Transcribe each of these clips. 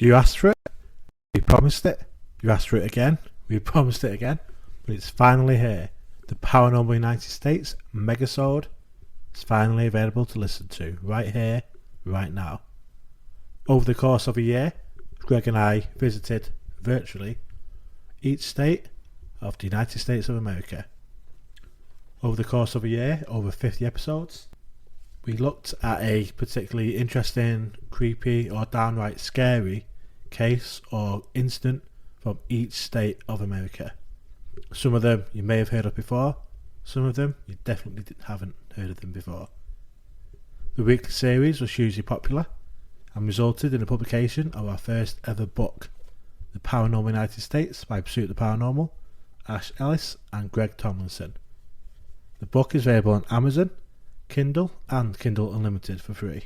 You asked for it, we promised it. You asked for it again, we promised it again. But it's finally here. The Paranormal United States MEGASODE is finally available to listen to right here, right now. Over the course of a year, Greg and I visited virtually each state of the United States of America. Over the course of a year, over 50 episodes, we looked at a particularly interesting, creepy or downright scary case or incident from each state of America. Some of them you may have heard of before, some of them you definitely haven't heard of them before. The weekly series was hugely popular and resulted in the publication of our first ever book, The Paranormal United States by Pursuit of the Paranormal, Ash Ellis and Greg Tomlinson. The book is available on Amazon, Kindle and Kindle Unlimited for free.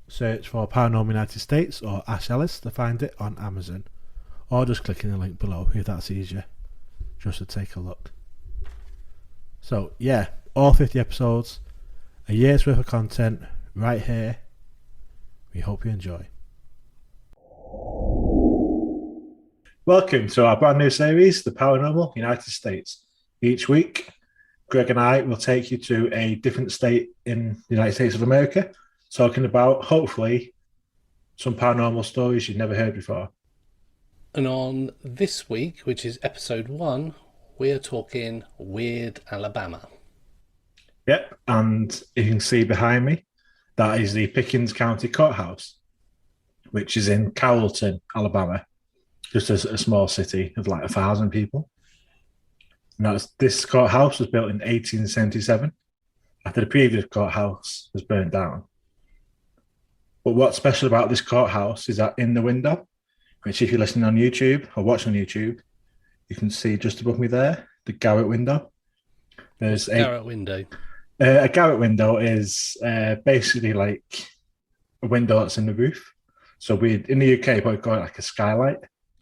Search for Paranormal United States or Ash Ellis to find it on Amazon, or just click in the link below if that's easier, just to take a look. So yeah, all 50 episodes, a year's worth of content right here. We hope you enjoy. Welcome to our brand new series, The Paranormal United States. Each week, Greg and I will take you to a different state in the United States of America, talking about, hopefully, some paranormal stories you've never heard before. And on this week, which is episode 1, we are talking Weird Alabama. Yep, and you can see behind me, that is the Pickens County Courthouse, which is in Carrollton, Alabama, just a small city of like 1,000 people. Now, this courthouse was built in 1877 after the previous courthouse was burnt down. But what's special about this courthouse is that in the window, which if you're listening on YouTube or watching on YouTube, you can see just above me there, the garret window. There's a garret window. A garret window is basically like a window that's in the roof. So in the UK, we call it like a skylight.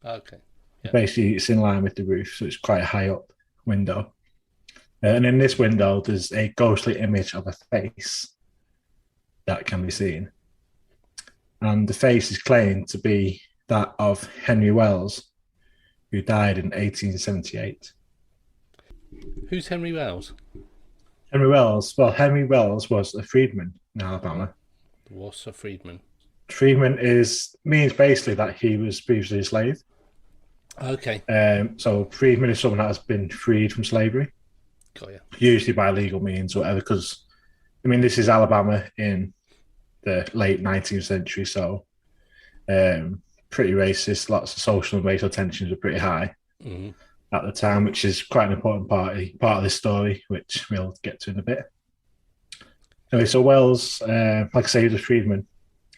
Okay. Yep. Basically, it's in line with the roof, so it's quite a high up window. And in this window, there's a ghostly image of a face that can be seen. And the face is claimed to be that of Henry Wells, who died in 1878. Who's Henry Wells? Henry Wells was a freedman in Alabama. What's a freedman? Freedman means basically that he was previously a slave. Okay. So freedman is someone that has been freed from slavery. Got you. Usually by legal means or whatever, because, I mean, this is Alabama in the late 19th century, so pretty racist. Lots of social and racial tensions were pretty high at the time, which is quite an important part of this story, which we'll get to in a bit. Anyway, so Wells, like I say, he was a freedman,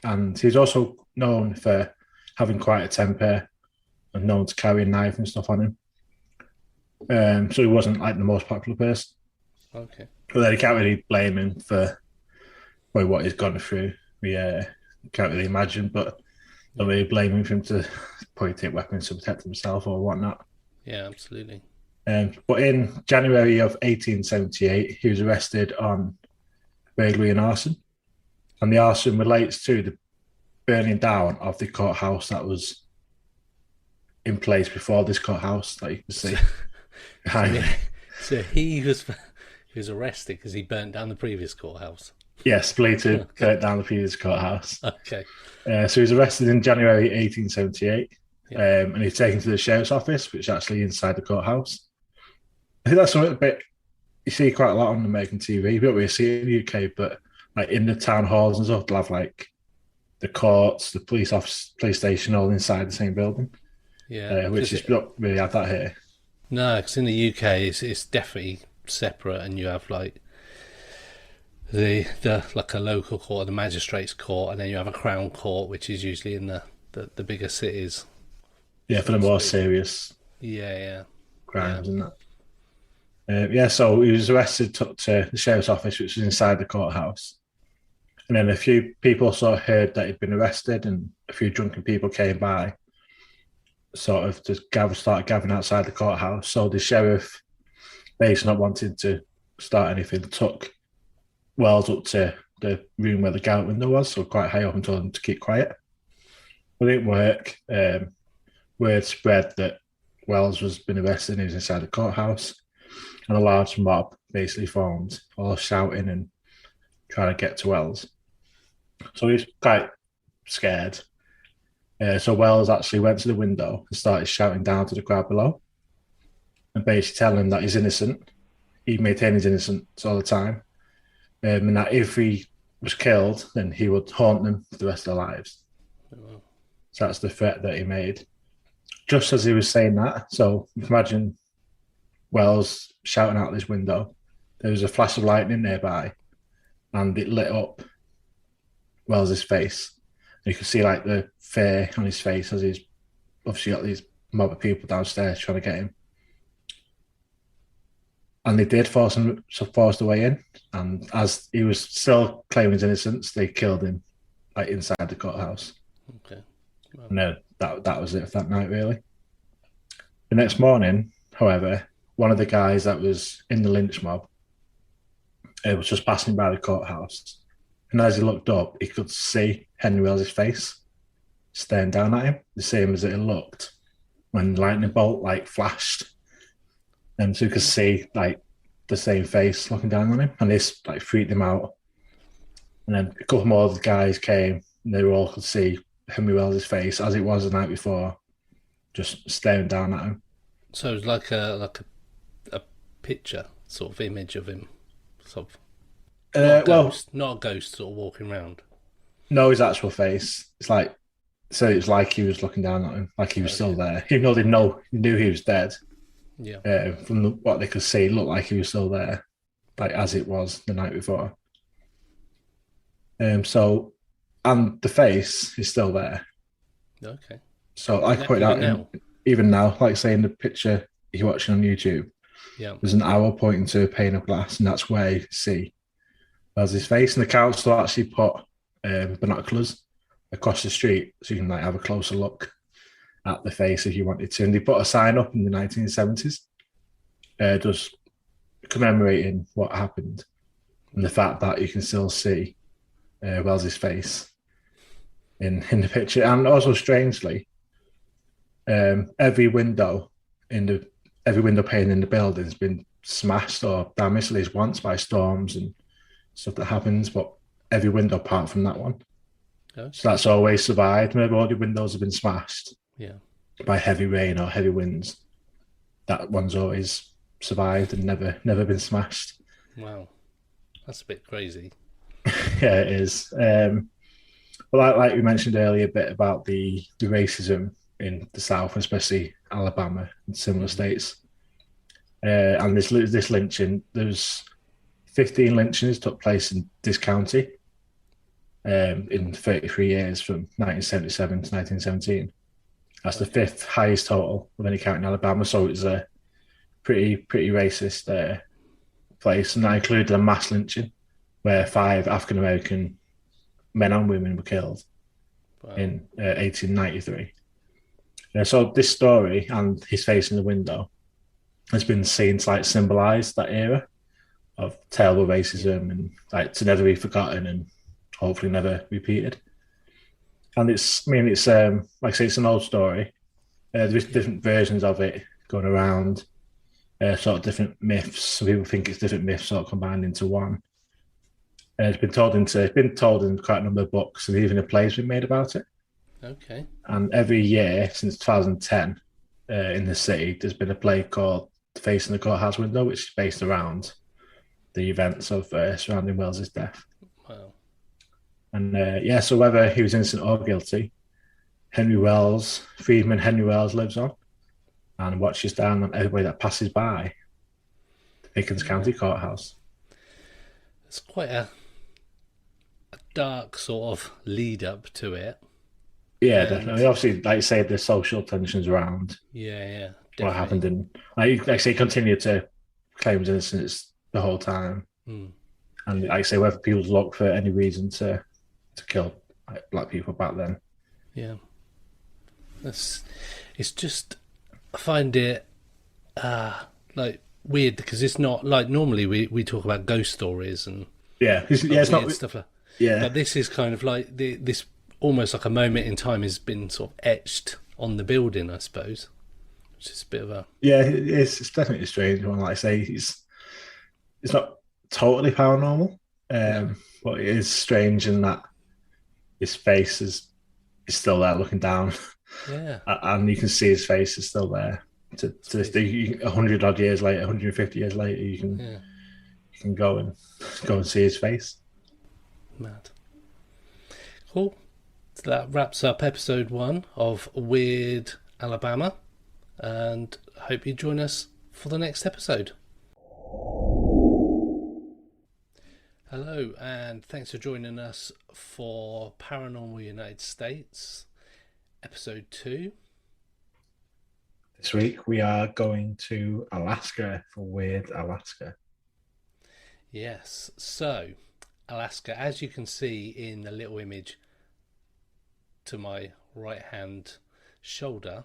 and he's also known for having quite a temper and known to carry a knife and stuff on him. So he wasn't like the most popular person. Okay. But then you can't really blame him for what he's gone through. We can't really imagine, but don't really blame him for him to probably take weapons to protect himself or whatnot. Yeah, absolutely. But in January of 1878, he was arrested on burglary and arson. And the arson relates to the burning down of the courthouse that was in place before this courthouse that you can see behind me. So he was arrested because he burnt down the previous courthouse. Yes, believed to burn down the previous courthouse. Okay. So he was arrested in January 1878. Yeah. And he's taken to the sheriff's office, which is actually inside the courthouse. I think that's something a bit you see quite a lot on American TV. You don't really see it in the UK, but like in the town halls and stuff, they'll have like the courts, the police office, police station, all inside the same building. Yeah, which is not really have that here. No, because in the UK it's definitely separate, and you have like the like a local court, the magistrates' court, and then you have a crown court, which is usually in the bigger cities. Yeah, for the more serious crimes and that. So he was arrested, took to the sheriff's office, which was inside the courthouse. And then a few people sort of heard that he'd been arrested, and a few drunken people came by, sort of just started gathering outside the courthouse. So the sheriff, basically not wanting to start anything, took Wells up to the room where the garret window was, so quite high up, and told him to keep quiet. It didn't work. Word spread that Wells was been arrested and he was inside the courthouse, and a large mob basically formed, all shouting and trying to get to Wells. So he's quite scared. So Wells actually went to the window and started shouting down to the crowd below and basically telling him that he's innocent. He maintained his innocence all the time, and that if he was killed, then he would haunt them for the rest of their lives. Oh, So that's the threat that he made. Just as he was saying that, so imagine Wells shouting out this window. There was a flash of lightning nearby, and it lit up Wells's face. And you could see like the fear on his face as he's obviously got these mob of people downstairs trying to get him. And they did force the way in. And as he was still claiming his innocence, they killed him like inside the courthouse. okay. Well, And that was it for that night, really. The next morning, however, one of the guys that was in the lynch mob was just passing by the courthouse. And as he looked up, he could see Henry Wells's face staring down at him, the same as it looked when the lightning bolt like flashed. And so you could see like the same face looking down on him, and this like freaked him out. And then a couple more of the guys came, and they all could see Henry Wells's face as it was the night before, just staring down at him. so it's like a picture, sort of image of him, sort of not a ghost, not a ghost sort of walking around. No, his actual face. It's like so. It's like he was looking down at him, like he was still there, even though they knew he was dead. Yeah. From what they could see, it looked like he was still there, like as it was the night before. So, and the face is still there. Okay. So I pointed out, even now, like saying the picture you're watching on YouTube, Yeah. there's an arrow pointing to a pane of glass, and that's where you see there's his face. And the council actually put binoculars across the street so you can like have a closer look at the face if you wanted to. And they put a sign up in the 1970s, just commemorating what happened and the fact that you can still see Wells's face in the picture. And also, strangely, every window pane in the building has been smashed or damaged at least once by storms and stuff that happens, but every window apart from that one. Okay. So that's always survived. Maybe all the windows have been smashed Yeah. by heavy rain or heavy winds. That one's always survived and never been smashed. Wow. That's a bit crazy. Yeah, it is. But like we mentioned earlier, a bit about the racism in the South, especially Alabama and similar states. And this lynching, there's 15 lynchings took place in this county in 33 years from 1977 to 1917. That's the fifth highest total of any county in Alabama, so it's a pretty racist place. And that included a mass lynching where 5 African American men and women were killed in 1893. So this story and his face in the window has been seen to like symbolise that era of terrible racism and like to never be forgotten and hopefully never repeated. And it's like I say, it's an old story. There's different versions of it going around, sort of different myths. Some people think it's different myths sort of combined into one. It's been told in quite a number of books, and even a play's been made about it. Okay. And every year since 2010, in the city, there's been a play called Facing the Courthouse Window, which is based around the events of surrounding Wells's death. Wow. And so whether he was innocent or guilty, Freedman Henry Wells lives on and watches down on everybody that passes by the Pickens County Courthouse. It's quite a dark sort of lead up to it. Yeah, definitely. Obviously, like you say, the social tensions around Yeah, what happened, and like I say, continue to claim his innocence the whole time. Mm. And like I say, whether people look for any reason to kill black people back then. Yeah. It's just, I find it like weird because it's not like normally we talk about ghost stories and it's not stuff. Yeah, but this is kind of like this almost like a moment in time has been sort of etched on the building, I suppose, which is a bit of a Yeah, it's definitely a strange one. Like I say, it's not totally paranormal, no, but it is strange in that his face is still there looking down, yeah, and you can see his face is still there. To this day, 100 odd years later, 150 years later, yeah, you can go and see his face. mad. Cool. So that wraps up episode 1 of Weird Alabama, and I hope you join us for the next episode. Hello, and thanks for joining us for Paranormal United States, episode 2. This week we are going to Alaska for Weird Alaska. Yes, so Alaska, as you can see in the little image to my right hand shoulder,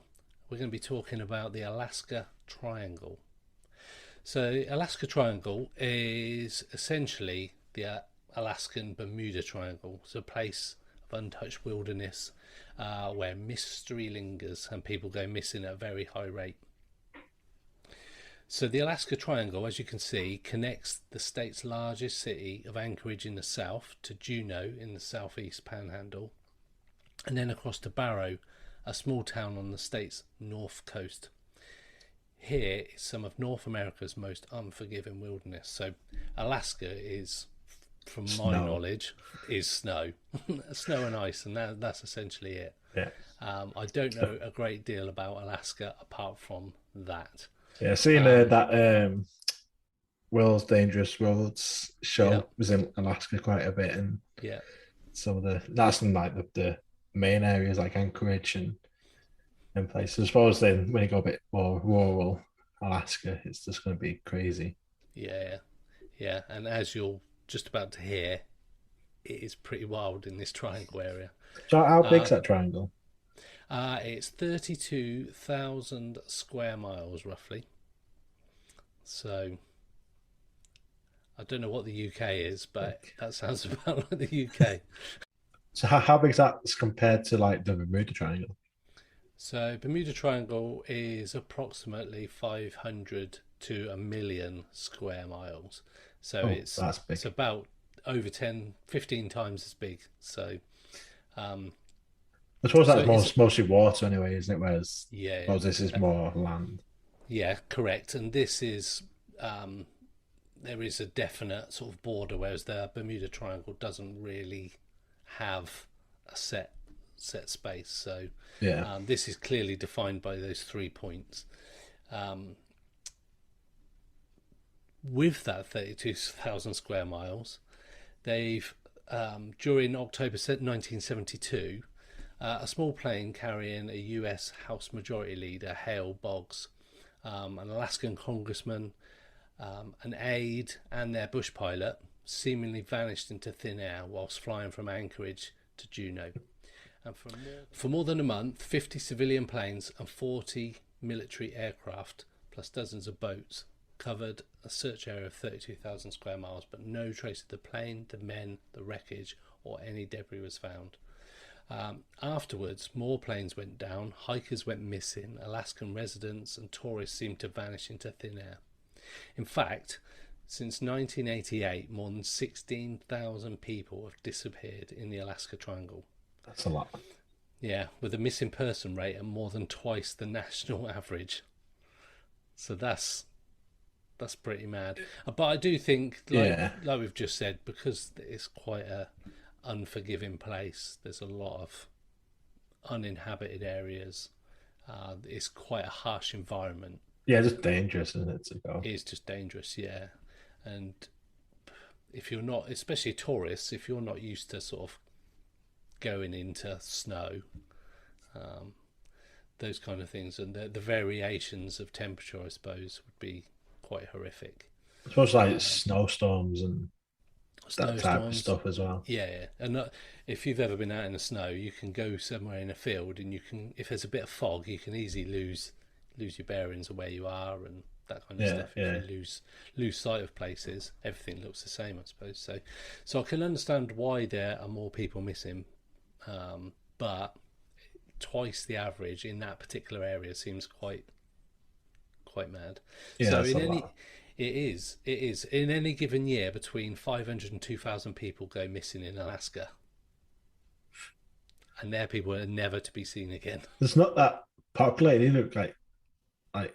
we're going to be talking about the Alaska Triangle. So the Alaska Triangle is essentially the Alaskan Bermuda Triangle. It's a place of untouched wilderness where mystery lingers and people go missing at a very high rate. So the Alaska Triangle, as you can see, connects the state's largest city of Anchorage in the south to Juneau in the southeast panhandle, and then across to Barrow, a small town on the state's north coast. Here is some of North America's most unforgiving wilderness. So Alaska is, from my knowledge, is snow. Snow and ice, and that's essentially it. Yeah. I don't know a great deal about Alaska apart from that. Yeah, seeing that World's Dangerous Roads show was in Alaska quite a bit, and yeah, some of that's in like the main areas like Anchorage and places. I suppose then when you go a bit more rural Alaska, it's just going to be crazy. Yeah, and as you're just about to hear, it is pretty wild in this triangle area. So how big's that triangle? It's 32,000 square miles roughly. So I don't know what the UK is, but that sounds about like the UK. So how big is that compared to like the Bermuda Triangle? So Bermuda Triangle is approximately 500 to a million square miles. So that's big. It's about over 15 times as big. So I suppose that's mostly water anyway, isn't it? Whereas this is more land. Yeah, correct. And this is there is a definite sort of border, whereas the Bermuda Triangle doesn't really have a set space. So this is clearly defined by those 3 points. With that 32,000 square miles, they've during October 1972, a small plane carrying a US House Majority Leader, Hale Boggs, an Alaskan congressman, an aide, and their bush pilot seemingly vanished into thin air whilst flying from Anchorage to Juneau. And for more than a month, 50 civilian planes and 40 military aircraft, plus dozens of boats, covered a search area of 32,000 square miles, but no trace of the plane, the men, the wreckage, or any debris was found. Afterwards, more planes went down, hikers went missing, Alaskan residents and tourists seemed to vanish into thin air. In fact, since 1988, more than 16,000 people have disappeared in the Alaska Triangle. That's a lot. Yeah, with a missing person rate at more than twice the national average. So that's pretty mad. But I do think, like we've just said, because it's quite a unforgiving place, there's a lot of uninhabited areas. It's quite a harsh environment. Yeah, just dangerous, isn't it, to go? It is just dangerous, yeah. And if you're not, especially tourists, if you're not used to sort of going into snow, those kind of things, and the variations of temperature, I suppose, would be quite horrific. I suppose like snowstorms and that type of stuff as well. Yeah. And if you've ever been out in the snow, you can go somewhere in a field, and you can, if there's a bit of fog, you can easily lose your bearings of where you are and that kind of stuff. If you lose sight of places, everything looks the same, I suppose. So I can understand why there are more people missing, but twice the average in that particular area seems quite mad. Yeah, So that's in a any, lot. it is in any given year between 500 and 2,000 people go missing in Alaska, and their people are never to be seen again. It's not that populated. It look like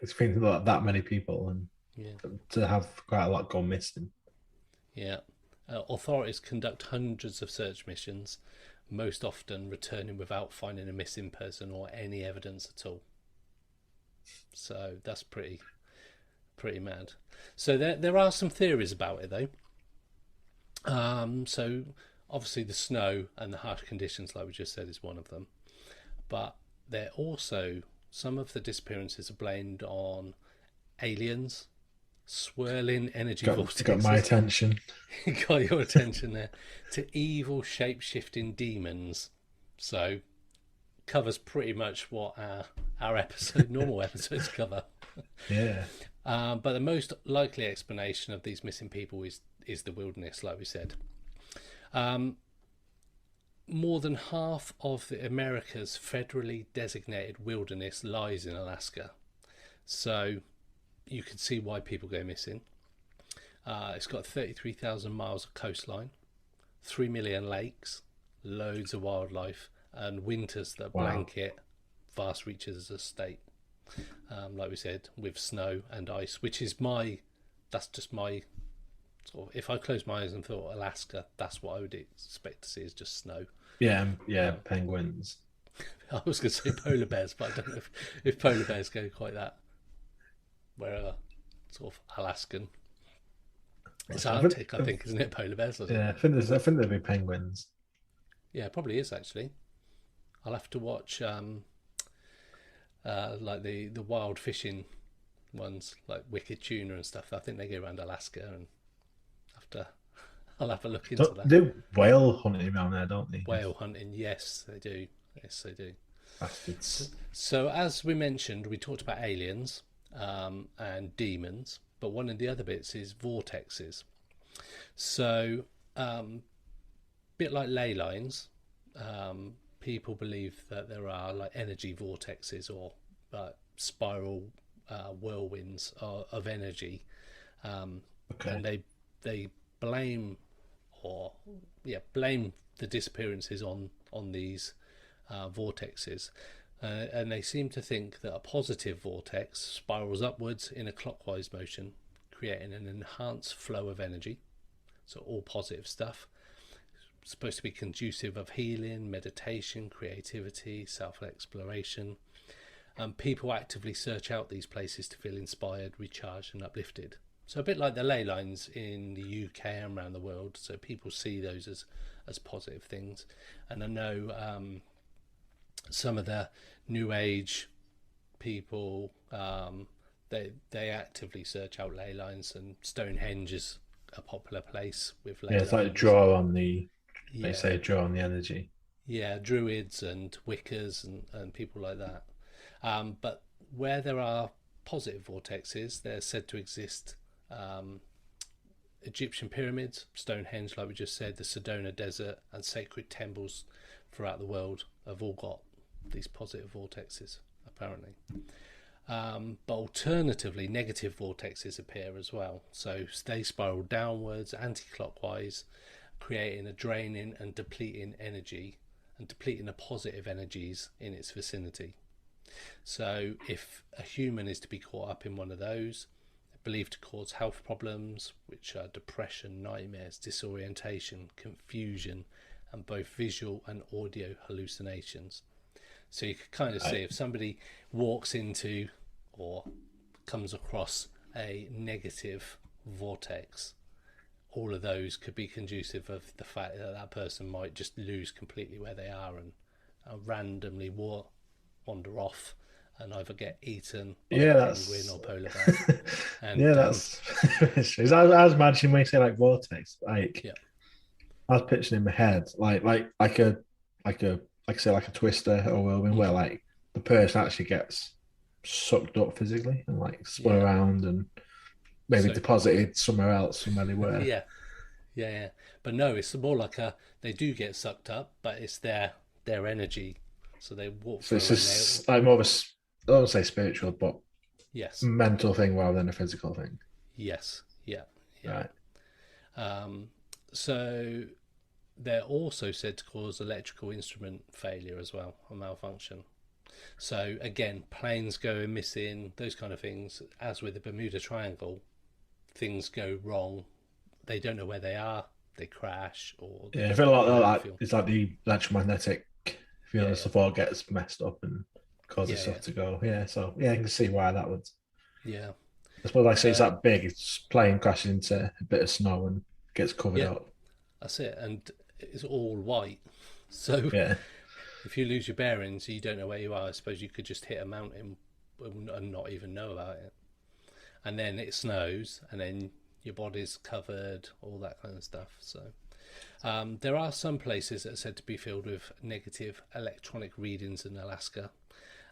it's been not that many people, and Yeah, to have quite a lot go missing. yeah. Authorities conduct hundreds of search missions, most often returning without finding a missing person or any evidence at all. So that's pretty mad. So there are some theories about it though. So obviously the snow and the harsh conditions, like we just said, is one of them. But there also some of the disappearances are blamed on aliens, swirling energy vortexes. Got my attention. Got your attention there. To evil shape-shifting demons. So covers pretty much what our normal episodes cover. Yeah. But the most likely explanation of these missing people is the wilderness, like we said. More than half of the America's federally designated wilderness lies in Alaska. So you can see why people go missing. It's got 33,000 miles of coastline, 3 million lakes, loads of wildlife, and winters that blanket vast reaches of the state. Like we said, with snow and ice, which is that's just my sort of, if I close my eyes and thought Alaska, that's what I would expect to see, is just snow. Yeah, penguins. I was going to say polar bears, but I don't know if polar bears go quite that, wherever, sort of Alaskan. It's Arctic, I think, isn't it? Polar bears. Yeah, I think there'd be penguins. Yeah, it probably is actually. I'll have to watch like the wild fishing ones, like wicked tuna and stuff. I think they go around Alaska, and I'll have a look into that. They do whale hunting around there, don't they? Whale hunting, yes, they do. Yes, they do. Bastards. So as we mentioned, we talked about aliens and demons, but one of the other bits is vortexes. So, bit like ley lines, people believe that there are like energy vortexes or spiral whirlwinds of energy, Okay. and they blame the disappearances on these vortexes. And they seem to think that a positive vortex spirals upwards in a clockwise motion, creating an enhanced flow of energy. So all positive stuff. It's supposed to be conducive of healing, meditation, creativity, self-exploration. People actively search out these places to feel inspired, recharged and uplifted. So a bit like the ley lines in the UK and around the world. So people see those as positive things. And I know some of the new age people, they actively search out ley lines, and Stonehenge is a popular place with ley lines. It's like a draw on the Yeah. they say draw on the energy. Yeah, druids and Wiccas and people like that. But where there are positive vortexes, they're said to exist. Egyptian pyramids, Stonehenge, like we just said, the Sedona Desert, and sacred temples throughout the world have all got these positive vortexes, apparently. But alternatively, negative vortexes appear as well. So they spiral downwards, anti-clockwise, creating a draining and depleting energy, and depleting the positive energies in its vicinity. So if a human is to be caught up in one of those, they're believed to cause health problems, which are depression, nightmares, disorientation, confusion, and both visual and audio hallucinations. So you could kind of see if somebody walks into or comes across a negative vortex, all of those could be conducive of the fact that that person might just lose completely where they are and randomly wander off and either get eaten by a penguin or polar bear. And, that's I was imagining when you say like vortex, like yeah. I was picturing in my head like a twister or whirlwind where like the person actually gets sucked up physically and like spun around and maybe deposited somewhere else from where they were. Yeah. But no, it's more like they do get sucked up, but it's their their energy. So they walk So through it's and just like more of I don't say spiritual, but yes, mental thing rather than a physical thing. yes, yeah, yeah. Right. So they're also said to cause electrical instrument failure as well, or malfunction. So again, planes going missing, those kind of things. As with the Bermuda Triangle, things go wrong. They don't know where they are. They crash, or Yeah, I feel like that. feel, It's like the electromagnetic field yeah, and yeah, stuff all gets messed up and causes yeah, yeah, stuff to go. Yeah, so yeah, I can see why that would. yeah. I suppose, like I say, it's Uh, that big. It's plane crashing into a bit of snow and gets covered yeah, up. that's it, and it's all white. So Yeah, if you lose your bearings, you don't know where you are. I suppose you could just hit a mountain and not even know about it. And then it snows, and then your body's covered, all that kind of stuff. So there are some places that are said to be filled with negative electronic readings in Alaska,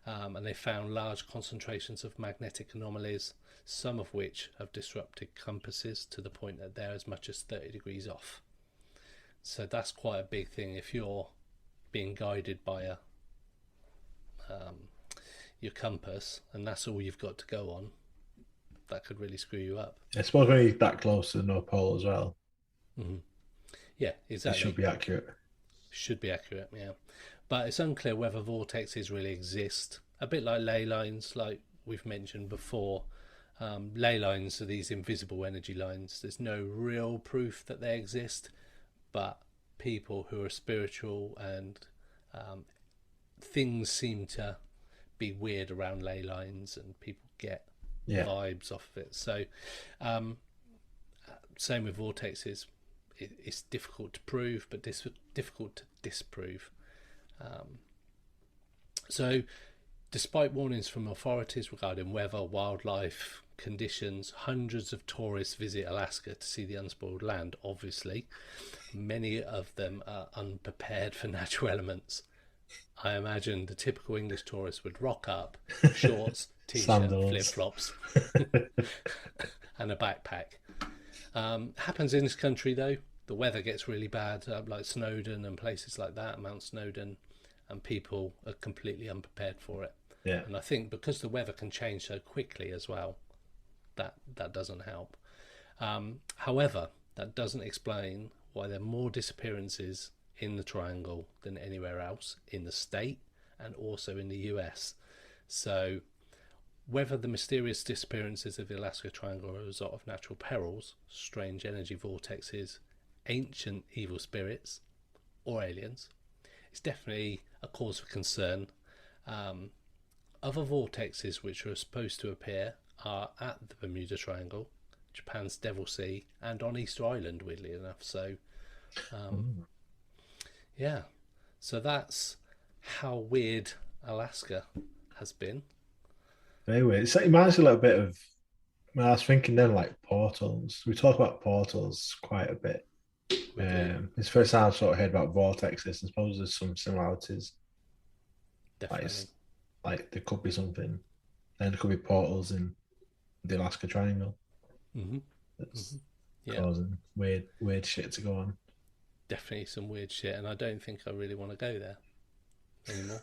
and they found large concentrations of magnetic anomalies, some of which have disrupted compasses to the point that they're as much as 30 degrees off. So that's quite a big thing. If you're being guided by your compass, and that's all you've got to go on, that could really screw you up. I suppose when you're that close to the North Pole as well, Yeah, it exactly. should be accurate. Should be accurate, yeah. But it's unclear whether vortexes really exist. A bit like ley lines, like we've mentioned before. Ley lines are these invisible energy lines. There's no real proof that they exist, but people who are spiritual and things seem to be weird around ley lines, and people get vibes off of it. So, same with vortexes. It's difficult to prove, but difficult to disprove. So, despite warnings from authorities regarding weather, wildlife conditions, hundreds of tourists visit Alaska to see the unspoiled land, obviously. Many of them are unprepared for natural elements. I imagine the typical English tourist would rock up, shorts, t-shirt, flip-flops, and a backpack. Happens in this country though. The weather gets really bad, like Snowdon and places like that, Mount Snowdon, and people are completely unprepared for it. Yeah. And I think because the weather can change so quickly as well, that doesn't help. However, that doesn't explain why there are more disappearances in the Triangle than anywhere else in the state and also in the US. So whether the mysterious disappearances of the Alaska Triangle are a result of natural perils, strange energy vortexes, ancient evil spirits, or aliens, it's definitely a cause for concern. Other vortexes which are supposed to appear are at the Bermuda Triangle, Japan's Devil Sea, and on Easter Island, weirdly enough. So, yeah. So that's how weird Alaska has been. Very weird. It reminds me a little bit of. I was thinking then, like portals. We talk about portals quite a bit. It's the first time I've sort of heard about vortexes. I suppose there's some similarities. Definitely. Like there could be something. And there could be portals in the Alaska Triangle. That's causing weird shit to go on. Definitely some weird shit, and I don't think I really want to go there anymore.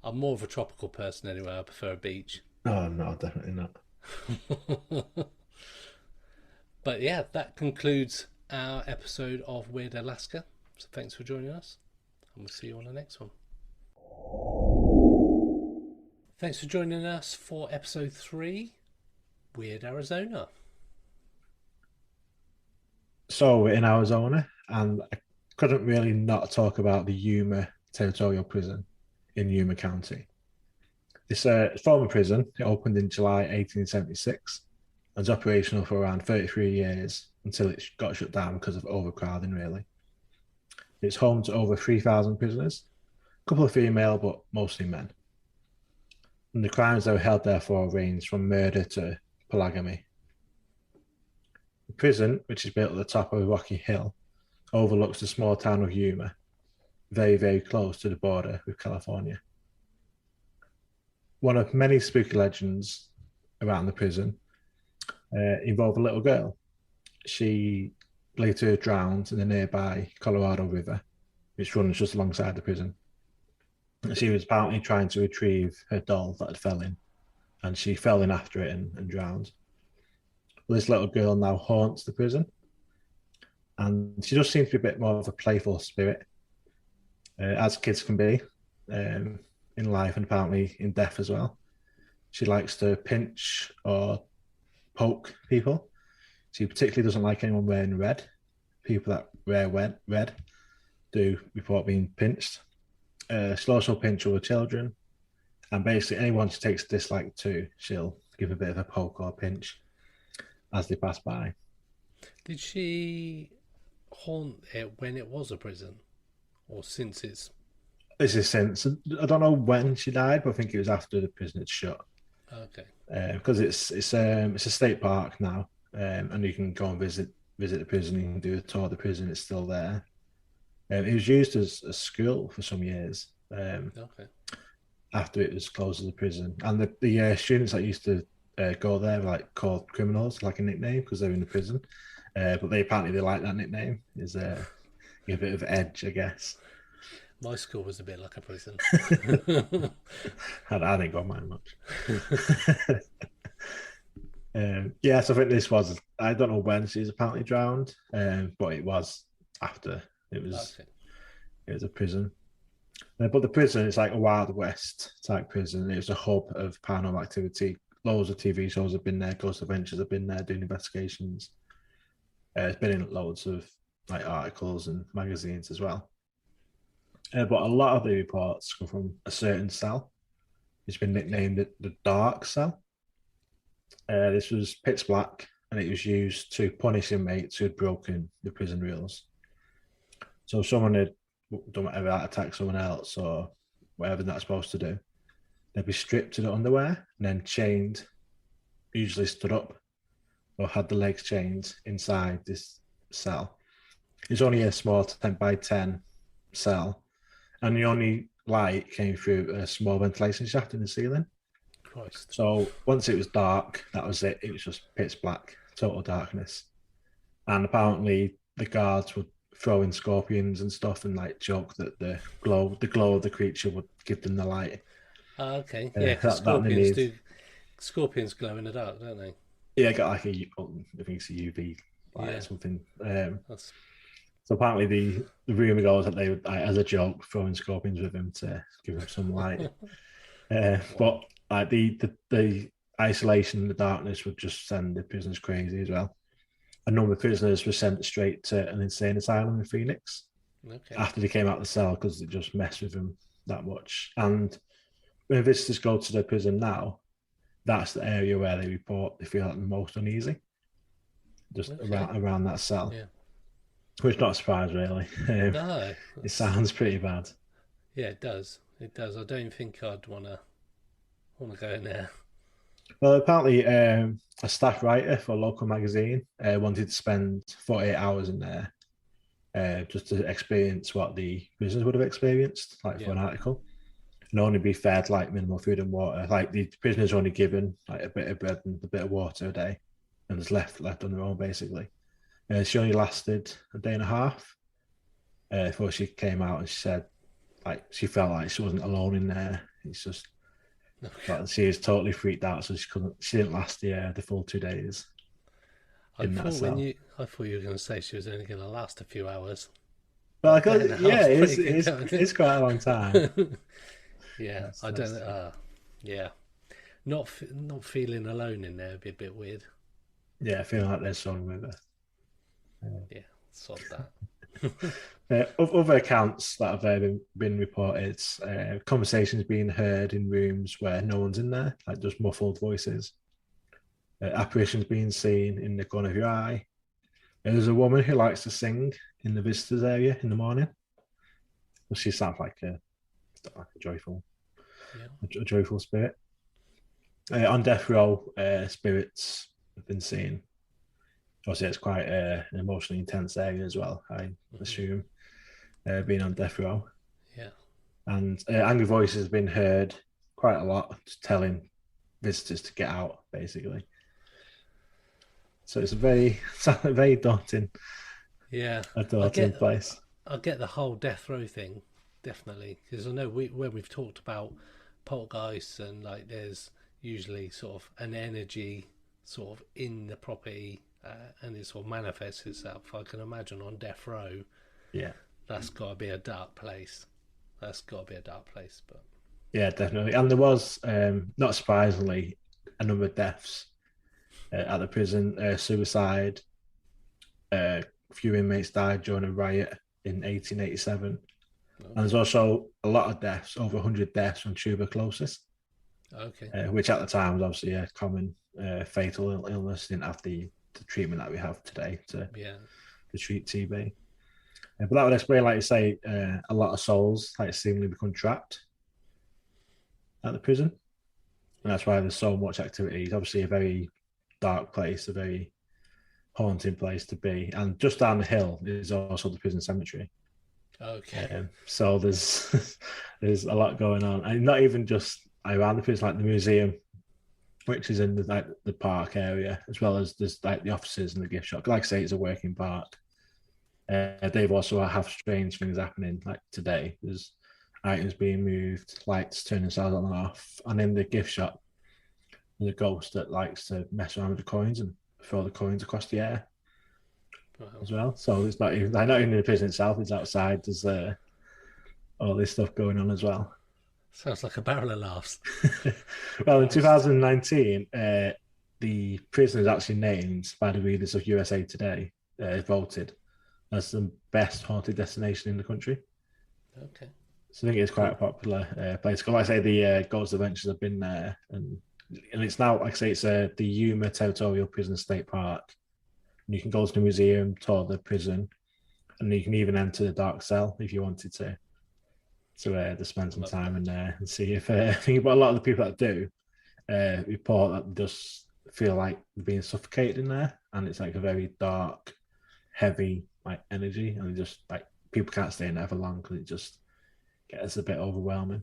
I'm more of a tropical person anyway. I prefer a beach. Oh no, definitely not. But yeah, that concludes our episode of Weird Alaska. So thanks for joining us, and we'll see you on the next one. Thanks for joining us for episode 3, Weird Arizona. So we're in Arizona, and I couldn't really not talk about the Yuma Territorial Prison in Yuma County. This former prison, it opened in July 1876 and was operational for around 33 years until it got shut down because of overcrowding, really. It's home to over 3,000 prisoners, a couple of female, but mostly men. And the crimes they were held there for range from murder to polygamy. The prison, which is built at the top of a rocky hill, overlooks the small town of Yuma, very, very close to the border with California. One of many spooky legends around the prison involve a little girl. She later drowned in the nearby Colorado River which runs just alongside the prison. And she was apparently trying to retrieve her doll that had fell in, and she fell in after it and drowned. Well, this little girl now haunts the prison, and she just seems to be a bit more of a playful spirit, as kids can be in life and apparently in death as well. She likes to pinch or poke people. She particularly doesn't like anyone wearing red. People that wear red do report being pinched. She'll also pinch other children. And basically, anyone she takes a dislike to, she'll give a bit of a poke or pinch as they pass by. Did she haunt it when it was a prison, or since it's? This is since, I don't know when she died, but I think it was after the prison had shut. Okay. Because it's a state park now, and you can go and visit the prison. You can do a tour of the prison. It's still there. It was used as a school for some years. Okay. After it was closed as a prison, and the students that used to go there were like called criminals, like a nickname because they're in the prison. But they apparently like that nickname. Is a bit of edge, I guess. My school was a bit like a prison. I didn't go mine much. Yeah, so I think this was, I don't know when she's apparently drowned, but it was after it was Okay. it was a prison. But the prison is like a Wild West type prison. It was a hub of paranormal activity. Loads of TV shows have been there. Ghost Adventures have been there doing investigations. It's been in loads of like articles and magazines as well. But a lot of the reports come from a certain cell. It's been nicknamed the Dark Cell. This was pitch black, and it was used to punish inmates who had broken the prison rules. So if someone had done whatever, attack someone else or whatever they're not supposed to do, they'd be stripped to the underwear and then chained, usually stood up or had the legs chained inside this cell. It's only a small 10 by 10 cell, and the only light came through a small ventilation shaft in the ceiling. Christ. So once it was dark, that was it. It was just pitch black, total darkness. And apparently the guards would throw in scorpions and stuff and like joke that the glow of the creature would give them the light. Okay. Yeah, because scorpions glow in the dark, don't they? Yeah, I got like I think it's a UV light or something. That's... So apparently the rumor goes that they would, like, as a joke, throw in scorpions with him to give him some light. But like the isolation and the darkness would just send the prisoners crazy as well. A number of prisoners were sent straight to an insane asylum in Phoenix after they came out of the cell because it just messed with them that much. And when visitors go to the prison now, that's the area where they report they feel like the most uneasy, just around that cell. Yeah. Which is not a surprise, really. No. It sounds pretty bad. Yeah, it does. It does. I don't think I'd want to go in there. Well, apparently, a staff writer for a local magazine wanted to spend 48 hours in there just to experience what the prisoners would have experienced, like for an article, and only be fed like minimal food and water. Like the prisoners are only given like a bit of bread and a bit of water a day, and it's left on their own basically. She only lasted a day and a half before she came out, and she said like she felt like she wasn't alone in there. It's just but she was totally freaked out, so she didn't last the full 2 days. I thought you were going to say she was only going to last a few hours. Well, it's quite a long time. Yeah, I don't know. Yeah, not feeling alone in there would be a bit weird. Yeah, feeling like there's someone with her. Yeah, sod that. Other accounts that have been reported, conversations being heard in rooms where no one's in there, like just muffled voices. Apparitions being seen in the corner of your eye. There's a woman who likes to sing in the visitors area in the morning. She sounds like a joyful spirit. On death row, spirits have been seen. Obviously, it's quite an emotionally intense area as well, I assume, being on death row. Yeah. And angry voices have been heard quite a lot, just telling visitors to get out, basically. So it's a very daunting, yeah, daunting place. I get the whole death row thing, definitely, because I know when we've talked about poltergeists and like there's usually sort of an energy sort of in the property and it sort of manifests itself. I can imagine on death row, Yeah. that's got to be a dark place. That's got to be a dark place, but Yeah, definitely. And there was, not surprisingly, a number of deaths at the prison, suicide. A few inmates died during a riot in 1887. okay. And there's also a lot of deaths, over 100 deaths from tuberculosis, Okay. which at the time was obviously a common fatal illness. Didn't have the treatment that we have today to treat TB. But that would explain, like you say, a lot of souls like seemingly become trapped at the prison. And that's why there's so much activity. It's obviously a very dark place, a very haunting place to be. And just down the hill is also the prison cemetery. Okay. So there's there's a lot going on, and not even just around the prison, like the museum, which is in the park area, as well as there's like the offices and the gift shop. Like I say, it's a working park. They've also have strange things happening. Like today, there's items being moved, lights turning themselves on and off, and in the gift shop, there's a ghost that likes to mess around with the coins and throw the coins across the air. Wow. As well. So it's not even in the prison itself, it's outside. There's all this stuff going on as well. Sounds like a barrel of laughs. Well, in 2019, the prison is actually named by the readers of USA Today, voted as the best haunted destination in the country. Okay. So I think it's quite a popular place. Because like I say, the Ghost Adventures have been there, and it's now, like I say, it's the Yuma Territorial Prison State Park. And you can go to the museum, tour the prison, and you can even enter the dark cell if you wanted to spend some time in there and see if I think about a lot of the people that do report that they just feel like they're being suffocated in there, and it's like a very dark, heavy like energy, and just like people can't stay in there for long because it just gets a bit overwhelming.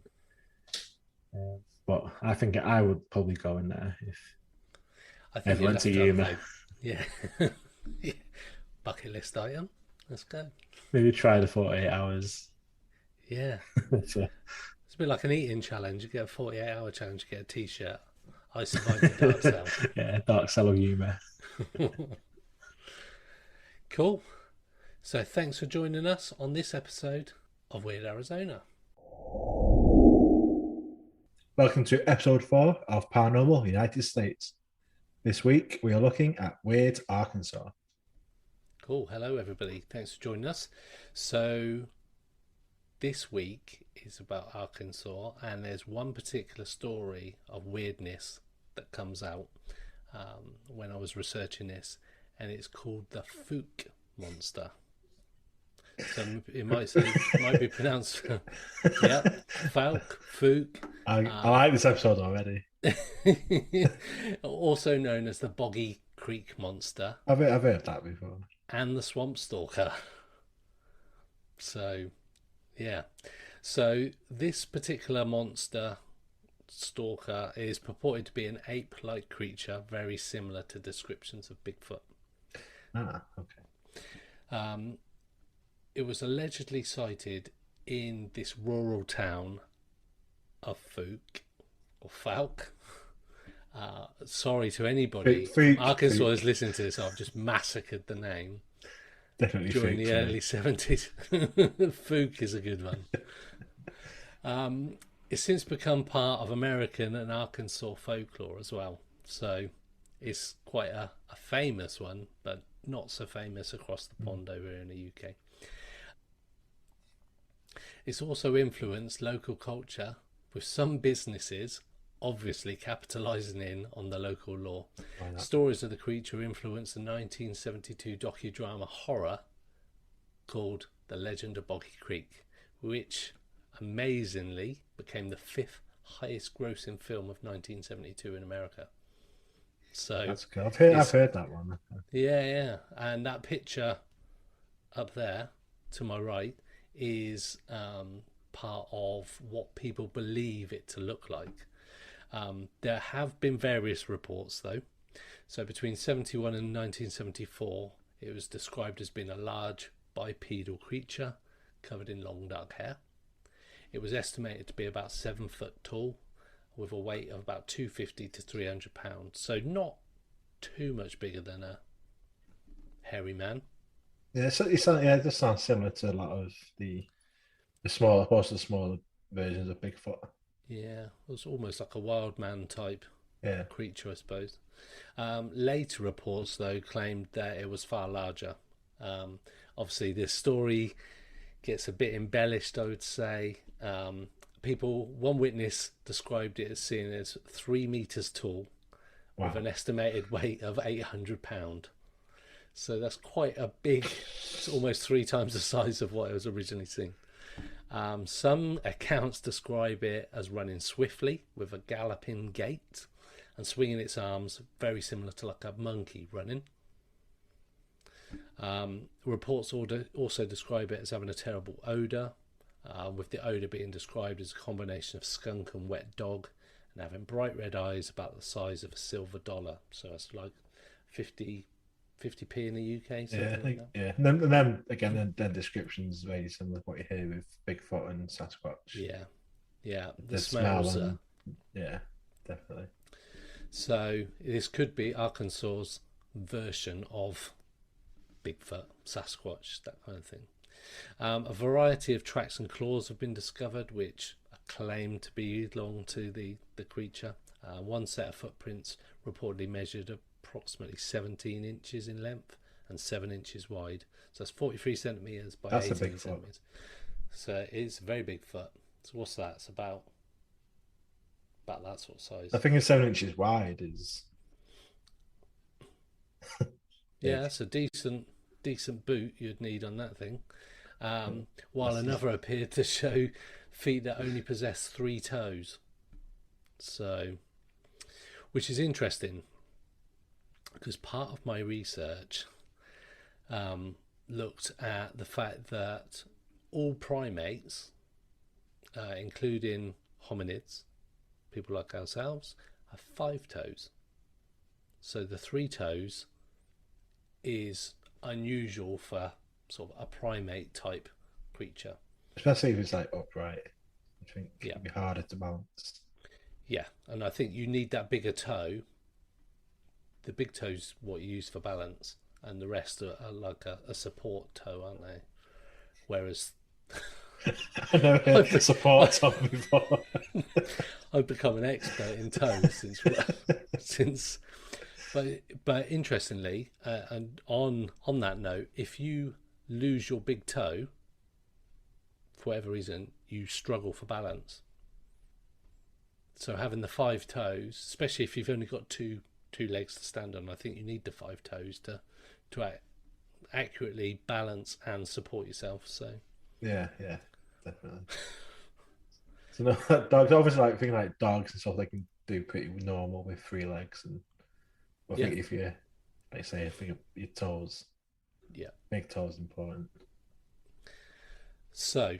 But I think I would probably go in there if I think everyone to Yuma. Yeah. Bucket list item. Let's go. Maybe try the 48 hours. Yeah. It's a bit like an eating challenge. You get a 48-hour challenge, you get a t-shirt. I survived the dark cell. Yeah, dark cell of Yuma. Cool. So thanks for joining us on this episode of Weird Arizona. Welcome to episode 4 of Paranormal United States. This week we are looking at Weird Arkansas. Cool. Hello everybody. Thanks for joining us. So this week is about Arkansas, and there's one particular story of weirdness that comes out when I was researching this, and it's called the Fook monster. So it might be pronounced Fook. I like this episode already. Also known as the Boggy Creek monster. I've heard that before. And the Swamp Stalker. So yeah. So this particular monster stalker is purported to be an ape-like creature, very similar to descriptions of Bigfoot. Okay. It was allegedly sighted in this rural town of Falk. Sorry to anybody from Arkansas is listening to this. I've just massacred the name. Definitely during the early 70s. Fook is a good one. It's since become part of American and Arkansas folklore as well. So it's quite a famous one, but not so famous across the pond over in the UK. It's also influenced local culture, with some businesses obviously capitalising in on the local law. Stories of the creature influenced the 1972 docudrama horror called The Legend of Boggy Creek, which amazingly became the 5th highest grossing film of 1972 in America. So that's good. I've heard that one. Yeah. And that picture up there to my right is part of what people believe it to look like. There have been various reports though. So between 71 and 1974, it was described as being a large bipedal creature covered in long dark hair. It was estimated to be about 7 foot tall, with a weight of about 250 to 300 pounds. So not too much bigger than a hairy man. Yeah, it does sound similar to a lot of the smaller, most of the smaller versions of Bigfoot. Yeah, it was almost like a wild man type Yeah. creature, I suppose. Later reports, though, claimed that it was far larger. Obviously, this story gets a bit embellished, I would say. One witness described it as seeing it as 3 meters tall, Wow. with an estimated weight of 800 pounds. So that's quite a big, it's almost 3 times the size of what it was originally seen. Some accounts describe it as running swiftly with a galloping gait and swinging its arms, very similar to like a monkey running. Reports also describe it as having a terrible odour, with the odour being described as a combination of skunk and wet dog, and having bright red eyes about the size of a silver dollar. So that's like 50p in the UK. Yeah, Like that. yeah. And then again, then descriptions very similar to what you hear with Bigfoot and Sasquatch. Yeah. The smell smells. Yeah, definitely. So this could be Arkansas's version of Bigfoot, Sasquatch, that kind of thing. A variety of tracks and claws have been discovered, which are claimed to belong to the creature. One set of footprints reportedly measured approximately 17 inches in length and 7 inches wide. So that's 43 centimetres by 18 centimetres. So it's a very big foot. So what's that? It's about that sort of size. I think it's 7 inches wide is. Yeah, that's a decent boot you'd need on that thing. While another appeared to show feet that only possess 3 toes. So, which is interesting, because part of my research looked at the fact that all primates, including hominids, people like ourselves, have 5 toes. So the 3 toes is unusual for sort of a primate type creature. Especially if it's like upright. I think Yeah. it'd be harder to balance. Yeah, and I think you need that bigger toe. The big toe's what you use for balance, and the rest are like a support toe, aren't they? Whereas I never heard support toe before. I've become an expert in toes since. But interestingly, and on that note, if you lose your big toe for whatever reason, you struggle for balance. So having the 5 toes, especially if you've only got two legs to stand on, I think you need the 5 toes to accurately balance and support yourself. So yeah, definitely. So no, dogs obviously like thinking like dogs and stuff they can do pretty normal with 3 legs, and I think if you like say I think your toes, big toes important. So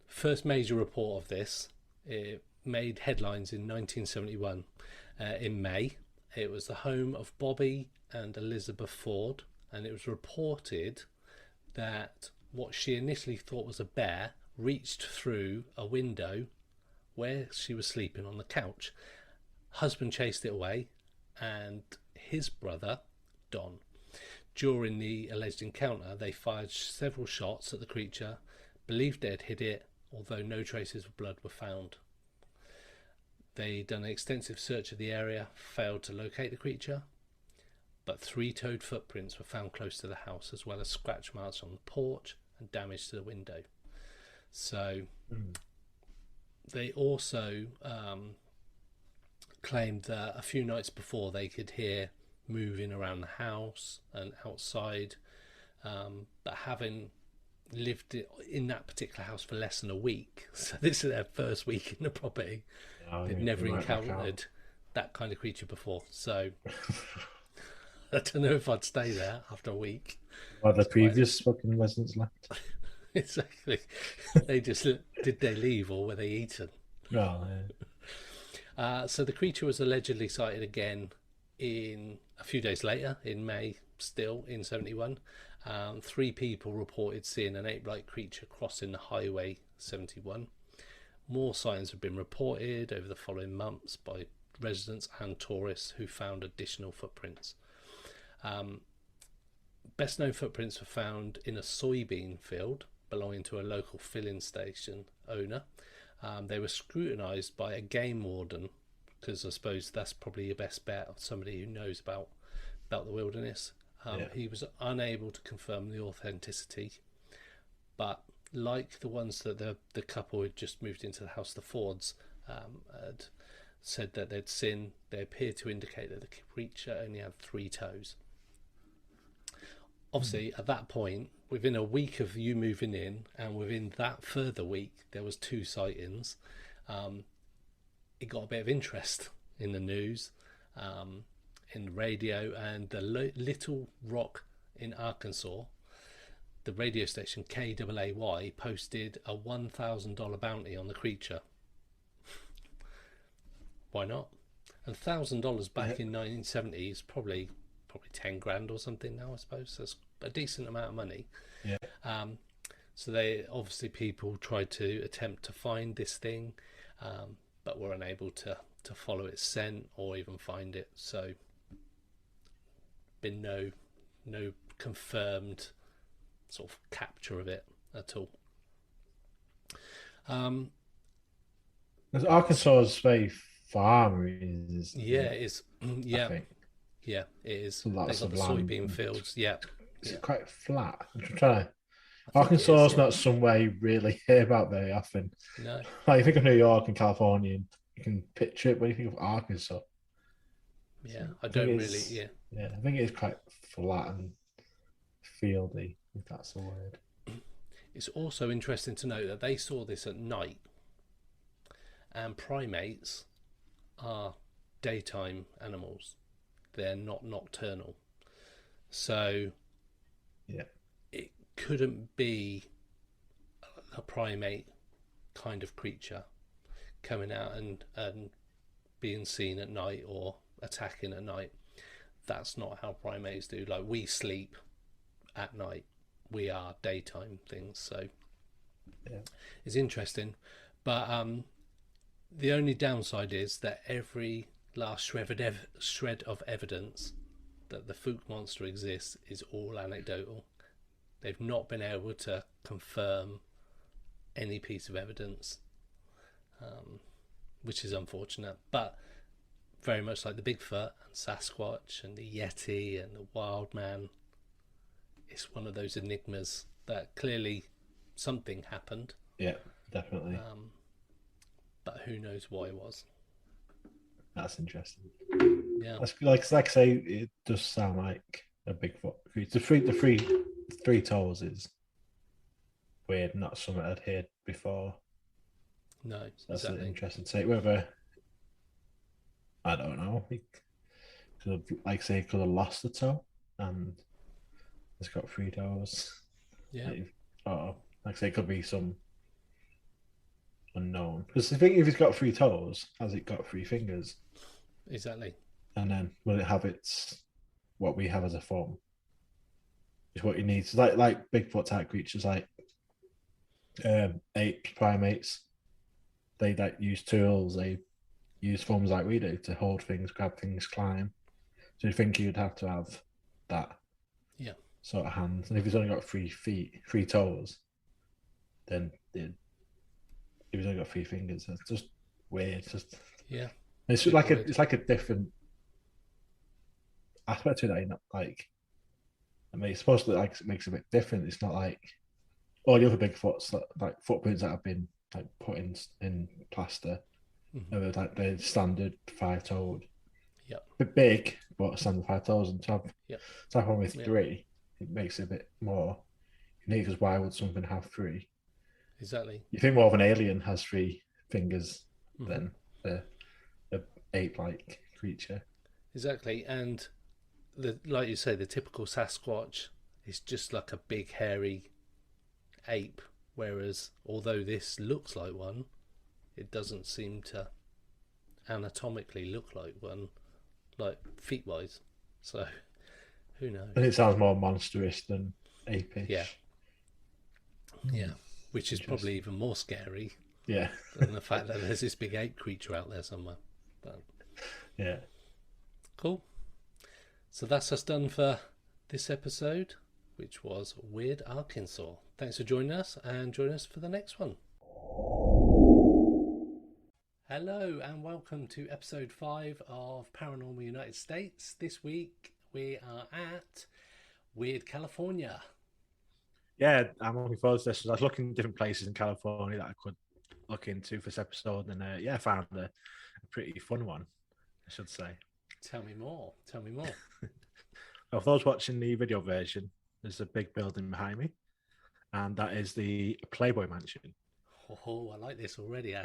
first major report of this, it made headlines in 1971 in May. It was the home of Bobby and Elizabeth Ford, and it was reported that what she initially thought was a bear reached through a window where she was sleeping on the couch. Husband chased it away, and his brother, Don. During the alleged encounter, they fired several shots at the creature, believed they'd hit it, although no traces of blood were found. They done an extensive search of the area, failed to locate the creature, but 3-toed footprints were found close to the house, as well as scratch marks on the porch and damage to the window. So they also claimed that a few nights before they could hear moving around the house and outside, but having lived in that particular house for less than a week, so this is their first week in the property, they'd never encountered that kind of creature before. So I don't know if I'd stay there after a week. Or the previous fucking residents left. Exactly. Did they leave or were they eaten? Oh, yeah. So the creature was allegedly sighted again a few days later in May, still in 71, 3 people reported seeing an ape-like creature crossing the Highway 71. More sightings have been reported over the following months by residents and tourists who found additional footprints. Best known footprints were found in a soybean field belonging to a local filling station owner. They were scrutinised by a game warden, because I suppose that's probably your best bet of somebody who knows about the wilderness. He was unable to confirm the authenticity, but like the ones that the couple had just moved into the house, the Fords, had said that they'd seen, they appeared to indicate that the creature only had 3 toes. Obviously, at that point, within a week of you moving in, and within that further week, there was 2 sightings. It got a bit of interest in the news, in the radio, and the Little Rock in Arkansas, the radio station KAAY posted a $1,000 bounty on the creature. Why not? And $1,000 back in 1970 is probably 10 grand or something now, I suppose. That's a decent amount of money. Yeah. So they obviously, people tried to attempt to find this thing, but were unable to follow its scent or even find it. So been no confirmed sort of capture of it at all. Arkansas is very farmy. Yeah, it is. Yeah, I think. Yeah, it is. Lots They've got of the land. soybean fields. Yeah. It's quite flat. I'm trying to. Arkansas is not somewhere you really hear about very often. No. Like you think of New York and California, and you can picture it. When you think of Arkansas, yeah, I don't really. Yeah. Yeah, I think it's quite flat and fieldy, if that's the word. It's also interesting to note that they saw this at night, and primates are daytime animals. They're not nocturnal. So yeah, it couldn't be a primate kind of creature coming out and being seen at night or attacking at night. That's not how primates do. Like, we sleep at night. We are daytime things. So yeah, it's interesting. But the only downside is that every last shred of evidence that the Fook monster exists is all anecdotal. They've not been able to confirm any piece of evidence, which is unfortunate. But very much like the Bigfoot and Sasquatch and the Yeti and the Wild Man, it's one of those enigmas that clearly something happened. Yeah, definitely. But who knows what it was. That's interesting. Yeah, That's like I say, it does sound like a Bigfoot creature. The three toes is weird, not something I'd heard before. no, So that's exactly. an interesting take. Whether I don't know, he could have, like say, could have lost the toe and it's got 3 toes. Yeah, Or like I say, it could be some unknown. Because I think if it's got 3 toes, has it got 3 fingers? exactly. And then will it have its what we have as a form? Is what it needs. Like Bigfoot type creatures, like apes, primates. They use tools. They use forms like we do to hold things, grab things, climb. So you think you'd have to have that sort of hands. And if he's only got 3 feet, 3 toes, then if he's only got 3 fingers, that's just weird. It's just It's just like it's like a different aspect to it. Not like, I mean, it's supposed to like it makes it a bit different. It's not like all the other Bigfoots, like footprints that have been like put in plaster. Mm-hmm. Like the standard 5-toed. Yep. A bit big, but standard 5 toes. And to have one with 3, it makes it a bit more unique. Because why would something have 3? Exactly. You think more of an alien has 3 fingers than the ape-like creature. Exactly, and like you say, the typical Sasquatch is just like a big hairy ape, whereas although this looks like one, it doesn't seem to anatomically look like one, like feet wise. So who knows? And it sounds more monstrous than apish. Yeah. Which is probably even more scary Yeah. than the fact that there's this big ape creature out there somewhere. But Yeah. cool. So that's us done for this episode, which was Weird Arkansas. Thanks for joining us, and join us for the next one. Hello and welcome to episode 5 of Paranormal United States. This week we are at Weird California. Yeah, I'm looking forward to this. I was looking at different places in California that I could look into for this episode, and I found a pretty fun one, I should say. Tell me more. For those watching the video version, there's a big building behind me, and that is the Playboy Mansion. Oh, I like this already.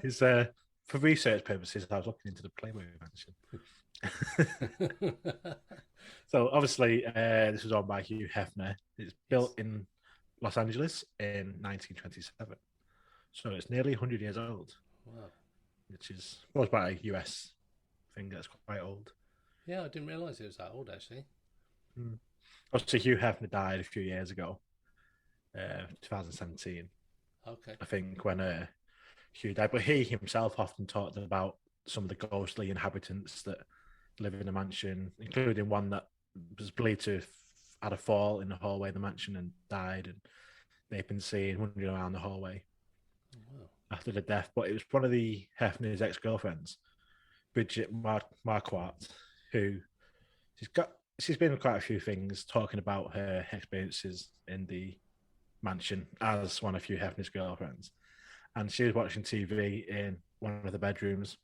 It's for research purposes. I was looking into the Playboy Mansion. So obviously, this was owned by Hugh Hefner. It's built in Los Angeles in 1927, so it's nearly 100 years old. Wow, Which is was by a US thing that's quite old. yeah, I didn't realise it was that old actually. Obviously, Hugh Hefner died a few years ago, 2017. Okay. I think when Hugh died, but he himself often talked about some of the ghostly inhabitants that live in the mansion, including one that was believed to have had a fall in the hallway of the mansion and died, and they've been seen wandering around the hallway after the death. But it was one of the Hefner's ex-girlfriends, Bridget Marquardt, who she's been in quite a few things talking about her experiences in the mansion as one of Hugh Hefner's girlfriends. And she was watching TV in one of the bedrooms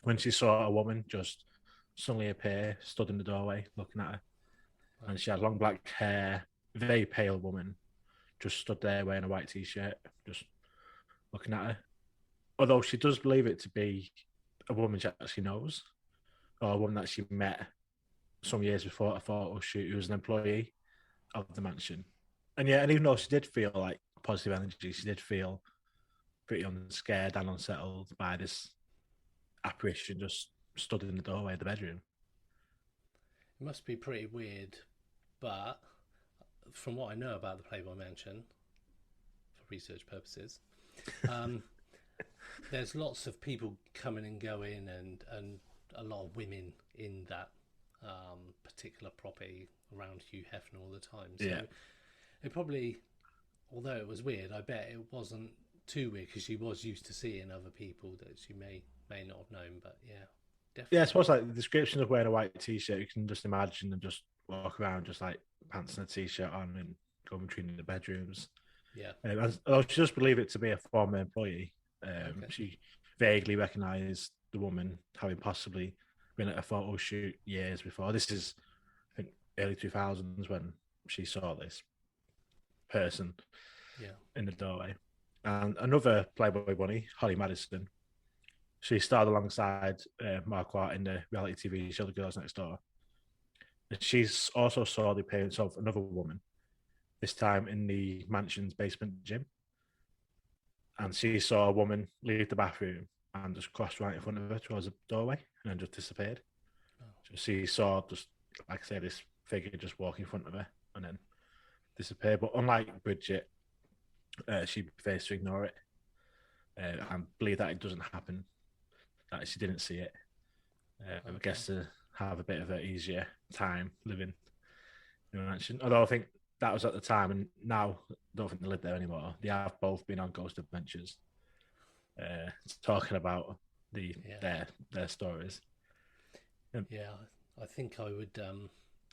when she saw a woman just suddenly appear, stood in the doorway looking at her. Right. And she had long black hair, very pale woman, just stood there wearing a white t-shirt, just looking at her. Although she does believe it to be a woman she actually knows, or a woman that she met some years before at a photo shoot, who was an employee of the mansion. And even though she did feel like positive energy, she did feel pretty scared and unsettled by this apparition just stood in the doorway of the bedroom. It must be pretty weird, but from what I know about the Playboy Mansion, for research purposes, there's lots of people coming and going, and a lot of women in that particular property around Hugh Hefner all the time. So it probably, although it was weird, I bet it wasn't too weird because she was used to seeing other people that she may not have known. But definitely. Yeah, I suppose like the description of wearing a white t-shirt, you can just imagine them just walk around just like pants and a t-shirt on and go between the bedrooms. Yeah. She just believed it to be a former employee. She vaguely recognised the woman having possibly been at a photo shoot years before. This is, I think, early 2000s when she saw this person in the doorway. And another Playboy bunny, Holly Madison, she starred alongside Marquardt in the reality TV show The Girls Next Door. And she's also saw the appearance of another woman, this time in the mansion's basement gym. And she saw a woman leave the bathroom and just crossed right in front of her towards the doorway and then just disappeared. Oh. So she saw just, like I say, this figure just walk in front of her and then disappear. But unlike Bridget, she prefers to ignore it and believe that it doesn't happen, that she didn't see it. I guess to have a bit of an easier time living in a mansion. Although I think that was at the time, and now I don't think they live there anymore. They have both been on Ghost Adventures, talking about their stories. Yeah, I think I would.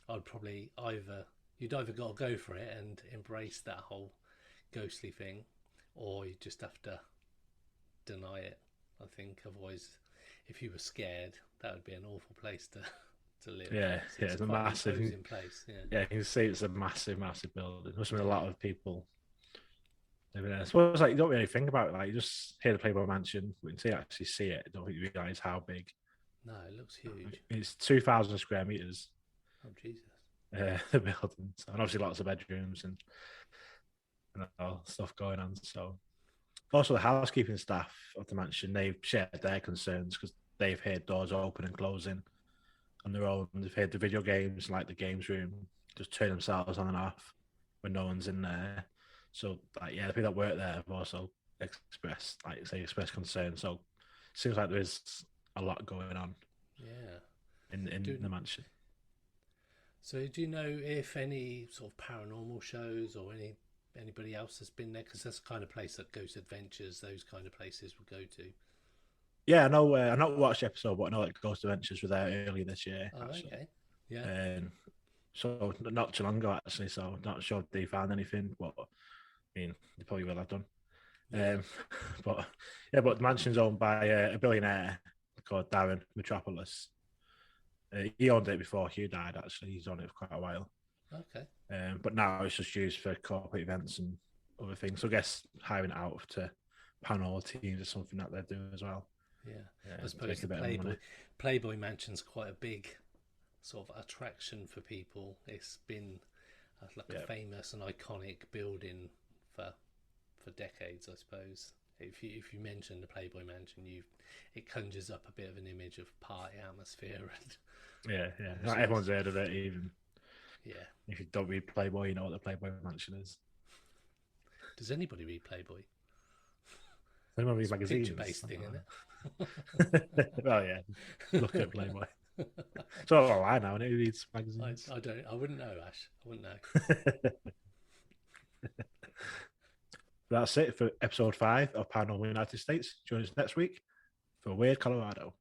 I'd probably you'd either got to go for it and embrace that whole ghostly thing, or you just have to deny it. I think otherwise, if you were scared, that would be an awful place to live. It's a massive imposing place. Yeah, you can see it's a massive building. There's been a lot of people living there. So it's like you don't really think about it. Like you just hear the Playboy Mansion, until you actually see it, you don't think you realise how big. No, it looks huge. It's 2,000 square meters. Oh Jesus! The building, and obviously lots of bedrooms and all stuff going on. So also the housekeeping staff of the mansion, they've shared their concerns because they've heard doors open and closing on their own. They've heard the video games, like the games room, just turn themselves on and off when no one's in there. So like, yeah, the people that work there have also expressed concern. So it seems like there's a lot going on. Yeah. In the mansion. So do you know if any sort of paranormal shows or anybody else has been there? Because that's the kind of place that Ghost Adventures, those kind of places would go to. Yeah, I know. I not watched the episode, but I know like Ghost Adventures were there earlier this year. Oh, actually. okay. Yeah. So not too long ago actually. So not sure if they found anything, but I mean they probably will have done. Yeah. But the mansion's owned by a billionaire called Darren Metropolis. He owned it before Hugh died. Actually, he's owned it for quite a while. Okay. But now it's just used for corporate events and other things. So I guess hiring it out to panel teams is something that they do as well. Yeah. I suppose the Playboy Mansion's quite a big sort of attraction for people. It's been like a famous and iconic building for decades, I suppose. If you mention the Playboy Mansion, it conjures up a bit of an image of party atmosphere and Not everyone's heard of it, even. Yeah. If you don't read Playboy, you know what the Playboy Mansion is. Does anybody read Playboy? Anyone read magazines? Picture-based thing, isn't it? Well, yeah. Look at Playboy. So I now, and who reads magazines? I wouldn't know, Ash. I wouldn't know. That's it for episode 5 of Paranormal United States. Join us next week for Weird Colorado.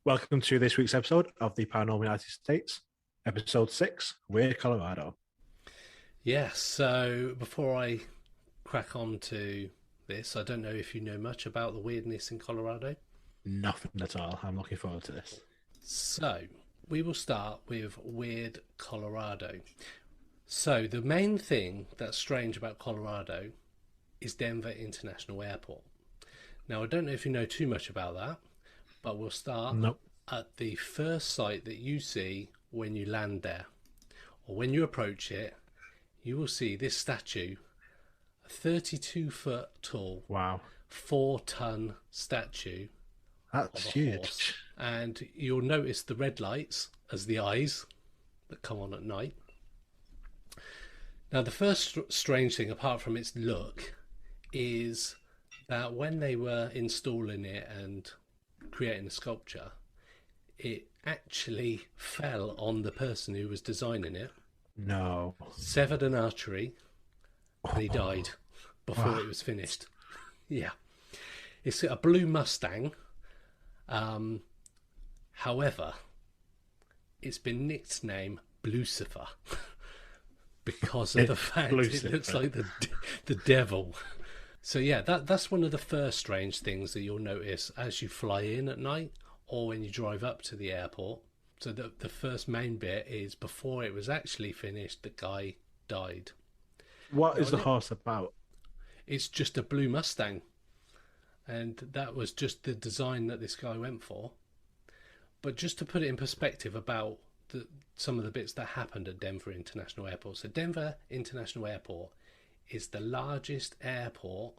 Welcome to this week's episode of the Paranormal United States, episode 6, Weird Colorado. Yeah, so before I crack on to this, I don't know if you know much about the weirdness in Colorado. Nothing at all. I'm looking forward to this. So, we will start with Weird Colorado. So, the main thing that's strange about Colorado is Denver International Airport. Now, I don't know if you know too much about that, but we'll start at the first site that you see when you land there, or when you approach it. You will see this statue, a 32-foot tall, 4-ton statue. That's huge. Horse. And you'll notice the red lights as the eyes that come on at night. Now, the first strange thing, apart from its look, is that when they were installing it and creating the sculpture, it actually fell on the person who was designing it. No. Severed an artery, and he died before it was finished. Yeah. It's a blue Mustang. However, it's been nicknamed Blucifer because of the fact it looks like the devil. So yeah, that's one of the first strange things that you'll notice as you fly in at night or when you drive up to the airport. So the first main bit is before it was actually finished, the guy died. What is the horse about? It's just a blue Mustang. And that was just the design that this guy went for. But just to put it in perspective about some of the bits that happened at Denver International Airport. So Denver International Airport is the largest airport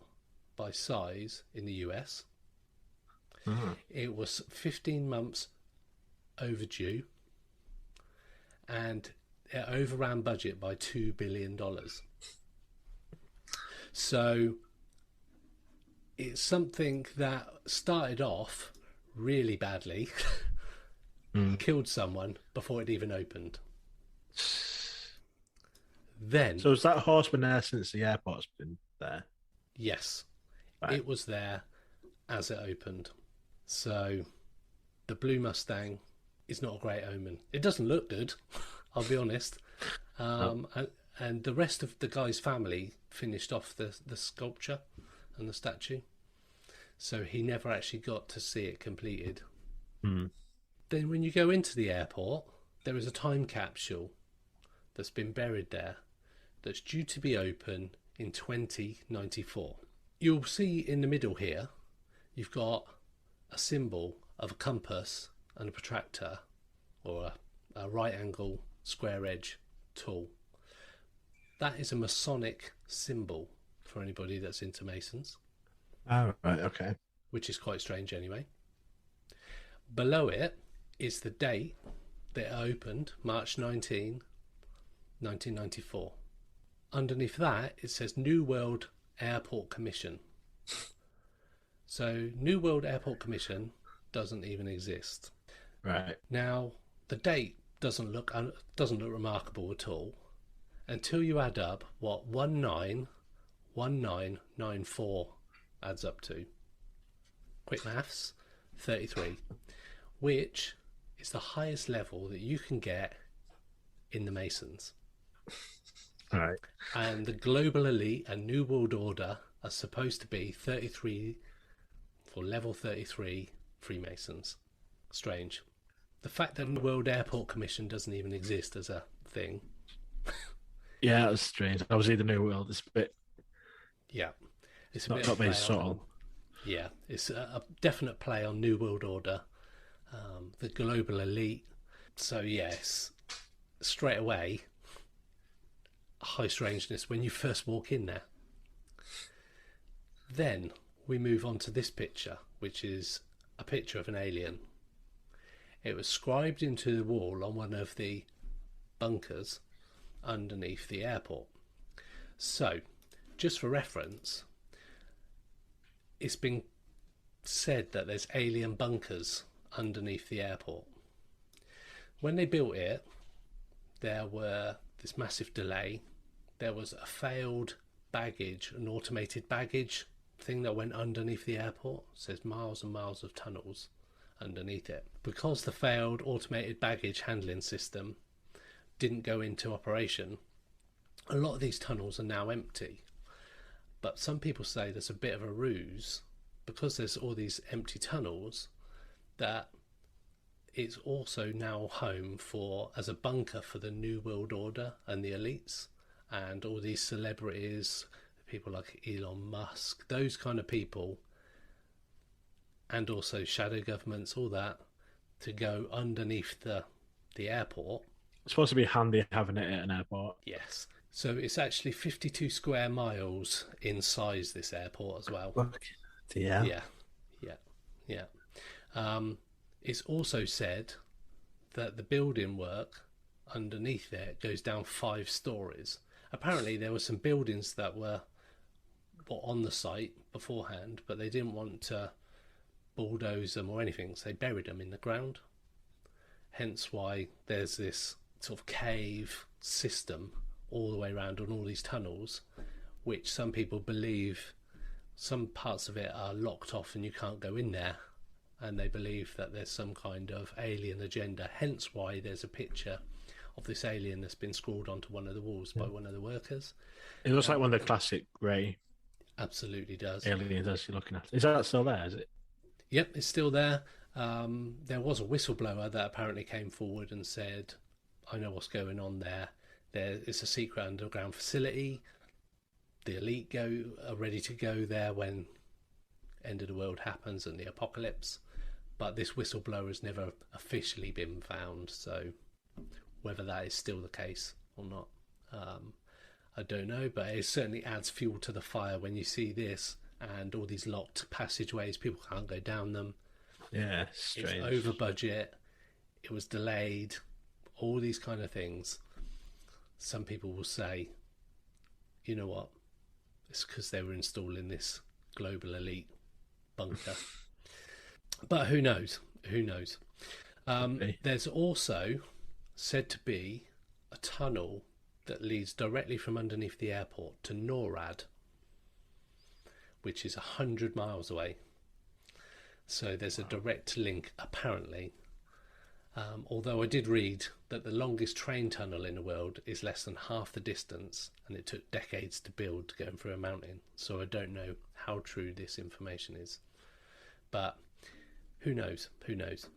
by size in the US. Mm-hmm. It was 15 months overdue, and it overran budget by $2 billion. So it's something that started off really badly, killed someone before it even opened. Then, so has that horse been there since the airport's been there? Yes, right. It was there as it opened. So the blue Mustang is not a great omen. It doesn't look good, I'll be honest. And the rest of the guy's family finished off the sculpture and the statue. So he never actually got to see it completed. Mm. Then when you go into the airport, there is a time capsule that's been buried there that's due to be open in 2094. You'll see in the middle here, you've got a symbol of a compass and a protractor, or a right angle square edge tool. That is a Masonic symbol for anybody that's into Masons. Oh, right, okay. Which is quite strange anyway. Below it is the date that opened March 19, 1994. Underneath that, it says New World Airport Commission. So, New World Airport Commission doesn't even exist. Right. Now, the date doesn't look remarkable at all until you add up what 191994 adds up to. Quick maths, 33, which is the highest level that you can get in the Masons. All right. And the global elite and New World Order are supposed to be 33 for level 33 Freemasons. Strange. The fact that the World Airport Commission doesn't even exist as a thing. Yeah, that was strange. Obviously, the New World is a bit. Yeah, it's a Not, bit not of very play subtle. on. Yeah, it's a definite play on New World Order, the global elite. So yes, straight away, high strangeness when you first walk in there. Then we move on to this picture, which is a picture of an alien. It was scribed into the wall on one of the bunkers underneath the airport. So, just for reference, it's been said that there's alien bunkers underneath the airport. When they built it, there were this massive delay. There was a failed baggage, an automated baggage thing that went underneath the airport. It says miles and miles of tunnels underneath it. Because the failed automated baggage handling system didn't go into operation, a lot of these tunnels are now empty. But some people say there's a bit of a ruse, because there's all these empty tunnels, that it's also now home for, as a bunker for the New World Order and the elites and all these celebrities, people like Elon Musk, those kind of people, and also shadow governments, all that, to go underneath the airport. It's supposed to be handy having it at an airport. Yes. So it's actually 52 square miles in size, this airport as well. Yeah. Yeah. It's also said that the building work underneath it goes down 5 stories. Apparently there were some buildings that were on the site beforehand, but they didn't want to bulldoze them or anything, so they buried them in the ground. Hence why there's this sort of cave system all the way around on all these tunnels, which some people believe some parts of it are locked off and you can't go in there, and they believe that there's some kind of alien agenda. Hence why there's a picture of this alien that's been scrawled onto one of the walls by one of the workers. It looks like one of the classic grey Absolutely does. aliens as you're looking at. Is that still there, is it? Yep, it's still there. There was a whistleblower that apparently came forward and said, I know what's going on there. There is a secret underground facility. The elite are ready to go there when end of the world happens and the apocalypse. But this whistleblower has never officially been found. So whether that is still the case or not, I don't know. But it certainly adds fuel to the fire when you see this and all these locked passageways. People can't go down them. Yeah, strange. It's over budget. It was delayed. All these kind of things. Some people will say, you know what? It's because they were installing this global elite bunker. But who knows? Who knows? There's also said to be a tunnel that leads directly from underneath the airport to NORAD, which is 100 miles away. So there's a direct link, apparently. Although I did read that the longest train tunnel in the world is less than half the distance, and it took decades to build going through a mountain. So I don't know how true this information is. But who knows? Who knows?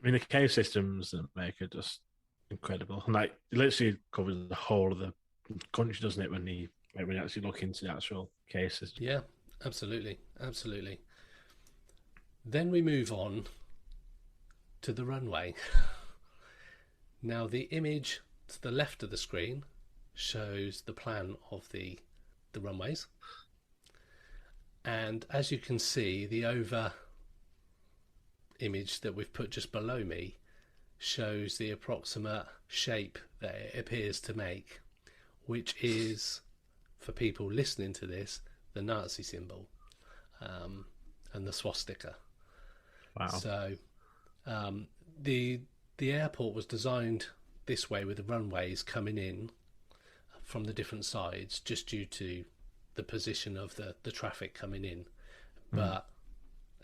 I mean, the cave systems that make it just incredible. And like, it literally covers the whole of the country, doesn't it, when you actually look into the actual cave system? Yeah, absolutely. Absolutely. Then we move on to the runway. Now, the image to the left of the screen shows the plan of the runways. And as you can see, the over image that we've put just below me shows the approximate shape that it appears to make, which is, for people listening to this, the Nazi symbol, and the swastika. Wow. So the airport was designed this way, with the runways coming in from the different sides, just due to the position of the traffic coming in. But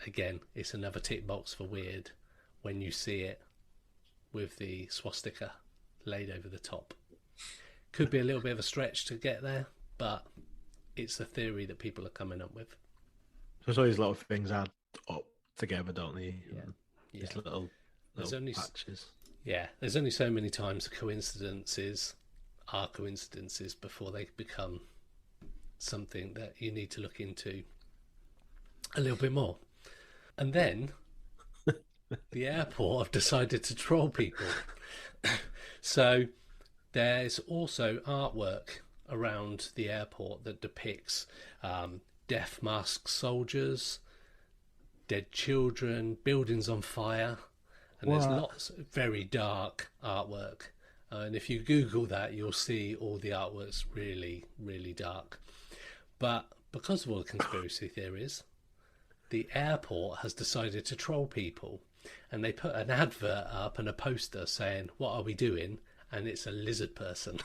again, it's another tick box for weird when you see it with the swastika laid over the top. Could be a little bit of a stretch to get there, but it's a theory that people are coming up with. So these little things add up together, don't they? Yeah. These little patches. Yeah, there's only so many times coincidences are coincidences before they become something that you need to look into a little bit more. And then the airport have decided to troll people. So there's also artwork around the airport that depicts death masked soldiers, dead children, buildings on fire, and there's lots of very dark artwork. And if you Google that, you'll see all the artwork's really, really dark. But because of all the conspiracy theories, the airport has decided to troll people, and they put an advert up and a poster saying, "What are we doing?" And it's a lizard person.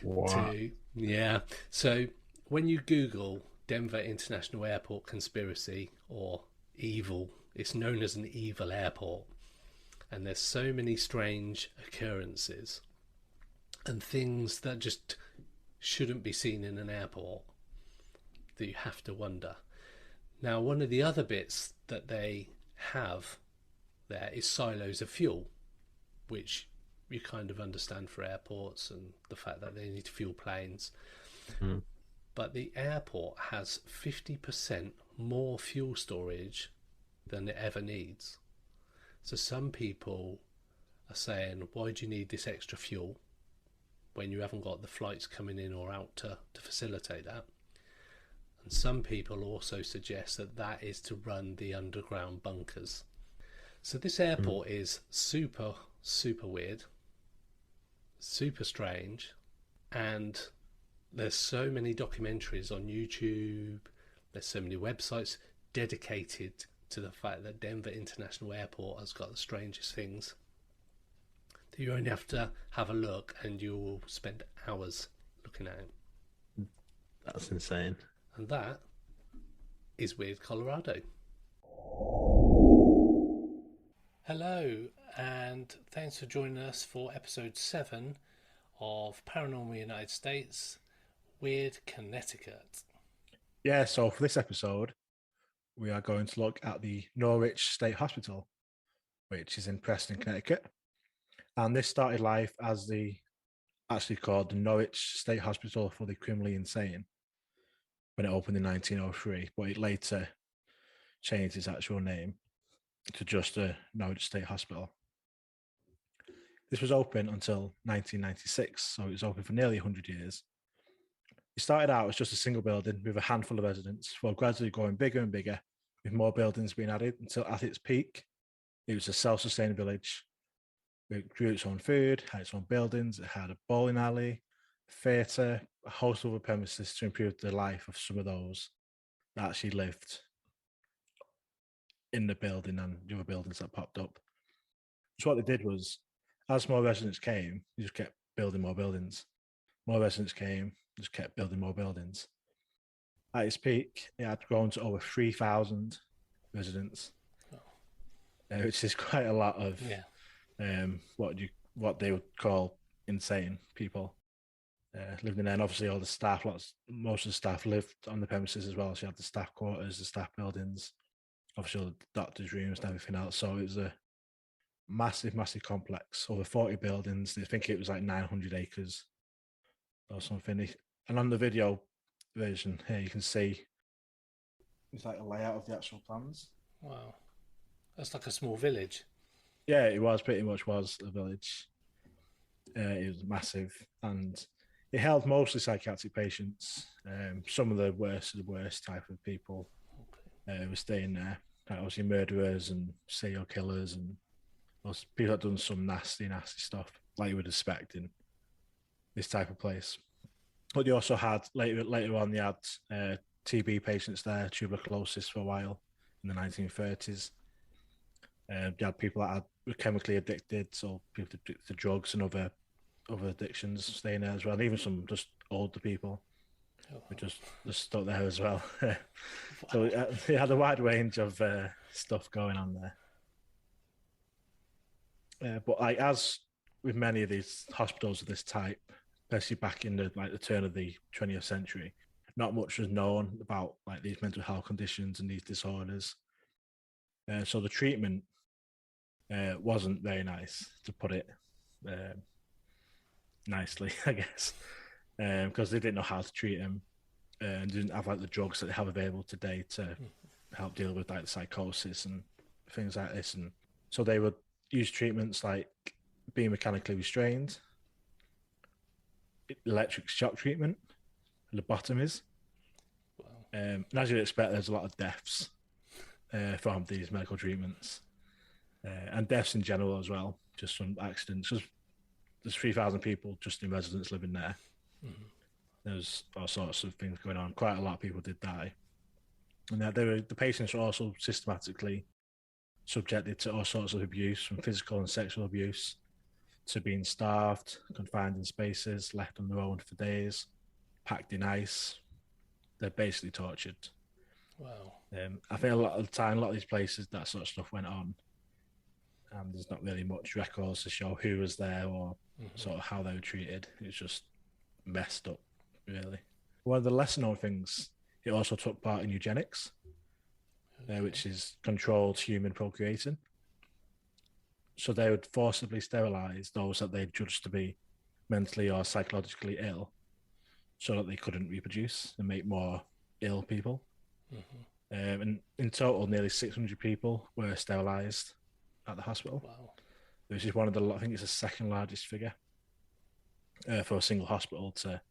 Wow. Yeah. So when you Google Denver International Airport conspiracy or evil, it's known as an evil airport. And there's so many strange occurrences and things that just shouldn't be seen in an airport that you have to wonder. Now, one of the other bits that they have there is silos of fuel, which you kind of understand for airports and the fact that they need to fuel planes. But the airport has 50% more fuel storage than it ever needs. So some people are saying, why do you need this extra fuel when you haven't got the flights coming in or out to facilitate that? And some people also suggest that that is to run the underground bunkers. So this airport is super, super weird, super strange, and there's so many documentaries on YouTube, there's so many websites dedicated to the fact that Denver International Airport has got the strangest things, that you only have to have a look and you'll spend hours looking at it. That's insane. And that is Weird Colorado. Hello, and thanks for joining us for episode 7 of Paranormal United States, Weird Connecticut. Yeah, so for this episode, we are going to look at the Norwich State Hospital, which is in Preston, Connecticut. And this started life as actually called the Norwich State Hospital for the Criminally Insane when it opened in 1903, but it later changed its actual name to just the Norwich State Hospital. This was open until 1996, so it was open for nearly 100 years. It started out as just a single building with a handful of residents, while gradually growing bigger and bigger, with more buildings being added, until at its peak, it was a self-sustaining village. It grew its own food, had its own buildings, it had a bowling alley, a theatre, a host of other premises to improve the life of some of those that actually lived in the building and the other buildings that popped up. So what they did was, as more residents came, they just kept building more buildings. More residents came, just kept building more buildings. At its peak, it had grown to over 3,000 residents, which is quite a lot of what they would call insane people living in there. And obviously, all the staff, most of the staff lived on the premises as well. So you had the staff quarters, the staff buildings, obviously all the doctors' rooms and everything else. So it was a massive, massive complex, over 40 buildings. They think it was like 900 acres or something. And on the video version here, you can see it's like a layout of the actual plans. Wow. That's like a small village. Yeah, it was pretty much was a village. It was massive, and it held mostly psychiatric patients. Some of the worst type of people were staying there. obviously murderers and serial killers and those people that done some nasty stuff like you would expect in this type of place. But they also had later on they had TB patients there, tuberculosis for a while in the 1930s. They had people that were chemically addicted, so people addicted to drugs and other addictions staying there as well, and even some just older people who just stuck there as well. So they had a wide range of stuff going on there. But like as with many of these hospitals of this type, especially back in the turn of the 20th century, not much was known about like these mental health conditions and these disorders. So the treatment wasn't very nice, to put it nicely, I guess, because they didn't know how to treat them and didn't have like the drugs that they have available today to help deal with like psychosis and things like this. And so they would use treatments like being mechanically restrained, electric shock treatment, lobotomies. Wow. And as you'd expect, there's a lot of deaths from these medical treatments and deaths in general as well, just from accidents. Because there's 3,000 people just in residence living there. Mm-hmm. There's all sorts of things going on. Quite a lot of people did die. And the patients were also systematically subjected to all sorts of abuse, from physical and sexual abuse to being starved, confined in spaces, left on their own for days, packed in ice. They're basically tortured. Wow. I think a lot of the time, a lot of these places, that sort of stuff went on. And there's not really much records to show who was there or sort of how they were treated. It's just messed up, really. One of the lesser known things, it also took part in eugenics, which is controlled human procreating. So they would forcibly sterilize those that they judged to be mentally or psychologically ill so that they couldn't reproduce and make more ill people. Mm-hmm. And in total, nearly 600 people were sterilized at the hospital. Wow. Which is one of the, I think it's the second largest figure for a single hospital to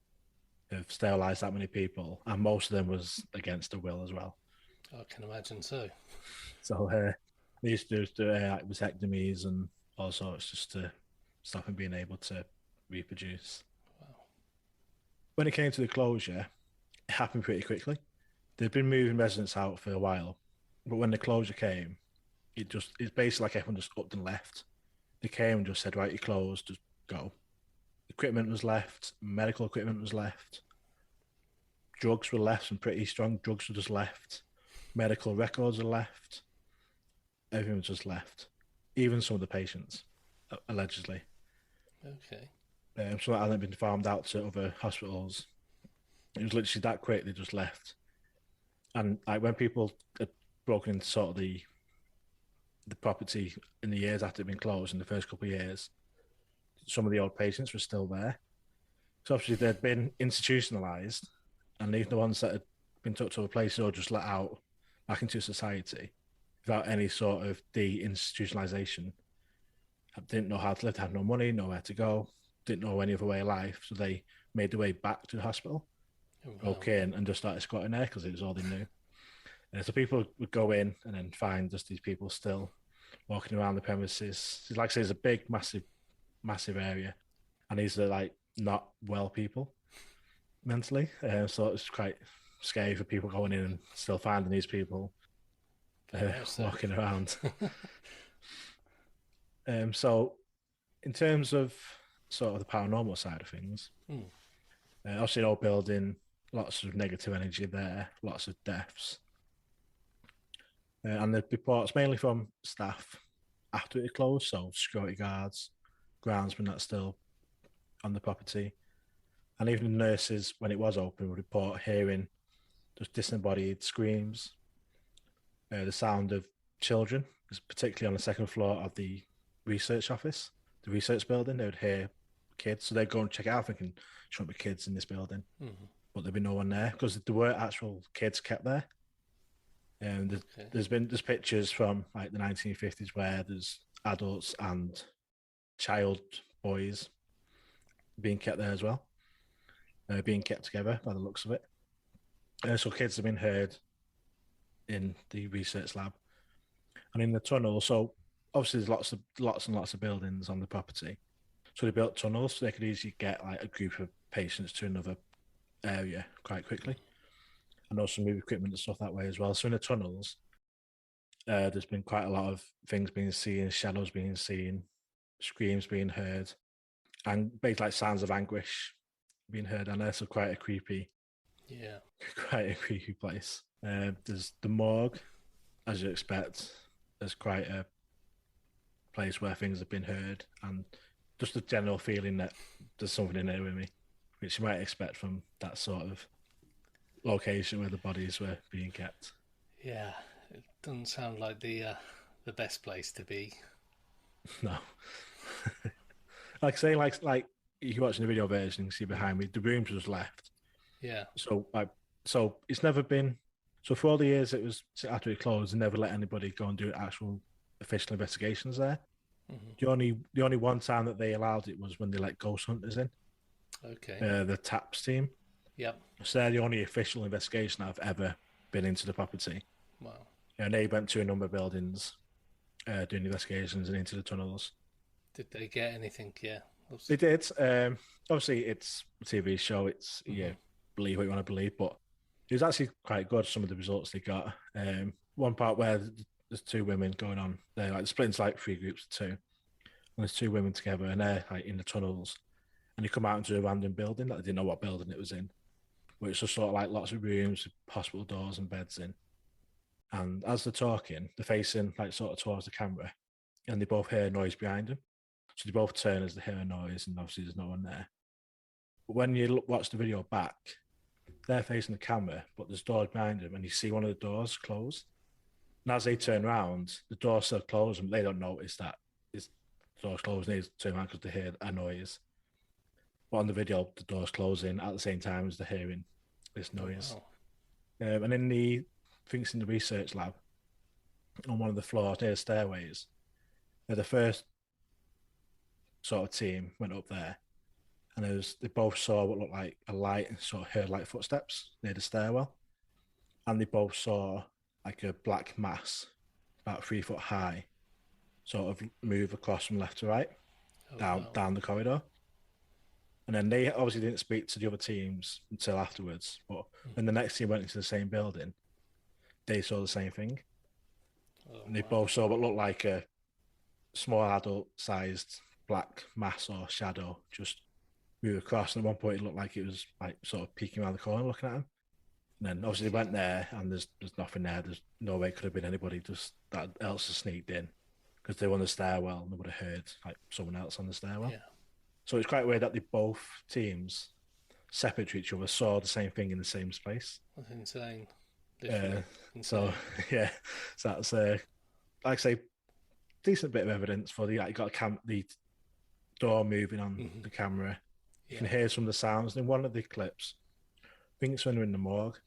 have sterilised that many people, and most of them was against their will as well. I can imagine so. So they used to do vasectomies and all sorts just to stop them being able to reproduce. Wow. When it came to the closure, it happened pretty quickly. They'd been moving residents out for a while, but when the closure came, it's basically like everyone just upped and left. They came and just said, right, you're closed, just go. Equipment was left, medical equipment was left, drugs were left, some pretty strong drugs were just left, medical records were left, everything was just left. Even some of the patients, allegedly. Okay. So that hadn't been farmed out to other hospitals. It was literally that quick, they just left. And like when people had broken into sort of the property in the years after it had been closed, in the first couple of years, some of the old patients were still there. So obviously they'd been institutionalised, and even the ones that had been took to a place or just let out back into society without any sort of de-institutionalisation, didn't know how to live, had no money, nowhere to go, didn't know any other way of life, so they made their way back to the hospital, broke in and just started squatting there because it was all they knew. So people would go in and then find just these people still walking around the premises. Like I say, it's a big, massive area, and these are like not well people mentally. So it's quite scary for people going in and still finding these people walking around. So in terms of sort of the paranormal side of things, obviously an old building, lots of negative energy there, lots of deaths. And the reports mainly from staff after it closed, so security guards, groundsmen that's still on the property, and even the nurses when it was open would report hearing just disembodied screams, the sound of children, particularly on the second floor of the research office, the research building. They would hear kids, so they'd go and check it out thinking there shouldn't be kids in this building, but there'd be no one there because there were actual kids kept there. And there's pictures from like the 1950s where there's adults and child boys being kept there as well, being kept together by the looks of it. So kids have been heard in the research lab And in the tunnel, so obviously there's lots and lots of buildings on the property. So they built tunnels so they could easily get like a group of patients to another area quite quickly. And also move equipment and stuff that way as well. So in the tunnels, there's been quite a lot of things being seen, shadows being seen, screams being heard, and basically like sounds of anguish being heard. And that's quite a creepy, Yeah. quite a creepy place. There's the morgue, as you expect. There's quite a place where things have been heard, and just a general feeling that there's something in there with me, which you might expect from that sort of location where the bodies were being kept. Yeah. It doesn't sound like the best place to be. No, like say, like you're watching the video version, you can see behind me, the rooms was left. Yeah. So it's never been. So for all the years it was after it closed, they never let anybody go and do actual official investigations there. Hmm. The only one time that they allowed it was when they let ghost hunters in, Okay. the TAPS team. Yep. So they're the only official investigation I've ever been into the property. Wow. And they went to a number of buildings, doing investigations and into the tunnels. Did they get anything? Yeah. They did. Obviously, it's a TV show. It's Hmm. believe what you want to believe, but it was actually quite good. Some of the results they got. One part where there's two women going on. They're like split into like three groups of two, and there's two women together, and they're like in the tunnels, and they come out into a random building that they didn't know what building it was in, but it's just sort of like lots of rooms, with hospital doors and beds in. And as they're talking, they're facing like sort of towards the camera, and they both hear noise behind them. So they both turn as they hear a noise, and obviously there's no one there. But when you watch the video back, they're facing the camera, but there's doors behind them, and you see one of the doors closed. And as they turn around, the door's still closed, and they don't notice that it's the door's closed. They turn around because they hear a noise. But on the video, the door's closing at the same time as they're hearing this Oh noise. wow. And in the, I think it's in the research lab, on one of the floors near the stairways, the first sort of team went up there, and they both saw what looked like a light and sort of heard like footsteps near the stairwell, and they both saw like a black mass about 3 foot high sort of move across from left to right Oh down wow. down the corridor. And then they obviously didn't speak to the other teams until afterwards. But when the next team went into the same building, they saw the same thing. Oh And they wow. both saw what looked like a small adult sized black mass or shadow just move across. And at one point, it looked like it was like sort of peeking around the corner looking at them. And then obviously they went there, and there's nothing there. There's no way it could have been anybody just that else has sneaked in, because they were on the stairwell and they would have heard like someone else on the stairwell. Yeah. So it's quite weird that they both teams separate to each other saw the same thing in the same space. That's insane. Uh, Literally so insane. yeah, so that's like I say, decent bit of evidence for the like, got the door moving on Hmm. the camera. You can Yeah. hear some of the sounds in one of the clips. I think it's when they're in the morgue,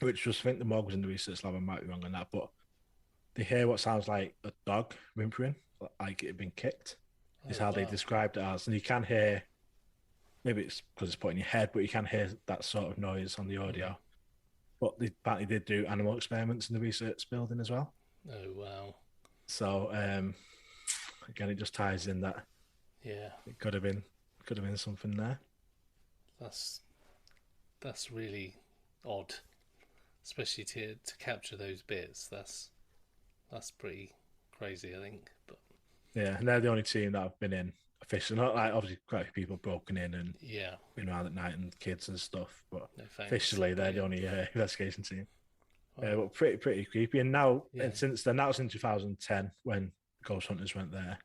which was I think the morgue was in the research lab. I might be wrong on that, but they hear what sounds like a dog whimpering, like it had been kicked. Is Oh how they wow. described it as, and you can hear. Maybe it's because it's put in your head, but you can hear that sort of noise on the Hmm. audio. But they apparently did do animal experiments in the research building as well. Oh wow. So again, it just ties in that Yeah. it could have been something there. That's that's really odd, especially to capture those bits. That's pretty crazy, I think. But Yeah, and they're the only team that I've been in officially. Not like obviously quite a few people broken in and yeah, been around at night and kids and stuff, but no thanks. officially they're But the yeah, only investigation team. wow. But pretty creepy. And now, and Yeah, since then, that was in 2010 when Ghost Hunters went there.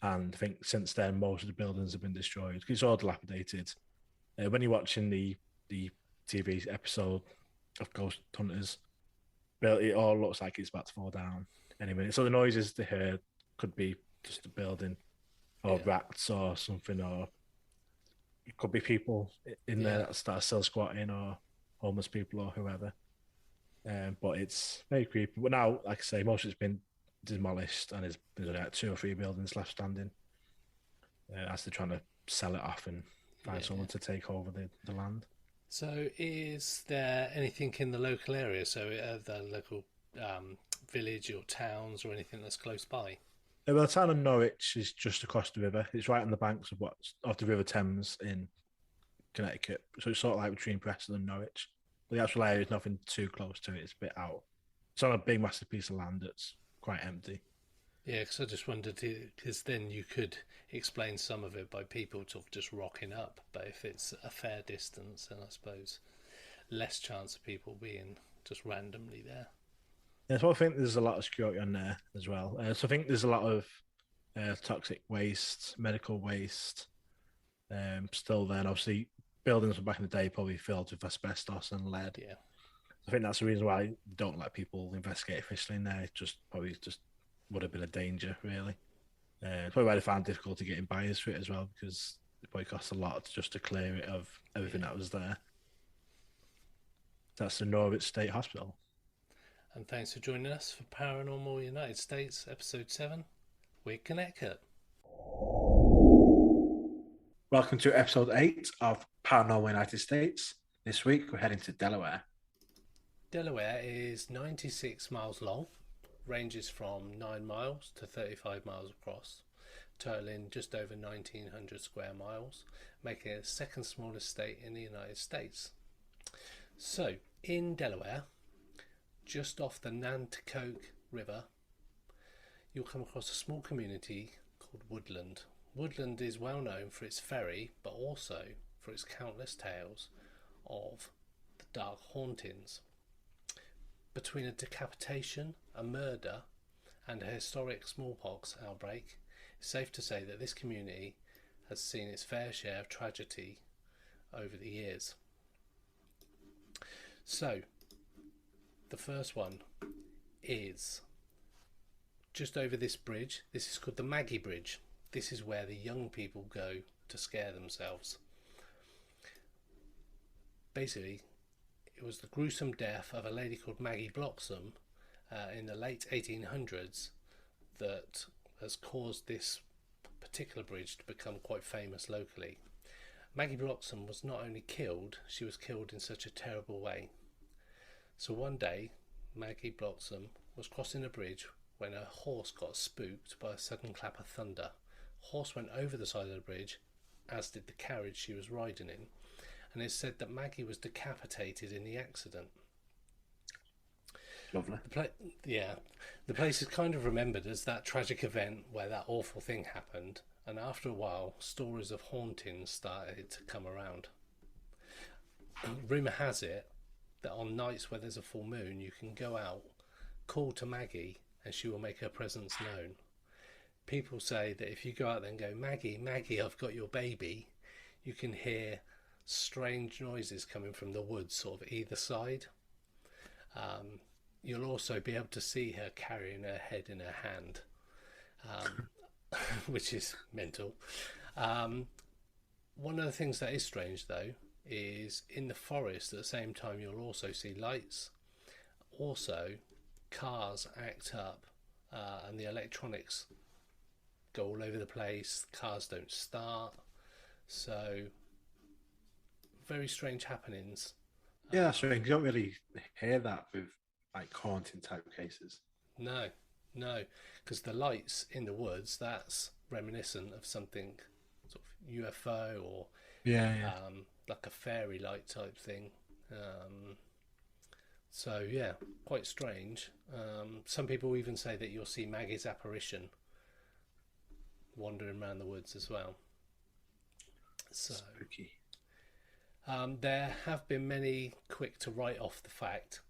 And I think since then, most of the buildings have been destroyed. It's all dilapidated. When you're watching the TV episode of Ghost Hunters, it all looks like it's about to fall down any minute. So the noises they heard could be just a building or yeah, rats or something, or it could be people in there yeah, that are still squatting, or homeless people or whoever. But it's very creepy. But now, like I say, most of it's been demolished, and there's only like two or three buildings left standing, as they're trying to sell it off and find yeah. someone to take over the land. So, is there anything in the local area? So, the local village or towns or anything that's close by? Well, the town of Norwich is just across the river. It's right on the banks of the River Thames in Connecticut. So it's sort of like between Preston and Norwich. But the actual area is nothing too close to it. It's a bit out. It's on a big, massive piece of land that's quite empty. Yeah, because I just wondered, because then you could explain some of it by people sort of just rocking up. But if it's a fair distance, then I suppose less chance of people being just randomly there. Yeah, so I think there's a lot of security on there as well. So I think there's a lot of toxic waste, medical waste still there. And obviously, buildings from back in the day probably filled with asbestos and lead. Yeah. I think that's the reason why they don't let people investigate officially in there. It just probably just would have been a danger, really. Probably why they found difficulty getting buyers for it as well, because it probably cost a lot just to clear it of everything that was there. That's the Norwich State Hospital. And thanks for joining us for Paranormal United States, Episode 7, We're Connecticut. Welcome to Episode 8 of Paranormal United States. This week we're heading to Delaware. Delaware is 96 miles long, ranges from 9 miles to 35 miles across, totaling just over 1,900 square miles, making it the second smallest state in the United States. So, in Delaware, just off the Nanticoke River, you'll come across a small community called Woodland. Woodland is well known for its ferry, but also for its countless tales of the dark hauntings. Between a decapitation, a murder, and a historic smallpox outbreak, it's safe to say that this community has seen its fair share of tragedy over the years. So, the first one is just over this bridge. This is called the Maggie Bridge. This is where the young people go to scare themselves. Basically, it was the gruesome death of a lady called Maggie Bloxham in the late 1800s that has caused this particular bridge to become quite famous locally. Maggie Bloxham was not only killed, she was killed in such a terrible way. So one day, Maggie Bloxham was crossing a bridge when her horse got spooked by a sudden clap of thunder. Horse went over the side of the bridge, as did the carriage she was riding in, and it's said that Maggie was decapitated in the accident. Lovely. The place is kind of remembered as that tragic event where that awful thing happened, and after a while, stories of hauntings started to come around. Rumour has it that on nights where there's a full moon, you can go out, call to Maggie, and she will make her presence known. People say that if you go out there and go, Maggie, Maggie, I've got your baby, you can hear strange noises coming from the woods, sort of either side. You'll also be able to see her carrying her head in her hand, which is mental. One of the things that is strange, though, is in the forest at the same time you'll also see lights. Also, cars act up and the electronics go all over the place. Cars don't start. So, very strange happenings. Yeah, that's right. You don't really hear that with like haunting type cases. No, because the lights in the woods, that's reminiscent of something sort of UFO or like a fairy light type thing. So yeah, quite strange. Some people even say that you'll see Maggie's apparition wandering around the woods as well. So spooky. There have been many quick to write off the fact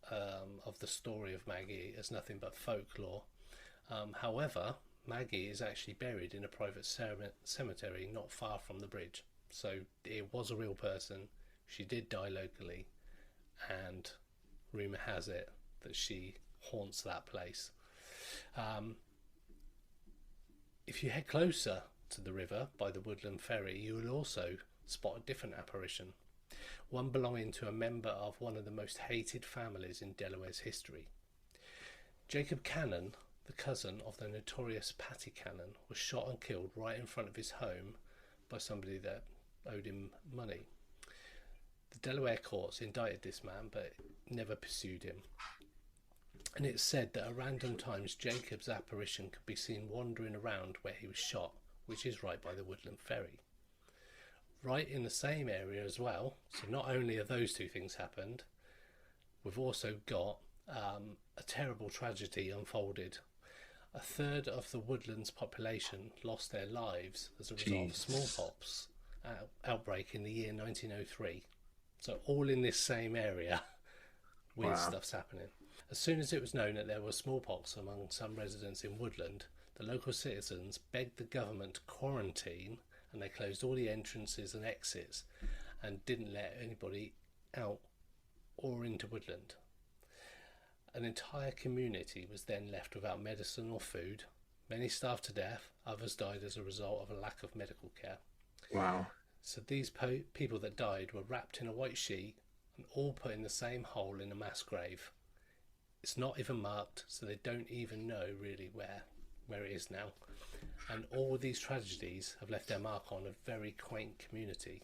of the story of Maggie as nothing but folklore. However, Maggie is actually buried in a private cemetery not far from the bridge. So it was a real person. She did die locally, and rumour has it that she haunts that place. If you head closer to the river by the Woodland Ferry, you will also spot a different apparition, one belonging to a member of one of the most hated families in Delaware's history. Jacob Cannon, the cousin of the notorious Patty Cannon, was shot and killed right in front of his home by somebody that owed him money. The Delaware courts indicted this man but never pursued him. And it's said that at random times Jacob's apparition could be seen wandering around where he was shot, which is right by the Woodland Ferry. Right in the same area as well, so not only have those two things happened, we've also got a terrible tragedy unfolded. A third of the Woodlands population lost their lives as a result of smallpox outbreak in the year 1903. So all in this same area, weird stuff's happening. As soon as it was known that there was smallpox among some residents in Woodland, the local citizens begged the government to quarantine, and they closed all the entrances and exits and didn't let anybody out or into Woodland. An entire community was then left without medicine or food. Many starved to death, others died as a result of a lack of medical care. Wow. So these people that died were wrapped in a white sheet and all put in the same hole in a mass grave. It's not even marked, so they don't even know really where it is now. And all of these tragedies have left their mark on a very quaint community.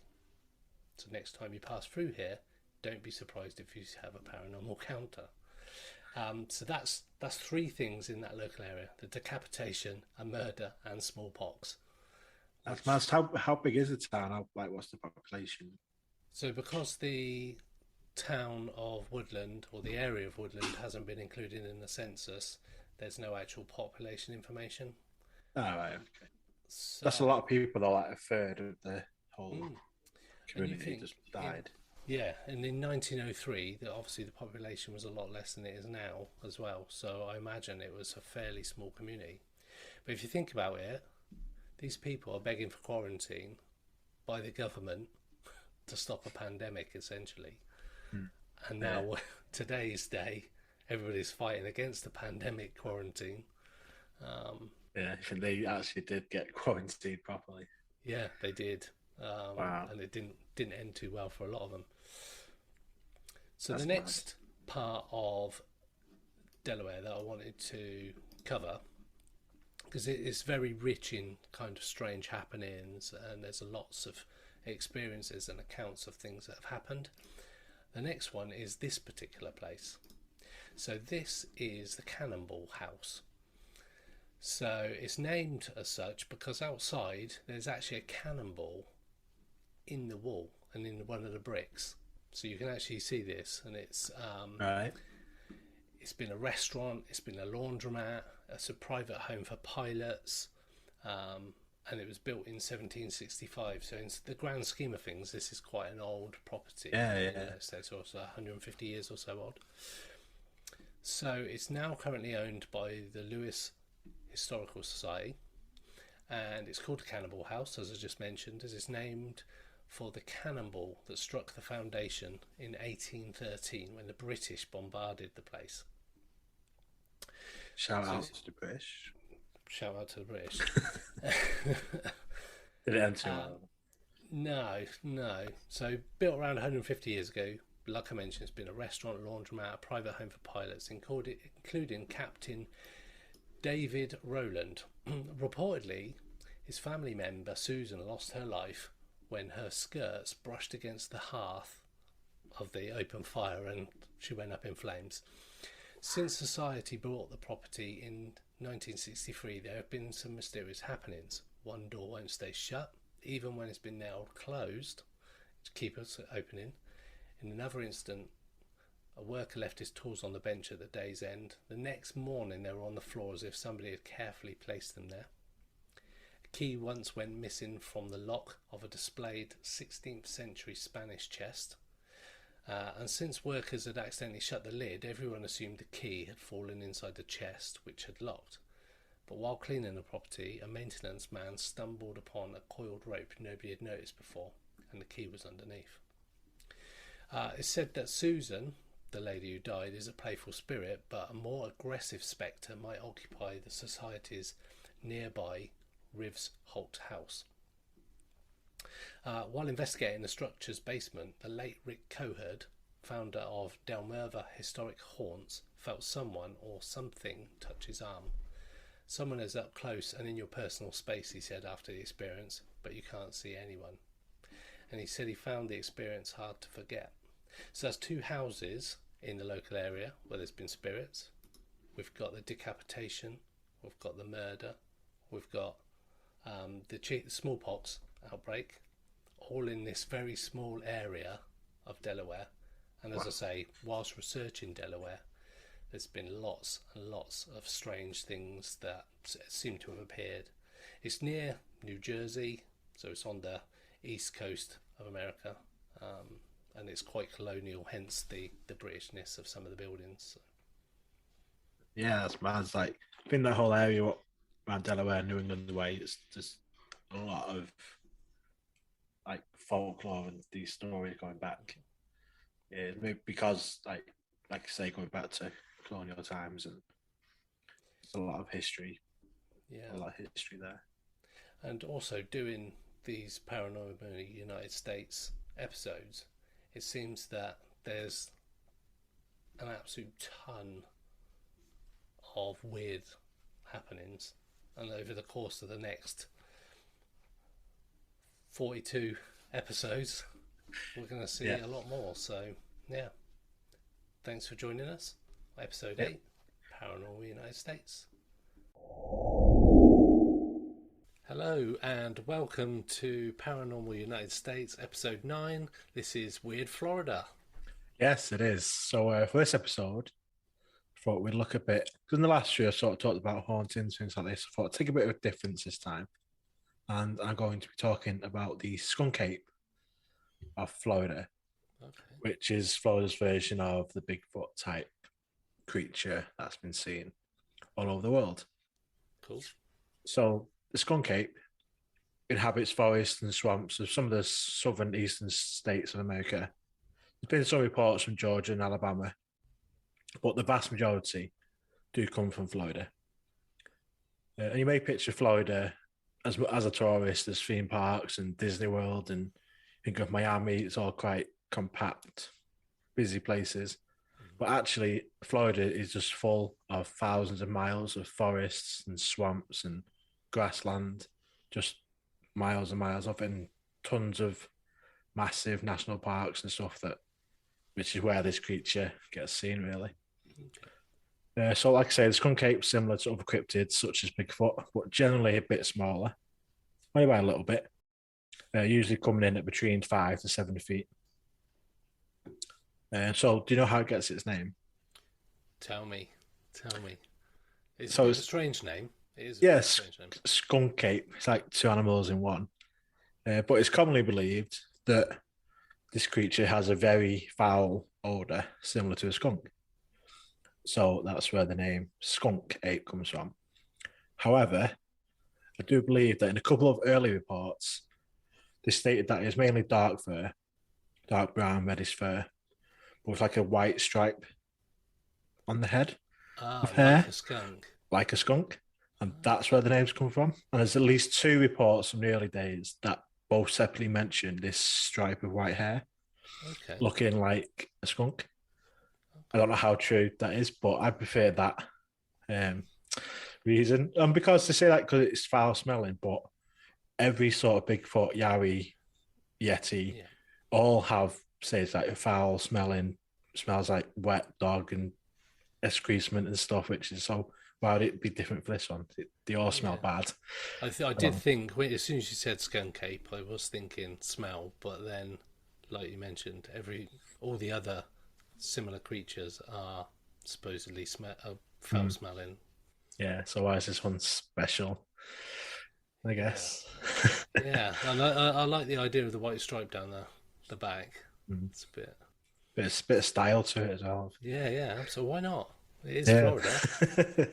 So next time you pass through here, don't be surprised if you have a paranormal encounter. So that's three things in that local area: the decapitation, a murder, and smallpox. That's mad. How big is the town? What's the population? So because the town of Woodland, or the area of Woodland, hasn't been included in the census, there's no actual population information. Oh, right, okay. So, That's a lot of people, though. Like a third of the whole community just died. Yeah, and in 1903, obviously the population was a lot less than it is now as well. So I imagine it was a fairly small community. But if you think about it, these people are begging for quarantine by the government to stop a pandemic, essentially. And now, today's day, everybody's fighting against the pandemic quarantine. Yeah, I think they actually did get quarantined properly. Yeah, they did. Wow. And it didn't end too well for a lot of them. So That's the next part of Delaware that I wanted to cover, because it is very rich in kind of strange happenings, and there's lots of experiences and accounts of things that have happened. The next one is this particular place. So this is the Cannonball House. So it's named as such because outside there's actually a cannonball in the wall and in one of the bricks. So you can actually see this, and it's Right. it's been a restaurant, it's been a laundromat, it's a private home for pilots, and it was built in 1765. So in the grand scheme of things, this is quite an old property. Yeah. So it's also 150 years or so old. So it's now currently owned by the Lewis Historical Society, and it's called the Cannonball House, as I just mentioned, as it's named for the cannonball that struck the foundation in 1813 when the British bombarded the place. Shout out to the British. Shout out to the British. Did it end too well? No. So built around 150 years ago, like I mentioned, it's been a restaurant, laundromat, a private home for pilots, including Captain David Rowland. Reportedly, his family member Susan lost her life when her skirts brushed against the hearth of the open fire and she went up in flames. Since society bought the property in 1963, there have been some mysterious happenings. One door won't stay shut, even when it's been nailed closed to keep it opening. In another instance, a worker left his tools on the bench at the day's end. The next morning they were on the floor as if somebody had carefully placed them there. A key once went missing from the lock of a displayed 16th century Spanish chest. And since workers had accidentally shut the lid, everyone assumed the key had fallen inside the chest, which had locked. But while cleaning the property, a maintenance man stumbled upon a coiled rope nobody had noticed before, and the key was underneath. It's said that Susan, the lady who died, is a playful spirit, but a more aggressive spectre might occupy the society's nearby Rives Holt house. While investigating the structure's basement, the late Rick Coherd, founder of Delmerva Historic Haunts, felt someone or something touch his arm. Someone is up close and in your personal space, he said after the experience, but you can't see anyone. And he said he found the experience hard to forget. So there's two houses in the local area where there's been spirits. we've got the decapitation, we've got the murder, we've got the smallpox outbreak, all in this very small area of Delaware. And as I say, whilst researching Delaware, there's been lots and lots of strange things that seem to have appeared. It's near New Jersey, so it's on the east coast of America, and it's quite colonial, hence the Britishness of some of the buildings. Yeah, that's mad. It's like, I think that whole area around Delaware, New England way, it's just a lot of like folklore and these stories going back. Yeah, maybe because like I say, going back to colonial times, and there's a lot of history. Yeah, A lot of history there. and also doing these Paranormal United States episodes, it seems that there's an absolute ton of weird happenings, and over the course of the next 42 episodes we're going to see a lot more. So yeah, thanks for joining us. Episode 8, Paranormal United States. Hello and welcome to Paranormal United States episode 9. This is Weird Florida. Yes, it is. So for this episode, I thought we'd look a bit, because in the last year I sort of talked about hauntings, things like this. I thought I'd take a bit of a difference this time, and I'm going to be talking about the skunk ape of Florida, which is Florida's version of the Bigfoot type creature that's been seen all over the world. Cool. So the skunk ape inhabits forests and swamps of some of the southern eastern states of America. There's been some reports from Georgia and Alabama, but the vast majority do come from Florida. And you may picture Florida as a tourist, as theme parks and Disney World, and think of Miami, it's all quite compact, busy places. But actually, Florida is just full of thousands of miles of forests and swamps and grassland, just miles and miles of it, and tons of massive national parks and stuff, which is where this creature gets seen, really. Okay. So, like I say, the skunk ape similar to other cryptids such as Bigfoot, but generally a bit smaller, only by a little bit. Usually coming in at between 5 to 7 feet. So, do you know how it gets its name? Tell me. It's a strange name. It is a strange name. Skunk ape. It's like two animals in one. But it's commonly believed that this creature has a very foul odor similar to a skunk. So that's where the name skunk ape comes from. However, I do believe that in a couple of early reports, they stated that it's mainly dark fur, dark brown, reddish fur, with like a white stripe on the head of hair. Like a skunk. Like a skunk. And that's where the names come from. And there's at least 2 reports from the early days that both separately mention this stripe of white hair looking like a skunk. I don't know how true that is, but I prefer that reason. And because they say that because it's foul smelling, but every sort of Bigfoot, Yowie, Yeti, all have, say, it's like a foul smelling, smells like wet dog and excrement and stuff, which is so, why would it be different for this one? They all smell bad. I did think, as soon as you said skunk ape, I was thinking smell, but then, like you mentioned, all the other similar creatures are supposedly foul smelling. Yeah, so why is this one special? I guess. Yeah, and I like the idea of the white stripe down the back. It's a bit of style to it as well. Yeah. So why not? It is Florida.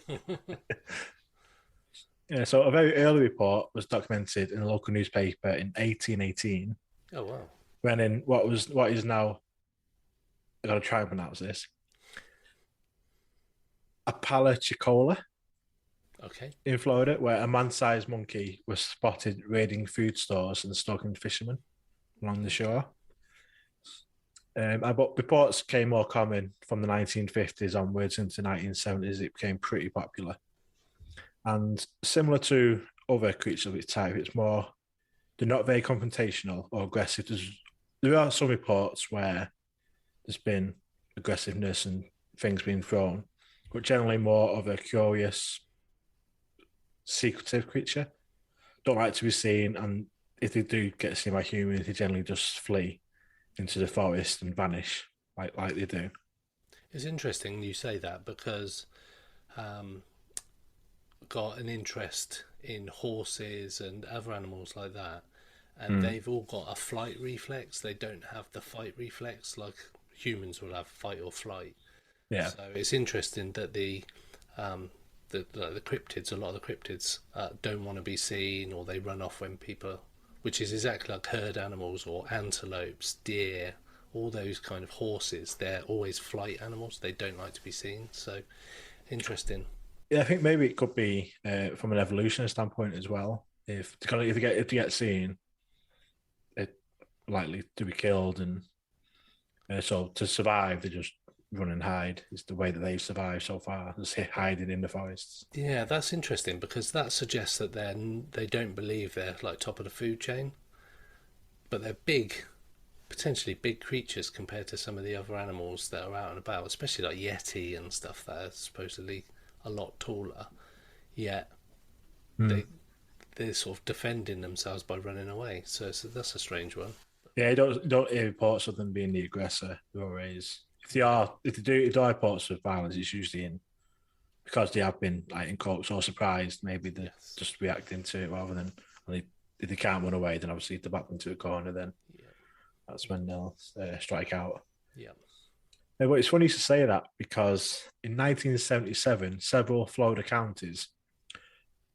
Yeah, so a very early report was documented in a local newspaper in 1818. Oh wow! When in what is now, I gotta try and pronounce this, Apalachicola. Okay. In Florida, where a man-sized monkey was spotted raiding food stores and stalking fishermen along the shore. But reports became more common from the 1950s onwards into the 1970s. It became pretty popular. And similar to other creatures of its type, they're not very confrontational or aggressive. There are some reports where there's been aggressiveness and things being thrown, but generally more of a curious, secretive creature. Don't like to be seen, and if they do get seen by humans, they generally just flee into the forest and vanish like they do. It's interesting you say that because um, got an interest in horses and other animals like that, and Mm. they've all got a flight reflex. They don't have the fight reflex like humans will have, fight or flight. Yeah. So it's interesting that um, the cryptids, a lot of the cryptids, don't want to be seen, or they run off when people, which is exactly like herd animals or antelopes, deer, all those kind of horses. They're always flight animals. They don't like to be seen. So interesting. Yeah, I think maybe it could be from an evolutionary standpoint as well. If you get seen, it likely to be killed, and so to survive, they just run and hide. Is the way that they've survived so far, just hiding in the forests. Yeah, that's interesting because that suggests that they don't believe they're like top of the food chain, but they're big, potentially big creatures compared to some of the other animals that are out and about, especially like yeti and stuff that are supposedly a lot taller. Yet Mm. they they're sort of defending themselves by running away. So that's a strange one. Yeah, you don't hear reports of them being the aggressor. They're always if they do reports of violence, it's usually in because they have been like in court or surprised. Maybe they're Yes. just reacting to it rather than if they can't run away, then obviously if they're backed into a corner, then Yeah. that's when they'll strike out. Yeah. But it's funny to say that because in 1977, several Florida counties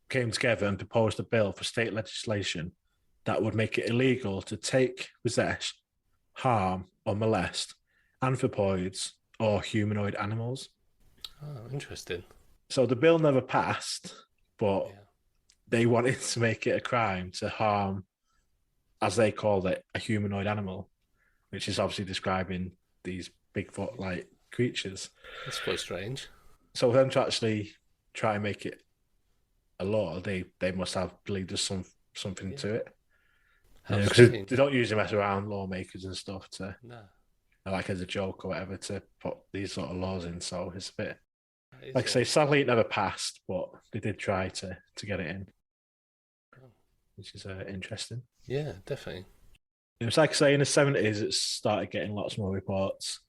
came together and proposed a bill for state legislation that would make it illegal to take, possess, harm, or molest anthropoids or humanoid animals. Oh, interesting. So the bill never passed, but Yeah. they wanted to make it a crime to harm, as they called it, a humanoid animal, which is obviously describing these Bigfoot like creatures. That's quite strange. So for them to actually try and make it a law, they must have believed there's something Yeah. to it. How Because strange. they don't usually mess around, lawmakers and stuff, to No, like as a joke or whatever to put these sort of laws in. So it's a bit that is like I say, odd. sadly it never passed, but they did try to get it in, Oh. which is interesting. Yeah, definitely. It was like I say in the 70s, it started getting lots more reports.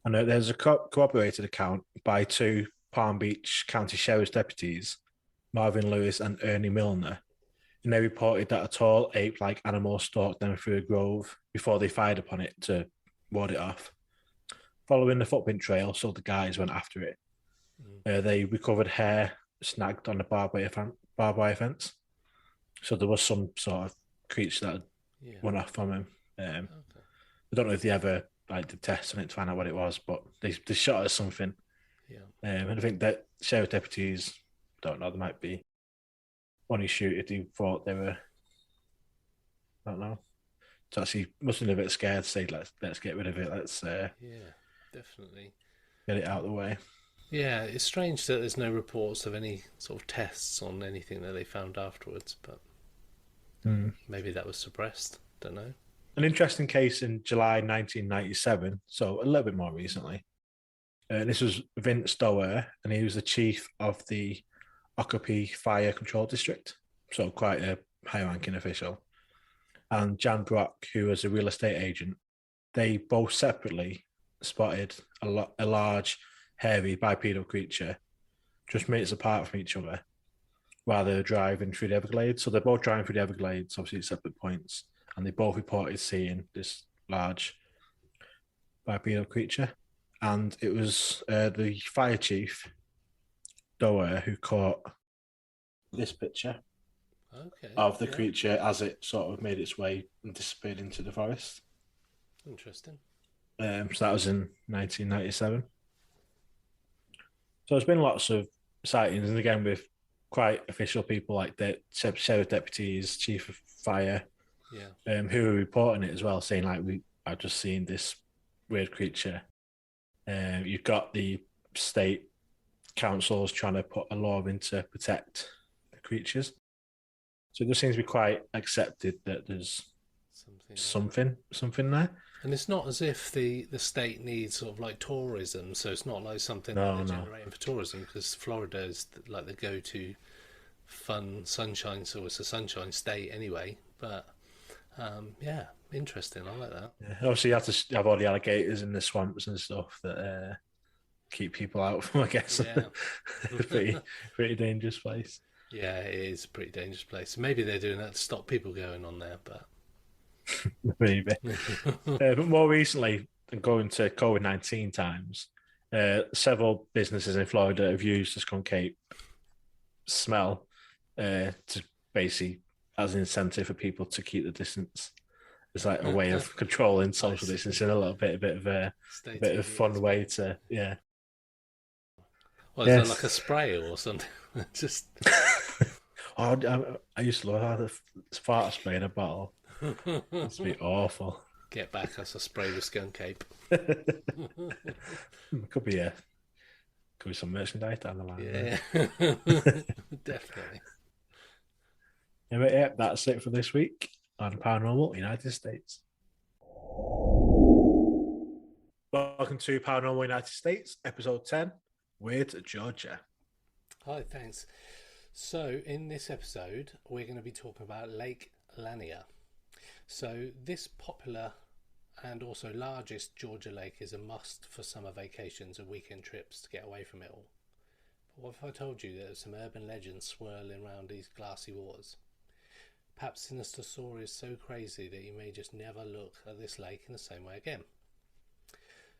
I know there's a corroborated account by two Palm Beach County Sheriff's deputies, Marvin Lewis and Ernie Milner, and they reported that a tall ape-like animal stalked them through a grove before they fired upon it to ward it off. Following the footprint trail, so the guys went after it. They recovered hair snagged on the barbed wire fence. So there was some sort of creature that Yeah. went off from him. Okay. I don't know if they ever did tests on it to find out what it was, but they shot it at something. Yeah. And I think that sheriff deputies don't know. There might be only shoot if they thought they were. I don't know. So actually, must have been a bit scared. Say let's get rid of it. Let's Yeah. Definitely. get it out of the way. Yeah, it's strange that there's no reports of any sort of tests on anything that they found afterwards, but maybe that was suppressed. Don't know. An interesting case in July 1997, so a little bit more recently. This was Vince Dower, and he was the chief of the Okapi Fire Control District, so quite a high-ranking official. And Jan Brock, who was a real estate agent, they both separately spotted a large, hairy bipedal creature just minutes apart from each other while they were driving through the Everglades. So they're both driving through the Everglades, obviously at separate points, and they both reported seeing this large bipedal creature. And it was the fire chief, Dower, who caught this picture Okay. of the Yeah. creature as it sort of made its way and disappeared into the forest. Interesting. So that was in 1997. So there's been lots of sightings, and again with quite official people like the sheriff deputies, chief of fire, Yeah. who are reporting it as well, saying like I've just seen this weird creature. You've got the state councils trying to put a law in to protect the creatures. So it just seems to be quite accepted that there's Something. something there. And it's not as if the state needs sort of like tourism, so it's not like something that No, they're no. generating for tourism, because Florida is like the go-to fun sunshine, so it's a sunshine state anyway. But yeah, interesting. I like that. Yeah. Obviously, you have to have all the alligators in the swamps and stuff that keep people out from, I guess, Yeah. a pretty dangerous place. Yeah, it is a pretty dangerous place. Maybe they're doing that to stop people going on there, but Maybe. But more recently, than going to COVID-19 times, several businesses in Florida have used the skunk ape smell to basically as an incentive for people to keep the distance. It's like a way of controlling social Nice. distancing, a bit of a Stay bit of fun way TVS. to Well, is that like a yes. spray or something? Just Oh, I used to love how the fart spray in a bottle. It's be awful. get back as a spray with skunk ape. Could be some merchandise down the line. Yeah, definitely. But yeah, that's it for this week on Paranormal United States. Welcome to Paranormal United States, episode 10, with Georgia. Hi, thanks. So, in this episode, we're going to be talking about Lake Lanier. So, this popular and also largest Georgia lake is a must for summer vacations and weekend trips to get away from it all. But what if I told you that there's some urban legends swirling around these glassy waters? Perhaps sinister stories so crazy that you may just never look at this lake in the same way again.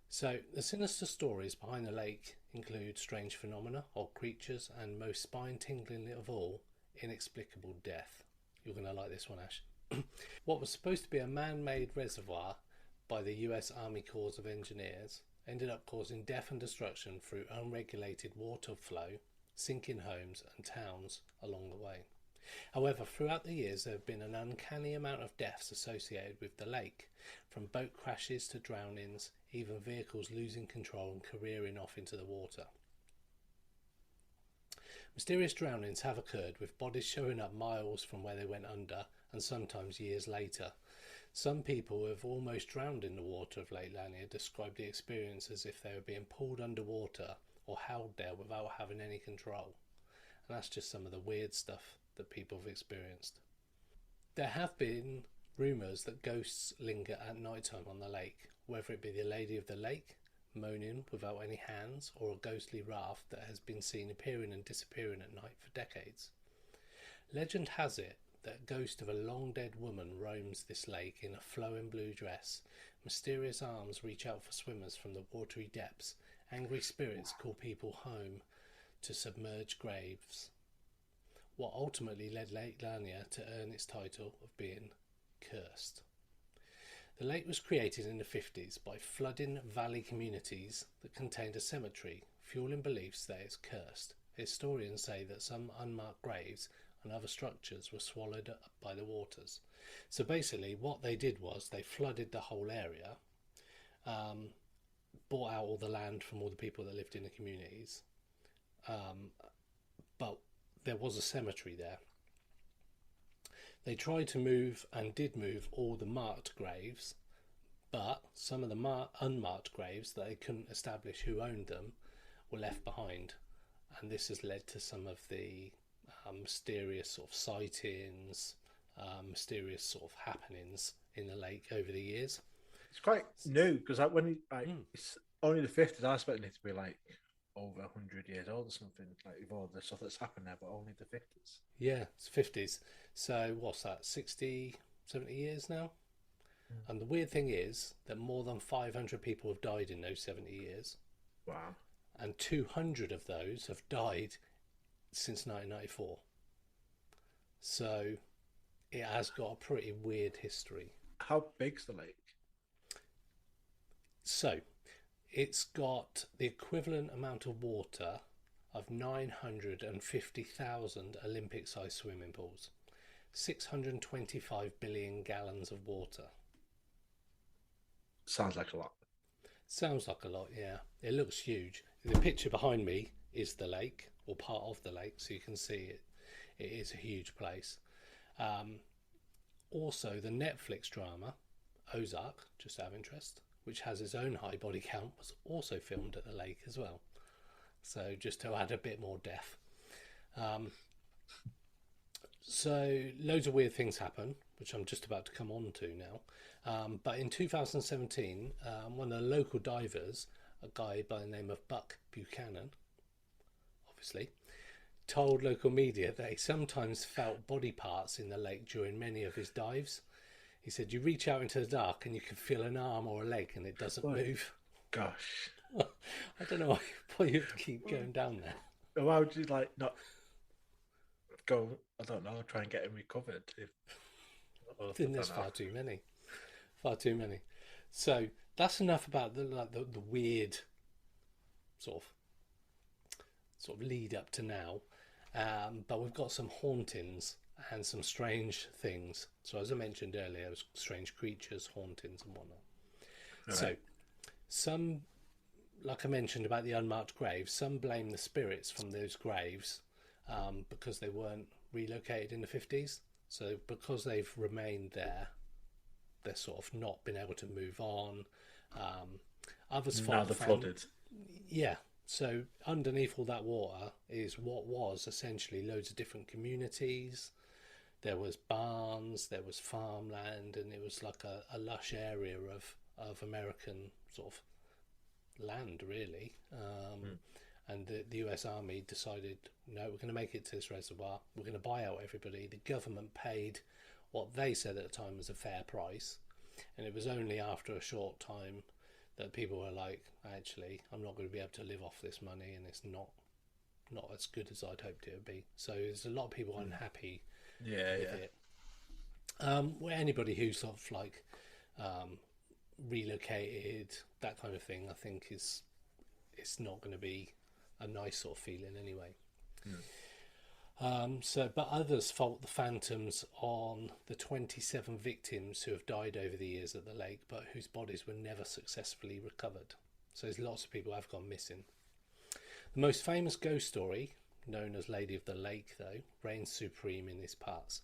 So, the sinister stories behind the lake include strange phenomena or creatures, and most spine-tingling of all, inexplicable death. You're going to like this one, Ash. What was supposed to be a man-made reservoir by the US Army Corps of Engineers ended up causing death and destruction through unregulated water flow, sinking homes and towns along the way. However, throughout the years there have been an uncanny amount of deaths associated with the lake, from boat crashes to drownings, even vehicles losing control and careering off into the water. Mysterious drownings have occurred, with bodies showing up miles from where they went under, and sometimes years later. Some people who have almost drowned in the water of Lake Lanier describe the experience as if they were being pulled underwater or held there without having any control. And that's just some of the weird stuff that people have experienced. There have been rumours that ghosts linger at night time on the lake, whether it be the Lady of the Lake, moaning without any hands, or a ghostly raft that has been seen appearing and disappearing at night for decades. Legend has it that a ghost of a long dead woman roams this lake in a flowing blue dress. Mysterious arms reach out for swimmers from the watery depths. Angry spirits call people home to submerged graves. What ultimately led Lake Lanier to earn its title of being cursed. The lake was created in the 50s by flooding valley communities that contained a cemetery, fueling beliefs that it's cursed. Historians say that some unmarked graves and other structures were swallowed up by the waters. So basically what they did was they flooded the whole area, bought out all the land from all the people that lived in the communities, but there was a cemetery there. They tried to move and did move all the marked graves, but some of the unmarked graves that they couldn't establish who owned them were left behind, and this has led to some of the mysterious sort of sightings, mysterious sort of happenings in the lake over the years. It's quite new because it's only the 50s. I expected it to be like over 100 years old or something, like with all the stuff that's happened there, but only the 50s. Yeah, it's 50s. So what's that, 60, 70 years now? And the weird thing is that more than 500 people have died in those 70 years. Wow. And 200 of those have died since 1994. So it has got a pretty weird history. How big's the lake? So it's got the equivalent amount of water of 950,000 Olympic-sized swimming pools. 625 billion gallons of water. Sounds like a lot. Sounds like a lot, yeah. It looks huge. The picture behind me is the lake, or part of the lake, so you can see it. It is a huge place. Also, the Netflix drama Ozark, just out of interest, which has its own high body count, was also filmed at the lake as well. So just to add a bit more depth. So loads of weird things happen, which I'm just about to come on to now. But in 2017, one of the local divers, a guy by the name of Buck Buchanan, obviously, told local media that he sometimes felt body parts in the lake during many of his dives. He said, you reach out into the dark and you can feel an arm or a leg and it doesn't move. Gosh. I don't know why you keep going down there. Why would you not go, I don't know, try and get him recovered? I think there's far too many. Far too many. So that's enough about the weird sort of lead up to now. But we've got some hauntings and some strange things. So as I mentioned earlier, there's strange creatures, hauntings and whatnot. Right. So some, like I mentioned about the unmarked graves, some blame the spirits from those graves because they weren't relocated in the 50s. So because they've remained there, they're sort of not been able to move on. Others now they're flooded. Yeah. So underneath all that water is what was essentially loads of different communities. There was barns, there was farmland, and it was like a lush area of American sort of land, really. And the US Army decided, no, we're going to make it to this reservoir. We're going to buy out everybody. The government paid what they said at the time was a fair price. And it was only after a short time that people were like, actually, I'm not going to be able to live off this money, and it's not as good as I'd hoped it would be. So there's a lot of people unhappy with it. Well, anybody who's sort of like relocated, that kind of thing, I think it's not going to be a nice sort of feeling anyway. But others fault the phantoms on the 27 victims who have died over the years at the lake, but whose bodies were never successfully recovered. So there's lots of people who have gone missing. The most famous ghost story, known as Lady of the Lake, though, reigns supreme in these parts.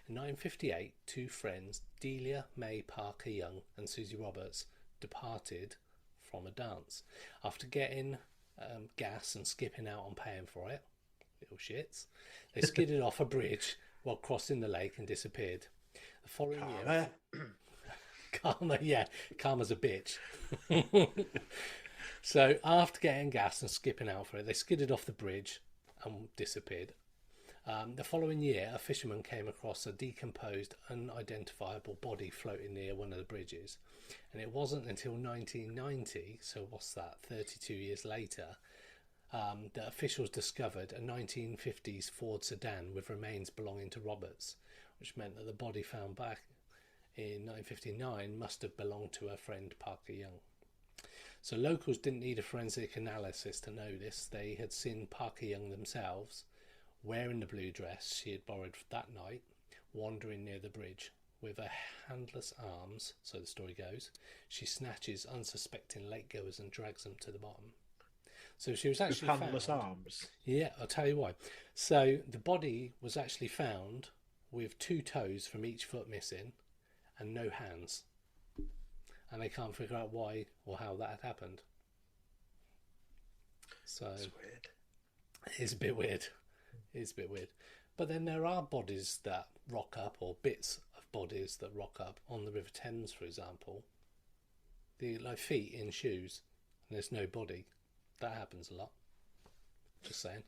In 1958, two friends, Delia May Parker Young and Susie Roberts, departed from a dance. After getting gas and skipping out on paying for it, little shits, they skidded off a bridge while crossing the lake and disappeared. The following year, Karma's a bitch. So after getting gas and skipping out for it, they skidded off the bridge and disappeared. The following year, a fisherman came across a decomposed, unidentifiable body floating near one of the bridges, and it wasn't until 1990, so what's that, 32 years later, that officials discovered a 1950s Ford sedan with remains belonging to Roberts, which meant that the body found back in 1959 must have belonged to her friend Parker Young. So locals didn't need a forensic analysis to know this. They had seen Parker Young themselves, wearing the blue dress she had borrowed that night, wandering near the bridge. With her handless arms, so the story goes, she snatches unsuspecting lakegoers and drags them to the bottom. So she was actually with handless arms. Yeah, I'll tell you why. So the body was actually found with 2 toes from each foot missing and no hands. And they can't figure out why or how that had happened. So that's weird. It's a bit weird. It's a bit weird. But then there are bodies that rock up, or bits of bodies that rock up on the River Thames, for example. The like feet in shoes, and there's no body. That happens a lot. Just saying.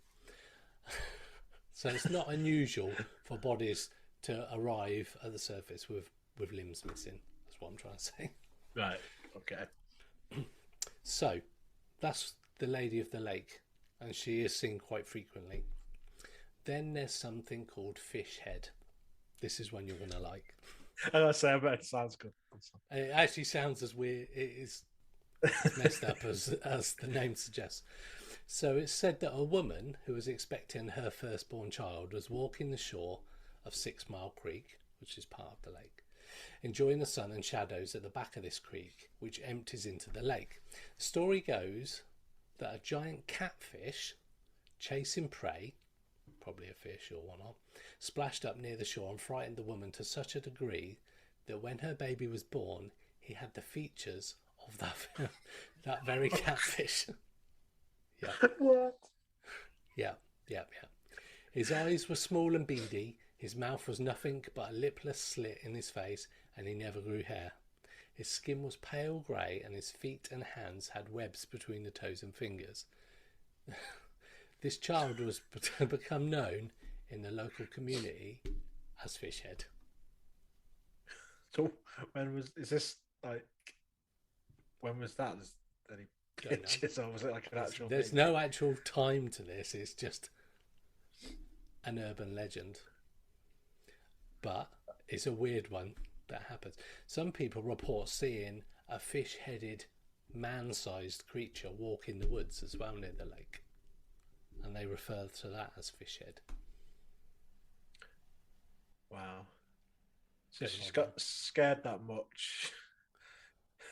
So it's not unusual for bodies to arrive at the surface with limbs missing. That's what I'm trying to say. Right. Okay. So that's the Lady of the Lake, and she is seen quite frequently. Then there's something called Fish Head. This is one you're going to like. I say, I bet it sounds good. It actually sounds as weird. It is messed up as the name suggests. So it's said that a woman who was expecting her firstborn child was walking the shore of 6 Mile Creek, which is part of the lake, enjoying the sun and shadows at the back of this creek, which empties into the lake. The story goes that a giant catfish chasing prey, probably a fish or whatnot, splashed up near the shore and frightened the woman to such a degree that when her baby was born, he had the features of that very catfish. Yeah. What? Yeah. His eyes were small and beady, his mouth was nothing but a lipless slit in his face, and he never grew hair. His skin was pale grey, and his feet and hands had webs between the toes and fingers. This child was to become known in the local community as Fishhead. So when was that? Is there any pictures, or was it like an actual? There's no actual time to this. It's just an urban legend, but it's a weird one that happens. Some people report seeing a fish-headed, man-sized creature walk in the woods as well near the lake, and they refer to that as Fishhead. Wow. So she's got scared that much.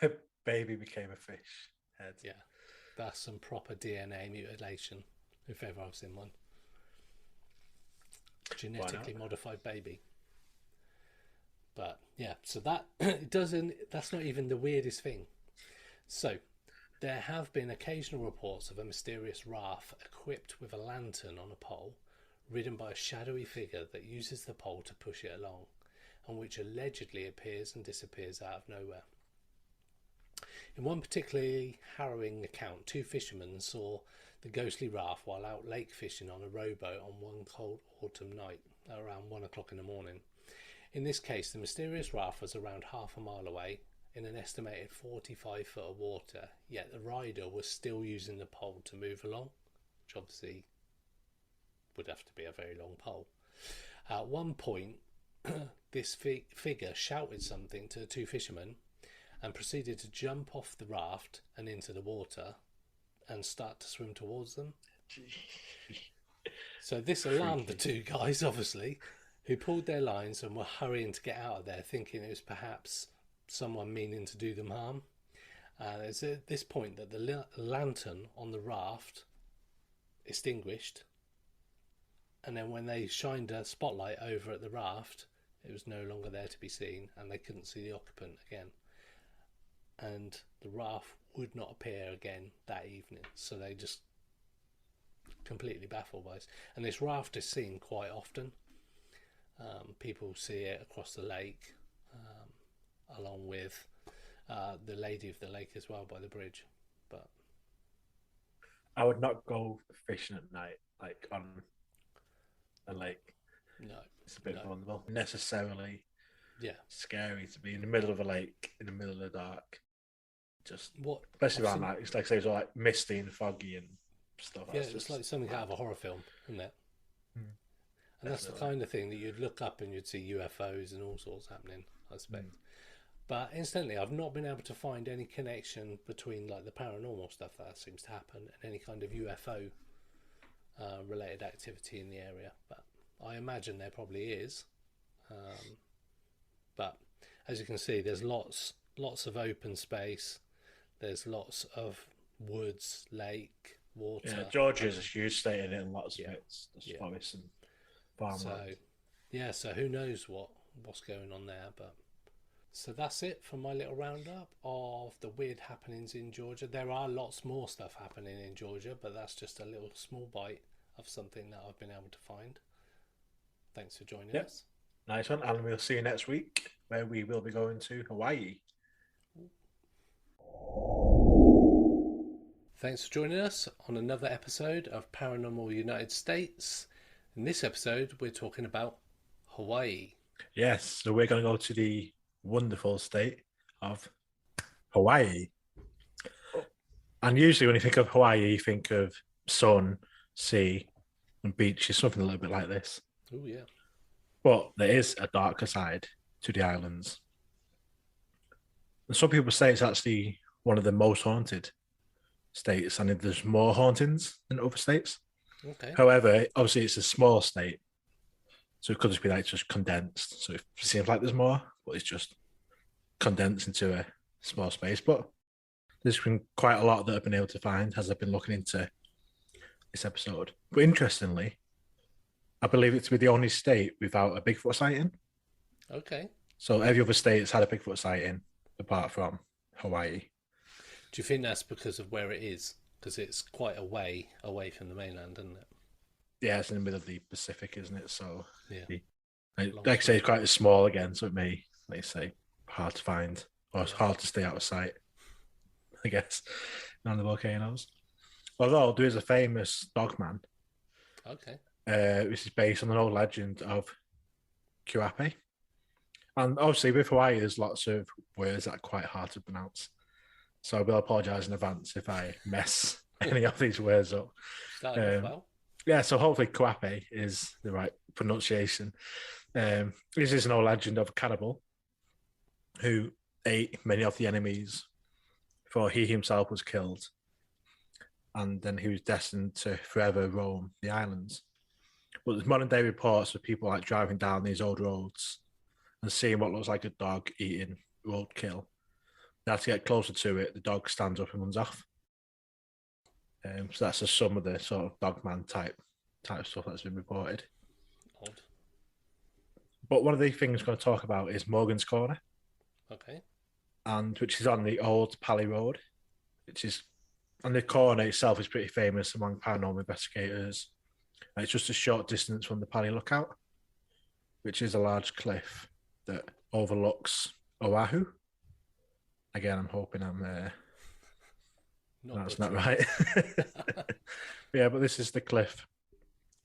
Her baby became a fish head. Yeah, that's some proper DNA mutilation, if ever I've seen one. Genetically modified baby. But yeah, so that that's not even the weirdest thing. So there have been occasional reports of a mysterious raft equipped with a lantern on a pole, ridden by a shadowy figure that uses the pole to push it along, and which allegedly appears and disappears out of nowhere. In one particularly harrowing account, 2 fishermen saw the ghostly raft while out lake fishing on a rowboat on one cold autumn night around 1 o'clock in the morning. In this case, the mysterious raft was around half a mile away in an estimated 45 foot of water, yet the rider was still using the pole to move along, which obviously would have to be a very long pole. At one point, this figure shouted something to the 2 fishermen and proceeded to jump off the raft and into the water and start to swim towards them. So this alarmed the 2 guys, obviously, who pulled their lines and were hurrying to get out of there, thinking it was perhaps someone meaning to do them harm. It's at this point that the lantern on the raft extinguished, and then when they shined a spotlight over at the raft, it was no longer there to be seen, and they couldn't see the occupant again. And the raft would not appear again that evening, so they just completely baffled by this. And this raft is seen quite often. People see it across the lake, along with the Lady of the Lake as well by the bridge. But I would not go fishing at night, like on a lake. no, It's a bit vulnerable. Necessarily scary to be in the middle of a lake, in the middle of the dark. Just what, especially around night. It's like, say, it's all like misty and foggy and stuff. Yeah, it's like something out of a horror film, isn't it? And that's the kind of thing that you'd look up and you'd see UFOs and all sorts happening, I expect. But incidentally, I've not been able to find any connection between like the paranormal stuff that seems to happen and any kind of UFO related activity in the area. But I imagine there probably is. But as you can see, there's lots of open space. There's lots of woods, lake, water. Yeah, Georgia's a huge state in it, and lots of it's forests and farmland. So who knows what's going on there? But so that's it for my little roundup of the weird happenings in Georgia. There are lots more stuff happening in Georgia, but that's just a little small bite of something that I've been able to find. Thanks for joining us. Nice one, and we'll see you next week, where we will be going to Hawaii. Thanks for joining us on another episode of Paranormal United States. In this episode, we're talking about Hawaii. Yes, so we're going to go to the wonderful state of Hawaii. And usually when you think of Hawaii, you think of sun, sea, and beaches, something a little bit like this. Oh, yeah. But there is a darker side to the islands. And some people say it's actually one of the most haunted states, and there's more hauntings than other states. Okay. However, obviously it's a small state, so it could just be like just condensed. So it seems like there's more, but it's just condensed into a small space. But there's been quite a lot that I've been able to find as I've been looking into this episode. But interestingly, I believe it to be the only state without a Bigfoot sighting. Okay. So every other state's had a Bigfoot sighting apart from Hawaii. Do you think that's because of where it is? Because it's quite away from the mainland, isn't it? Yeah, it's in the middle of the Pacific, isn't it? So, Yeah. like I say, it's quite small again, so it may, like you say, hard to find or it's hard to stay out of sight, I guess, around the volcanoes. Although there is a famous dogman, Okay. which is based on an old legend of Kuape. And obviously, with Hawaii, there's lots of words that are quite hard to pronounce. So I will apologise in advance if I mess any of these words up. Started off well. Yeah, so hopefully Kuape is the right pronunciation. This is an old legend of a cannibal who ate many of the enemies before he himself was killed. And then he was destined to forever roam the islands. But there's modern day reports of people like driving down these old roads and seeing what looks like a dog eating roadkill. They have to get closer to it, the dog stands up and runs off. So that's just some of the sort of dogman type stuff that's been reported. Odd. But one of the things we're going to talk about is Morgan's Corner. Okay. And which is on the old Pally Road, which is, and the corner itself is pretty famous among paranormal investigators. And it's just a short distance from the Pally Lookout, which is a large cliff that overlooks Oahu. Again, I'm hoping that's not right. Yeah, but this is the cliff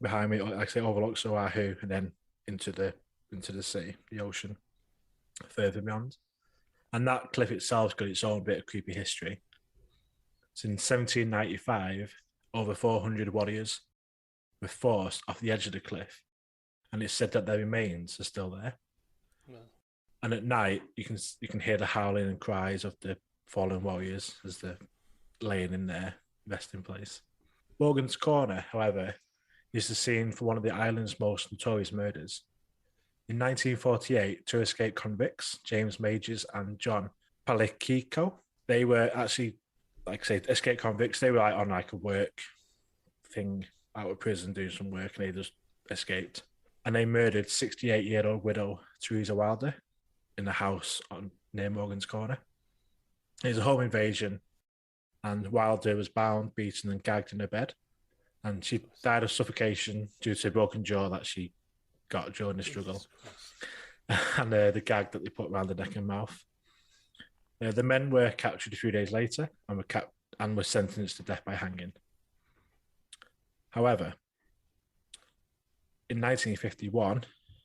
behind me. Like I say, overlooks Oahu and then into the sea, the ocean, further beyond. And that cliff itself's got its own bit of creepy history. So in 1795, over 400 warriors were forced off the edge of the cliff, and it's said that their remains are still there. Well. And at night, you can hear the howling and cries of the fallen warriors as they're laying in their resting place. Morgan's Corner, however, is the scene for one of the island's most notorious murders. In 1948, two escaped convicts, James Majors and John Palikiko, they were actually, like I say, escaped convicts. They were on a work thing out of prison doing some work, and they just escaped. And they murdered 68-year-old widow Teresa Wilder in a house near Morgan's Corner. It was a home invasion, and Wilder was bound, beaten, and gagged in her bed. And she died of suffocation due to a broken jaw that she got during the struggle. And the gag that they put around the neck and mouth. The men were captured a few days later and were sentenced to death by hanging. However, in 1951,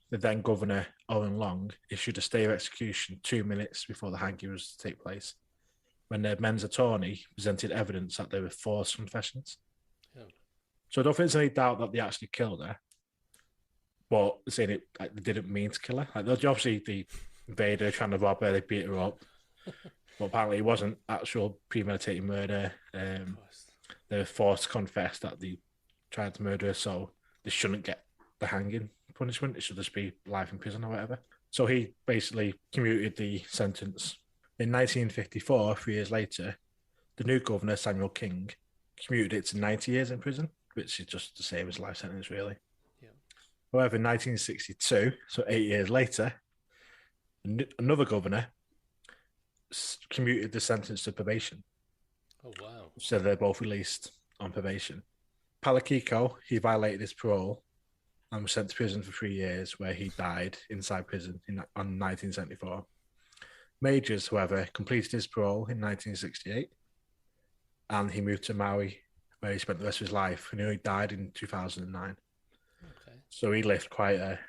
the then Governor Owen Long issued a stay of execution 2 minutes before the hanging was to take place, when the men's attorney presented evidence that they were forced confessions. Yeah. So I don't think there's any doubt that they actually killed her, but saying it, like, they didn't mean to kill her. Like, obviously, the invader trying to rob her, they beat her up, but apparently it wasn't actual premeditated murder. They were forced to confess that they tried to murder her, so they shouldn't get the hanging punishment. It should just be life in prison or whatever. So he basically commuted the sentence. In 1954, 3 years later, the new governor, Samuel King, commuted it to 90 years in prison, which is just the same as life sentence, really. Yeah. However, in 1962, so 8 years later, another governor commuted the sentence to probation. Oh, wow. So they're both released on probation. Palikiko, he violated his parole and was sent to prison for 3 years, where he died inside prison on 1974. Majors, however, completed his parole in 1968, and he moved to Maui, where he spent the rest of his life, and he died in 2009. Okay. So he lived quite a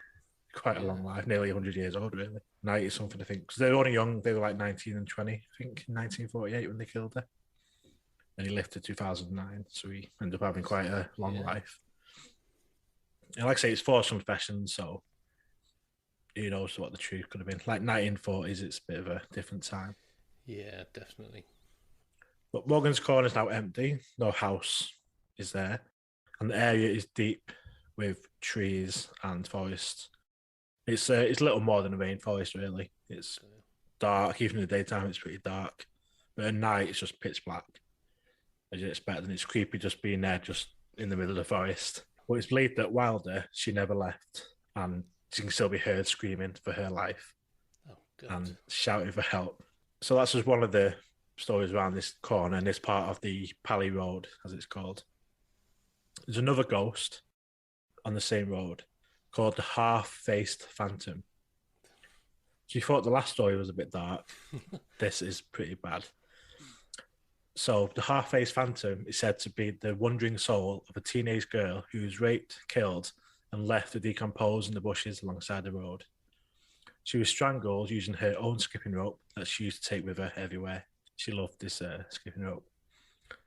long life, nearly 100 years old, really. 90 something, I think, because they were only young. They were like 19 and 20, I think, in 1948 when they killed her. And he lived to 2009, so he ended up having quite a long life. And like I say, it's forced confession, so who knows what the truth could have been. Like 1940s, it's a bit of a different time. Yeah, definitely. But Morgan's Corner is now empty. No house is there. And the area is deep with trees and forest. It's little more than a rainforest, really. It's dark. Even in the daytime, it's pretty dark. But at night, it's just pitch black, as you'd expect. And it's creepy just being there, just in the middle of the forest. But it's believed that Wilder, she never left. And she can still be heard screaming for her life. Oh. God. and shouting for help. So that's just one of the stories around this corner and this part of the Pally Road, as it's called. There's another ghost on the same road called the Half-Faced Phantom. So you thought the last story was a bit dark. This is pretty bad. So the Half-Faced Phantom is said to be the wandering soul of a teenage girl who was raped, killed, and left to decompose in the bushes alongside the road. She was strangled using her own skipping rope that she used to take with her everywhere. She loved this skipping rope.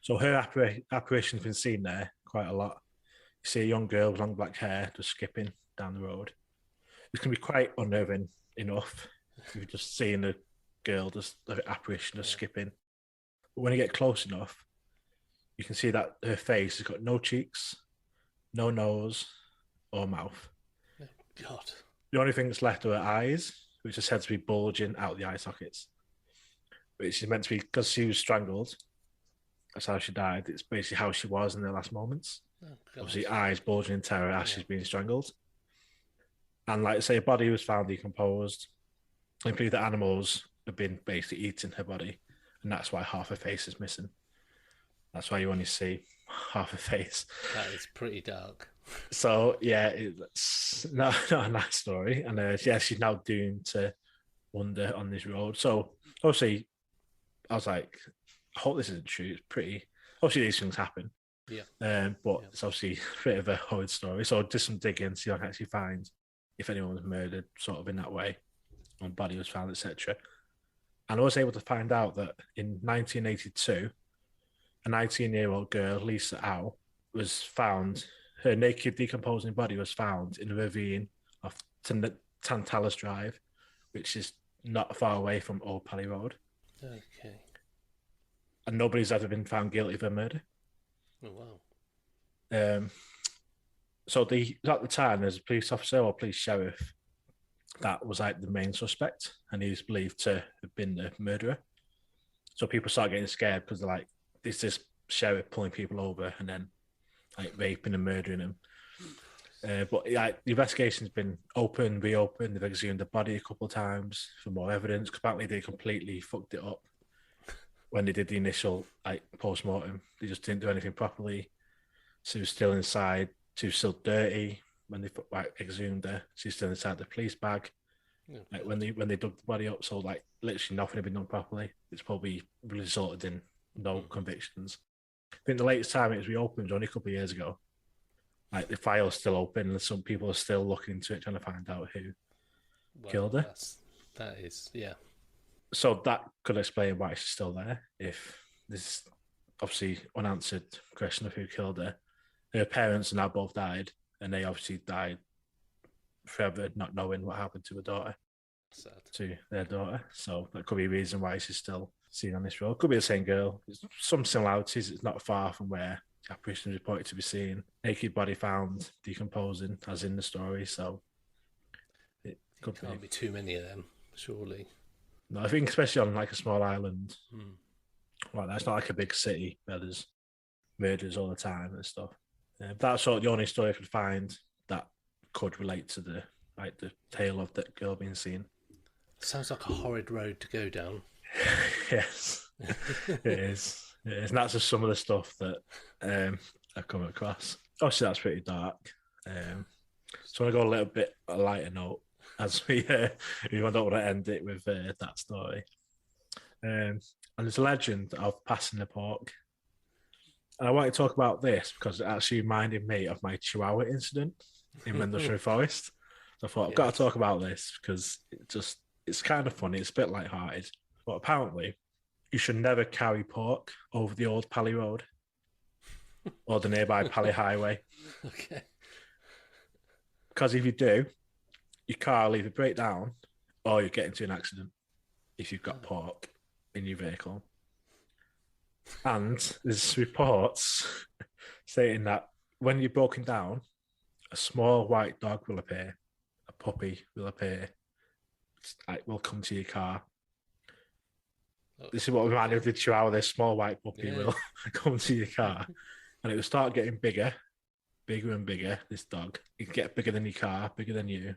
So her apparition's been seen there quite a lot. You see a young girl with long black hair just skipping down the road. It's going to be quite unnerving enough if you're just seeing a girl, just an apparition just skipping. But when you get close enough, you can see that her face has got no cheeks, no nose, or mouth. Oh, God. The only thing that's left are her eyes, which are said to be bulging out the eye sockets. Which is meant to be because she was strangled. That's how she died. It's basically how she was in the last moments. Oh, God. Obviously, eyes bulging in terror as she's being strangled. And like I say, her body was found decomposed. I believe the animals have been basically eating her body, and that's why half her face is missing. That's why you only see half her face. That is pretty dark. So yeah, it's not a nice story. And yeah, she's now doomed to wander on this road. So obviously, I was like, I hope this isn't true. It's pretty. Obviously, these things happen. Yeah. But it's obviously a bit of a horrid story. So just some digging, see if I can actually find if anyone was murdered, sort of in that way, or body was found, etc. And I was able to find out that in 1982, a 19-year-old girl, Lisa Au, was found. Her naked, decomposing body was found in a ravine off Tantalus Drive, which is not far away from Old Pally Road. Okay. And nobody's ever been found guilty of a murder. Oh, wow. So at the time, there's a police officer or police sheriff that was like the main suspect, and he's believed to have been the murderer. So people start getting scared because they're like, "Is this sheriff pulling people over and then like raping and murdering them?" But the investigation's been reopened. They've exhumed the body a couple of times for more evidence because apparently they completely fucked it up when they did the initial post-mortem. They just didn't do anything properly. She was still inside. She was still dirty when they exhumed her. She's still inside the police bag. Oh, When they dug the body up, so literally nothing had been done properly. It's probably resulted in no convictions. I think the latest time it was reopened was only a couple of years ago. The file's still open, and some people are still looking into it, trying to find out who killed her. That is, yeah. So that could explain why she's still there. If this obviously unanswered question of who killed her, her parents are now both died, and they obviously died forever, not knowing what happened to her daughter, Sad. to their daughter. So that could be a reason why she's still seen on this road. Could be the same girl. There's some similarities. It's not far from where the apparition is reported to be seen. Naked body found decomposing, as in the story. So it Can't be too many of them, surely. No, I think especially on a small island, that's not like a big city where there's murders all the time and stuff. That's sort of the only story I could find that could relate to the tale of that girl being seen. Sounds like a horrid road to go down. Yes, it is. It is. And that's just some of the stuff that I've come across. Obviously, that's pretty dark. So I want to go a little bit a lighter note as we I don't want to end it with that story. And there's a legend of passing the pork. And I want to talk about this because it actually reminded me of my Chihuahua incident in Mendlesham Forest. So I thought, I've got to talk about this because it's kind of funny. It's a bit lighthearted. But apparently, you should never carry pork over the old Pally Road or the nearby Pally Highway. Okay. Because if you do, your car will either break down or you get into an accident if you've got pork in your vehicle. And there's reports stating that when you're broken down, a small white dog will appear, a puppy will appear, will come to your car. This is what reminded me of the Chihuahua. This small white puppy will come to your car, and it will start getting bigger and bigger. This dog, it can get bigger than your car, bigger than you.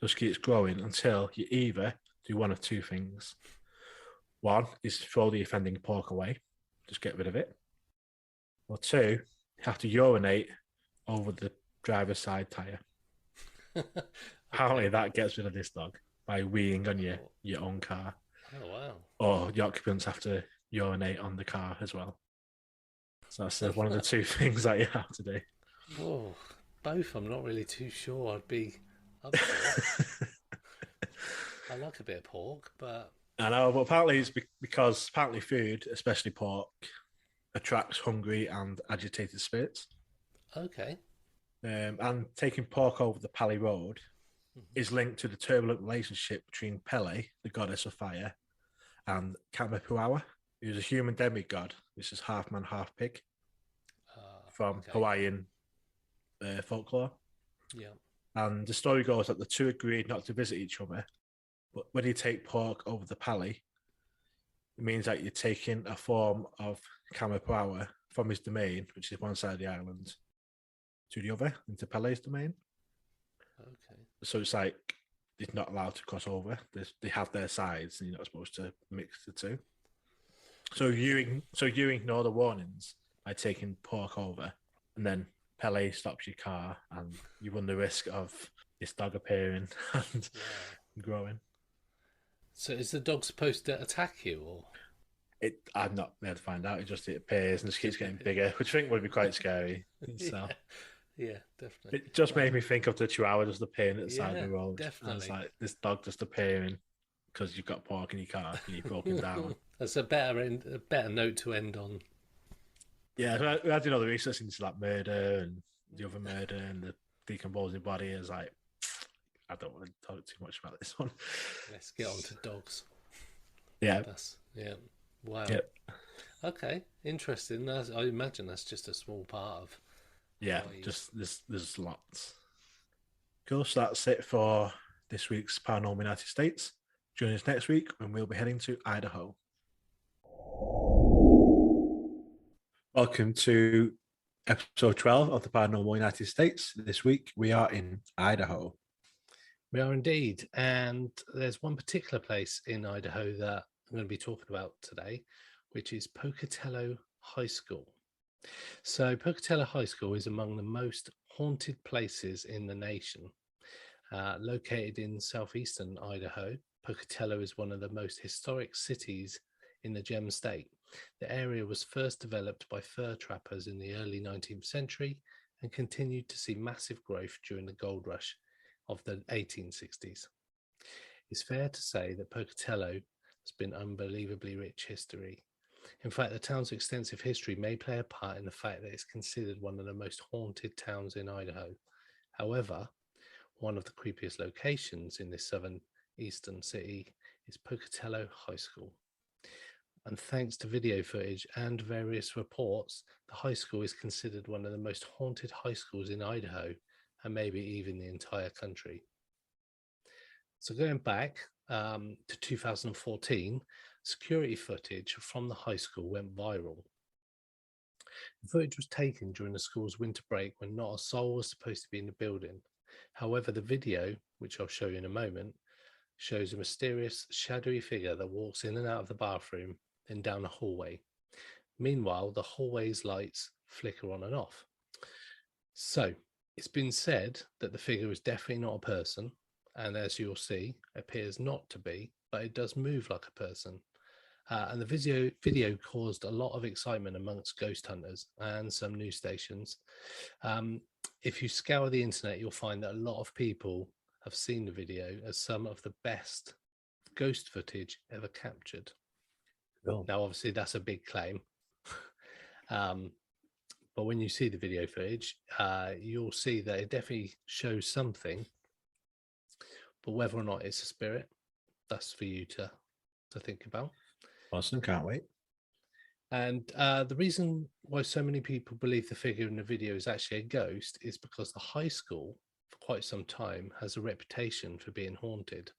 Just keeps growing until you either do one of two things. One is throw the offending pork away, just get rid of it. Or two, you have to urinate over the driver's side tyre. Apparently that gets rid of this dog by weeing on your own car. Oh, wow. Or the occupants have to urinate on the car as well. So that's one of the two things that you have to do. Whoa, both I'm not really too sure I'd be up for. I like a bit of pork, but... I know, but apparently it's because apparently food, especially pork, attracts hungry and agitated spirits. Okay. And taking pork over the Pali Road is linked to the turbulent relationship between Pele, the goddess of fire, and Kamapuawa, who's a human demigod, which is half man, half pig, from Hawaiian folklore. Yeah. And the story goes that the two agreed not to visit each other, but when you take pork over the Pali, it means that you're taking a form of Kamapuawa from his domain, which is one side of the island, to the other, into Pele's domain. Okay. So it's like they're not allowed to cross over. They have their sides, and you're not supposed to mix the two. So you ignore the warnings by taking pork over, and then Pele stops your car, and you run the risk of this dog appearing and growing. So is the dog supposed to attack you, or? I'm not able to find out. It appears and just keeps getting bigger, which I think would be quite scary. So. Yeah, definitely. It just made me think of the Chihuahua just appearing at the side of the road. Definitely. And it's like this dog just appearing because you've got pork in your car and you've broken down. That's a better note to end on. Yeah, we had the research into like murder and the other murder and the decomposing body. Is like, I don't want to talk too much about this one. Let's get on to dogs. Yeah. Wow. Yep. Okay, interesting. I imagine that's just a small part of. Yeah, just there's lots. Cool. So that's it for this week's Paranormal United States. Join us next week when we'll be heading to Idaho. Welcome to episode 12 of the Paranormal United States. This week we are in Idaho. We are indeed. And there's one particular place in Idaho that I'm going to be talking about today, which is Pocatello High School. So Pocatello High School is among the most haunted places in the nation. Located in southeastern Idaho, Pocatello is one of the most historic cities in the Gem State. The area was first developed by fur trappers in the early 19th century and continued to see massive growth during the gold rush of the 1860s. It's fair to say that Pocatello has been unbelievably rich history. In fact, the town's extensive history may play a part in the fact that it's considered one of the most haunted towns in Idaho. However, one of the creepiest locations in this southern eastern city is Pocatello High School. And thanks to video footage and various reports, the high school is considered one of the most haunted high schools in Idaho and maybe even the entire country. So going back to 2014, security footage from the high school went viral. The footage was taken during the school's winter break when not a soul was supposed to be in the building. However, the video, which I'll show you in a moment, shows a mysterious shadowy figure that walks in and out of the bathroom, then down a hallway. Meanwhile, the hallway's lights flicker on and off. So it's been said that the figure is definitely not a person, and as you'll see, appears not to be, but it does move like a person. And the video caused a lot of excitement amongst ghost hunters and some news stations. If you scour the internet, you'll find that a lot of people have seen the video as some of the best ghost footage ever captured. Cool. Now, obviously, that's a big claim. But when you see the video footage, you'll see that it definitely shows something. But whether or not it's a spirit, that's for you to think about. Awesome, can't wait. And the reason why so many people believe the figure in the video is actually a ghost is because the high school, for quite some time, has a reputation for being haunted.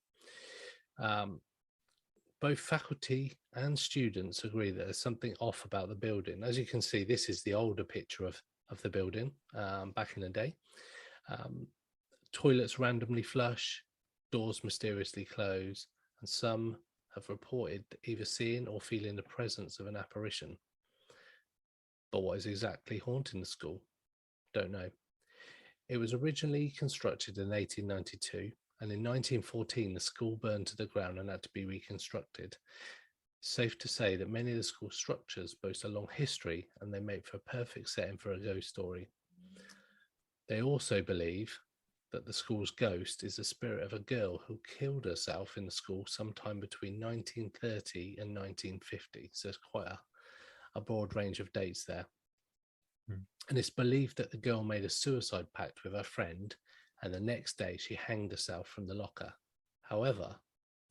Both faculty and students agree that there's something off about the building. As you can see, this is the older picture of the building back in the day. Toilets randomly flush, doors mysteriously close, and some have reported either seeing or feeling the presence of an apparition. But what is exactly haunting the school? Don't know. It was originally constructed in 1892, and in 1914 the school burned to the ground and had to be reconstructed. Safe to say that many of the school structures boast a long history, and they make for a perfect setting for a ghost story. They also believe that the school's ghost is the spirit of a girl who killed herself in the school sometime between 1930 and 1950. So it's quite a broad range of dates there. And it's believed that the girl made a suicide pact with her friend, and the next day she hanged herself from the locker. However,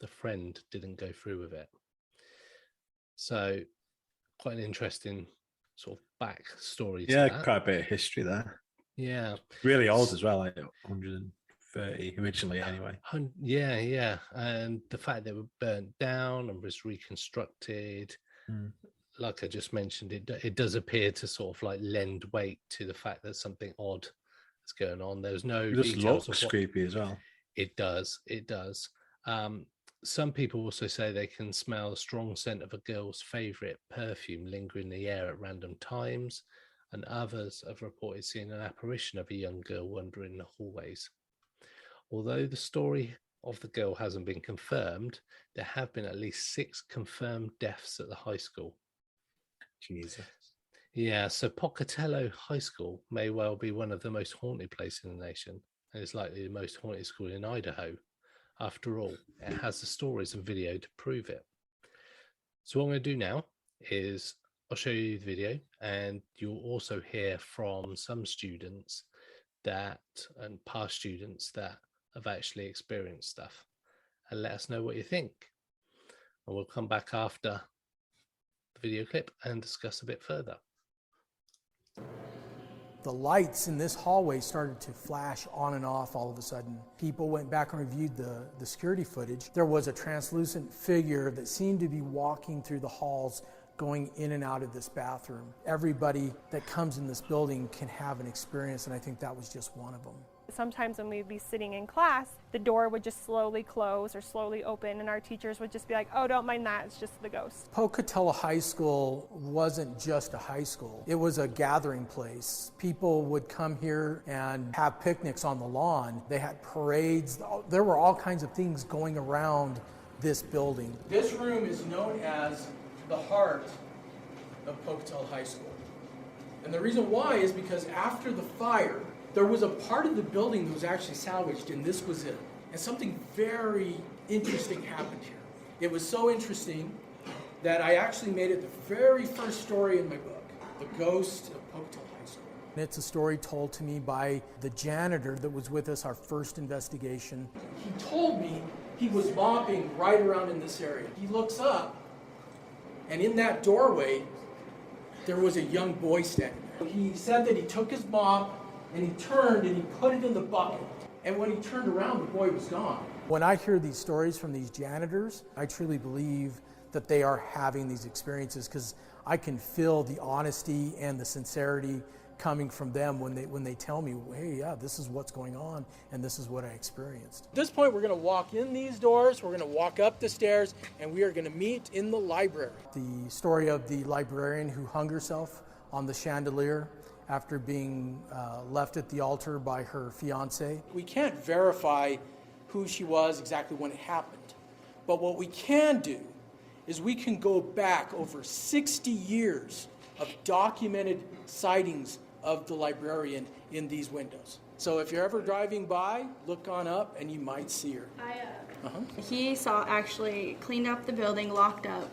the friend didn't go through with it. So quite an interesting sort of backstory to that. Quite a bit of history there. Yeah. Really old as well, like 130 originally anyway. Yeah. And the fact that it was burnt down and was reconstructed, like I just mentioned, it does appear to sort of like lend weight to the fact that something odd is going on. There's no It just details looks of what... creepy as well. It does. Some people also say they can smell a strong scent of a girl's favorite perfume lingering in the air at random times, and others have reported seeing an apparition of a young girl wandering the hallways. Although the story of the girl hasn't been confirmed, there have been at least 6 confirmed deaths at the high school. Jesus. Yeah, so Pocatello High School may well be one of the most haunted places in the nation, and it's likely the most haunted school in Idaho. After all, it has the stories and video to prove it. So what I'm going to do now is I'll show you the video, and you'll also hear from some students and past students that have actually experienced stuff, and let us know what you think. And we'll come back after the video clip and discuss a bit further. The lights in this hallway started to flash on and off all of a sudden. People went back and reviewed the security footage. There was a translucent figure that seemed to be walking through the halls, going in and out of this bathroom. Everybody that comes in this building can have an experience, and I think that was just one of them. Sometimes when we'd be sitting in class, the door would just slowly close or slowly open, and our teachers would just be like, oh, don't mind that, it's just the ghost. Pocatello High School wasn't just a high school. It was a gathering place. People would come here and have picnics on the lawn. They had parades. There were all kinds of things going around this building. This room is known as the heart of Pocatello High School. And the reason why is because after the fire, there was a part of the building that was actually salvaged, and this was it. And something very interesting happened here. It was so interesting that I actually made it the very first story in my book, The Ghost of Pocatello High School. And it's a story told to me by the janitor that was with us our first investigation. He told me he was mopping right around in this area. He looks up, and in that doorway, there was a young boy standing there. He said that he took his mop, and he turned and he put it in the bucket. And when he turned around, the boy was gone. When I hear these stories from these janitors, I truly believe that they are having these experiences, because I can feel the honesty and the sincerity coming from them when they tell me, hey, yeah, this is what's going on and this is what I experienced. At this point, we're going to walk in these doors, we're going to walk up the stairs, and we are going to meet in the library. The story of the librarian who hung herself on the chandelier after being left at the altar by her fiancé. We can't verify who she was exactly when it happened, but what we can do is we can go back over 60 years of documented sightings of the librarian in these windows. So if you're ever driving by, look on up and you might see her. He saw actually cleaned up the building, locked up,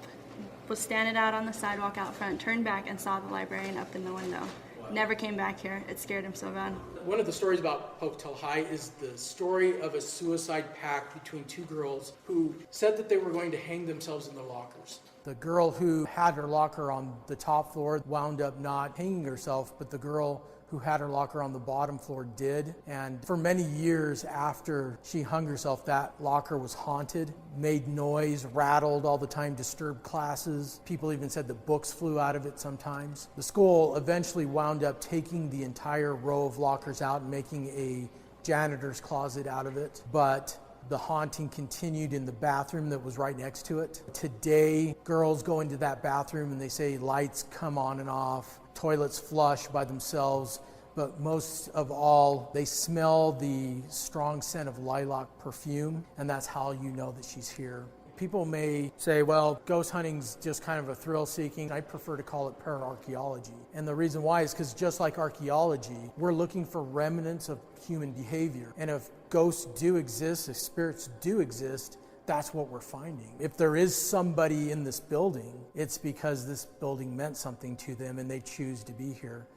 was standing out on the sidewalk out front, turned back and saw the librarian up in the window. Wow. Never came back here. It scared him so bad. One of the stories about Pocatello High is the story of a suicide pact between 2 girls who said that they were going to hang themselves in their lockers. The girl who had her locker on the top floor wound up not hanging herself, but the girl who had her locker on the bottom floor did. And for many years after she hung herself, that locker was haunted, made noise, rattled all the time, disturbed classes. People even said that books flew out of it sometimes. The school eventually wound up taking the entire row of lockers out and making a janitor's closet out of it. But The haunting continued in the bathroom that was right next to it. Today, girls go into that bathroom and they say lights come on and off, toilets flush by themselves, but most of all, they smell the strong scent of lilac perfume, and that's how you know that she's here. People may say, well, ghost hunting's just kind of a thrill-seeking. I prefer to call it pararchaeology. And the reason why is because just like archaeology, we're looking for remnants of human behavior. And if ghosts do exist, if spirits do exist, that's what we're finding. If there is somebody in this building, it's because this building meant something to them and they choose to be here.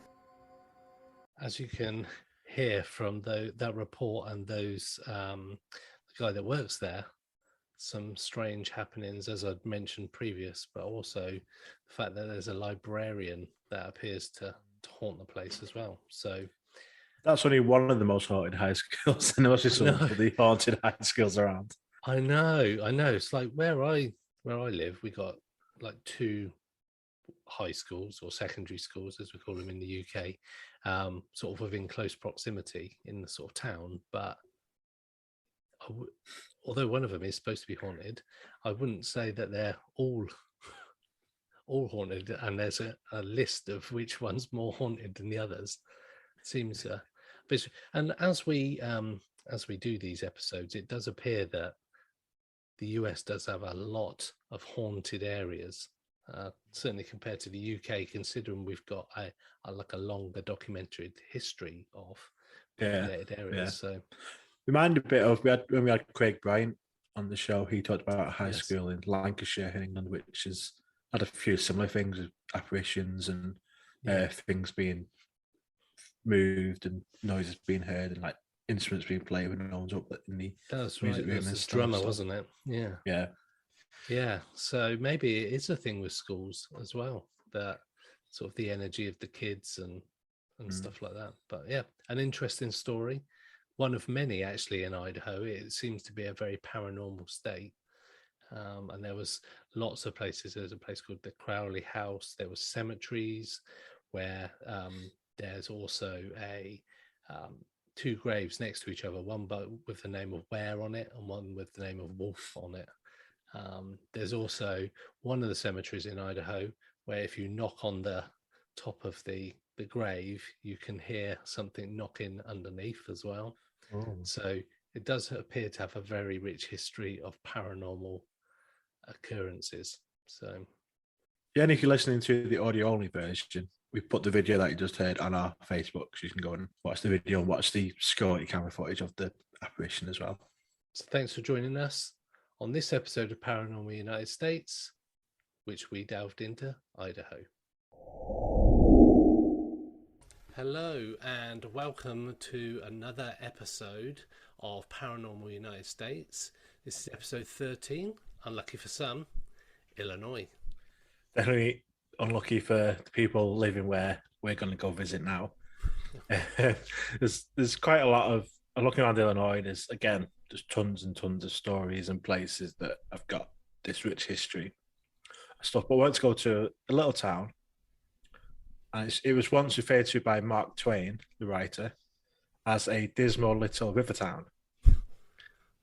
As you can hear from that report and those the guy that works there, some strange happenings, as I'd mentioned previous, but also the fact that there's a librarian that appears to haunt the place as well. So that's only one of the most haunted high schools, and there's just some of the haunted high schools around. I know. It's like where I live, we got like 2 high schools or secondary schools, as we call them in the UK, sort of within close proximity in the sort of town, but although one of them is supposed to be haunted, I wouldn't say that they're all haunted, and there's a list of which one's more haunted than the others. It seems and as we do these episodes, it does appear that the US does have a lot of haunted areas, certainly compared to the UK, considering we've got a longer documented history of populated areas. So remind a bit of when we had Craig Bryant on the show. He talked about a high school in Lancashire in England, which has had a few similar things, apparitions and things being moved and noises being heard and like instruments being played when no one's up in the music room. That's the drummer, wasn't it? Yeah. So maybe it is a thing with schools as well, that sort of the energy of the kids and stuff like that. But yeah, an interesting story. One of many actually in Idaho. It seems to be a very paranormal state. And there was lots of places. There's a place called the Crowley House. There was cemeteries where there's also two graves next to each other, one with the name of Ware on it and one with the name of Wolf on it. There's also one of the cemeteries in Idaho where if you knock on the top of the grave, you can hear something knocking underneath as well. So it does appear to have a very rich history of paranormal occurrences. So and if you're listening to the audio only version, we put the video that you just heard on our Facebook, so you can go and watch the video and watch the security camera footage of the apparition as well. So thanks for joining us on this episode of Paranormal United States, which we delved into Idaho. Hello and welcome to another episode of Paranormal United States. This is episode 13, unlucky for some, Illinois. Definitely unlucky for the people living where we're going to go visit now. There's quite a lot of, looking around Illinois, there's tons and tons of stories and places that have got this rich history stuff. But I want to go to a little town. And it was once referred to by Mark Twain, the writer, as a dismal little river town.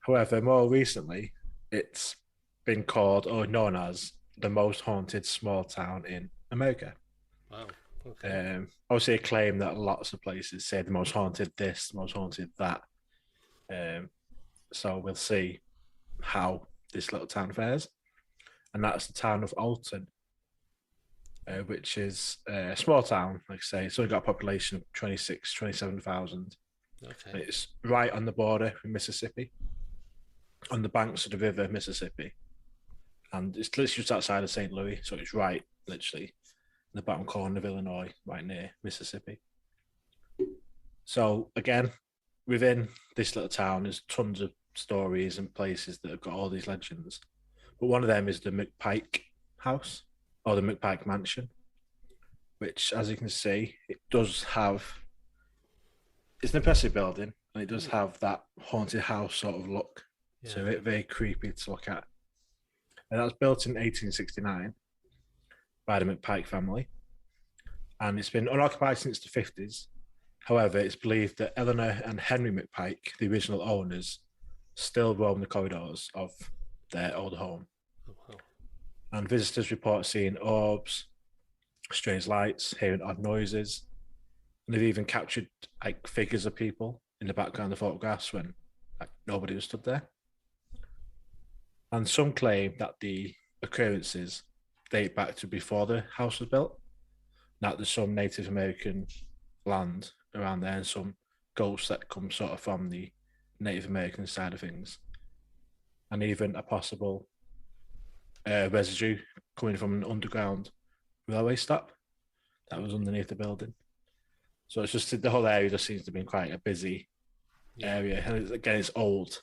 However, more recently, it's been called or known as the most haunted small town in America. Wow. Okay. Obviously, a claim that lots of places say the most haunted this, the most haunted that. So we'll see how this little town fares. And that's the town of Alton. Which is a small town, like I say. It's only got a population of 27,000. Okay. It's right on the border with Mississippi, on the banks of the river Mississippi. And it's literally just outside of St. Louis, so it's right, literally, in the bottom corner of Illinois, right near Mississippi. So, again, within this little town, there's tons of stories and places that have got all these legends. But one of them is the McPike House, or the McPike Mansion, which, as you can see, it's an impressive building, and it does have that haunted house sort of look. Yeah. So it's very creepy to look at. And that was built in 1869 by the McPike family, and it's been unoccupied since the 50s. However, it's believed that Eleanor and Henry McPike, the original owners, still roam the corridors of their old home. Oh, wow. And visitors report seeing orbs, strange lights, hearing odd noises. And they've even captured like figures of people in the background of photographs when like nobody was stood there. And some claim that the occurrences date back to before the house was built. That there's some Native American land around there and some ghosts that come sort of from the Native American side of things. And even a possible residue coming from an underground railway stop that was underneath the building. So it's just the whole area just seems to be quite a busy area. And it's old.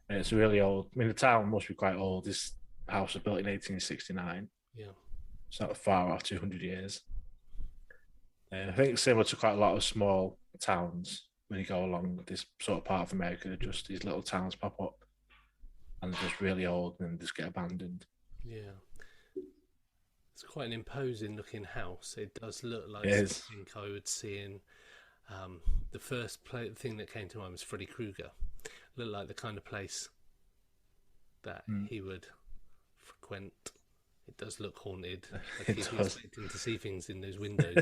And it's really old. I mean, the town must be quite old. This house was built in 1869. Yeah. It's not far off 200 years. I think it's similar to quite a lot of small towns when you go along this sort of part of America. Just these little towns pop up and they're just really old and just get abandoned. Yeah. It's quite an imposing looking house. It does look like something I would see in the first thing that came to mind was Freddy Krueger. Looked like the kind of place that he would frequent. It does look haunted. Like he's expecting to see things in those windows.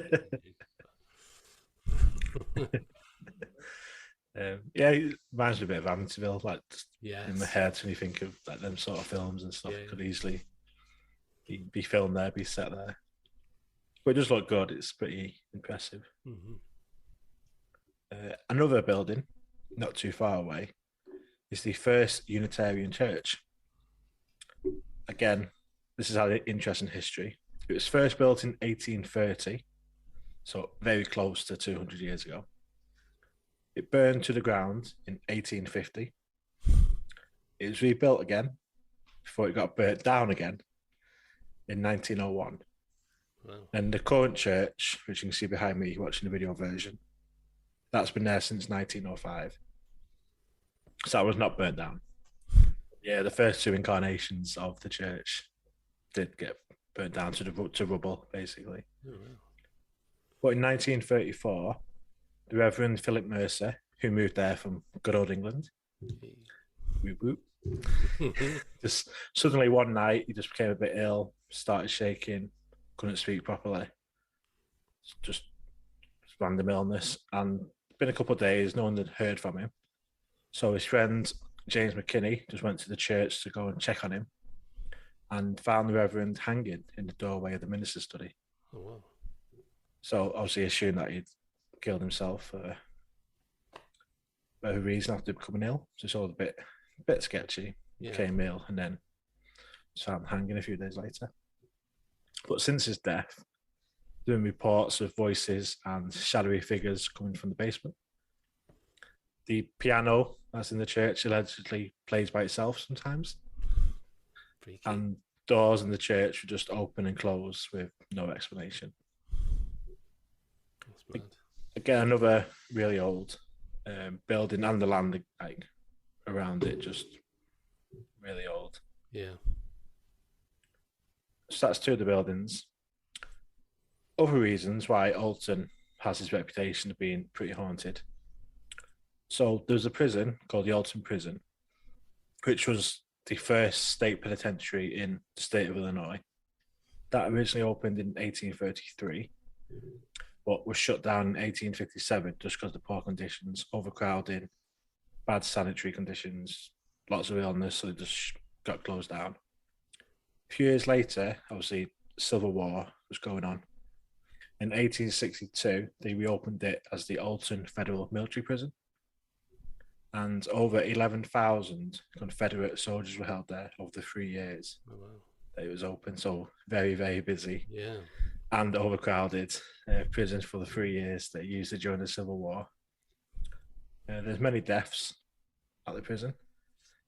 Yeah, it reminds me a bit of Amityville, like in my head when you think of like them sort of films and stuff. Could easily be filmed there, be set there. But it does look good. It's pretty impressive. Mm-hmm. Another building, not too far away, is the First Unitarian Church. Again, this is an interesting history. It was first built in 1830, so very close to 200 years ago. It burned to the ground in 1850. It was rebuilt again before it got burnt down again in 1901. Wow. And the current church, which you can see behind me watching the video version, that's been there since 1905. So that was not burnt down. Yeah, the first two incarnations of the church did get burnt down to rubble, basically. Oh, wow. But in 1934, the Reverend Philip Mercer, who moved there from good old England, whoop, whoop, just suddenly one night he just became a bit ill, started shaking, couldn't speak properly, just random illness, and it's been a couple of days, no one had heard from him. So his friend James McKinney just went to the church to go and check on him and found the Reverend hanging in the doorway of the minister's study. Oh, wow. So obviously assumed that he'd killed himself for a reason after becoming ill. So it's all a bit sketchy. Yeah. Became ill and then was found hanging a few days later. But since his death, there have been reports of voices and shadowy figures coming from the basement. The piano that's in the church allegedly plays by itself sometimes. Freaky. And doors in the church would just open and close with no explanation. That's mad. Again, another really old building, and the land like around it just really old. Yeah. So that's two of the buildings. Other reasons why Alton has his reputation of being pretty haunted. So there's a prison called the Alton Prison, which was the first state penitentiary in the state of Illinois. That originally opened in 1833, but was shut down in 1857 just because of the poor conditions, overcrowding, bad sanitary conditions, lots of illness, so it just got closed down. A few years later, obviously, the Civil War was going on. In 1862, they reopened it as the Alton Federal Military Prison. And over 11,000 Confederate soldiers were held there over the 3 years. Oh, wow. It was open, so very, very busy. Yeah. And overcrowded prison for the 3 years that used it during the Civil War. There's many deaths at the prison,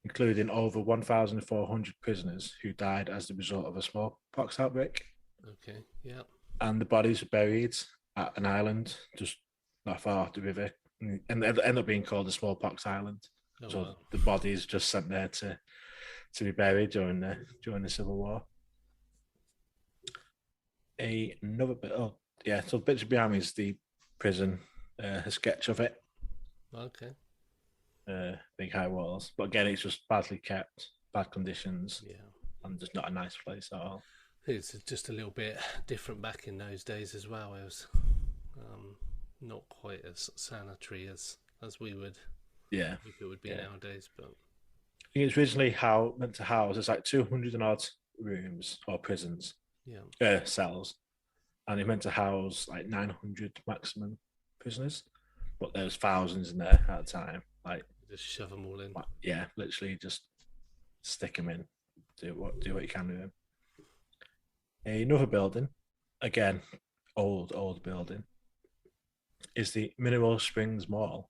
including over 1,400 prisoners who died as the result of a smallpox outbreak. Okay, yeah. And the bodies were buried at an island just not far off the river, and they end up being called the Smallpox Island. Oh, so wow. the bodies just sent there to be buried during the Civil War. Another bit. Oh, yeah. So the picture behind me is the prison, a sketch of it. Okay. big high walls. But again, it's just badly kept, bad conditions, Yeah. and just not a nice place at all. It's just a little bit different back in those days as well. It was not quite as sanitary as we would Yeah, hope it would be nowadays. But I think it's originally meant to house. It's like 200 and odd rooms or prisons, yeah, cells, and it meant to house like 900 maximum prisoners. But there was thousands in there at the time. Like, just shove them all in. yeah, literally just stick them in. Do what you can with them. Another building, again, old building, is the Mineral Springs Mall.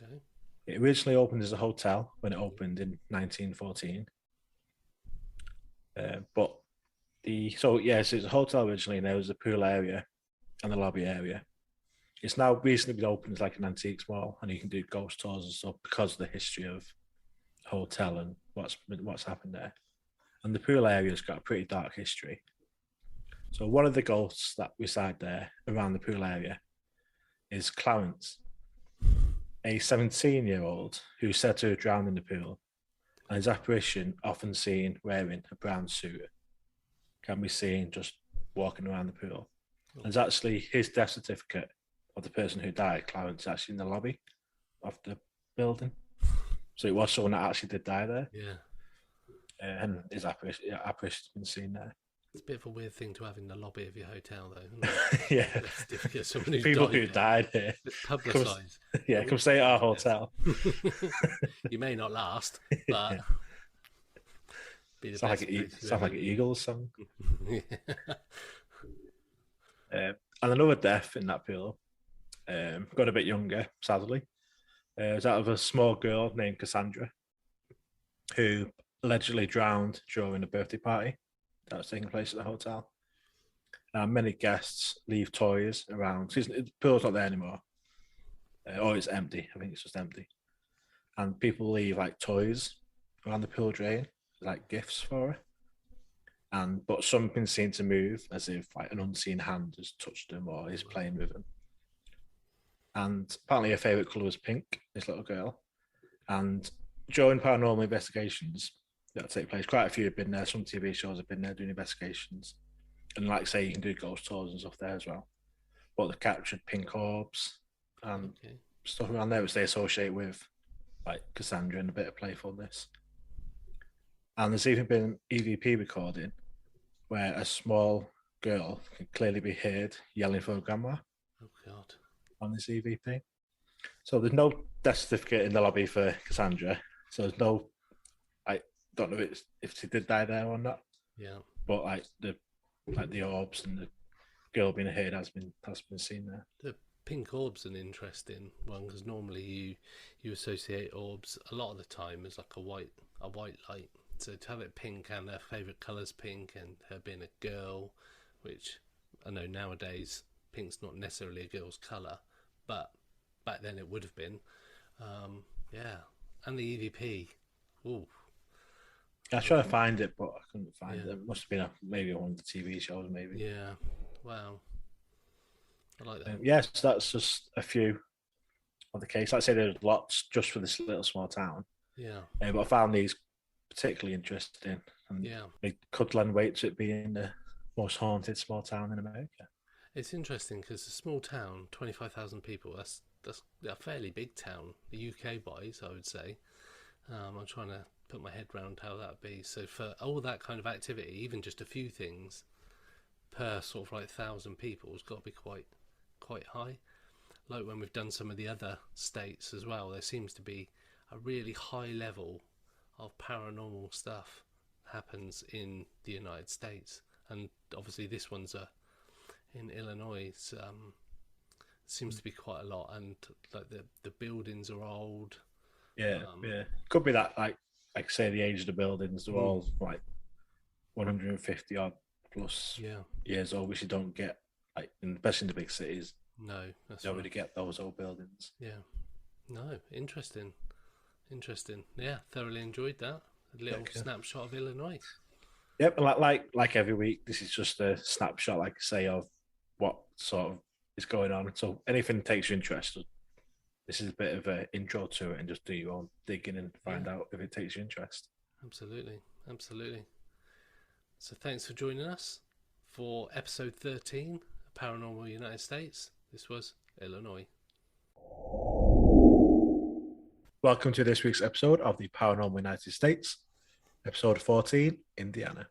Okay. It originally opened as a hotel when it opened in 1914. So it's a hotel originally, and there was a pool area and the lobby area. It's now recently been opened as like an antiques mall, and you can do ghost tours and stuff because of the history of the hotel and what's happened there. And the pool area's got a pretty dark history. So one of the ghosts that reside there around the pool area is Clarence, a 17-year-old who's said to have drowned in the pool, and his apparition, often seen wearing a brown suit, can be seen just walking around the pool. And it's actually his death certificate of the person who died, Clarence, actually in the lobby of the building. So it was someone that actually did die there. Yeah. And his apparition's been seen there. It's a bit of a weird thing to have in the lobby of your hotel, though. Isn't it? Yeah. Certificate of someone who's People died who there. died here. It's publicised. Come stay at our hotel. You may not last, but Yeah. be the Sound best. like an Eagles song. Yeah. And another death in that pool, got a bit younger, sadly. It was out of a small girl named Cassandra, who allegedly drowned during a birthday party that was taking place at the hotel. Many guests leave toys around. The pool's not there anymore. Or it's empty. I think it's just empty. And people leave like toys around the pool drain, like gifts for her. But some have been seen to move as if like an unseen hand has touched them or is playing with them. And apparently her favourite colour was pink, this little girl. And during paranormal investigations that take place, quite a few have been there. Some TV shows have been there doing investigations. And like I say, you can do ghost tours and stuff there as well. But they've captured pink orbs and stuff around there which they associate with like Cassandra and a bit of playfulness. And there's even been an EVP recording where a small girl can clearly be heard yelling for her grandma. Oh, God. On this EVP. So there's no death certificate in the lobby for Cassandra. So there's no, I don't know if she did die there or not. Yeah. But like the orbs and the girl being heard has been seen there. The pink orb's an interesting one because normally you associate orbs a lot of the time as like a white light. So to have it pink and her favourite colour's pink and her being a girl, which I know nowadays pink's not necessarily a girl's colour, but back then it would have been. And the EVP. Ooh. I tried to find it, but I couldn't find it. It must have been maybe one of the TV shows, maybe. Yeah. Wow. I like that. Yes, that's just a few of the case. Like I say, there's lots just for this little small town. Yeah. But I found these particularly interesting. And they could lend weight to it being the most haunted small town in America. It's interesting because a small town, 25,000 people, that's a fairly big town, the UK wise, I would say. I'm trying to put my head around how that'd be. So for all that kind of activity, even just a few things per sort of like 1,000 people has got to be quite high. Like when we've done some of the other states as well, there seems to be a really high level of paranormal stuff happens in the United States, and obviously this one's in Illinois. Seems to be quite a lot, and like the buildings are old. Yeah. Could be that like say the age of the buildings, they're all like 150 odd plus years old, which you don't get like especially in the big cities. No, that's you don't right. really get those old buildings. Yeah. No, interesting. Yeah, thoroughly enjoyed that. A little snapshot of Illinois. Yep, and like every week, this is just a snapshot, like I say, of what sort of is going on. So anything that takes your interest, this is a bit of an intro to it, and just do your own digging and find out if it takes your interest. Absolutely. So thanks for joining us for episode 13 of Paranormal United States. This was Illinois. Welcome to this week's episode of the Paranormal United States, episode 14, Indiana.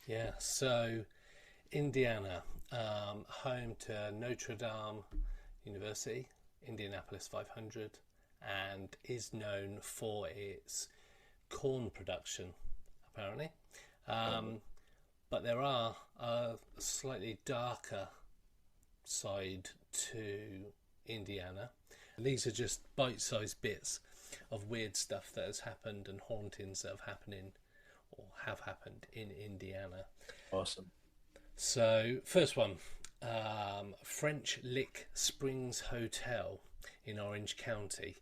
Yeah, so Indiana, home to Notre Dame University, Indianapolis 500, and is known for its corn production, apparently. But there are a slightly darker side to Indiana. These are just bite-sized bits of weird stuff that has happened and hauntings that have happened in Indiana. Awesome. So, first one, French Lick Springs Hotel in Orange County.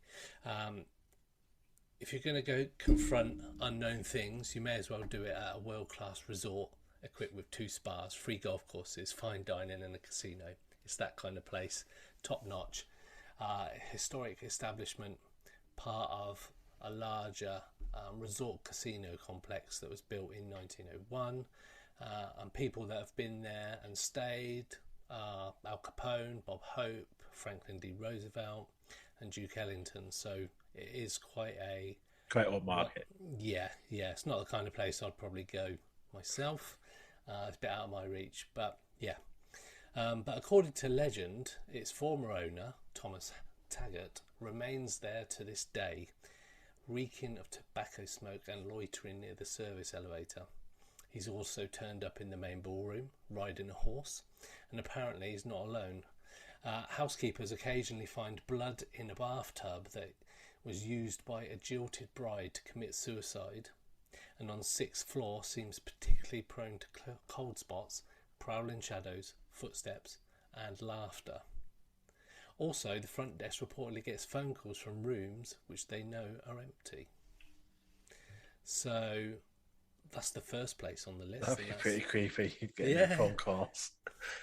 If you're going to go confront unknown things, you may as well do it at a world-class resort equipped with 2 spas, 3 golf courses, fine dining and a casino. It's that kind of place, top-notch. Historic establishment, part of a larger resort casino complex that was built in 1901, and people that have been there and stayed, Al Capone, Bob Hope, Franklin D. Roosevelt and Duke Ellington. So it is quite old market. Yeah, it's not the kind of place I'd probably go myself. It's a bit out of my reach, but yeah. But according to legend, its former owner, Thomas Taggart, remains there to this day, reeking of tobacco smoke and loitering near the service elevator. He's also turned up in the main ballroom, riding a horse, and apparently he's not alone. Housekeepers occasionally find blood in a bathtub that was used by a jilted bride to commit suicide, and on 6th floor seems particularly prone to cold spots, prowling shadows, footsteps and laughter. Also, the front desk reportedly gets phone calls from rooms which they know are empty. So that's the first place on the list. That'd be pretty creepy, getting phone calls.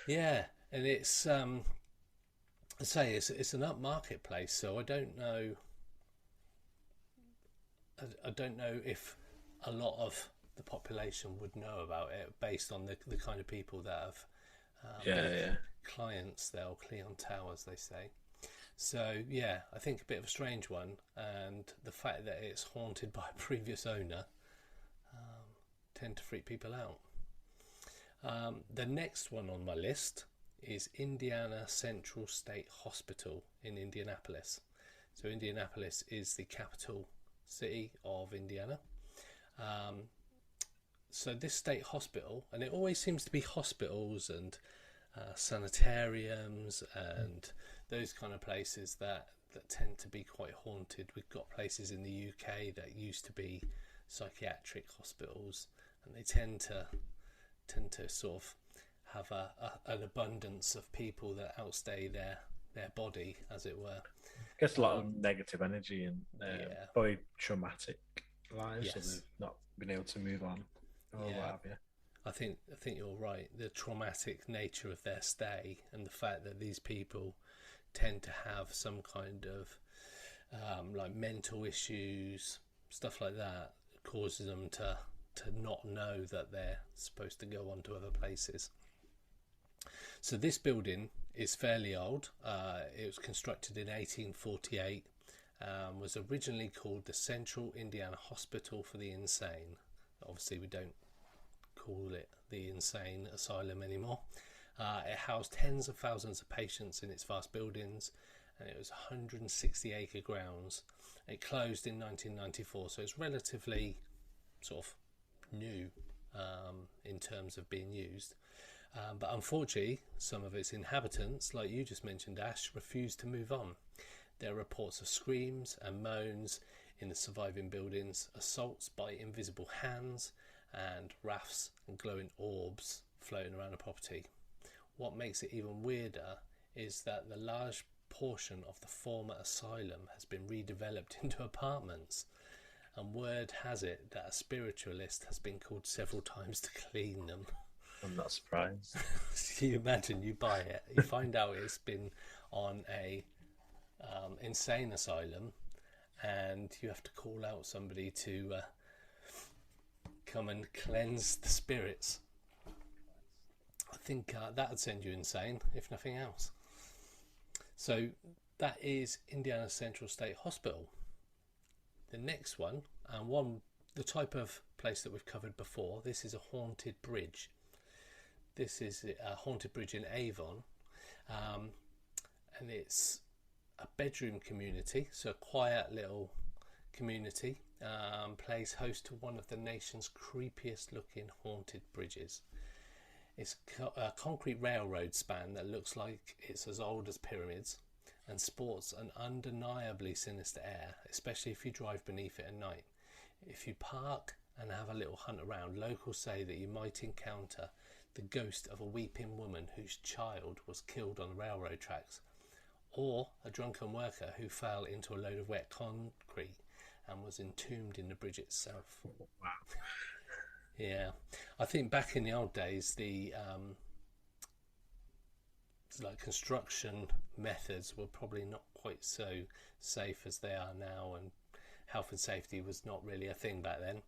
Yeah, and it's I say it's an upmarket place, so I don't know if a lot of the population would know about it based on the kind of people that have clients there, or clientele as they say. So yeah, I think a bit of a strange one, and the fact that it's haunted by a previous owner tend to freak people out. The next one on my list is Indiana Central State Hospital in Indianapolis. So Indianapolis is the capital city of Indiana. So this state hospital, and it always seems to be hospitals and sanitariums and those kind of places that tend to be quite haunted. We've got places in the UK that used to be psychiatric hospitals, and they tend to sort of have an abundance of people that outstay their body, as it were. Gets a lot of negative energy and very traumatic lives, Yes. so they've not been able to move on or what have you. I think you're right. The traumatic nature of their stay and the fact that these people tend to have some kind of like mental issues, stuff like that, causes them to not know that they're supposed to go on to other places. So this building is fairly old. It was constructed in 1848. Was originally called the Central Indiana Hospital for the Insane. Obviously we don't call it the Insane Asylum anymore. It housed tens of thousands of patients in its vast buildings, and it was 160 acre grounds. It closed in 1994, so it's relatively sort of new in terms of being used. But unfortunately, some of its inhabitants, like you just mentioned, Ash, refused to move on. There are reports of screams and moans in the surviving buildings, assaults by invisible hands, and rafts and glowing orbs floating around the property. What makes it even weirder is that the large portion of the former asylum has been redeveloped into apartments, and word has it that a spiritualist has been called several times to clean them. I'm not surprised. So you imagine, you buy it, you find out it's been on a insane asylum, and you have to call out somebody to come and cleanse the spirits. I think that would send you insane, if nothing else. So that is Indiana Central State Hospital. The next one, and the type of place that we've covered before, this is a haunted bridge. This is a haunted bridge in Avon, and it's a bedroom community, so a quiet little community, plays host to one of the nation's creepiest looking haunted bridges. It's a concrete railroad span that looks like it's as old as pyramids and sports an undeniably sinister air, especially if you drive beneath it at night. If you park and have a little hunt around, locals say that you might encounter the ghost of a weeping woman whose child was killed on the railroad tracks, or a drunken worker who fell into a load of wet concrete and was entombed in the bridge itself. Wow. Yeah, I think back in the old days, the construction methods were probably not quite so safe as they are now, and health and safety was not really a thing back then.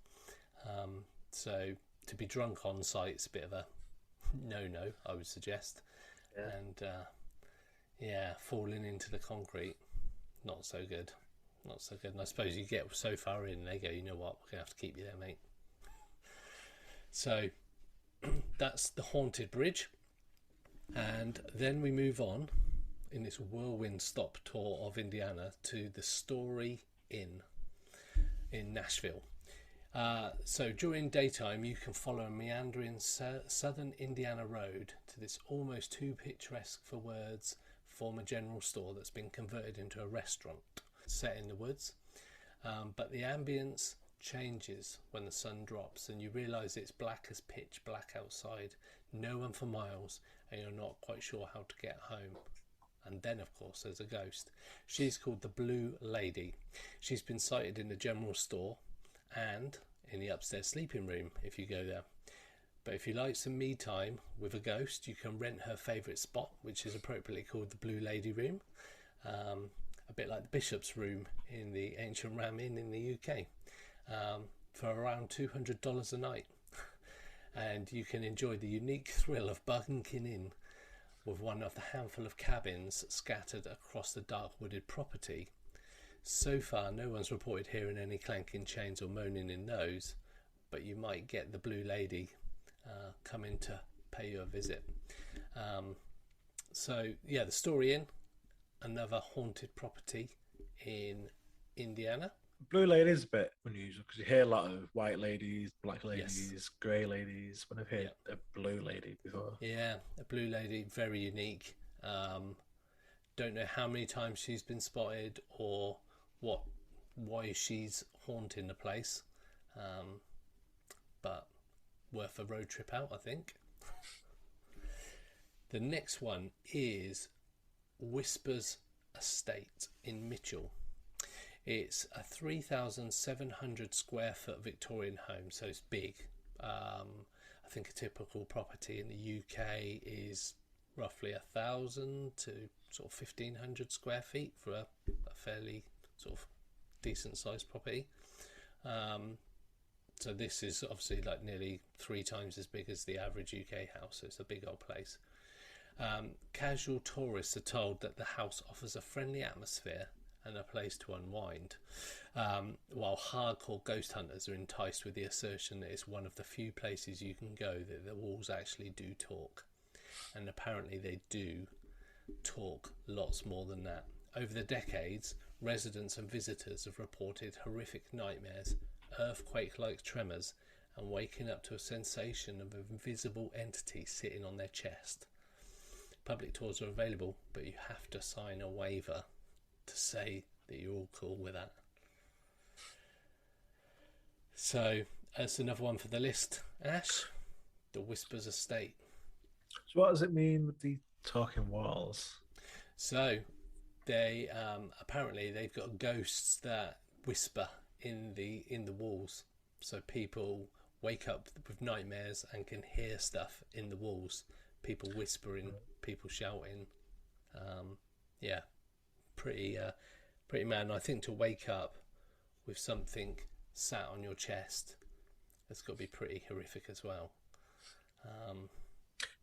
So to be drunk on site is a bit of a no, I would suggest. Yeah. And falling into the concrete, not so good. And I suppose you get so far in, they go, you know what, we're going to have to keep you there, mate. So that's the haunted bridge. And then we move on in this whirlwind stop tour of Indiana to the Story Inn in Nashville. So during daytime, you can follow a meandering southern Indiana road to this almost too picturesque for words former general store that's been converted into a restaurant set in the woods. But the ambience changes when the sun drops and you realise it's black as pitch black outside, no one for miles, and you're not quite sure how to get home. And then, of course, there's a ghost. She's called the Blue Lady. She's been sighted in the general store and in the upstairs sleeping room if you go there. But if you like some me time with a ghost, you can rent her favourite spot, which is appropriately called the Blue Lady Room. A bit like the Bishop's Room in the Ancient Ram Inn in the UK, for around $200 a night. And you can enjoy the unique thrill of bunking in with one of the handful of cabins scattered across the dark wooded property. So far, no one's reported hearing any clanking chains or moaning in those, but you might get the Blue Lady coming to pay you a visit. So, yeah, the Story Inn, another haunted property in Indiana. Blue Lady is a bit unusual because you hear a lot of white ladies, black ladies, Yes. grey ladies. When I've heard a Blue Lady before. Yeah, a Blue Lady, very unique. Don't know how many times she's been spotted or why she's haunting the place, but worth a road trip out, I think. The next one is Whispers Estate in Mitchell. It's a 3,700 square foot Victorian home, so it's big. I think a typical property in the UK is roughly 1,000 to sort of 1,500 square feet for a fairly sort of decent sized property. So this is obviously like nearly 3 times as big as the average UK house, so it's a big old place. Casual tourists are told that the house offers a friendly atmosphere and a place to unwind, while hardcore ghost hunters are enticed with the assertion that it's one of the few places you can go that the walls actually do talk. And apparently they do talk lots more than that. Over the decades, residents and visitors have reported horrific nightmares, earthquake-like tremors, and waking up to a sensation of an invisible entity sitting on their chest. Public tours are available, but you have to sign a waiver to say that you're all cool with that. So that's another one for the list. Ash, the Whispers Estate. So what does it mean with the talking walls? So they apparently they've got ghosts that whisper in the walls. So people wake up with nightmares and can hear stuff in the walls. People whispering, people shouting. Yeah, pretty mad. And I think to wake up with something sat on your chest, that's got to be pretty horrific as well.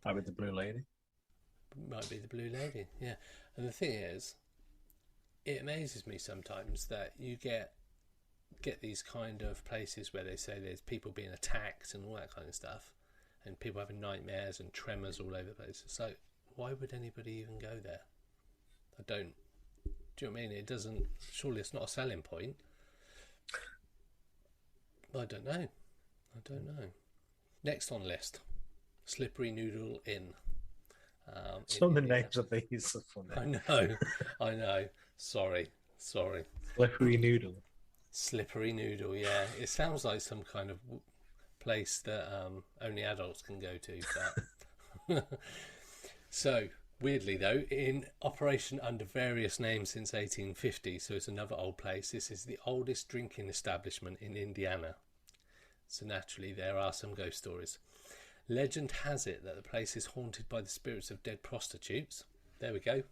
Might be the Blue Lady. Might be the Blue Lady, yeah. And the thing is, it amazes me sometimes that you get these kind of places where they say there's people being attacked and all that kind of stuff, and people having nightmares and tremors all over the place. It's like, why would anybody even go there? I don't. Do you know what I mean? It doesn't. Surely it's not a selling point. I don't know. Next on the list, Slippery Noodle Inn. Some of the names of these are funny. I know. Sorry. Slippery Noodle. Slippery Noodle, yeah. It sounds like some kind of place that only adults can go to. But so, weirdly though, in operation under various names since 1850, so it's another old place. This is the oldest drinking establishment in Indiana. So naturally, there are some ghost stories. Legend has it that the place is haunted by the spirits of dead prostitutes. There we go.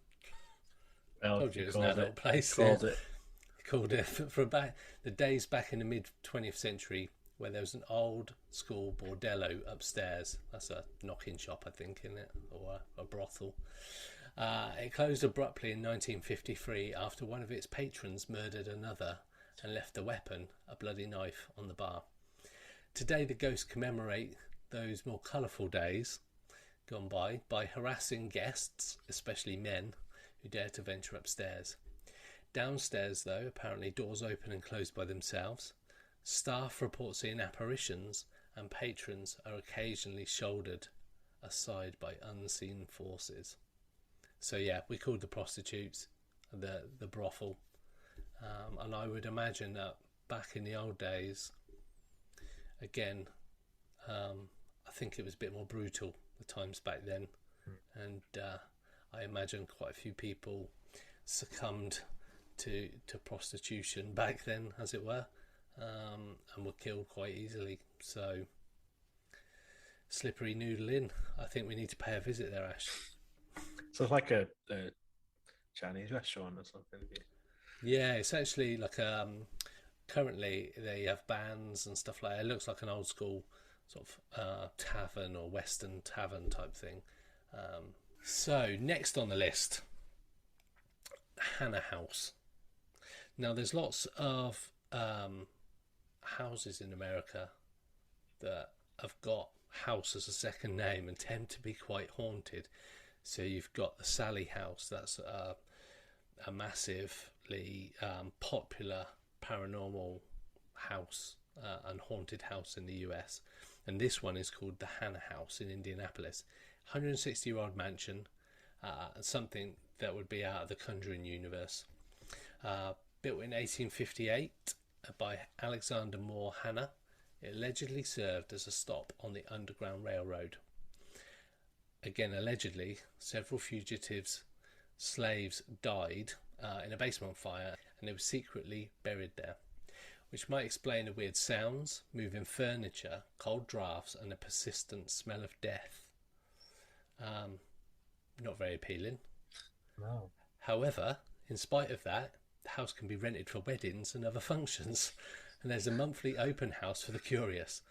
Well, Told you it was an adult place. Called it for about the days back in the mid 20th century, where there was an old school bordello upstairs. That's a knock-in shop, I think, isn't it, or a brothel. It closed abruptly in 1953 after one of its patrons murdered another and left a weapon, a bloody knife, on the bar. Today, the ghosts commemorate those more colourful days gone by harassing guests, especially men, who dare to venture upstairs. Downstairs, though, apparently doors open and close by themselves. Staff report seeing apparitions, and patrons are occasionally shouldered aside by unseen forces. So yeah, we called the prostitutes the brothel, and I would imagine that back in the old days, again, I think it was a bit more brutal, the times back then, and I imagine quite a few people succumbed to prostitution back then, as it were, and were killed quite easily. So, Slippery Noodle Inn, I think we need to pay a visit there, Ash. So it's like a Chinese restaurant or something. Yeah, it's actually like currently they have bands and stuff like that. It looks like an old school sort of tavern or Western tavern type thing. So next on the list, Hannah House. Now there's lots of houses in America that have got house as a second name and tend to be quite haunted. So you've got the Sally House. That's a massively popular paranormal house and haunted house in the US. And this one is called the Hannah House in Indianapolis. 160-year-old mansion, something that would be out of the Conjuring universe. Built in 1858 by Alexander Moore Hannah, it allegedly served as a stop on the Underground Railroad. Again, allegedly, several fugitives, slaves died in a basement fire, and they were secretly buried there, which might explain the weird sounds, moving furniture, cold drafts, and a persistent smell of death. Not very appealing. No. However, in spite of that, the house can be rented for weddings and other functions, and there's a monthly open house for the curious.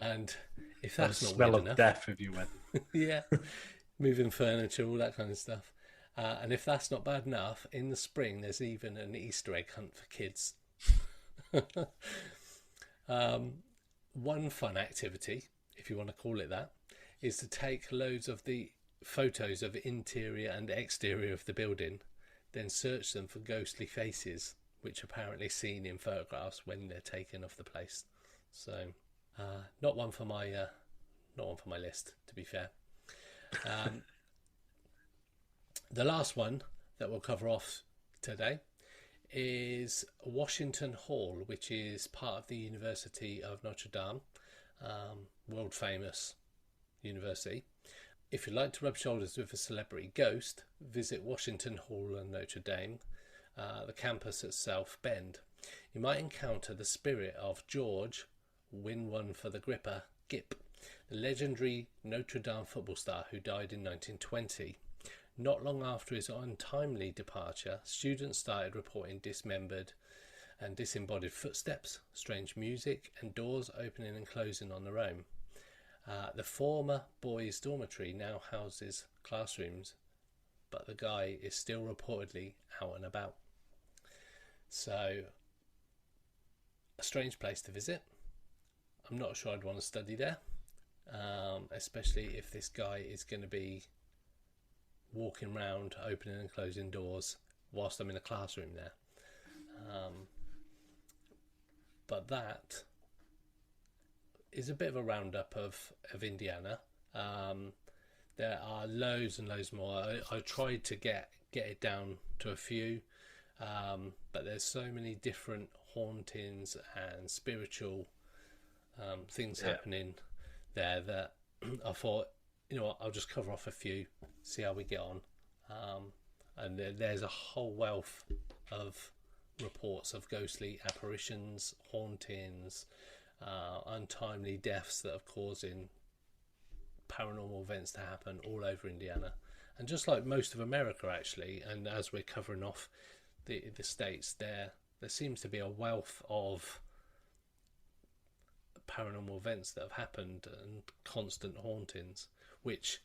And if that's not smell weird of enough, death if you went. yeah, moving furniture, all that kind of stuff. And if that's not bad enough, in the spring there's even an Easter egg hunt for kids. One fun activity, if you want to call it that, is to take loads of the photos of the interior and exterior of the building, then search them for ghostly faces, which are apparently seen in photographs when they're taken off the place. So, not one for my list, to be fair. The last one that we'll cover off today is Washington Hall, which is part of the University of Notre Dame, world famous university. If you'd like to rub shoulders with a celebrity ghost, visit Washington Hall and Notre Dame, the campus at South Bend. You might encounter the spirit of George, win one for the gripper, Gipp, the legendary Notre Dame football star who died in 1920. Not long after his untimely departure, students started reporting dismembered and disembodied footsteps, strange music, and doors opening and closing on their own. The former boys' dormitory now houses classrooms, but the guy is still reportedly out and about. So, a strange place to visit. I'm not sure I'd want to study there, especially if this guy is going to be walking around, opening and closing doors whilst I'm in a classroom there. But that is a bit of a roundup of Indiana. There are loads and loads more. I tried to get it down to a few, but there's so many different hauntings and spiritual things happening there that I thought, you know what, I'll just cover off a few, see how we get on. And there's a whole wealth of reports of ghostly apparitions, hauntings, untimely deaths that are causing paranormal events to happen all over Indiana, and just like most of America actually. And as we're covering off the states, there seems to be a wealth of paranormal events that have happened and constant hauntings, which,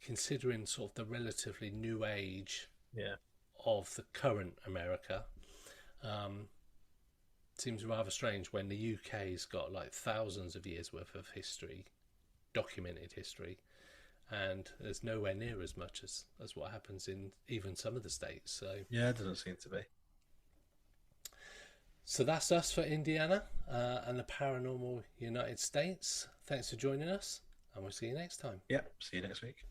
considering sort of the relatively new age of the current America, seems rather strange when the UK's got like thousands of years worth of history, documented history, and there's nowhere near as much as what happens in even some of the states. So yeah, it doesn't seem to be. So that's us for Indiana and the Paranormal United States. Thanks for joining us, and we'll see you next time. Yep, see you next week.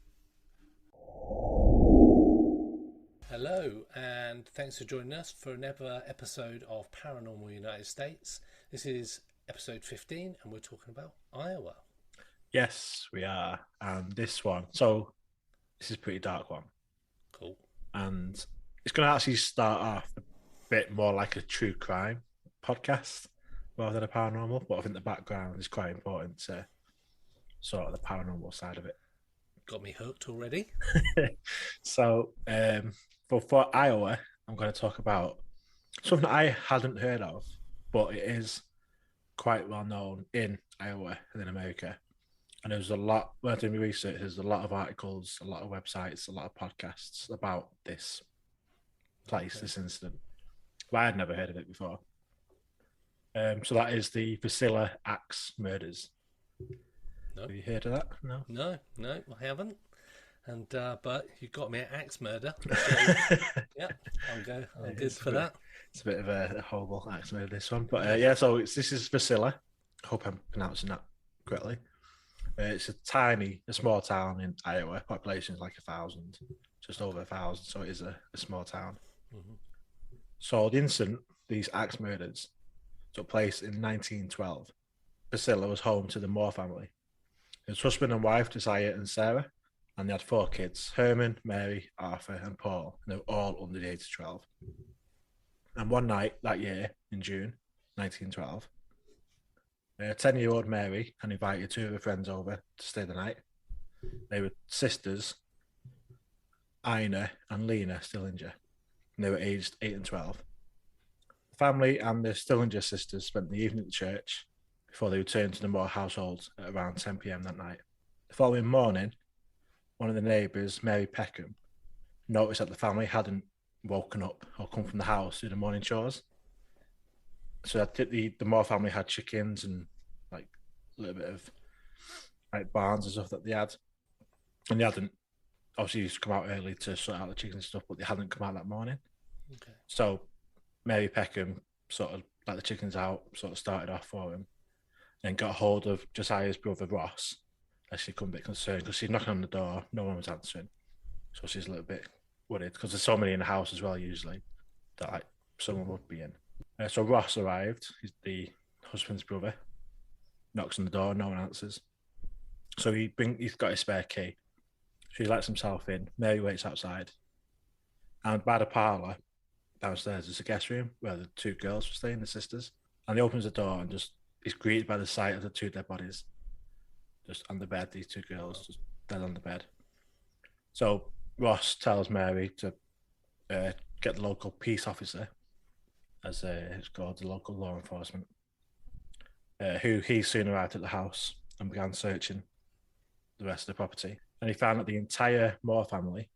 Hello, and thanks for joining us for another episode of Paranormal United States. This is episode 15, and we're talking about Iowa. Yes, we are. And this is a pretty dark one. Cool. And it's going to actually start off a bit more like a true crime podcast rather than a paranormal, but I think the background is quite important to sort of the paranormal side of it. Got me hooked already. So, for Iowa, I'm going to talk about something I hadn't heard of, but it is quite well known in Iowa and in America. And there's a lot, when I did my research, there's a lot of articles, a lot of websites, a lot of podcasts about this place, this incident. But I had never heard of it before. So that is the Priscilla Axe murders. No. Have you heard of that? No, I haven't. And but you got me at axe murder. So, yeah, I'm good for that. It's a bit of a horrible axe murder, this one. But yeah, so this is Priscilla. I hope I'm pronouncing that correctly. It's a small town in Iowa. Population is like 1,000, just over 1,000. So it is a small town. Mm-hmm. So the incident, these axe murders, took place in 1912. Priscilla was home to the Moore family. His husband and wife, Josiah and Sarah, and they had 4 kids: Herman, Mary, Arthur, and Paul. And they were all under the age of 12. And one night that year, in June 1912, 10-year-old Mary had invited 2 of her friends over to stay the night. They were sisters, Ina and Lena Stillinger, and they were aged 8 and 12. The family and the Stillinger sisters spent the evening at the church before they returned to the Moore household at around 10 p.m. that night. The following morning, one of the neighbours, Mary Peckham, noticed that the family hadn't woken up or come from the house to do the morning chores. So the Moore family had chickens and like a little bit of like barns and stuff that they had, and they hadn't obviously used to come out early to sort out the chickens and stuff, but they hadn't come out that morning. Okay. So Mary Peckham sort of let the chickens out, sort of started off for him, and got hold of Josiah's brother Ross, as she became a bit concerned because she's knocking on the door, no one was answering, so she's a little bit worried because there's so many in the house as well usually that like someone would be in. So Ross arrived, he's the husband's brother, knocks on the door, no one answers. So he's got his spare key. So he lets himself in. Mary waits outside. And by the parlour, downstairs, there's a guest room where the 2 girls were staying, the sisters. And he opens the door and just he's greeted by the sight of the 2 dead bodies. Just on the bed, these 2 girls, just dead on the bed. So Ross tells Mary to get the local peace officer, as it's called, the local law enforcement, who he soon arrived at the house and began searching the rest of the property. And he found that the entire Moore family,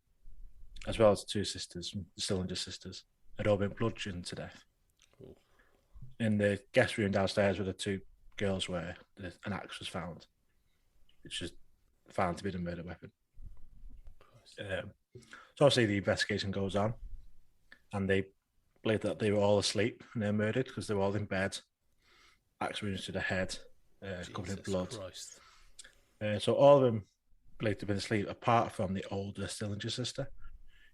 as well as the two sisters, the Stillinger sisters, had all been bludgeoned to death. Cool. In the guest room downstairs where the two girls were, an axe was found, which was found to be the murder weapon. So obviously the investigation goes on, and they believe that they were all asleep and they're murdered because they were all in bed, axe wounds to the head, covered in blood. So all of them believed to have been asleep, apart from the older Stillinger sister,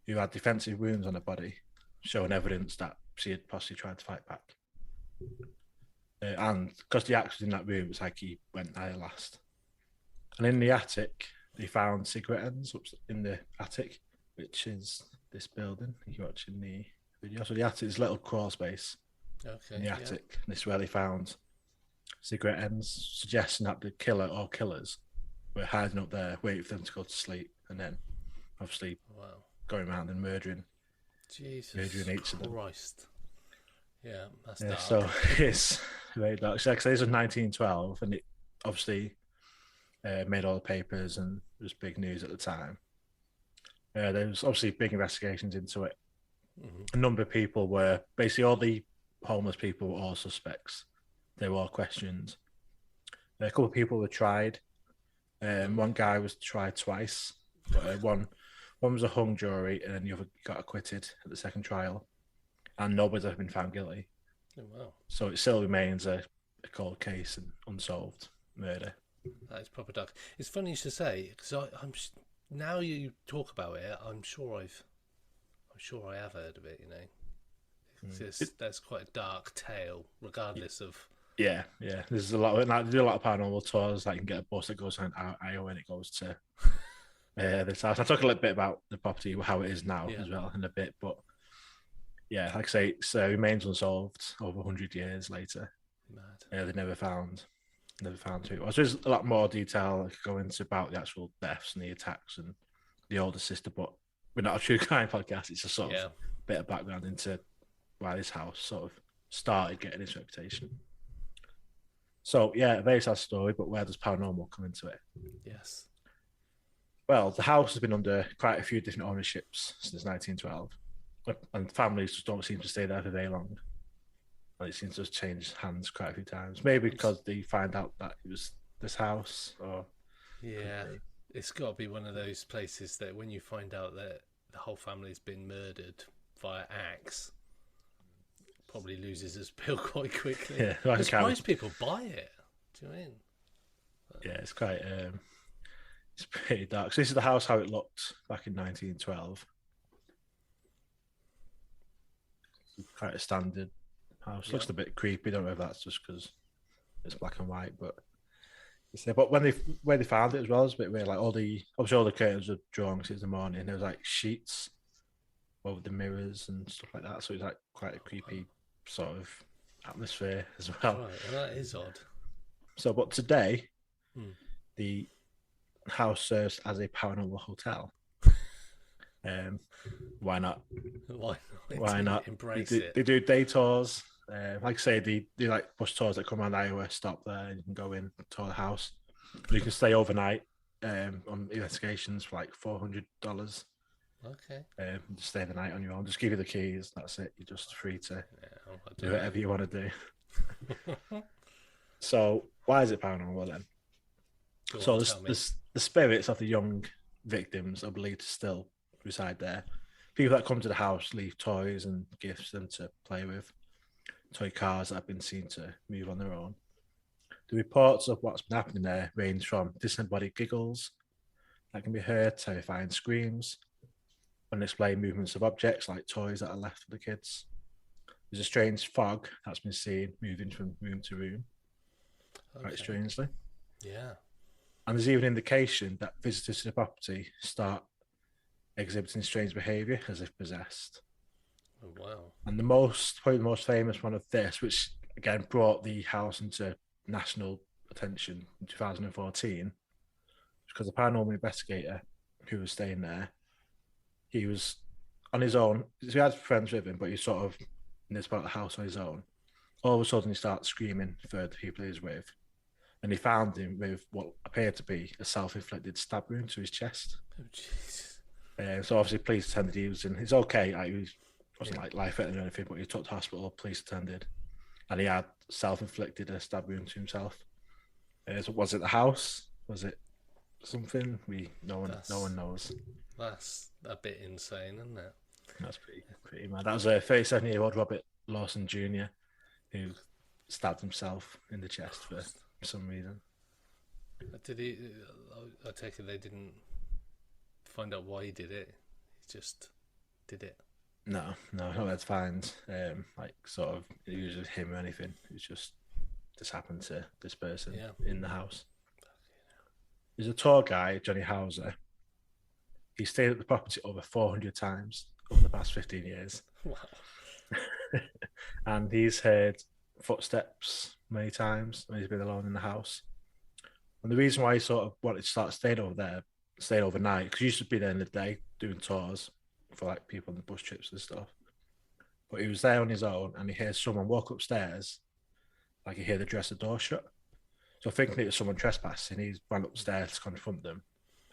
who had defensive wounds on her body, showing evidence that she had possibly tried to fight back. And because the axe was in that room, it's like he went there last. And in the attic, they found cigarette ends in the attic, which is this building. You're watching the video. So the attic is a little crawl space in the attic. Yeah. And this is where they found cigarette ends, suggesting that the killer or killers were hiding up there, waiting for them to go to sleep, and then obviously going around and murdering each of them. Yeah, that's dark. So it's very dark. So this was 1912, and it obviously made all the papers and it was big news at the time. There was obviously big investigations into it. Mm-hmm. A number of people were, basically all the homeless people were all suspects. They were all questioned. A couple of people were tried. One guy was tried twice. But, one was a hung jury, and then the other got acquitted at the second trial. And nobody's ever been found guilty. Oh, wow. So it still remains a cold case and unsolved murder. That is proper dark. It's funny you should say, because I'm now you talk about it, I'm sure I have heard of it. You know, that's quite a dark tale, regardless of. Yeah. There's a lot. They do a lot of paranormal tours. Like you can get a bus that goes around Iowa and it goes to this house. I'll talk a little bit about the property, how it is now as well in a bit, but. Yeah, like I say, it remains unsolved over 100 years later. Mad. They never found who it was. There's a lot more detail I could go into about the actual deaths and the attacks and the older sister, but we're not a true crime podcast. It's a sort of bit of background into why this house sort of started getting its reputation. So, a very sad story, but where does paranormal come into it? Yes. Well, the house has been under quite a few different ownerships since 1912. And families just don't seem to stay there for very long. And it seems to have changed hands quite a few times. Maybe because they find out that it was this house, or it's got to be one of those places that when you find out that the whole family's been murdered via axe, probably loses its appeal quite quickly. Yeah, I'm surprised people buy it. Do you know what I mean? Yeah, it's quite. It's pretty dark. So this is the house how it looked back in 1912. Quite a standard house. Looks a bit creepy. Don't know if that's just because it's black and white, but where they found it as well is a bit weird. Like all the curtains were drawn because it's the morning. There was like sheets over the mirrors and stuff like that. So it's like quite a creepy sort of atmosphere as well. Right, that is odd. So, but today, the house serves as a paranormal hotel. Why not? Why not? Embrace it. They do day tours. Like I say, they do like bus tours that come around Iowa, stop there, and you can go in, tour the house. You can stay overnight on investigations for like $400. Okay. Just stay the night on your own. Just give you the keys. That's it. You're just free to do whatever you want to do. So why is it paranormal then? The spirits of the young victims are believed to still reside there. People that come to the house leave toys and gifts for them to play with. Toy cars that have been seen to move on their own. The reports of what's been happening there range from disembodied giggles that can be heard, terrifying screams, unexplained movements of objects like toys that are left for the kids. There's a strange fog that's been seen moving from room to room, quite strangely. Yeah. And there's even indication that visitors to the property start exhibiting strange behaviour as if possessed. Oh, wow. And probably the most famous one of this, which again brought the house into national attention in 2014, because a paranormal investigator who was staying there he was on his own. So he had friends with him, but he's sort of in this part of the house on his own. All of a sudden, he starts screaming for the people he was with, and he found him with what appeared to be a self-inflicted stab wound to his chest. Oh, Jesus. So obviously, police attended. He's okay. He wasn't like life-threatening or anything, but he took to hospital. Police attended, and he had self-inflicted a stab wound to himself. So was it the house? Was it something? No one knows. That's a bit insane, isn't it? That's pretty mad. That was a 37-year-old Robert Lawson Jr. who stabbed himself in the chest for some reason. Did he? I take it they didn't find out why he did it. He just did it. No, not that find like sort of it was him or anything. It's just this happened to this person in the house. There's a tour guy, Johnny Hauser. He stayed at the property over 400 times over the past 15 years. Wow. And he's heard footsteps many times when he's been alone in the house. And the reason why he sort of wanted to start staying overnight, because he used to be there in the day doing tours for like people on the bus trips and stuff. But he was there on his own and he hears someone walk upstairs, like he hear the dresser door shut. So thinking it was someone trespassing, he ran upstairs to confront them.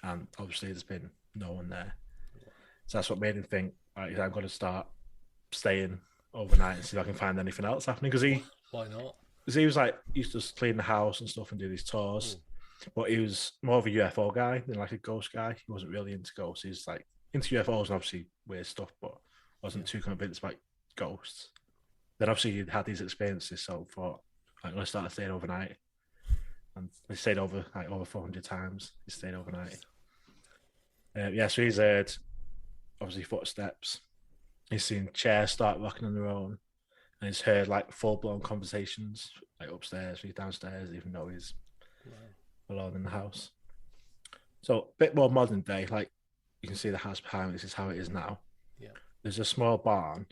And obviously there's been no one there. So that's what made him think, right, I'm going to start staying overnight and see if I can find anything else happening. Why not? Because he was like, he used to clean the house and stuff and do these tours. But he was more of a UFO guy than like a ghost guy. He wasn't really into ghosts. He's like into UFOs and obviously weird stuff, but wasn't too convinced about ghosts. Then obviously he'd had these experiences, so thought, I'm going to start staying overnight. And he stayed over 400 times. He stayed overnight. So he's heard obviously footsteps. He's seen chairs start rocking on their own, and he's heard like full-blown conversations like upstairs, he's downstairs, even though he's alone in the house. So a bit more modern day, like you can see the house behind me. This is how it is now. Yeah. There's a small barn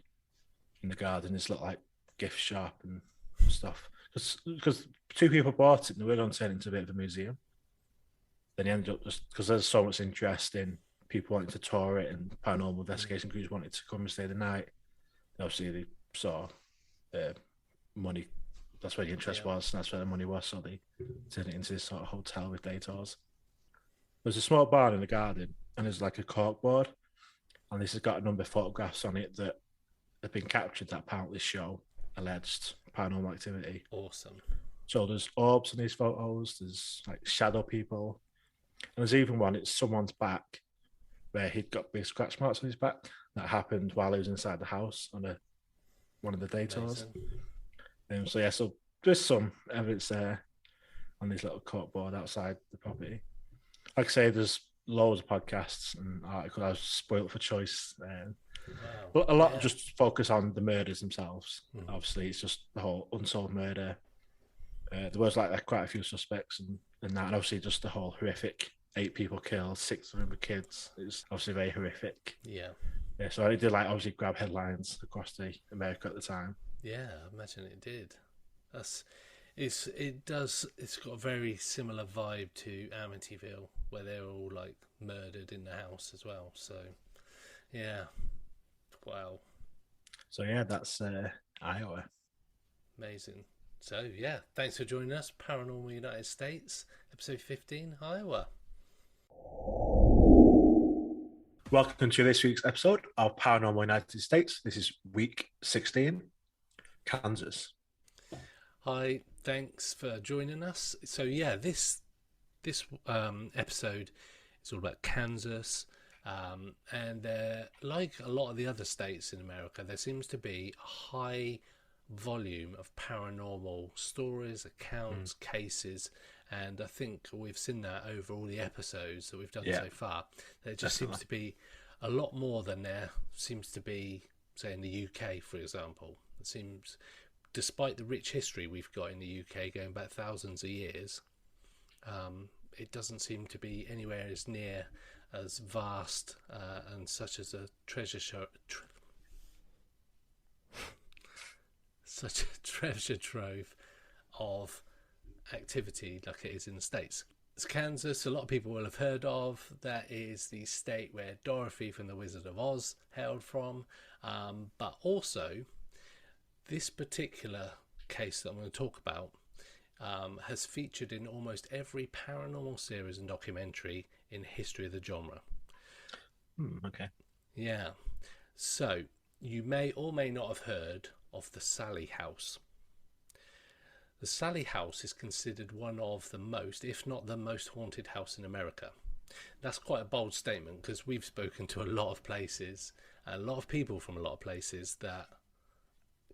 in the garden. It's looked like gift shop and stuff. Because two people bought it and they were going to turn it into a bit of a museum. Then he ended up just because there's so much interest in people wanting to tour it and paranormal investigation crews wanted to come and stay the night. And obviously, they saw money. That's where the interest was, and that's where the money was. So they turned it into this sort of hotel with day tours. There's a small barn in the garden, and there's like a corkboard, and this has got a number of photographs on it that have been captured that apparently show alleged paranormal activity. Awesome. So there's orbs in these photos, there's like shadow people, and there's even one, it's someone's back where he'd got big scratch marks on his back that happened while he was inside the house on one of the day tours. So there's some evidence there on this little corkboard outside the property. Like I say, there's loads of podcasts and articles. I was spoilt for choice. But a lot just focus on the murders themselves. Obviously, it's just the whole unsolved murder. There was like quite a few suspects and that, and obviously just the whole horrific 8 people killed, 6 of them were kids. It was obviously very horrific. Yeah. So it did like obviously grab headlines across the America at the time. Yeah, I imagine it did. It's got a very similar vibe to Amityville, where they're all like murdered in the house as well. So, yeah, wow. So yeah, that's Iowa. Amazing. So yeah, thanks for joining us, Paranormal United States, episode 15, Iowa. Welcome to this week's episode of Paranormal United States. This is week 16, Kansas. Hi, thanks for joining us. So yeah, this episode is all about Kansas, and like a lot of the other states in America, there seems to be a high volume of paranormal stories, accounts, cases, and I think we've seen that over all the episodes that we've done so far. There just seems to be a lot more than there seems to be, say, in the UK, for example. It seems, despite the rich history we've got in the UK going back thousands of years, it doesn't seem to be anywhere as near as vast and such as a such a treasure trove of activity like it is in the States. It's Kansas. A lot of people will have heard of. That is the state where Dorothy from The Wizard of Oz hailed from. But also, this particular case that I'm going to talk about has featured in almost every paranormal series and documentary in the history of the genre. Okay. Yeah. So, you may or may not have heard of the Sallie House. The Sallie House is considered one of the most, if not the most haunted house in America. That's quite a bold statement because we've spoken to a lot of places, a lot of people from a lot of places that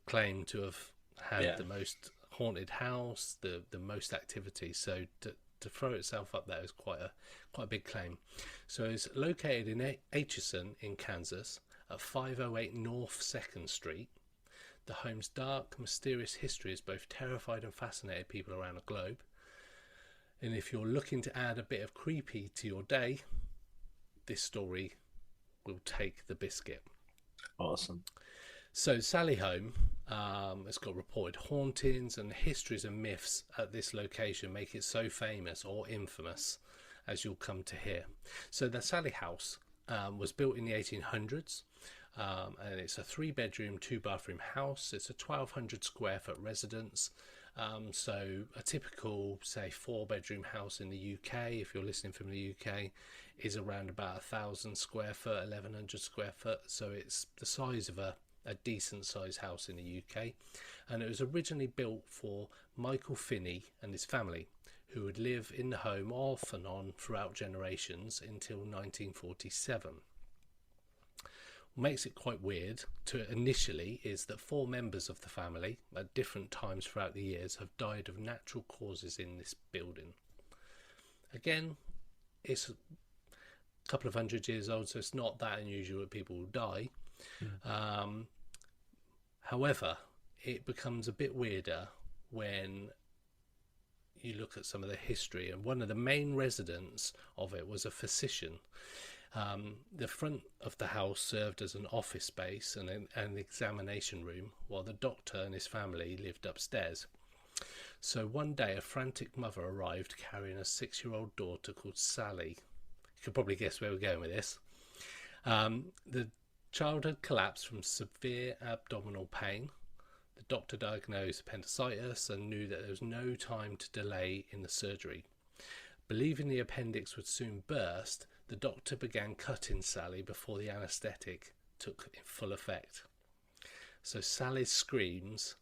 claim to have had the most haunted house, the most activity. So to throw itself up there is quite a big claim. So it's located in Atchison in Kansas at 508 North 2nd Street. The home's dark, mysterious history has both terrified and fascinated people around the globe. And if you're looking to add a bit of creepy to your day, this story will take the biscuit. Awesome. So Sallie Home has got reported hauntings, and histories and myths at this location make it so famous or infamous, as you'll come to hear. So the Sallie House was built in the 1800s. And it's a 3-bedroom, 2-bathroom house. It's a 1,200 square foot residence. So a typical, say, 4-bedroom house in the UK, if you're listening from the UK, is around about 1,000 square foot, 1,100 square foot. So it's the size of a decent sized house in the UK. And it was originally built for Michael Finney and his family, who would live in the home off and on throughout generations until 1947. What makes it quite weird to initially is that 4 members of the family at different times throughout the years have died of natural causes in this building. Again, it's a couple of 100 years old, so it's not that unusual that people will die. However, it becomes a bit weirder when you look at some of the history, and one of the main residents of it was a physician. The front of the house served as an office space and an examination room, while the doctor and his family lived upstairs. So one day a frantic mother arrived carrying a 6-year-old daughter called Sally. You can probably guess where we're going with this. The child had collapsed from severe abdominal pain. The doctor diagnosed appendicitis and knew that there was no time to delay in the surgery. Believing the appendix would soon burst, the doctor began cutting Sally before the anaesthetic took in full effect. So Sally's screams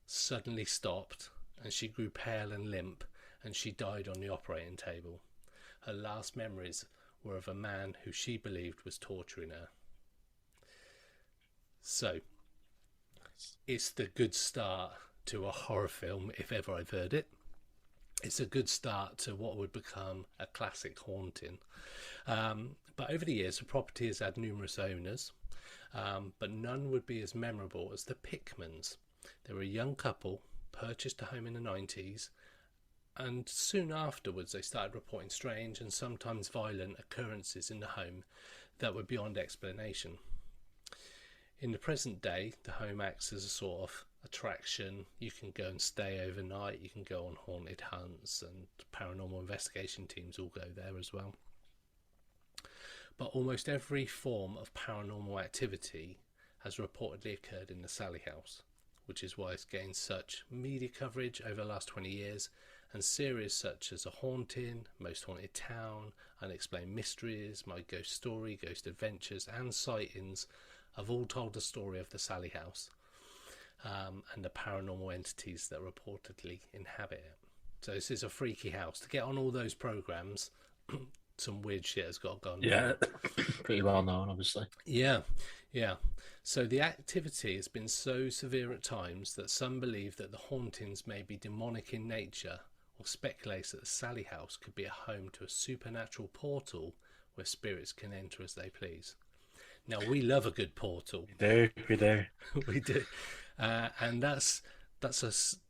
suddenly stopped, and she grew pale and limp, and she died on the operating table. Her last memories were of a man who she believed was torturing her. So, it's the good start to a horror film, if ever I've heard it. It's a good start to what would become a classic haunting. But over the years, the property has had numerous owners, but none would be as memorable as the Pickmans. They were a young couple, purchased a home in the 90s, and soon afterwards they started reporting strange and sometimes violent occurrences in the home that were beyond explanation. In the present day, the home acts as a sort of attraction. You can go and stay overnight, you can go on haunted hunts, and paranormal investigation teams all go there as well. But almost every form of paranormal activity has reportedly occurred in the Sallie House, which is why it's gained such media coverage over the last 20 years, and series such as A Haunting, Most Haunted Town, Unexplained Mysteries, My Ghost Story, Ghost Adventures, and Sightings have all told the story of the Sallie House and the paranormal entities that reportedly inhabit it. So this is a freaky house. To get on all those programs, some weird shit has got gone. Yeah, pretty well known, obviously. Yeah. So the activity has been so severe at times that some believe that the hauntings may be demonic in nature, or speculates that the Sallie House could be a home to a supernatural portal where spirits can enter as they please. Now, we love a good portal. We do. We do. And that's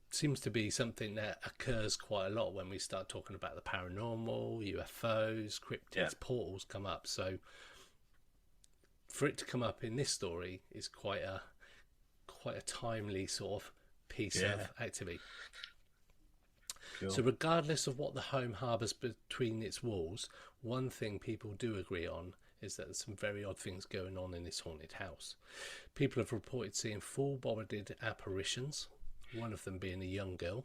seems to be something that occurs quite a lot when we start talking about the paranormal, UFOs, cryptids, portals come up. So for it to come up in this story is quite a timely sort of piece of activity. Cool. So regardless of what the home harbours between its walls, one thing people do agree on is that there's some very odd things going on in this haunted house. People have reported seeing full-bodied apparitions, one of them being a young girl,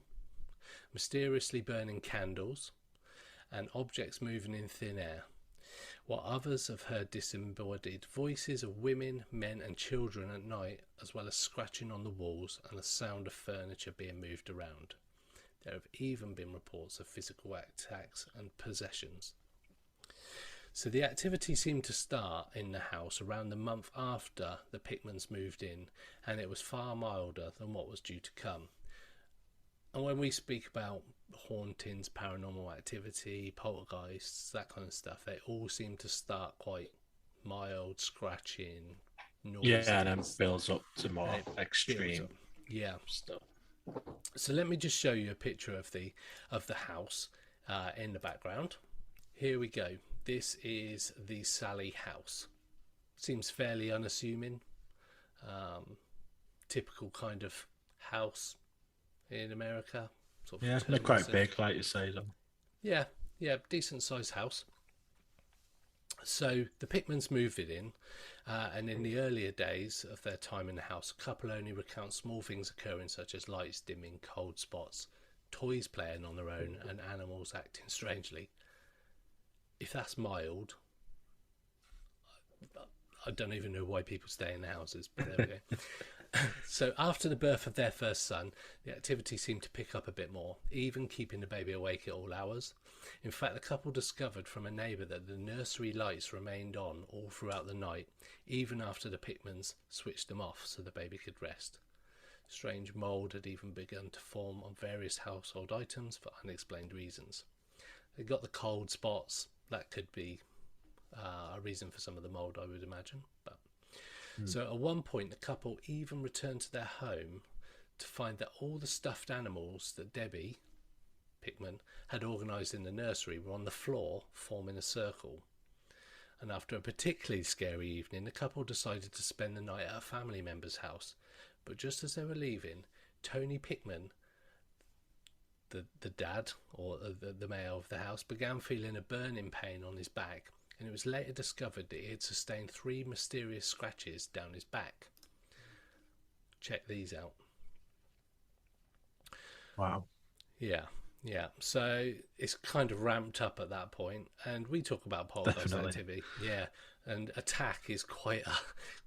mysteriously burning candles, and objects moving in thin air, while others have heard disembodied voices of women, men and children at night, as well as scratching on the walls and the sound of furniture being moved around. There have even been reports of physical attacks and possessions. So the activity seemed to start in the house around the month after the Pickmans moved in, and it was far milder than what was due to come. And when we speak about hauntings, paranormal activity, poltergeists, that kind of stuff, they all seem to start quite mild, scratching, noises. Yeah, and then builds up to more extreme stuff. So let me just show you a picture of the house in the background. Here we go. This is the Sally house. Seems fairly unassuming. Typical kind of house in America. Sort of Yeah, they're quite big, like you say. Though. Yeah, decent sized house. So the Pickmans moved it in, and in the earlier days of their time in the house, a couple only recount small things occurring such as lights dimming, cold spots, toys playing on their own, and animals acting strangely. If that's mild, I don't even know why people stay in the houses, but there we go. So after the birth of their first son, the activity seemed to pick up a bit more, even keeping the baby awake at all hours. In fact, the couple discovered from a neighbour that the nursery lights remained on all throughout the night, even after the Pickmans switched them off so the baby could rest. Strange mould had even begun to form on various household items for unexplained reasons. They got the cold spots. That could be a reason for some of the mould, I would imagine. But so at one point, the couple even returned to their home to find that all the stuffed animals that Debbie Pickman had organised in the nursery were on the floor, forming a circle. And after a particularly scary evening, the couple decided to spend the night at a family member's house. But just as they were leaving, Tony Pickman, the dad, or the male of the house, began feeling a burning pain on his back, and it was later discovered that he had sustained 3 mysterious scratches down his back. Check these out. Wow. Yeah. So it's kind of ramped up at that point, and we talk about poltergeist activity. Yeah, and attack is quite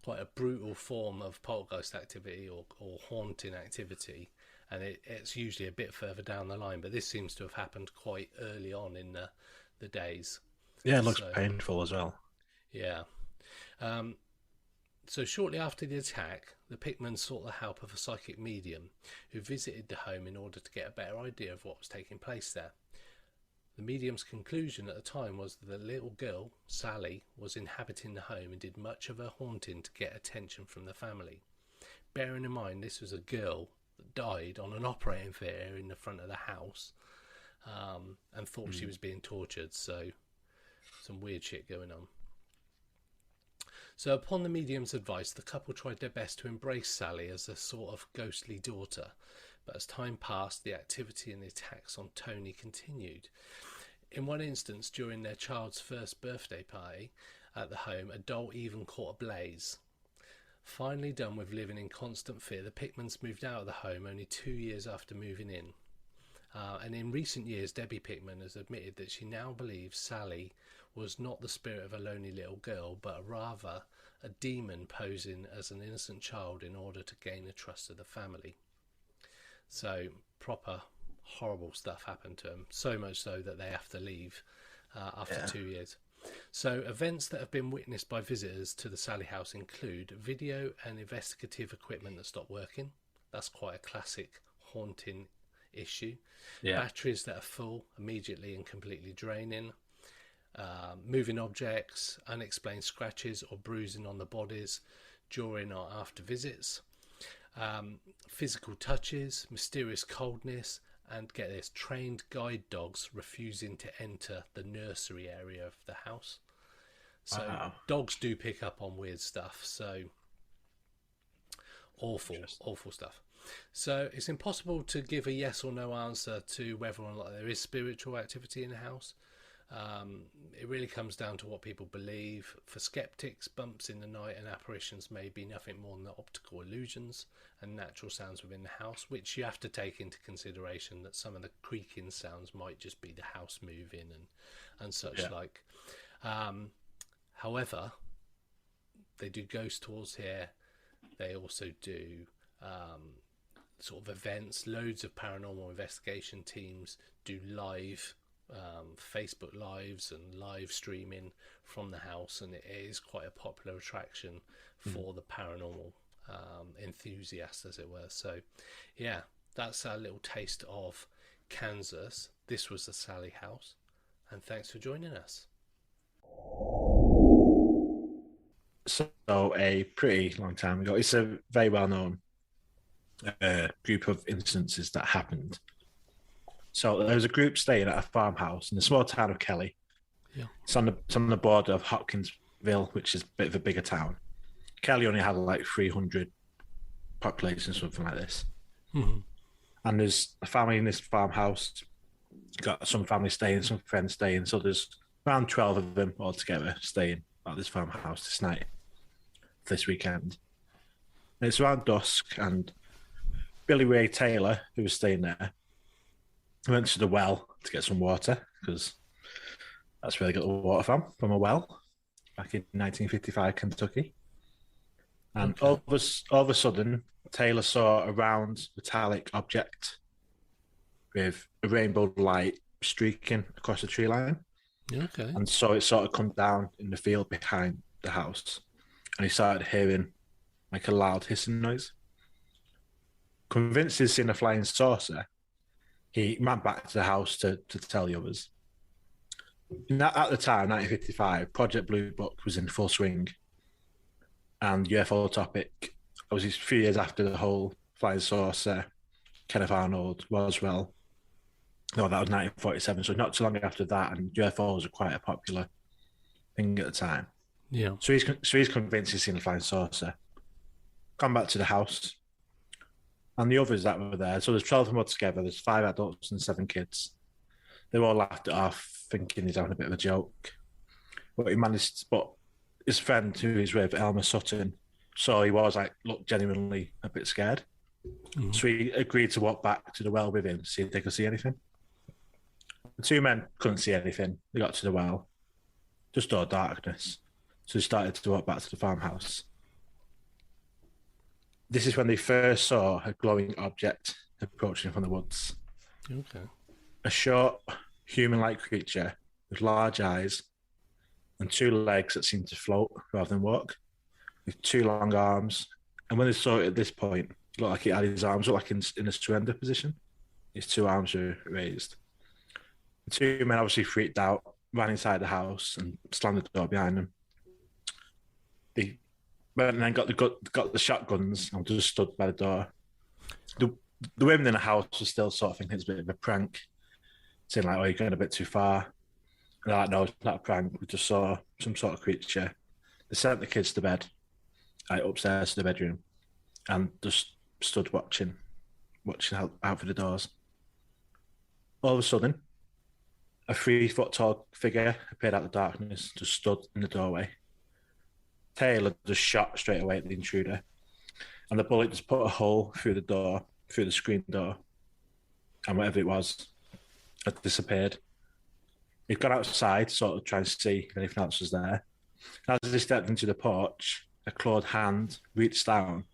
a brutal form of poltergeist activity or haunting activity, and it's usually a bit further down the line. But this seems to have happened quite early on in the days. Yeah, it looks painful as well. Yeah. So shortly after the attack, the Pickmans sought the help of a psychic medium who visited the home in order to get a better idea of what was taking place there. The medium's conclusion at the time was that the little girl, Sally, was inhabiting the home and did much of her haunting to get attention from the family. Bearing in mind this was a girl that died on an operating theatre in the front of the house, and thought she was being tortured, so some weird shit going on. So upon the medium's advice, the couple tried their best to embrace Sally as a sort of ghostly daughter, but as time passed, the activity and the attacks on Tony continued. In one instance, during their child's first birthday party at the home, a doll even caught a blaze. Finally done with living in constant fear, the Pickmans moved out of the home only 2 years after moving in. And in recent years, Debbie Pickman has admitted that she now believes Sally was not the spirit of a lonely little girl, but rather a demon posing as an innocent child in order to gain the trust of the family. So proper horrible stuff happened to them, so much so that they have to leave after 2 years. So events that have been witnessed by visitors to the Sally house include video and investigative equipment that stopped working. That's quite a classic haunting issue. Batteries that are full immediately and completely draining. Moving objects, unexplained scratches or bruising on the bodies during or after visits, physical touches, mysterious coldness, and get this, trained guide dogs refusing to enter the nursery area of the house. So dogs do pick up on weird stuff, so awful stuff. So it's impossible to give a yes or no answer to whether or not there is spiritual activity in the house. It really comes down to what people believe. For skeptics, bumps in the night and apparitions may be nothing more than optical illusions and natural sounds within the house, which you have to take into consideration that some of the creaking sounds might just be the house moving and such like. However, they do ghost tours here. They also do sort of events. Loads of paranormal investigation teams do live Facebook lives and live streaming from the house, and it is quite a popular attraction for the paranormal enthusiasts, as it were. So yeah, that's our little taste of Kansas. This was the Sally House, and thanks for joining us. So a pretty long time ago, it's a very well-known group of instances that happened. So there was a group staying at a farmhouse in the small town of Kelly. Yeah. It's on the border of Hopkinsville, which is a bit of a bigger town. Kelly only had like 300 population, something like this. Mm-hmm. And there's a family in this farmhouse. Got some family staying, some friends staying. So there's around 12 of them all together staying at this farmhouse this night, this weekend. And it's around dusk, and Billy Ray Taylor, who was staying there, went to the well to get some water, because that's where they got the water from a well back in 1955 Kentucky. And all of a sudden, Taylor saw a round metallic object with a rainbow light streaking across the tree line. Okay. And so it sort of come down in the field behind the house, and he started hearing like a loud hissing noise. Convinced he'd seen a flying saucer, he ran back to the house to tell the others. At the time, 1955, Project Blue Book was in full swing, and UFO topic was a few years after the whole flying saucer, Kenneth Arnold, Roswell. No, that was 1947, so not too long after that, and UFOs were quite a popular thing at the time. Yeah. So he's convinced he's seen a flying saucer. Come back to the house, and the others that were there, so there's 12 of them all together, there's 5 adults and 7 kids. They all laughed it off, thinking he's having a bit of a joke. But his friend who he's with, Elmer Sutton, so he was looked genuinely a bit scared. Mm-hmm. So he agreed to walk back to the well with him to see if they could see anything. The 2 men couldn't see anything. They got to the well, just all darkness. So they started to walk back to the farmhouse. This is when they first saw a glowing object approaching from the woods. Okay. A short, human-like creature with large eyes and 2 legs that seemed to float rather than walk, with 2 long arms. And when they saw it at this point, it looked like he had his arms like in a surrender position. His 2 arms were raised. The 2 men obviously freaked out, ran inside the house and slammed the door behind them. They went and then got the shotguns and just stood by the door. The women in the house were still sort of thinking it's a bit of a prank, saying like, "Oh, you're going a bit too far." And they're like, "No, it's not a prank. We just saw some sort of creature." They sent the kids to bed, upstairs to the bedroom, and just stood watching out for the doors. All of a sudden, a 3-foot-tall figure appeared out of the darkness, just stood in the doorway. Taylor just shot straight away at the intruder, and the bullet just put a hole through the screen door, and whatever it was had disappeared. He'd gone outside to sort of try and see if anything else was there. As he stepped into the porch, a clawed hand reached down,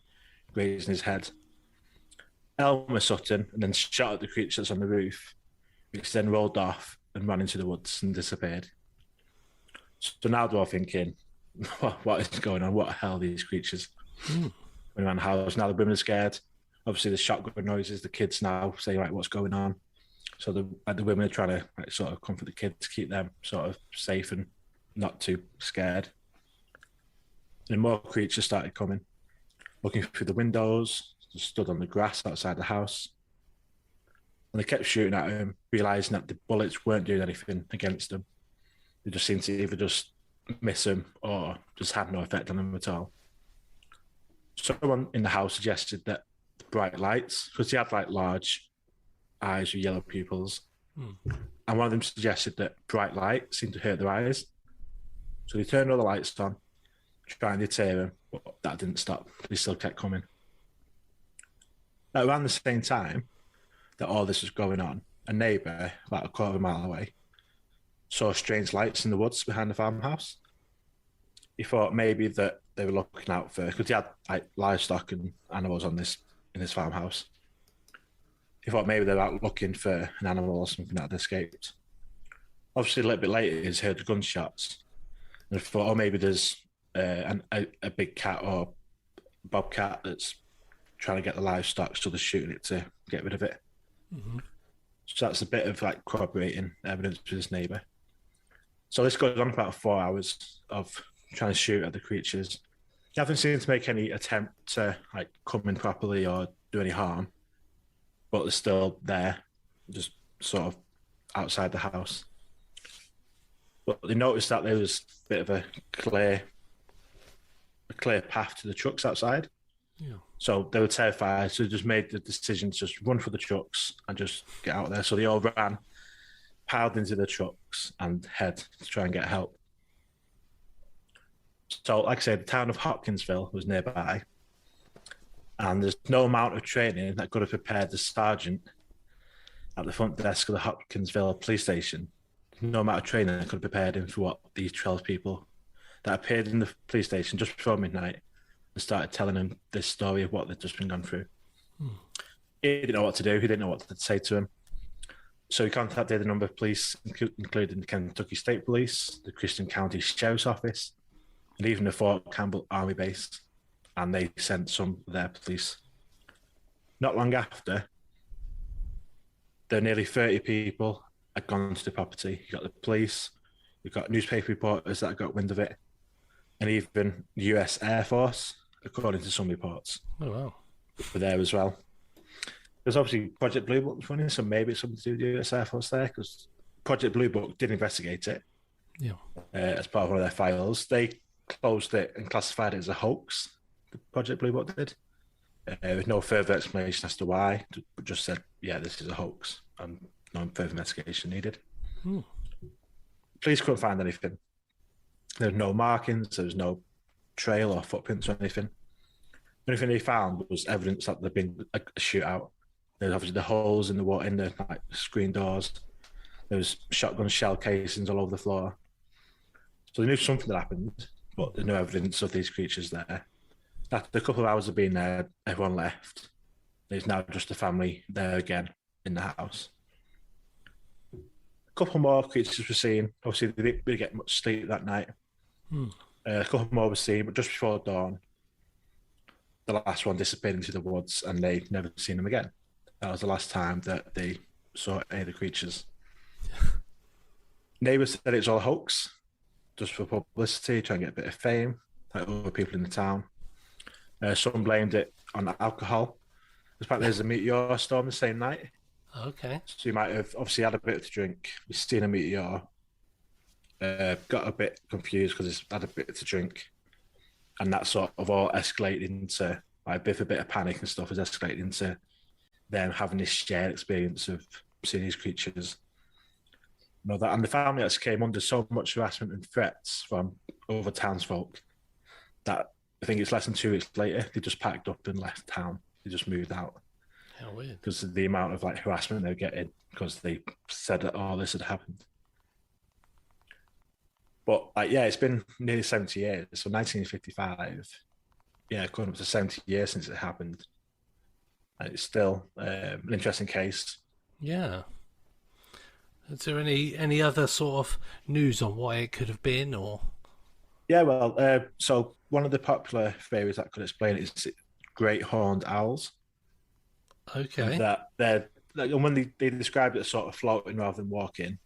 grazing his head. Elmer Sutton and then shot at the creature that's on the roof, which then rolled off and ran into the woods and disappeared. So now they're all thinking, what is going on? What the hell are these creatures? When around the house, now the women are scared. Obviously, the shotgun noises, the kids now say, right, what's going on? So the women are trying to sort of comfort the kids, keep them sort of safe and not too scared. And more creatures started coming, looking through the windows, just stood on the grass outside the house. And they kept shooting at him, realising that the bullets weren't doing anything against them. They just seemed to either just miss him or just had no effect on him at all. Someone in the house suggested that bright lights because he had like large eyes with yellow pupils. And one of them suggested that bright light seemed to hurt their eyes. So they turned all the lights on, trying to deter him, but that didn't stop. They still kept coming. At around the same time that all this was going on, a neighbour, about a quarter of a mile away, saw strange lights in the woods behind the farmhouse. He thought maybe that they were looking out for, because he had like livestock and animals in this farmhouse. He thought maybe they were out looking for an animal or something that had escaped. Obviously, a little bit later, he's heard the gunshots. And I thought, oh, maybe there's a big cat or bobcat that's trying to get the livestock, so they're shooting it to get rid of it. So that's a bit of like corroborating evidence with his neighbour. So this goes on for about 4 hours of trying to shoot at the creatures. He hasn't seemed to make any attempt to like come in properly or do any harm, but they're still there, just sort of outside the house. But they noticed that there was a bit of a clear path to the trucks outside. Yeah. So they were terrified, so they just made the decision to just run for the trucks and just get out there. So they all ran, piled into the trucks and head to try and get help. So, like I said, the town of Hopkinsville was nearby, and there's no amount of training that could have prepared the sergeant at the front desk of the Hopkinsville police station. No amount of training that could have prepared him for what these 12 people that appeared in the police station just before midnight and started telling him this story of what they'd just been gone through. He didn't know what to do. He didn't know what to say to him. So he contacted a number of police, including the Kentucky State Police, the Christian County Sheriff's Office, and even the Fort Campbell Army Base, and they sent some of their police. Not long after, there were nearly 30 people had gone to the property. You got the police, you've got newspaper reporters that got wind of it, and even the US Air Force, according to some reports. Oh, wow. Were there as well. There's obviously Project Blue Book running, so maybe it's something to do with the US Air Force there, because Project Blue Book did investigate it as part of one of their files. They closed it and classified it as a hoax, the Project Blue Book did, with no further explanation as to why, but just said, yeah, this is a hoax, and no further investigation needed. Police couldn't find anything. There was no markings, there was no trail or footprints or anything. The only thing they found was evidence that there'd been a shootout. There's obviously the holes in the wall, in the like screen doors. There was shotgun shell casings all over the floor. So they knew something had happened, but there's no evidence of these creatures there. After a couple of hours of being there, everyone left. There's now just the family there again in the house. A couple more creatures were seen. Obviously, they didn't really get much sleep that night. A couple more were seen, but just before dawn, the last one disappeared into the woods, and they never seen them again. That was the last time that they saw any of the creatures. Neighbours said it was all a hoax, just for publicity, trying to get a bit of fame, like other people in the town. Some blamed it on alcohol. Despite there's a meteor storm the same night. Okay. So you might have obviously had a bit to drink, seen a meteor, got a bit confused because he's had a bit to drink, and that sort of all escalated into like a bit of panic and stuff has escalated into them having this shared experience of seeing these creatures. You know, that, and the family actually came under so much harassment and threats from other townsfolk that I think it's less than 2 weeks later, they just packed up and left town. They just moved out. How weird. Because of the amount of like harassment they were getting, because they said that all this had happened. But like, yeah, it's been nearly 70 years. So 1955, yeah, coming up to 70 years since it happened. And it's still an interesting case. Yeah. Is there any other sort of news on what it could have been, or? Yeah, well, so one of the popular theories that could explain it is great horned owls. Okay. That they're like, when they describe it as sort of floating rather than walking,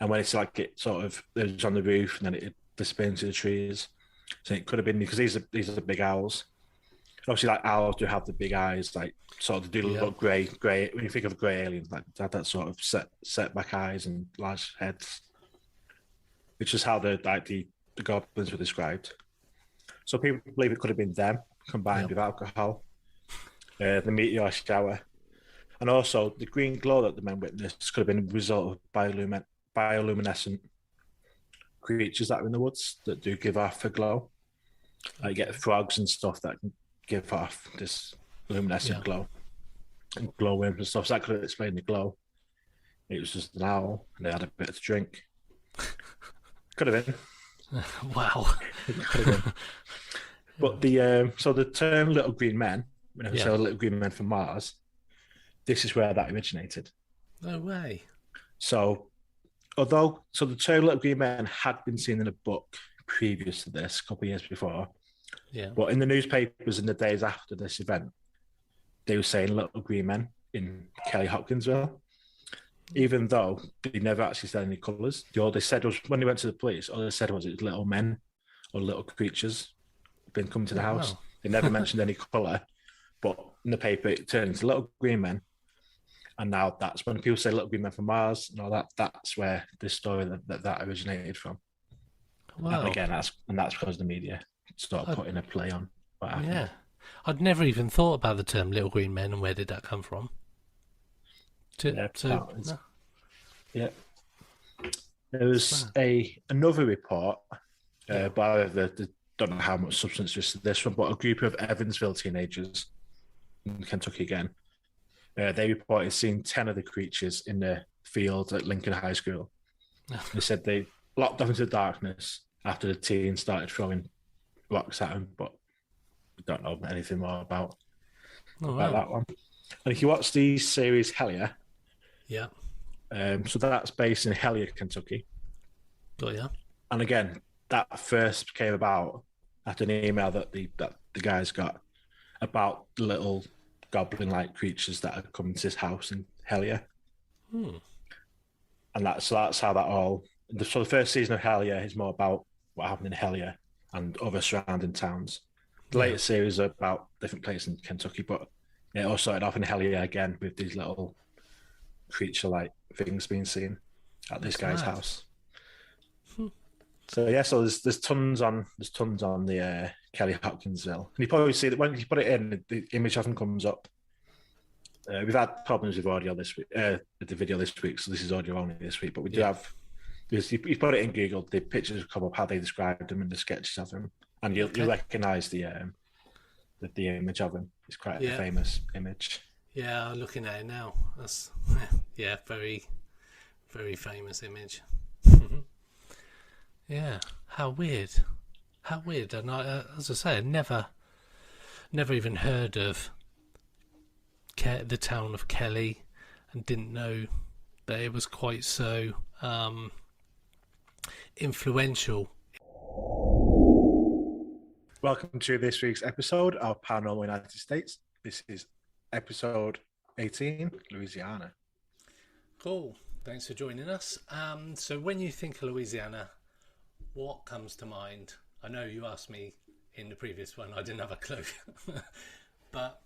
and when it's like it sort of it was on the roof and then it disappeared into the trees. So it could have been because these are big owls. Obviously, like owls do have the big eyes, like sort of do look grey. When you think of grey aliens, like they have that sort of set back eyes and large heads, which is how the goblins were described. So people believe it could have been them combined with alcohol. the meteor shower, and also the green glow that the men witnessed could have been a result of bioluminescent creatures that are in the woods that do give off a glow. Like you get frogs and stuff that can give off this luminescent glow, and glowworms and stuff. So that could have explained the glow. It was just an owl, and they had a bit to drink. Could have been. Wow. Could have been. But the term "little green men," when I say "little green men from Mars," this is where that originated. No way. So the term "little green men" had been seen in a book previous to this, a couple of years before. Yeah. But in the newspapers in the days after this event, they were saying "little green men" in Kelly Hopkinsville, even though they never actually said any colours. All they said was, when they went to the police, all they said was it was little men or little creatures been coming to the house. Wow. They never mentioned any colour, but in the paper it turned into little green men. And now that's when people say little green men from Mars and all that. That's where this story that originated from. Wow. And again, that's because the media started putting a play on what happened. Yeah. I'd never even thought about the term "little green men" and where did that come from. Yeah. There was another report, by the don't know how much substance is to this one, but a group of Evansville teenagers in Kentucky again. They reported seeing 10 of the creatures in the field at Lincoln High School. They said they locked off into the darkness after the teens started throwing rocks at them, but we don't know anything more about that one. And if you watch the series Hellier, so that's based in Hellier, Kentucky. Oh yeah. And again, that first came about after an email that the guys got about the little goblin-like creatures that are coming to his house in Hellier. And that's how that all. So the first season of Hellier is more about what happened in Hellier and other surrounding towns. The latest series are about different places in Kentucky, but it all started off in Hellier again with these little creature-like things being seen at this guy's house. So there's tons on the Kelly Hopkinsville, and you probably see that when you put it in, the image often comes up. We've had problems with audio this week, with the video this week, so this is audio only this week. But we do have, because you put it in Google, the pictures come up how they described them and the sketches of them, and you'll recognise the image of them. It's quite a famous image. Yeah, I'm looking at it now. That's very, very famous image. Yeah, how weird. And as I say, I never even heard of the town of Kelly, and didn't know that it was quite so influential. Welcome to this week's episode of Paranormal United States. This is episode 18, Louisiana. Cool. Thanks for joining us. So when you think of Louisiana, what comes to mind? I know you asked me in the previous one, I didn't have a clue. But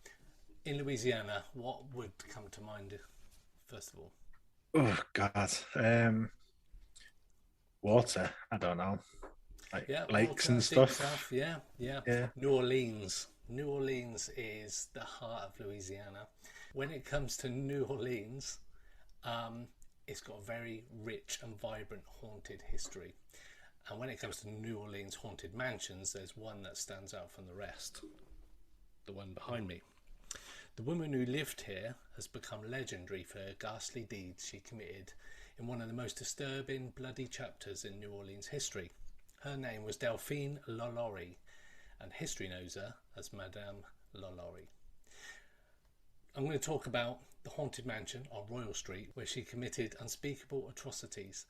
in Louisiana, what would come to mind first of all? Oh, God. Water. I don't know. Like lakes water, and stuff. Yeah. New Orleans. New Orleans is the heart of Louisiana. When it comes to New Orleans, it's got a very rich and vibrant haunted history. And when it comes to New Orleans haunted mansions, there's one that stands out from the rest. The one behind me. The woman who lived here has become legendary for her ghastly deeds she committed in one of the most disturbing, bloody chapters in New Orleans history. Her name was Delphine LaLaurie, and history knows her as Madame LaLaurie. I'm going to talk about the haunted mansion on Royal Street, where she committed unspeakable atrocities.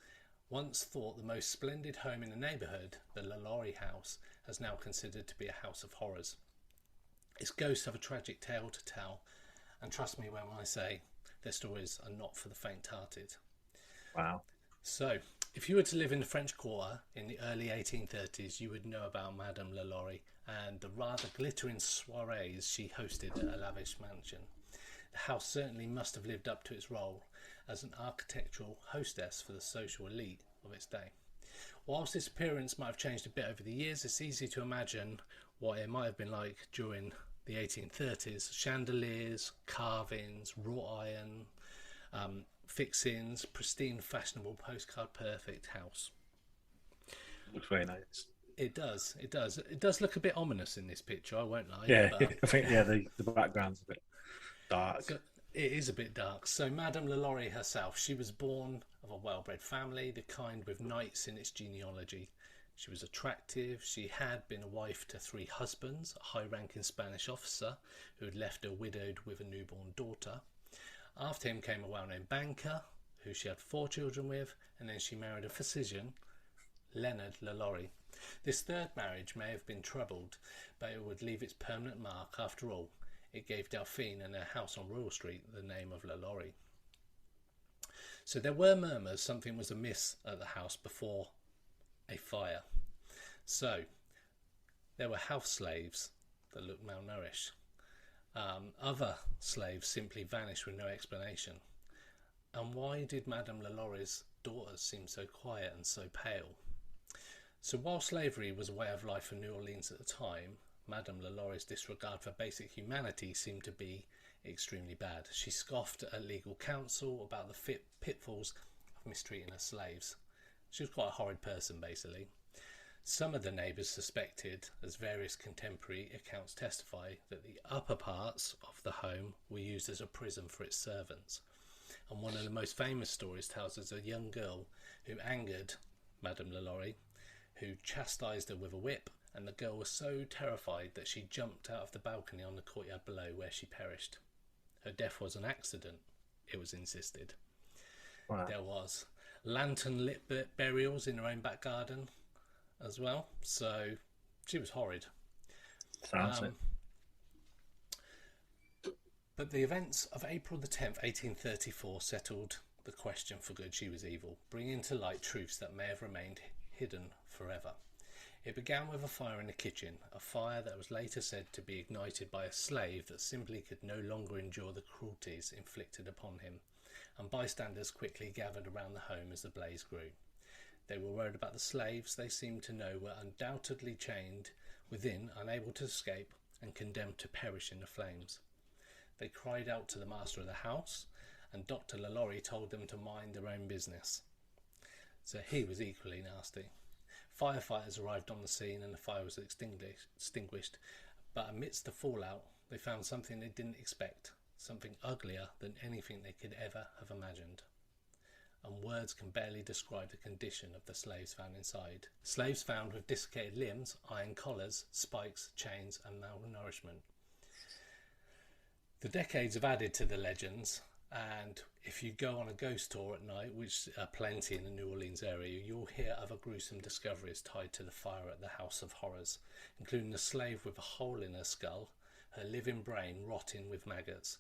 Once thought the most splendid home in the neighbourhood, the LaLaurie house is now considered to be a house of horrors. Its ghosts have a tragic tale to tell, and trust me when I say their stories are not for the faint-hearted. Wow. So, if you were to live in the French Quarter in the early 1830s, you would know about Madame LaLaurie and the rather glittering soirees she hosted at a lavish mansion. The house certainly must have lived up to its role as an architectural hostess for the social elite of its day. Whilst its appearance might have changed a bit over the years, it's easy to imagine what it might have been like during the 1830s, chandeliers, carvings, wrought iron, fixings, pristine, fashionable, postcard perfect house. Looks very nice. It does. It does. It does look a bit ominous in this picture, I won't lie. Yeah, But I think the background's a bit dark. it is a bit dark. So Madame Lalaurie herself, she was born of a well-bred family, the kind with knights in its genealogy. She was attractive. She had been a wife to 3 husbands, a high-ranking Spanish officer who had left her widowed with a newborn daughter. After him came a well-known banker who she had 4 children with, and then she married a physician, Leonard Lalaurie. This third marriage may have been troubled, but it would leave its permanent mark after all. It gave Delphine and her house on Royal Street the name of Lalaurie. So there were murmurs something was amiss at the house before a fire. So there were house slaves that looked malnourished. Other slaves simply vanished with no explanation. And why did Madame Lalaurie's daughters seem so quiet and so pale? So while slavery was a way of life in New Orleans at the time, Madame Lalaurie's disregard for basic humanity seemed to be extremely bad. She scoffed at legal counsel about the pitfalls of mistreating her slaves. She was quite a horrid person, basically. Some of the neighbours suspected, as various contemporary accounts testify, that the upper parts of the home were used as a prison for its servants. And one of the most famous stories tells us a young girl who angered Madame Lalaurie, who chastised her with a whip, and the girl was so terrified that she jumped out of the balcony on the courtyard below, where she perished. Her death was an accident, it was insisted. Wow. There was lantern-lit burials in her own back garden as well, so she was horrid. Sounds it. But the events of April the 10th, 1834 settled the question for good. She was evil, bringing to light truths that may have remained hidden forever. It began with a fire in the kitchen, a fire that was later said to be ignited by a slave that simply could no longer endure the cruelties inflicted upon him, and bystanders quickly gathered around the home as the blaze grew. They were worried about the slaves they seemed to know were undoubtedly chained within, unable to escape, and condemned to perish in the flames. They cried out to the master of the house, and Dr. Lalaurie told them to mind their own business. So he was equally nasty. Firefighters arrived on the scene and the fire was extinguished, but amidst the fallout they found something they didn't expect, something uglier than anything they could ever have imagined. And words can barely describe the condition of the slaves found inside. Slaves found with dislocated limbs, iron collars, spikes, chains, and malnourishment. The decades have added to the legends, and if you go on a ghost tour at night, which are plenty in the New Orleans area, you'll hear other gruesome discoveries tied to the fire at the House of Horrors, including a slave with a hole in her skull, her living brain rotting with maggots.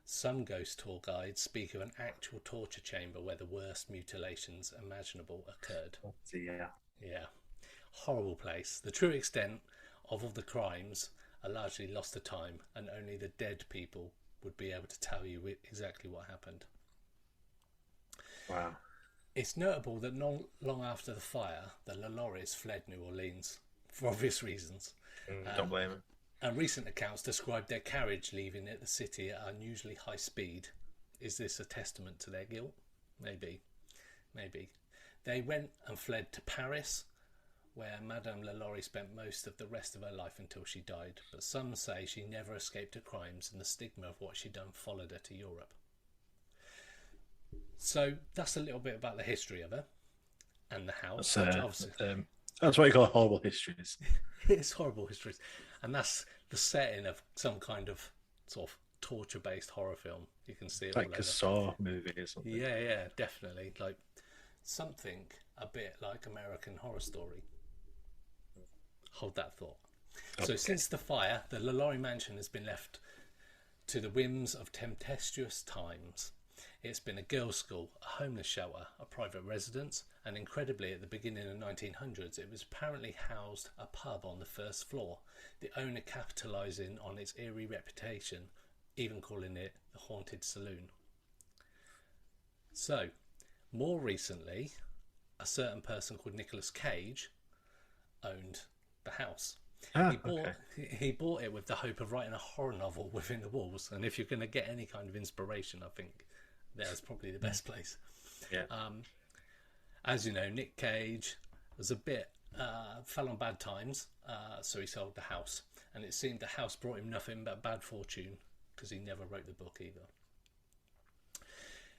Some ghost tour guides speak of an actual torture chamber where the worst mutilations imaginable occurred. Yeah. Horrible place. The true extent of all the crimes are largely lost to time, and only the dead people would be able to tell you exactly what happened. Wow. It's notable that not long after the fire, the Lalauries fled New Orleans, for obvious reasons. Don't blame him. And recent accounts describe their carriage leaving the city at unusually high speed. Is this a testament to their guilt? Maybe. They went and fled to Paris, where Madame Lalaurie spent most of the rest of her life until she died. But some say she never escaped her crimes, and the stigma of what she'd done followed her to Europe. So that's a little bit about the history of her and the house. That's what you call horrible histories. It's horrible histories. And that's the setting of some kind of sort of torture-based horror film. You can see it like a Saw movie or something. Yeah, definitely. Like something a bit like American Horror Story. Hold that thought. Okay. So since the fire, the Lalaurie mansion has been left to the whims of tempestuous times. It's been a girls' school, a homeless shelter, a private residence, and incredibly at the beginning of the 1900s it was apparently housed a pub on the first floor, the owner capitalising on its eerie reputation, even calling it the Haunted Saloon. So, more recently, a certain person called Nicolas Cage owned the house. He bought it with the hope of writing a horror novel within the walls. And if you're going to get any kind of inspiration, I think there's probably the best place. Yeah. As you know, Nick Cage was a bit fell on bad times, so he sold the house, and it seemed the house brought him nothing but bad fortune because he never wrote the book either.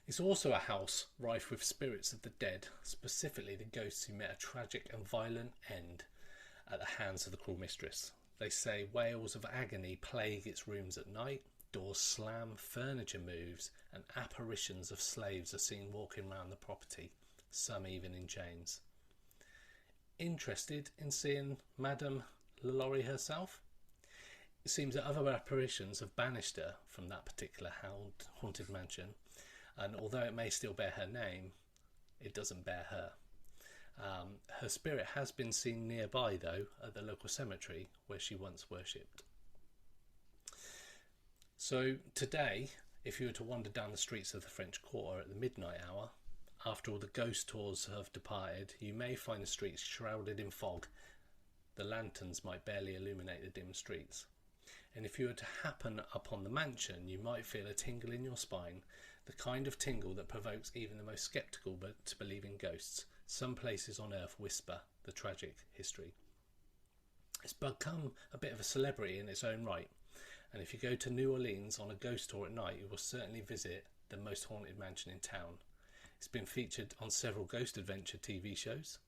It's also a house rife with spirits of the dead, specifically the ghosts who met a tragic and violent end at the hands of the cruel mistress. They say wails of agony plague its rooms at night, doors slam, furniture moves, and apparitions of slaves are seen walking around the property, some even in chains. Interested in seeing Madame LaLaurie herself? It seems that other apparitions have banished her from that particular haunted mansion, and although it may still bear her name, it doesn't bear her. Her spirit has been seen nearby, though, at the local cemetery where she once worshipped. So today, if you were to wander down the streets of the French Quarter at the midnight hour, after all the ghost tours have departed, you may find the streets shrouded in fog. The lanterns might barely illuminate the dim streets. And if you were to happen upon the mansion, you might feel a tingle in your spine, the kind of tingle that provokes even the most sceptical to believe in ghosts. Some places on earth whisper the tragic history. It's become a bit of a celebrity in its own right, and if you go to New Orleans on a ghost tour at night, you will certainly visit the most haunted mansion in town. It's been featured on several ghost adventure TV shows,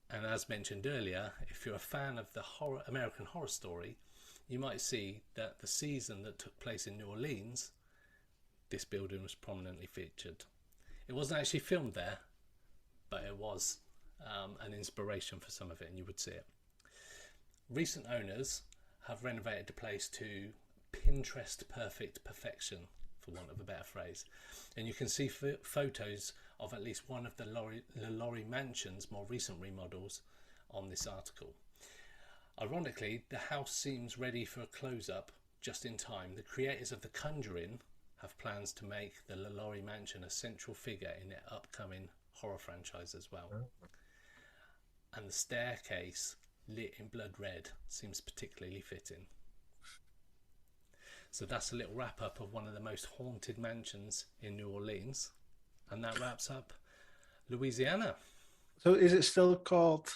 and as mentioned earlier, if you're a fan of the American Horror Story, you might see that the season that took place in New Orleans, this building was prominently featured. It wasn't actually filmed there, but it was an inspiration for some of it, and you would see it. Recent owners have renovated the place to Pinterest perfect perfection, for want of a better phrase, and you can see photos of at least one of the LaLaurie mansion's more recent remodels on this article. Ironically, the house seems ready for a close-up just in time. The creators of The Conjuring have plans to make the LaLaurie mansion a central figure in their upcoming horror franchise as well. And the staircase, lit in blood red, seems particularly fitting. So that's a little wrap up of one of the most haunted mansions in New Orleans, and that wraps up Louisiana. So is it still called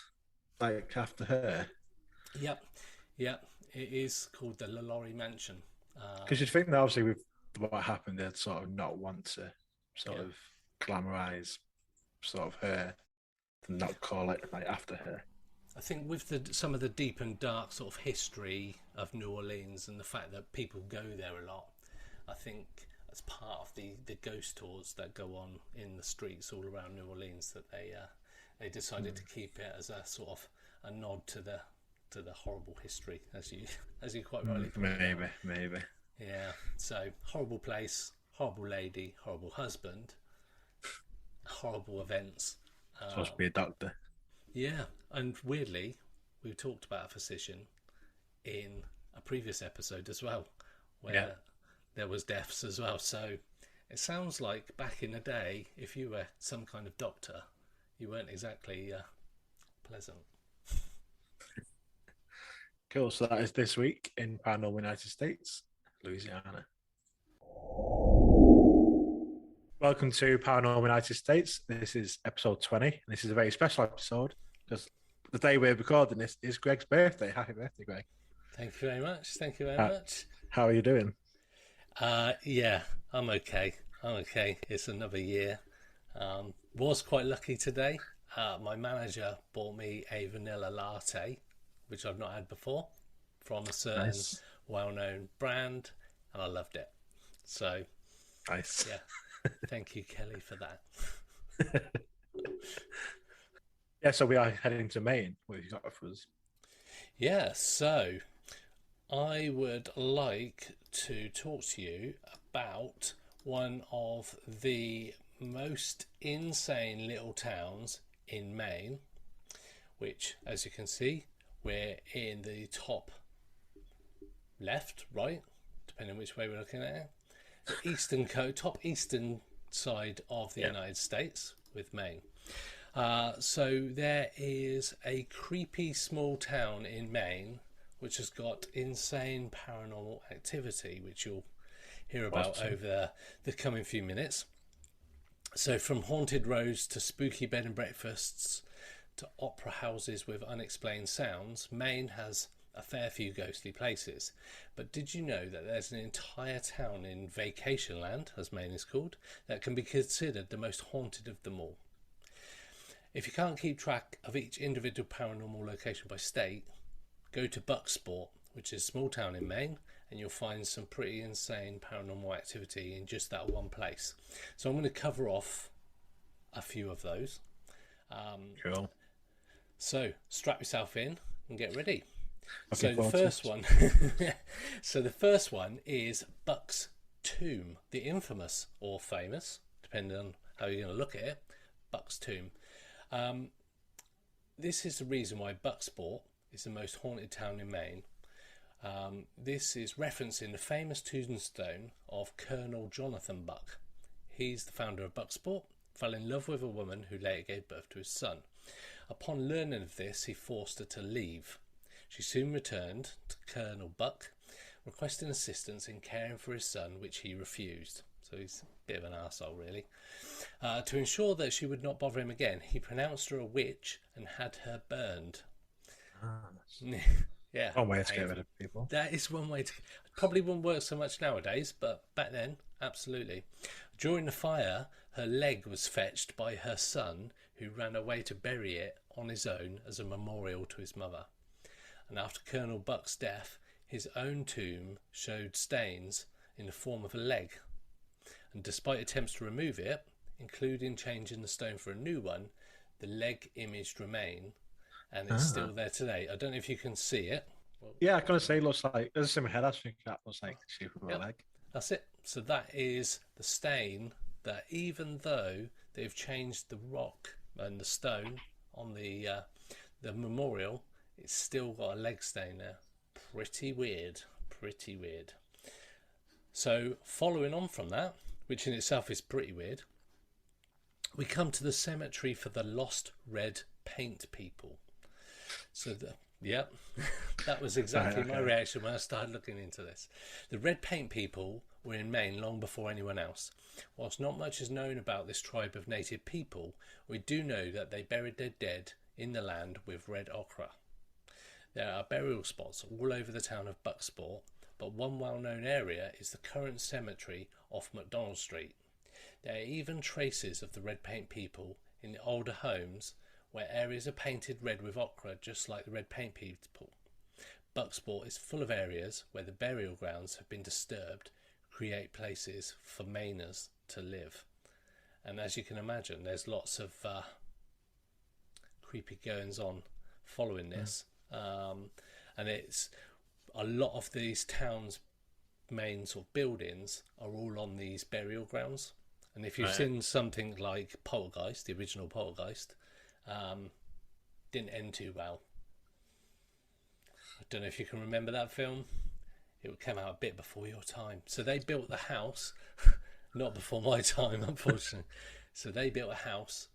like after her? Yep, it is called the LaLaurie Mansion. Because you'd think that obviously with what happened, they'd sort of not want to sort of glamorize sort of her, to not call it like after her. I think with some of the deep and dark sort of history of New Orleans and the fact that people go there a lot, I think as part of the ghost tours that go on in the streets all around New Orleans, that they decided to keep it as a sort of a nod to the horrible history, as you quite rightly pointed out. Maybe. Yeah. So horrible place, horrible lady, horrible husband, horrible events. Supposed to be a doctor. Yeah, and weirdly, we talked about a physician in a previous episode as well, where there was deaths as well. So it sounds like back in the day, if you were some kind of doctor, you weren't exactly pleasant. Cool. So that is this week in Paranormal United States, Louisiana. Welcome to Paranormal United States. This is episode 20. This is a very special episode because the day we're recording this is Greg's birthday. Happy birthday, Greg. Thank you very much. Thank you very much. How are you doing? Yeah, I'm okay. It's another year. Was quite lucky today. My manager bought me a vanilla latte, which I've not had before, from a certain well-known brand, and I loved it. So, nice. Yeah. Thank you, Kelly, for that. Yeah, so we are heading to Maine. What have you got for us? Yeah, so I would like to talk to you about one of the most insane little towns in Maine, which, as you can see, we're in the top left, right, depending on which way we're looking at it. The top eastern side of the United States with Maine. So there is a creepy small town in Maine which has got insane paranormal activity, which you'll hear about Awesome. over the coming few minutes. So from haunted roads to spooky bed and breakfasts to opera houses with unexplained sounds, Maine has a fair few ghostly places. But did you know that there's an entire town in Vacation Land, as Maine is called, that can be considered the most haunted of them all? If you can't keep track of each individual paranormal location by state, go to Bucksport, which is a small town in Maine, and you'll find some pretty insane paranormal activity in just that one place. So I'm going to cover off a few of those. Cool. So strap yourself in and get ready. Okay, So the first one is Buck's Tomb, the infamous or famous, depending on how you're going to look at it, Buck's Tomb. This is the reason why Bucksport is the most haunted town in Maine. This is referencing the famous tombstone of Colonel Jonathan Buck. He's the founder of Bucksport, fell in love with a woman who later gave birth to his son. Upon learning of this, he forced her to leave. She soon returned to Colonel Buck, requesting assistance in caring for his son, which he refused. So he's a bit of an arsehole, really. To ensure that she would not bother him again, he pronounced her a witch and had her burned. Yeah, One way to get rid of people. that is one way to. Probably wouldn't work so much nowadays, but back then, absolutely. During the fire, her leg was fetched by her son, who ran away to bury it on his own as a memorial to his mother. And after Colonel Buck's death, his own tomb showed stains in the form of a leg. And despite attempts to remove it, including changing the stone for a new one, the leg image remained, and it's still there today. I don't know if you can see it. Yeah, I gotta say, looks like there's in my head. I think that looks like the shape of a Yep. leg. That's it. So that is the stain that, even though they've changed the rock and the stone on the memorial, it's still got a leg stain there. Pretty weird. Pretty weird. So following on from that, which in itself is pretty weird, we come to the cemetery for the lost red paint people. So that was exactly my reaction when I started looking into this. The red paint people were in Maine long before anyone else. Whilst not much is known about this tribe of native people, we do know that they buried their dead in the land with red ochre. There are burial spots all over the town of Bucksport, but one well-known area is the current cemetery off McDonald Street. There are even traces of the red paint people in the older homes, where areas are painted red with ochre, just like the red paint people. Bucksport is full of areas where the burial grounds have been disturbed, create places for Mainers to live. And as you can imagine, there's lots of creepy goings on following this. And it's a lot of these towns' main sort of buildings are all on these burial grounds. And if you've seen something like Poltergeist, the original Poltergeist, didn't end too well. I don't know if you can remember that film. It came out a bit before your time. So they built the house, not before my time, unfortunately. So they built a house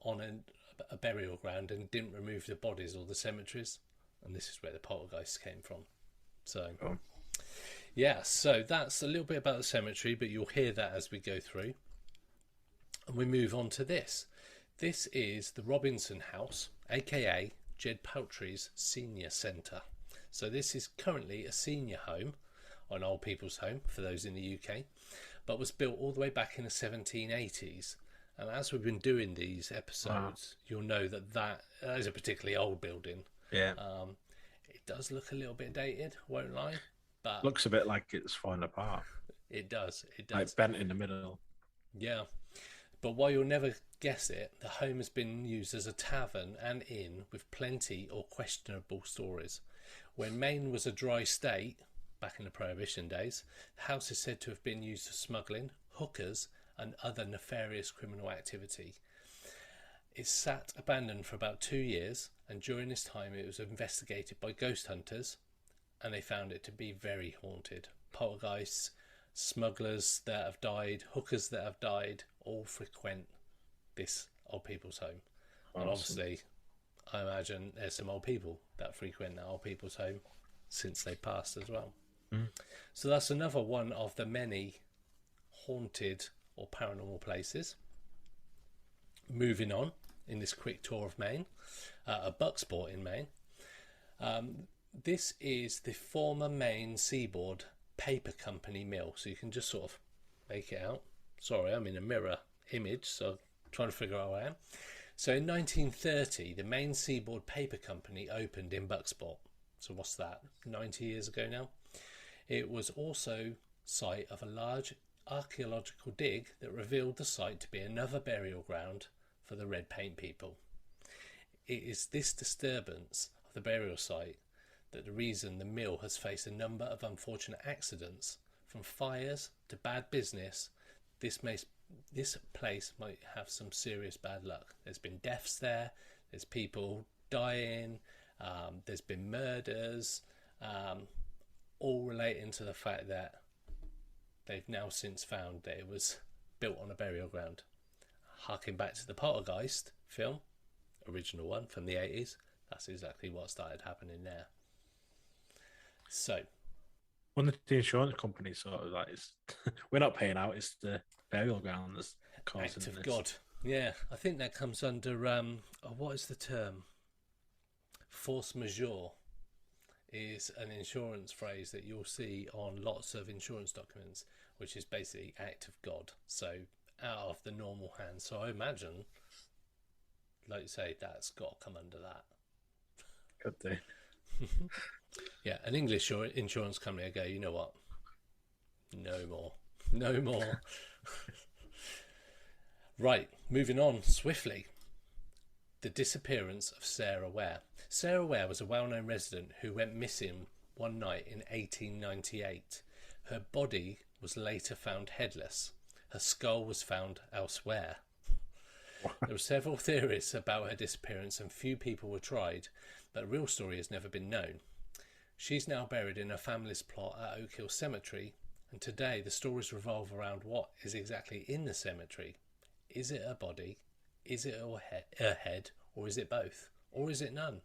on a burial ground and didn't remove the bodies or the cemeteries. And this is where the poltergeists came from. So, yeah, so that's a little bit about the cemetery, but you'll hear that as we go through. And we move on to this. This is the Robinson House, aka Jed Paltry's Senior Centre. So this is currently a senior home, or an old people's home for those in the UK, but was built all the way back in the 1780s. And as we've been doing these episodes, you'll know that is a particularly old building. Yeah. It does look a little bit dated, won't lie, but Looks a bit like it's falling apart. it does. Like bent in the middle. Yeah. But while you'll never guess it, the home has been used as a tavern and inn with plenty or questionable stories. When Maine was a dry state, back in the Prohibition days, the house is said to have been used for smuggling, hookers, and other nefarious criminal activity. It sat abandoned for about 2 years, and during this time it was investigated by ghost hunters, and they found it to be very haunted. Poltergeists, smugglers that have died, hookers that have died, all frequent this old people's home. And Awesome. obviously, I imagine there's some old people that frequent that old people's home since they passed as well. So that's another one of the many haunted or paranormal places. Moving on in this quick tour of Maine, Bucksport in Maine. This is the former Maine Seaboard Paper Company mill, so you can just sort of make it out. Sorry, I'm in a mirror image, so I'm trying to figure out where I am. So in 1930, the Maine Seaboard Paper Company opened in Bucksport. So what's that, 90 years ago now? It was also site of a large archaeological dig that revealed the site to be another burial ground for the red paint people. It is this disturbance of the burial site that the reason the mill has faced a number of unfortunate accidents, from fires to bad business. This place might have some serious bad luck. There's been deaths there, there's people dying, there's been murders, all relating to the fact that they've now since found that it was built on a burial ground. Harking back to the Poltergeist film, original one from the 80s, that's exactly what started happening there. So, One of the insurance companies sort of like, it's, we're not paying out, it's the burial ground that's causing act of this. God. Yeah, I think that comes under, what is the term? Force majeure is an insurance phrase that you'll see on lots of insurance documents, which is basically act of God. So, out of the normal hands. So I imagine, like you say, that's got to come under that. Could do. Yeah, an English insurance company, I go, you know what? No more. No more. Right, moving on swiftly. The disappearance of Sarah Ware. Sarah Ware was a well-known resident who went missing one night in 1898. Her body was later found headless. Her skull was found elsewhere. There were several theories about her disappearance and few people were tried, but the real story has never been known. She's now buried in her family's plot at Oak Hill Cemetery, and today the stories revolve around what is exactly in the cemetery. Is it a body? Is it a head? Or is it both? Or is it none?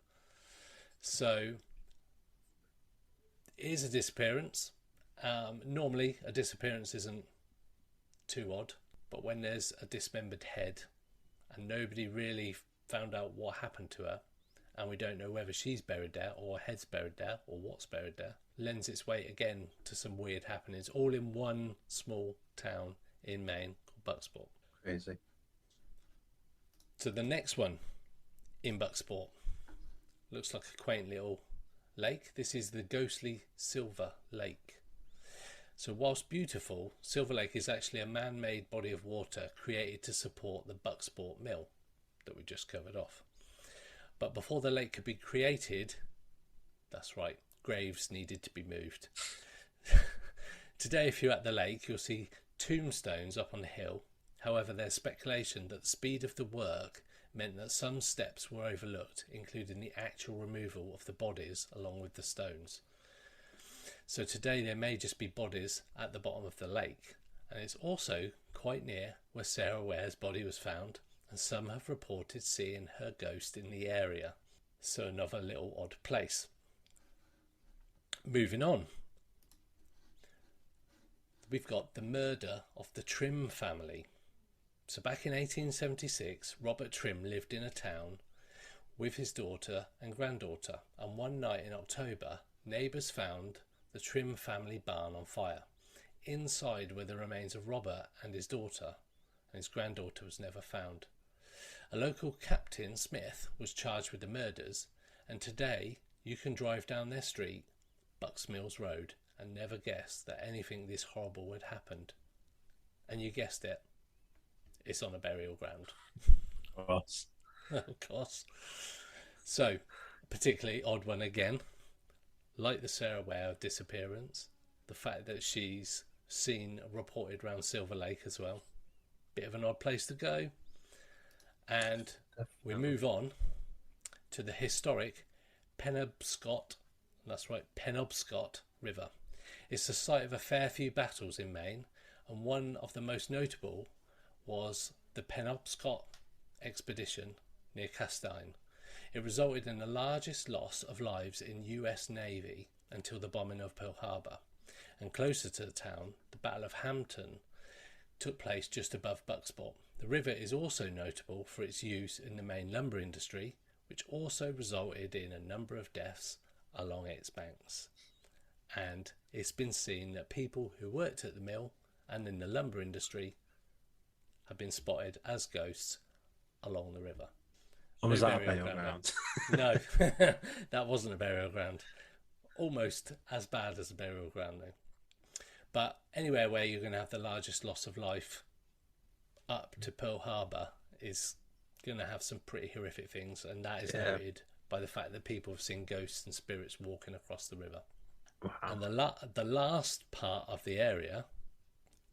So, is a disappearance. Normally, a disappearance isn't too odd, but when there's a dismembered head and nobody really found out what happened to her, and we don't know whether she's buried there or her head's buried there or what's buried there, lends its weight again to some weird happenings, all in one small town in Maine called Bucksport. Crazy. So the next one in Bucksport looks like a quaint little lake. This is the ghostly Silver Lake. So whilst beautiful, Silver Lake is actually a man-made body of water created to support the Bucksport Mill that we just covered off. But before the lake could be created, that's right, graves needed to be moved. Today, if you're at the lake, you'll see tombstones up on the hill. However, there's speculation that the speed of the work meant that some steps were overlooked, including the actual removal of the bodies along with the stones. So today there may just be bodies at the bottom of the lake, and it's also quite near where Sarah Ware's body was found, and some have reported seeing her ghost in the area. So another little odd place. Moving on, we've got the murder of the Trim family. So back in 1876, Robert Trim lived in a town with his daughter and granddaughter, and one night in October, neighbours found the Trim family barn on fire. Inside were the remains of Robert and his daughter, and his granddaughter was never found. A local Captain Smith was charged with the murders, and today you can drive down their street, Bucks Mills Road, and never guess that anything this horrible had happened. And you guessed it. It's on a burial ground. Of course. Of course. So, particularly odd one again. Like the Sarah Ware disappearance, the fact that she's seen reported around Silver Lake as well. Bit of an odd place to go. And we move on to the historic Penobscot, that's right, Penobscot River. It's the site of a fair few battles in Maine, and one of the most notable was the Penobscot expedition near Castine. It resulted in the largest loss of lives in US Navy until the bombing of Pearl Harbor. And closer to the town, the Battle of Hampton took place just above Bucksport. The river is also notable for its use in the main lumber industry, which also resulted in a number of deaths along its banks. And it's been seen that people who worked at the mill and in the lumber industry have been spotted as ghosts along the river. Or was that a burial ground? No, that wasn't a burial ground. Almost as bad as a burial ground, though. But anywhere where you're going to have the largest loss of life up to Pearl Harbor is going to have some pretty horrific things, and that is noted by the fact that people have seen ghosts and spirits walking across the river. Wow. And the last part of the area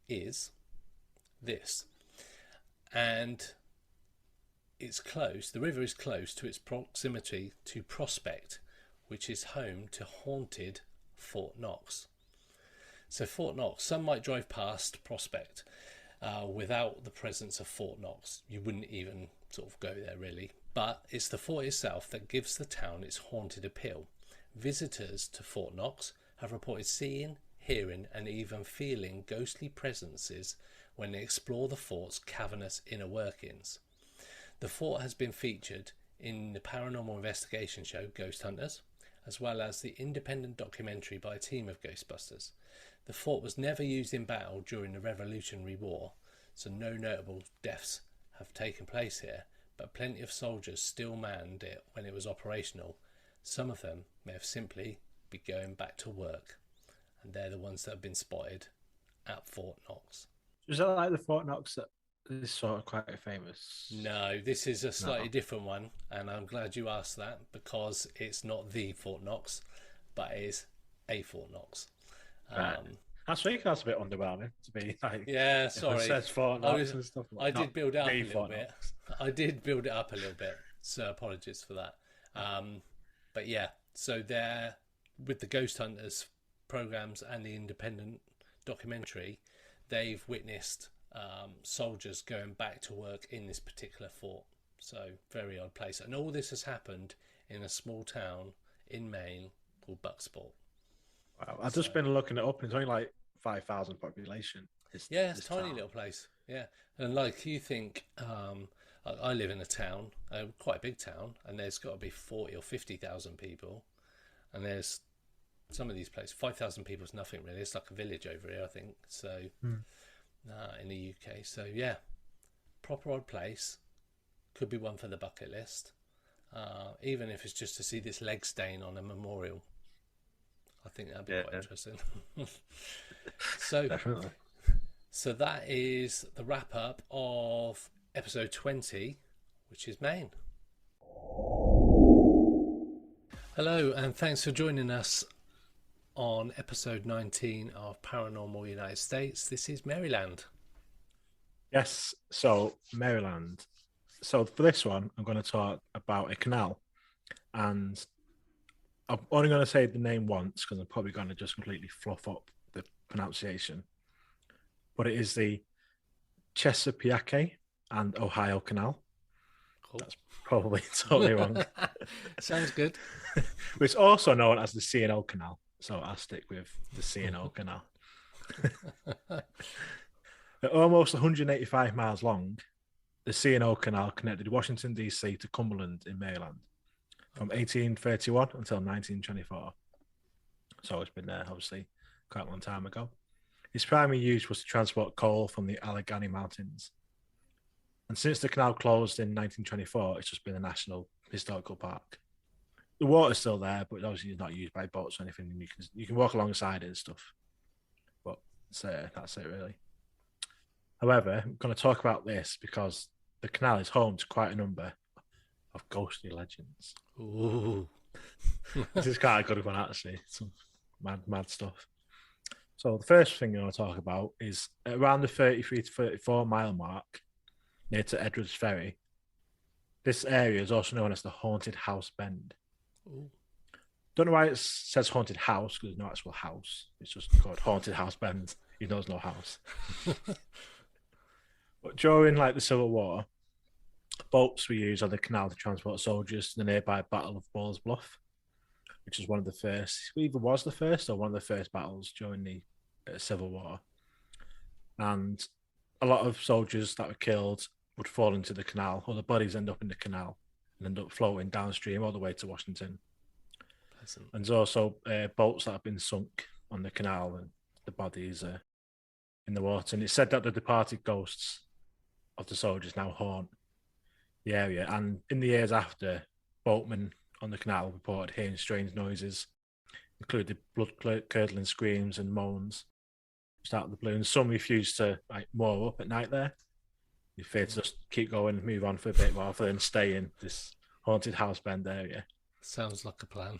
is this. And it's close, the river is close to its proximity to Prospect, which is home to haunted Fort Knox. So Fort Knox, some might drive past Prospect without the presence of Fort Knox. You wouldn't even sort of go there really. But it's the fort itself that gives the town its haunted appeal. Visitors to Fort Knox have reported seeing, hearing and even feeling ghostly presences when they explore the fort's cavernous inner workings. The fort has been featured in the paranormal investigation show Ghost Hunters, as well as the independent documentary by a team of Ghostbusters. The fort was never used in battle during the Revolutionary War, so no notable deaths have taken place here, but plenty of soldiers still manned it when it was operational. Some of them may have simply been going back to work, and they're the ones that have been spotted at Fort Knox. Was that like the Fort Knox that is sort of quite famous? No, this is a slightly different one, and I'm glad you asked that, because it's not the Fort Knox, but it is a Fort Knox. Right. That's a bit underwhelming to be like. Yeah, sorry. It says Fort Knox and stuff like that. I did build it up a little bit. I did build it up a little bit, so apologies for that. But yeah, so there with the Ghost Hunters programs and the independent documentary, they've witnessed soldiers going back to work in this particular fort. So very odd place, and all this has happened in a small town in Maine called Bucksport. Wow, I've just been looking it up, and it's only like 5,000 population. It's a tiny little place. Yeah, and like you think, I live in a town, quite a big town, and there's got to be 40 or 50,000 people, and there's some of these places 5,000 people is nothing really. It's like a village over here, I think. So in the UK, so yeah, proper odd place. Could be one for the bucket list, even if it's just to see this leg stain on a memorial. I think that'd be quite interesting. So definitely. So that is the wrap up of episode 20, which is Maine. Hello, and thanks for joining us on episode 19 of Paranormal United States. This is Maryland. Yes, so Maryland. So for this one, I'm going to talk about a canal, and I'm only going to say the name once because I'm probably going to just completely fluff up the pronunciation. But it is the Chesapeake and Ohio Canal. Cool. That's probably totally wrong. Sounds good. It's also known as the C&O Canal, so I'll stick with the C&O Canal. At almost 185 miles long, the C&O Canal connected Washington, D.C. to Cumberland in Maryland from 1831 until 1924. So it's been there, obviously, quite a long time ago. Its primary use was to transport coal from the Allegheny Mountains. And since the canal closed in 1924, it's just been a national historical park. The water's still there, but obviously it's not used by boats or anything. You can walk alongside it and stuff. But that's it, really. However, I'm going to talk about this because the canal is home to quite a number of ghostly legends. Ooh. This is quite a good one, actually. Some mad stuff. So the first thing I'm going to talk about is around the 33 to 34 mile mark near to Edwards Ferry. This area is also known as the Haunted House Bend. Ooh. Don't know why it says haunted house, because there's no actual house. It's just called Haunted House Bend. He knows no house. But during the Civil War, Boats were used on the canal to transport soldiers to the nearby Battle of Ball's Bluff, which is one of the first, either was the first or one of the first battles during the Civil War. And a lot of soldiers that were killed would fall into the canal, or the bodies end up in the canal and end up floating downstream all the way to Washington. Pleasant. And there's also boats that have been sunk on the canal, and the bodies are in the water. And it's said that the departed ghosts of the soldiers now haunt the area. And in the years after, boatmen on the canal reported hearing strange noises, including blood-curdling screams and moans out of the blue. And some refused to moor up at night there. They feared to just keep going and move on for a bit rather than stay in this haunted house bend area. Sounds like a plan.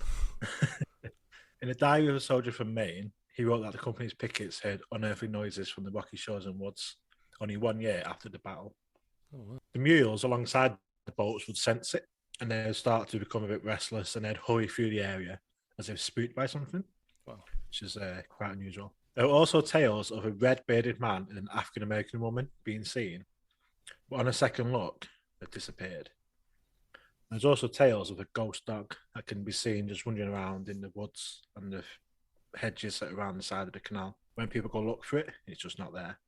In a diary of a soldier from Maine, he wrote that the company's pickets heard unearthly noises from the rocky shores and woods only 1 year after the battle. Oh, wow. The mules alongside the boats would sense it, and they would start to become a bit restless, and they'd hurry through the area as if spooked by something. Wow. Which is quite unusual. There were also tales of a red-bearded man and an African-American woman being seen, but on a second look, they disappeared. There's also tales of a ghost dog that can be seen just wandering around in the woods and the hedges that are around the side of the canal. When people go look for it, it's just not there.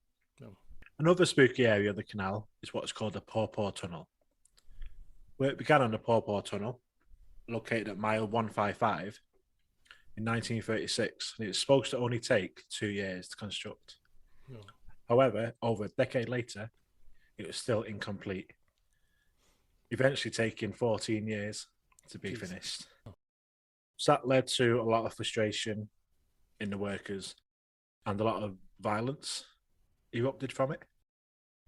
No. Another spooky area of the canal is what's called the Paw Tunnel. Where it began on the Paw Tunnel, located at mile 155, in 1936, and it was supposed to only take 2 years to construct. No. However, over a decade later, it was still incomplete, eventually taking 14 years to be finished. So that led to a lot of frustration in the workers, and a lot of violence erupted from it,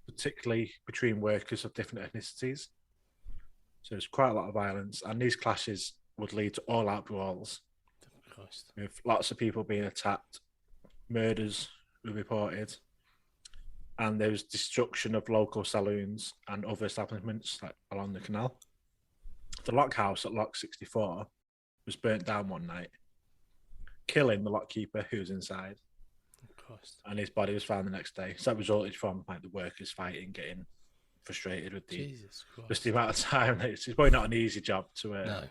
particularly between workers of different ethnicities. So there's quite a lot of violence, and these clashes would lead to all-out brawls, with lots of people being attacked, murders were reported, and there was destruction of local saloons and other establishments along the canal. The lock house at Lock 64 was burnt down one night, killing the lockkeeper who was inside. And his body was found the next day. So that resulted from the workers fighting, getting frustrated with just the amount of time. It's probably not an easy job to. No.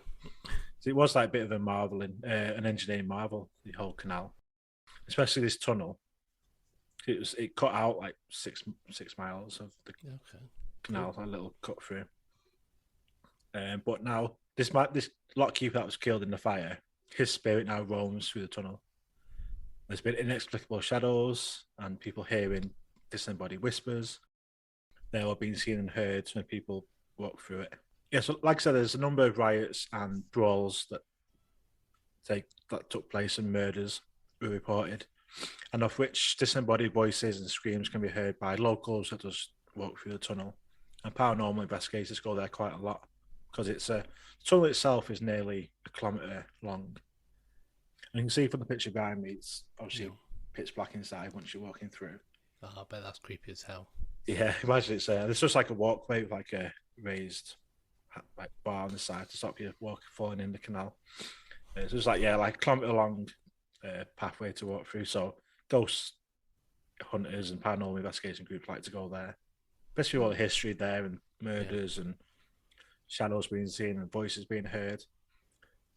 So it was like a bit of an engineering marvel, the whole canal, especially this tunnel. It cut out like six miles of the canal, a little cut through. But now this lockkeeper that was killed in the fire, his spirit now roams through the tunnel. There's been inexplicable shadows and people hearing disembodied whispers. They are being seen and heard when people walk through it. Yeah, so like I said, there's a number of riots and brawls that took place, and murders were reported, and of which disembodied voices and screams can be heard by locals that just walk through the tunnel. And paranormal investigators go there quite a lot because the tunnel itself is nearly 1 kilometre long. And you can see from the picture behind me, it's obviously pitch black inside once you're walking through. Oh, I bet that's creepy as hell. Yeah, imagine it's there's just like a walkway with like a raised bar on the side to stop you falling in the canal. It's just like a kilometre long pathway to walk through. So ghost hunters and paranormal investigation groups like to go there, especially with all the history there and murders and shadows being seen and voices being heard.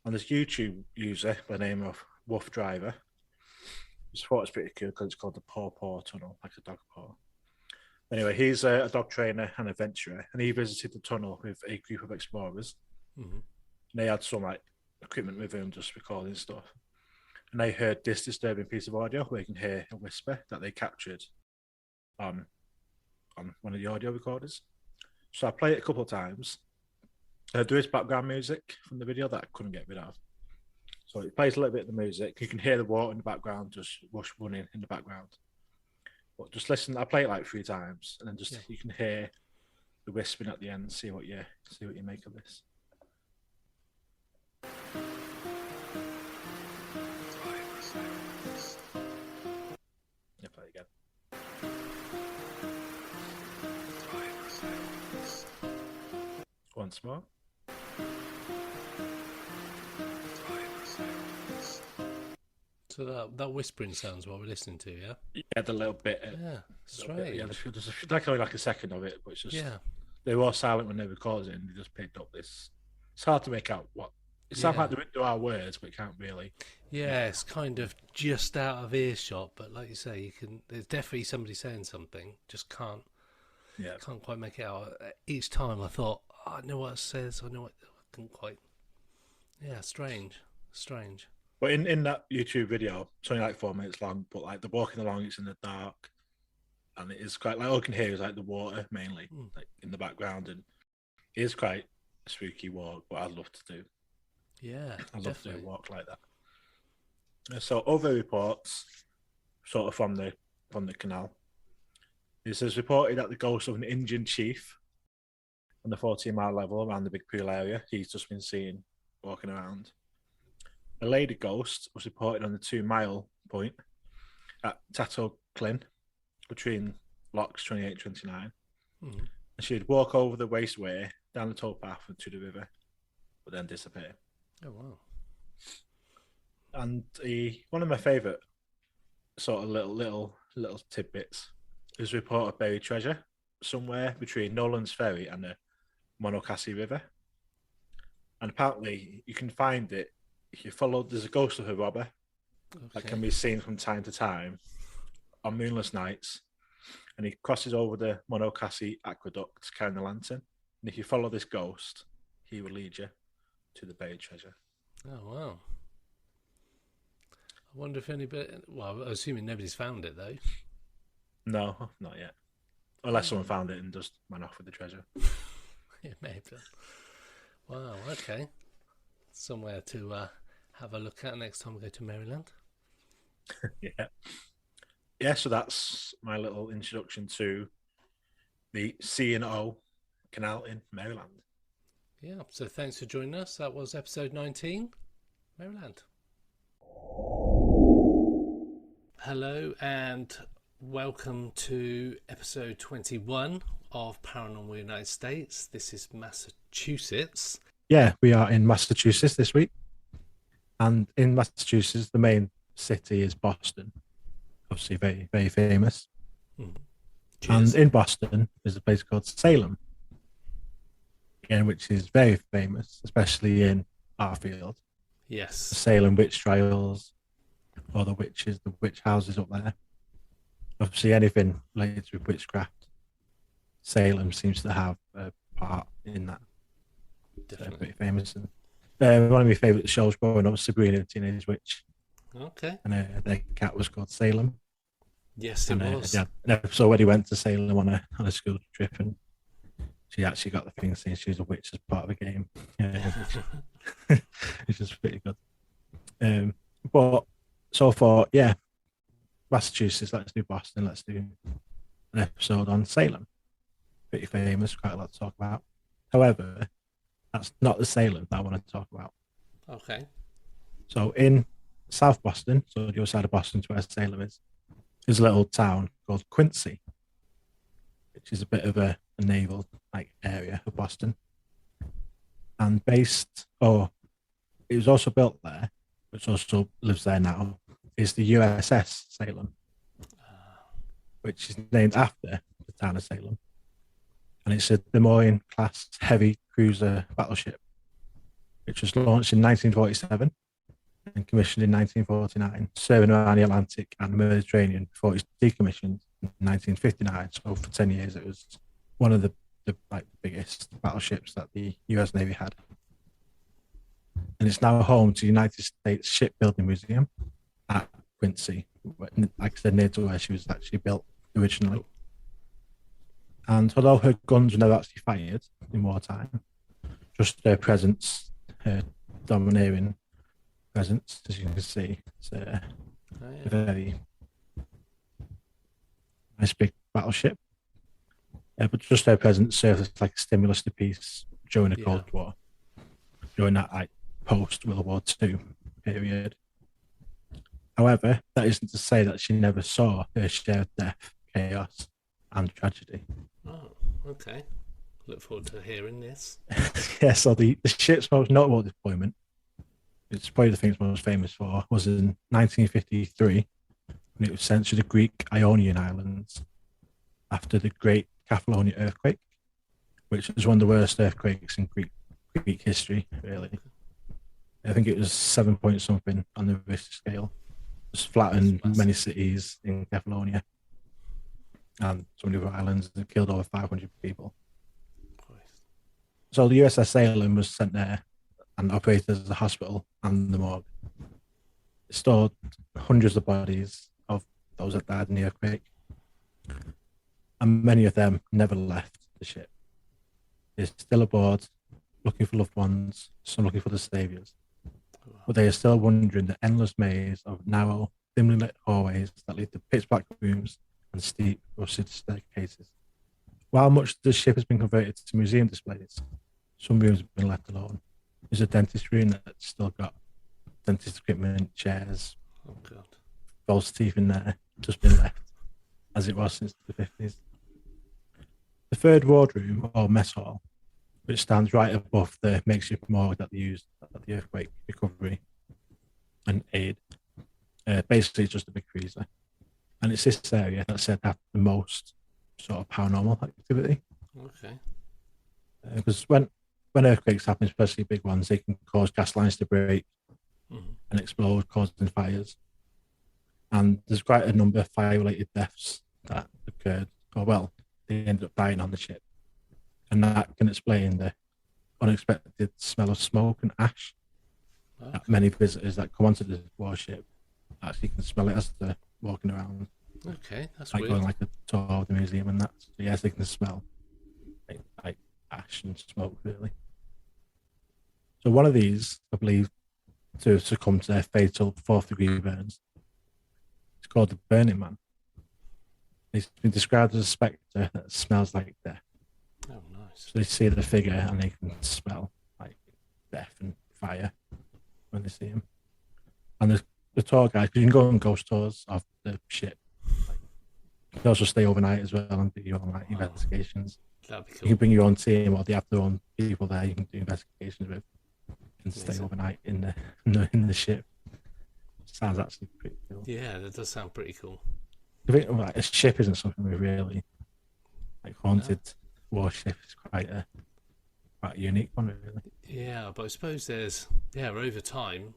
And this YouTube user by the name of Wolf Driver, I thought it's pretty cool because it's called the Paw Tunnel, like a dog paw. Anyway, he's a dog trainer and adventurer, and he visited the tunnel with a group of explorers. Mm-hmm. And they had some equipment with him, just recording stuff. And they heard this disturbing piece of audio where you can hear a whisper that they captured on one of the audio recorders. So I played it a couple of times. There is background music from the video that I couldn't get rid of. So it plays a little bit of the music. You can hear the water in the background, just running in the background. But just listen. I play it like 3 times, and then you can hear the whispering at the end. See what you make of this. Yeah, play it again. Once more. So that whispering sounds what we're listening to, yeah? Yeah, the little bit. Yeah, strange. There's like only like a second of it, but it's just they were silent when they recorded it, and they just picked up this. It's hard to make out what. It sounds like there are words, but you can't really. Yeah, it's kind of just out of earshot, but like you say, you can. There's definitely somebody saying something, just can't quite make it out. Each time I thought, I know what it says, I know what. I couldn't quite. Yeah, strange. But in that YouTube video, it's only like 4 minutes long, but like they're walking along, it's in the dark, and it is quite like all you can hear is like the water mainly, like in the background, and it is quite a spooky walk. But I'd love to do. Yeah, I'd love to do a walk like that. So other reports, sort of from the canal, it says reported that the ghost of an Indian chief on the 14-mile level around the Big Pool area, he's just been seen walking around. A lady ghost was reported on the 2-mile point at Tato Clin between locks 28 and 29. And she'd walk over the raceway down the towpath and to the river, but then disappear. Oh, wow. And one of my favourite sort of little tidbits is a report of buried treasure somewhere between Nolan's Ferry and the Monocacy River. And apparently you can find it if you follow. There's a ghost of a robber that can be seen from time to time on moonless nights, and he crosses over the Monocacy aqueduct carrying a lantern. And if you follow this ghost, he will lead you to the buried treasure. Oh, wow. I wonder if anybody... Well, I'm assuming nobody's found it, though. No, not yet. Unless someone found it and just ran off with the treasure. Yeah, maybe. Wow, okay. Somewhere to have a look at next time we go to Maryland. Yeah, so that's my little introduction to the C&O Canal in Maryland. Yeah, so thanks for joining us. That was episode 19, Maryland. Hello and welcome to episode 21 of Paranormal United States. This is Massachusetts. Yeah, we are in Massachusetts this week. And in Massachusetts, the main city is Boston. Obviously very, very famous. And in Boston, there's a place called Salem, again, which is very famous, especially in our field. Yes. The Salem witch trials, or the witch houses up there. Obviously, anything related with witchcraft, Salem seems to have a part in that. Definitely. Pretty famous. And one of my favourite shows growing up was Sabrina the Teenage Witch. Okay. And their cat was called Salem. Yes, it was. Yeah, so when he went to Salem on a school trip, and she actually got the thing saying she was a witch as part of the game. It's just pretty good. But so far, yeah, Massachusetts, let's do Boston, let's do an episode on Salem. Pretty famous, quite a lot to talk about. However, that's not the Salem that I want to talk about. Okay. So in South Boston, so the other side of Boston to where Salem is a little town called Quincy, which is a bit of a naval like area of Boston. And it was also built there, which also lives there now, is the USS Salem, which is named after the town of Salem. And it's a Des Moines class heavy cruiser battleship, which was launched in 1947 and commissioned in 1949, serving around the Atlantic and the Mediterranean before it was decommissioned in 1959. So for 10 years, it was one of the biggest battleships that the US Navy had. And it's now home to the United States Shipbuilding Museum at Quincy, like I said, near to where she was actually built originally. And although her guns were never actually fired in wartime, just her presence, her domineering presence, as you can see, it's a very nice big battleship. But just her presence served as like a stimulus to peace during the Cold War, during that like post-World War II period. However, that isn't to say that she never saw her share of death, chaos, and tragedy. Oh, okay. Look forward to hearing this. Yeah, so the ship's most notable deployment, it's probably the thing it's most famous for, was in 1953 when it was sent to the Greek Ionian Islands after the Great Catalonia earthquake, which was one of the worst earthquakes in Greek history, really. I think it was 7 point something on the Richter scale. Just flattened many cities in Catalonia and some of the other islands, and killed over 500 people. So the USS Salem was sent there and operated as a hospital and the morgue. It stored hundreds of bodies of those that died in the earthquake, and many of them never left the ship. They're still aboard, looking for loved ones, some looking for the saviors. But they are still wandering the endless maze of narrow, dimly lit hallways that lead to pitch black rooms and steep, rusted staircases. While much of the ship has been converted to museum displays, some rooms have been left alone. There's a dentist room that's still got dentist equipment, chairs, false teeth in there, just been left as it was since the 50s. The third wardroom, or mess hall, which stands right above the makeshift morgue that they used at the earthquake recovery and aid, basically it's just a big freezer. And it's this area that said have the most sort of paranormal activity. Okay. Because when earthquakes happen, especially big ones, they can cause gas lines to break and explode, causing fires. And there's quite a number of fire-related deaths that occurred, or well, they ended up dying on the ship. And that can explain the unexpected smell of smoke and ash that many visitors that come onto the warship actually can smell it as they're walking around. Okay, that's like weird. going like a tour of the museum and that. So yes, they can smell like ash and smoke, really. So one of these, I believe, to succumb to their fatal 4th-degree burns. It's called the Burning Man. It's been described as a spectre that smells like death. Oh, nice. So they see the figure and they can smell like death and fire when they see him. And the tour guide, you can go on ghost tours of the ship. You can also stay overnight as well and do your own investigations. That'd be cool. You can bring your own team, or they have their own people there you can do investigations with and stay overnight in the ship. Sounds actually pretty cool. Yeah, that does sound pretty cool. I think like, a ship isn't something we really like haunted. Warship is quite a unique one, really. Yeah, but I suppose there's over time,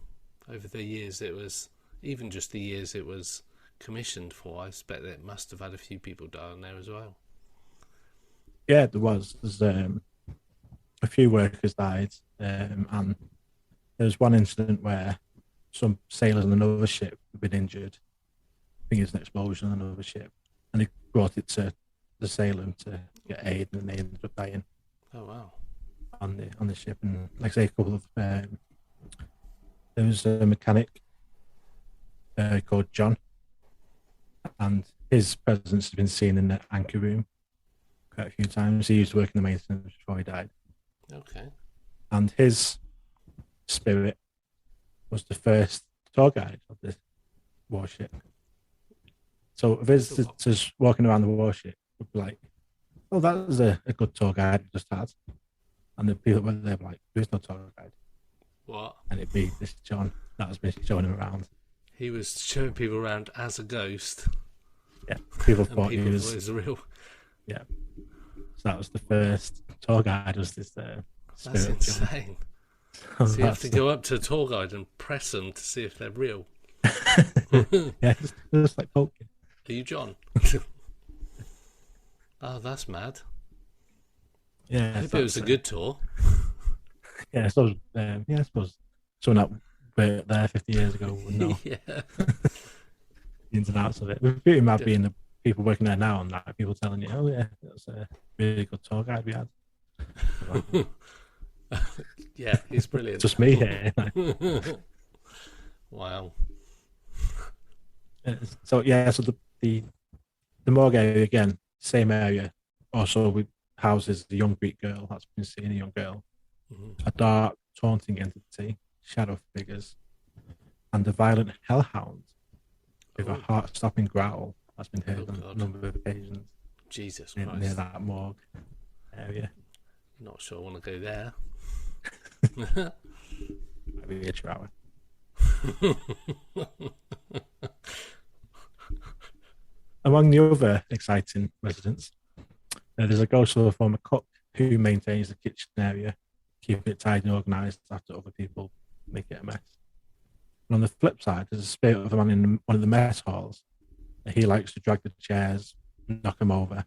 over the years it was, even just the years it was commissioned for, I expect that it must have had a few people die on there as well. Yeah, there was. There's a few workers died, and there was one incident where some sailors on another ship had been injured. I think it's an explosion on another ship, and they brought it to the Salem to get aid, and they ended up dying. Oh wow! On the ship, and like I say, a couple of there was a mechanic called John, and his presence has been seen in the anchor room quite a few times. He used to work in the maintenance before he died. Okay. And his spirit was the first tour guide of the warship. So visitors walking around the warship would be like, "Oh, that was a good tour guide we just had." And the people were there like, "There's no tour guide." What? And it'd be this John that was been showing him around. He was showing people around as a ghost. Yeah, people thought he was real. Yeah, so that was the first tour guide. Was this spirit? That's insane. So you have to go up to a tour guide and press them to see if they're real. Yeah, just like poking. Are you John? Oh, that's mad. Yeah, I hope it was a good tour. Yeah, so I suppose someone that were there 50 years ago would know. Yeah. The ins and outs of it. We're pretty mad being the people working there now and that people telling you, "Oh yeah, that was a really good tour guide we had." Yeah, he's brilliant. Just me here. Wow. So the morgue area again, same area. Also, we houses a young Greek girl that's been seeing a young girl, a dark, taunting entity, shadow figures, and a violent hellhound with a heart-stopping growl that's been heard on a number of occasions. Jesus Christ! Near that morgue area. Not sure I want to go there. Maybe a shower. Among the other exciting residents, there's a ghost of a former cook who maintains the kitchen area, keeping it tidy and organised after other people make it a mess. And on the flip side, there's a spirit of a man in one of the mess halls. He likes to drag the chairs, knock them over,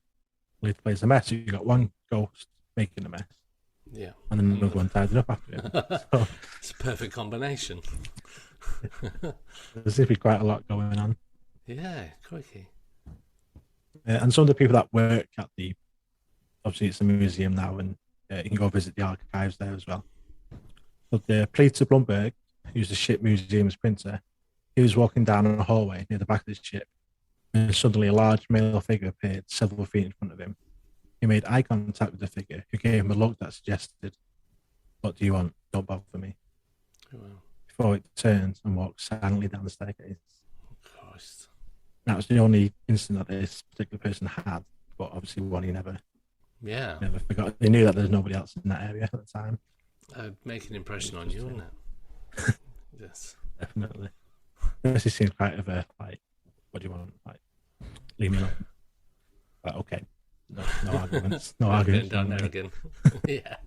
leave the place a mess. So you've got one ghost making a mess, Yeah. and then another one tidying up after him. So It's a perfect combination. there seems to be quite a lot going on. Yeah, crikey. And some of the people that work at obviously it's a museum now, and you can go visit the archives there as well. But Peter Blumberg, who's the ship museum's printer, he was walking down a hallway near the back of the ship, and suddenly a large male figure appeared several feet in front of him. He made eye contact with the figure, who gave him a look that suggested, "What do you want? Don't bother me." Oh, wow. Before it turned and walked silently down the staircase. Christ. That was the only incident that this particular person had, but obviously one he never Yeah. forgot. They knew that there's nobody else in that area at the time. Make an impression on you, wouldn't it? Yes. Definitely. This seems quite of a like, what do you want? Like, leave me alone. But okay. No arguments. No arguments. Down there again. Yeah.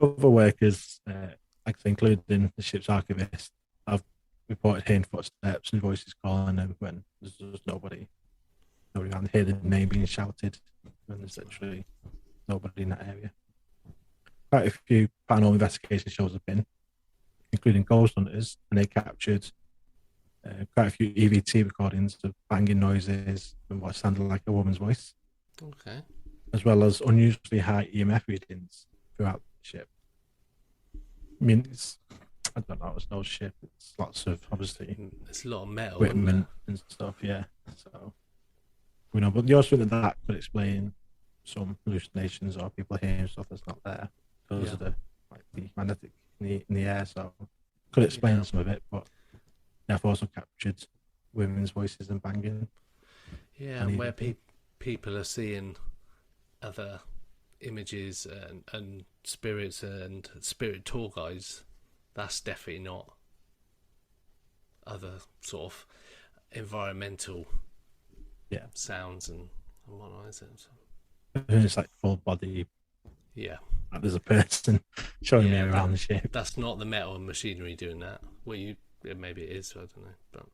Other workers, like I say, including the ship's archivist, have reported hearing footsteps and voices calling them when there's just nobody around. Hear the name being shouted when there's literally nobody in that area. Quite a few paranormal investigation shows have been, including Ghost Hunters, and they captured quite a few EVT recordings of banging noises and what sounded like a woman's voice, Okay. as well as unusually high EMF readings throughout the ship. I mean, I don't know, it's no ship. It's lots of, obviously, It's a lot of metal, isn't equipment and stuff, yeah. So, we know, but the also think that could explain some hallucinations or people hearing stuff that's not there because of the magnetic in the air. So, could explain some of it, but they've also captured women's voices and banging. Yeah, and where people are seeing other images and spirits and spirit tour guides, that's definitely not other sort of environmental sounds and whatnot, is it? So, it's like full body. yeah. Like there's a person showing me around the ship. That's not the metal and machinery doing that. Well, maybe it is, I don't know, but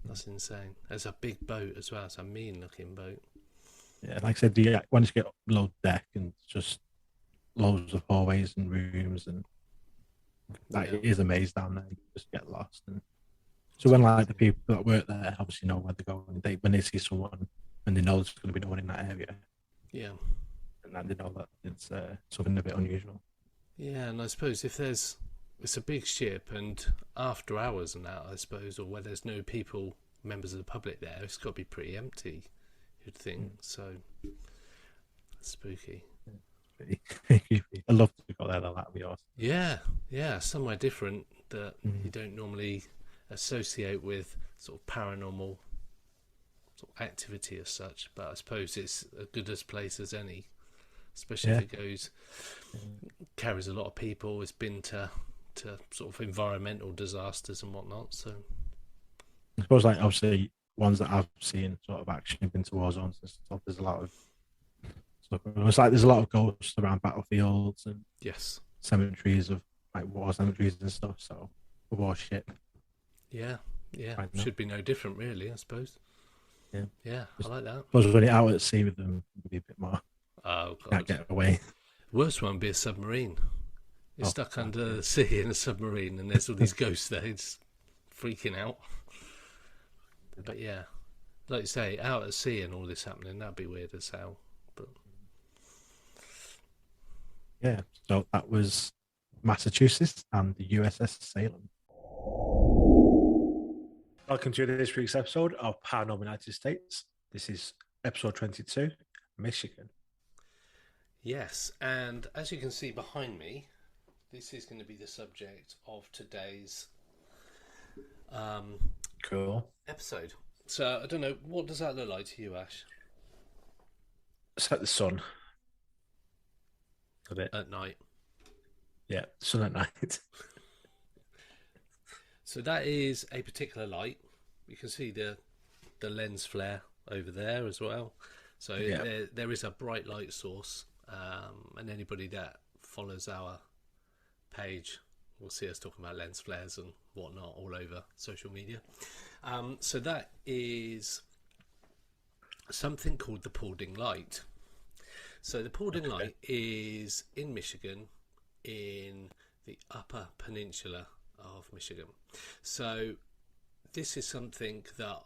that's insane. There's a big boat as well. It's a mean-looking boat. Yeah, like I said, once you get below deck and just loads of hallways and rooms, and it is a maze down there. You just get lost. And so when like the people that work there obviously know where they're going, when they see someone and they know there's going to be no one in that area, and then they know that it's something a bit unusual. Yeah, and I suppose if it's a big ship and after hours and that, I suppose, or where there's no people, members of the public there, it's got to be pretty empty, you'd think. So spooky. I'd love to go there though, that'd be awesome. Yeah, somewhere different that you don't normally associate with sort of paranormal sort of activity as such, but I suppose it's as good a place as any, especially if it carries a lot of people. It's been to sort of environmental disasters and whatnot, so I suppose like obviously ones that I've seen sort of actually been to war zones and stuff, there's a lot of stuff. It's like there's a lot of ghosts around battlefields and cemeteries of like war cemeteries and stuff, so a war ship. Yeah. Should be no different really, I suppose. Yeah, I like that. I suppose when you're out at sea with them, it'd be a bit more. Oh God, can't get away. Worst one would be a submarine. You're stuck under the sea in a submarine and there's all these ghosts there. It's freaking out. But yeah, like you say, out at sea and all this happening, that'd be weird as hell. But yeah, so that was Massachusetts and the USS Salem. Welcome to this week's episode of Paranormal United States. This is episode 22, Michigan. Yes, and as you can see behind me, this is going to be the subject of today's cool episode. So I don't know, what does that look like to you, Ash? It's like the sun. A bit. At night. Yeah, sun at night. So that is a particular light. You can see the lens flare over there as well. So there is a bright light source and anybody that follows our page will see us talking about lens flares and whatnot all over social media. So that is something called the Paulding Light. So the Paulding Light is in Michigan, in the Upper Peninsula of Michigan. So this is something that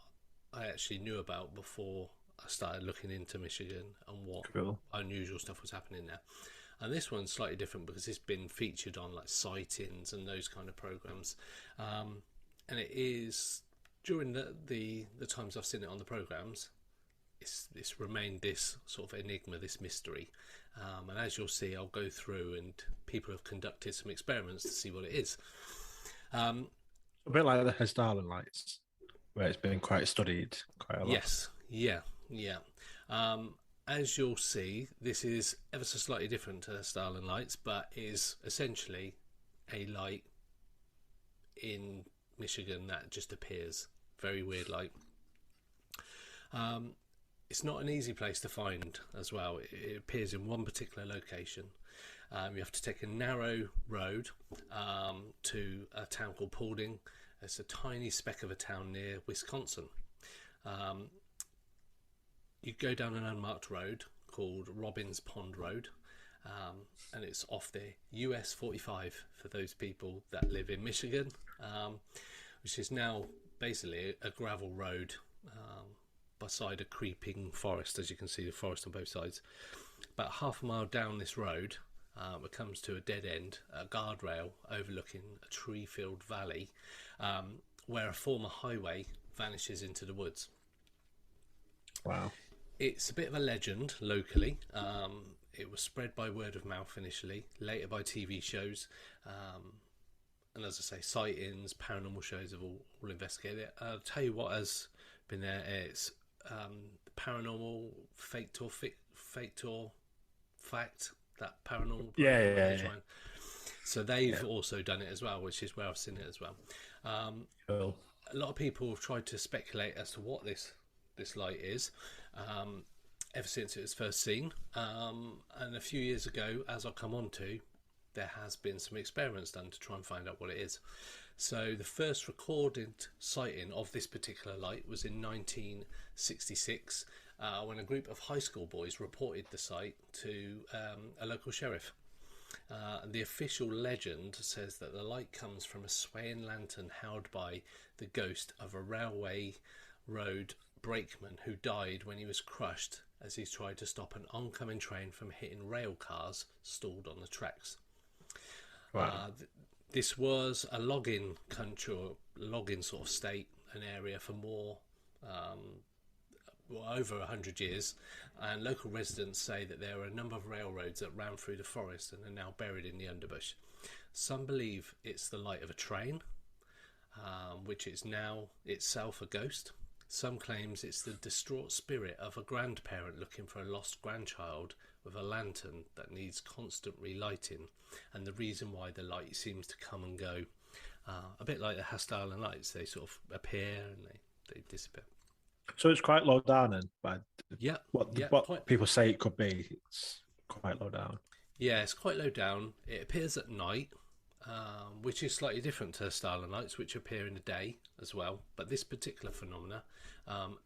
I actually knew about before I started looking into Michigan and what unusual stuff was happening there. And this one's slightly different because it's been featured on like sightings and those kind of programs. And it is during the times I've seen it on the programs, it's remained this sort of enigma, this mystery. And as you'll see, I'll go through and people have conducted some experiments to see what it is. A bit like the Hesdalen lights, where it's been quite studied quite a lot. Yes, yeah. As you'll see, this is ever so slightly different to Hesdalen lights, but is essentially a light in Michigan that just appears. Very weird light. It's not an easy place to find as well. It appears in one particular location. You have to take a narrow road to a town called Paulding. It's a tiny speck of a town near Wisconsin. You go down an unmarked road called Robbins Pond Road, and it's off the US 45 for those people that live in Michigan, which is now basically a gravel road beside a creeping forest. As you can see, the forest on both sides. About half a mile down this road, it comes to a dead end, a guardrail overlooking a tree-filled valley, where a former highway vanishes into the woods. Wow. It's a bit of a legend locally. It was spread by word of mouth initially, later by TV shows, and as I say, sightings, paranormal shows have all investigated it. I'll tell you what has been there. It's paranormal faked or fact, that paranormal. Yeah. So they've also done it as well, which is where I've seen it as well. Cool. A lot of people have tried to speculate as to what this light is, ever since it was first seen. And a few years ago, as I'll come on to, there has been some experiments done to try and find out what it is. So the first recorded sighting of this particular light was in 1966, when a group of high school boys reported the sight to a local sheriff. The official legend says that the light comes from a swaying lantern held by the ghost of a railway road brakeman who died when he was crushed as he tried to stop an oncoming train from hitting rail cars stalled on the tracks. Wow. This was a log-in country, or log-in sort of state, an area for more, over 100 years, and local residents say that there are a number of railroads that ran through the forest and are now buried in the underbush. Some believe it's the light of a train, which is now itself a ghost. Some claims it's the distraught spirit of a grandparent looking for a lost grandchild with a lantern that needs constant relighting, and the reason why the light seems to come and go. A bit like the Hesdalen lights, they sort of appear and they disappear. So it's quite low down then, but what people say it could be, it's quite low down. Yeah, it's quite low down. It appears at night, which is slightly different to Hesdalen lights, which appear in the day as well. But this particular phenomena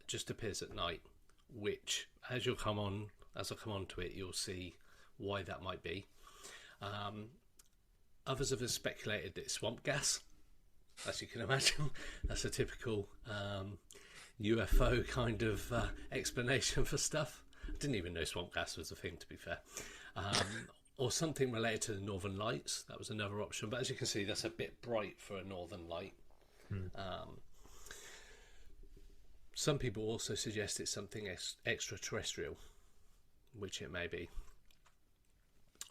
just appears at night, which, as I come on to it, you'll see why that might be. Others have speculated that it's swamp gas, as you can imagine. That's a typical UFO kind of explanation for stuff. I didn't even know swamp gas was a thing, to be fair. Or something related to the northern lights. That was another option, but as you can see, that's a bit bright for a northern light. Some people also suggest it's something extraterrestrial, which it may be.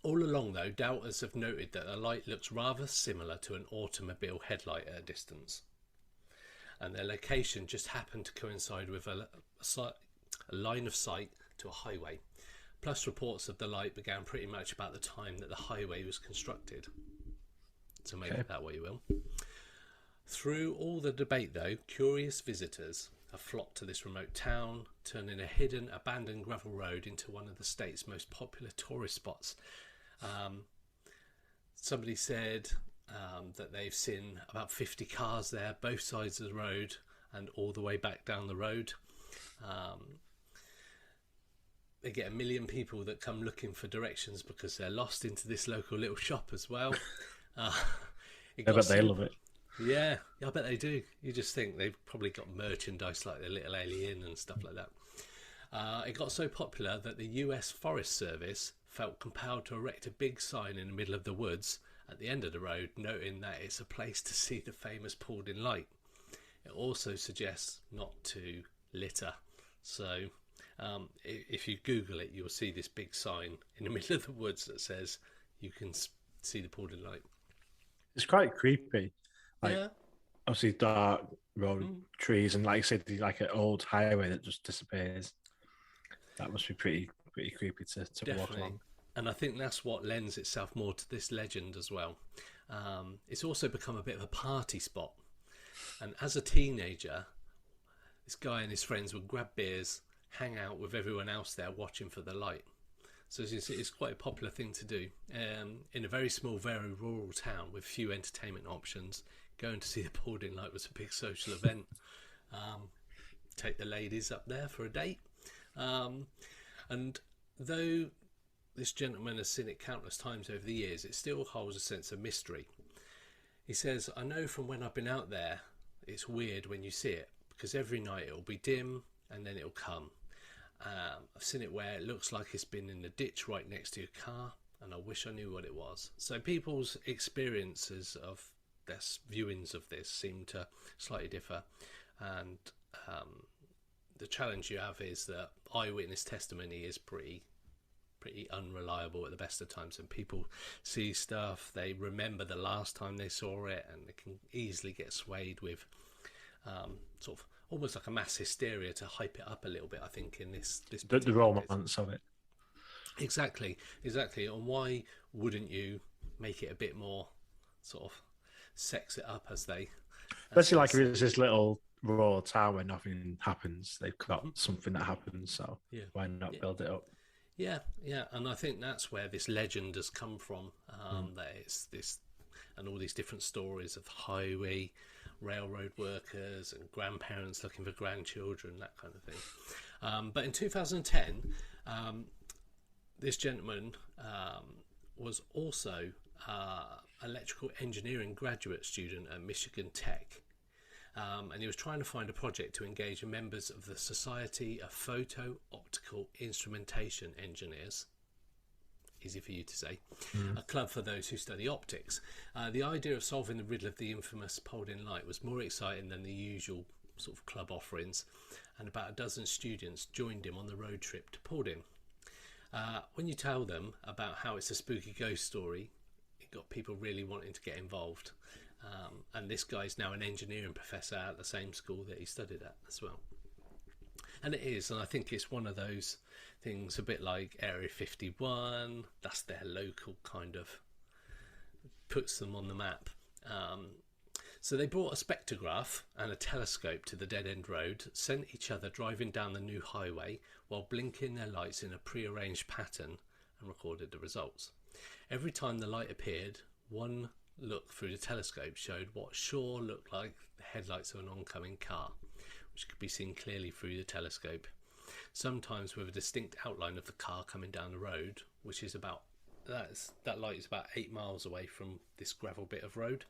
All along, though, doubters have noted that the light looks rather similar to an automobile headlight at a distance, and their location just happened to coincide with a line of sight to a highway. Plus, reports of the light began pretty much about the time that the highway was constructed. So make that what you will. Through all the debate, though, curious visitors have flocked to this remote town, turning a hidden, abandoned gravel road into one of the state's most popular tourist spots. Somebody said that they've seen about 50 cars there, both sides of the road and all the way back down the road. They get 1 million people that come looking for directions because they're lost into this local little shop as well. I bet they love it. Yeah, I bet they do. You just think they've probably got merchandise like the little alien and stuff like that. It got so popular that the US Forest Service felt compelled to erect a big sign in the middle of the woods at the end of the road, noting that it's a place to see the famous pulled-in light. It also suggests not to litter. So if you Google it, you'll see this big sign in the middle of the woods that says you can see the pulled-in light. It's quite creepy. Like, yeah. Obviously dark road, trees, and like you said, like an old highway that just disappears. That must be pretty creepy to walk along. And I think that's what lends itself more to this legend as well. It's also become a bit of a party spot. And as a teenager, this guy and his friends would grab beers, hang out with everyone else there watching for the light. So it's quite a popular thing to do. In a very small, very rural town with few entertainment options, going to see the pulled-in light was a big social event. Take the ladies up there for a date. And though this gentleman has seen it countless times over the years, it still holds a sense of mystery. He says, I know from when I've been out there, it's weird when you see it, because every night it'll be dim and then it'll come. I've seen it where it looks like it's been in the ditch right next to your car, and I wish I knew what it was. So people's experiences of their viewings of this seem to slightly differ, and the challenge you have is that eyewitness testimony is pretty unreliable at the best of times, and people see stuff, they remember the last time they saw it, and they can easily get swayed with sort of almost like a mass hysteria to hype it up a little bit, I think, in this the romance of it. Exactly. And why wouldn't you make it a bit more sort of sex it up as they... Especially like if it's this little rural town where nothing happens, they've got something that happens, so why not build it up? Yeah, and I think that's where this legend has come from, that it's this, and all these different stories of highway, railroad workers and grandparents looking for grandchildren, that kind of thing. But in 2010, this gentleman was also electrical engineering graduate student at Michigan Tech. And he was trying to find a project to engage members of the Society of Photo-Optical Instrumentation Engineers. Easy for you to say. A club for those who study optics. The idea of solving the riddle of the infamous pulled-in light was more exciting than the usual sort of club offerings, and about a dozen students joined him on the road trip to Pulled-in. When you tell them about how it's a spooky ghost story, it got people really wanting to get involved. And this guy's now an engineering professor at the same school that he studied at as well. And it is, and I think it's one of those things a bit like Area 51, that's their local kind of, puts them on the map. So they brought a spectrograph and a telescope to the dead-end road, sent each other driving down the new highway while blinking their lights in a pre-arranged pattern, and recorded the results. Every time the light appeared, one look through the telescope showed what sure looked like the headlights of an oncoming car, which could be seen clearly through the telescope, sometimes with a distinct outline of the car coming down the road, which is about, that light is about 8 miles away from this gravel bit of road.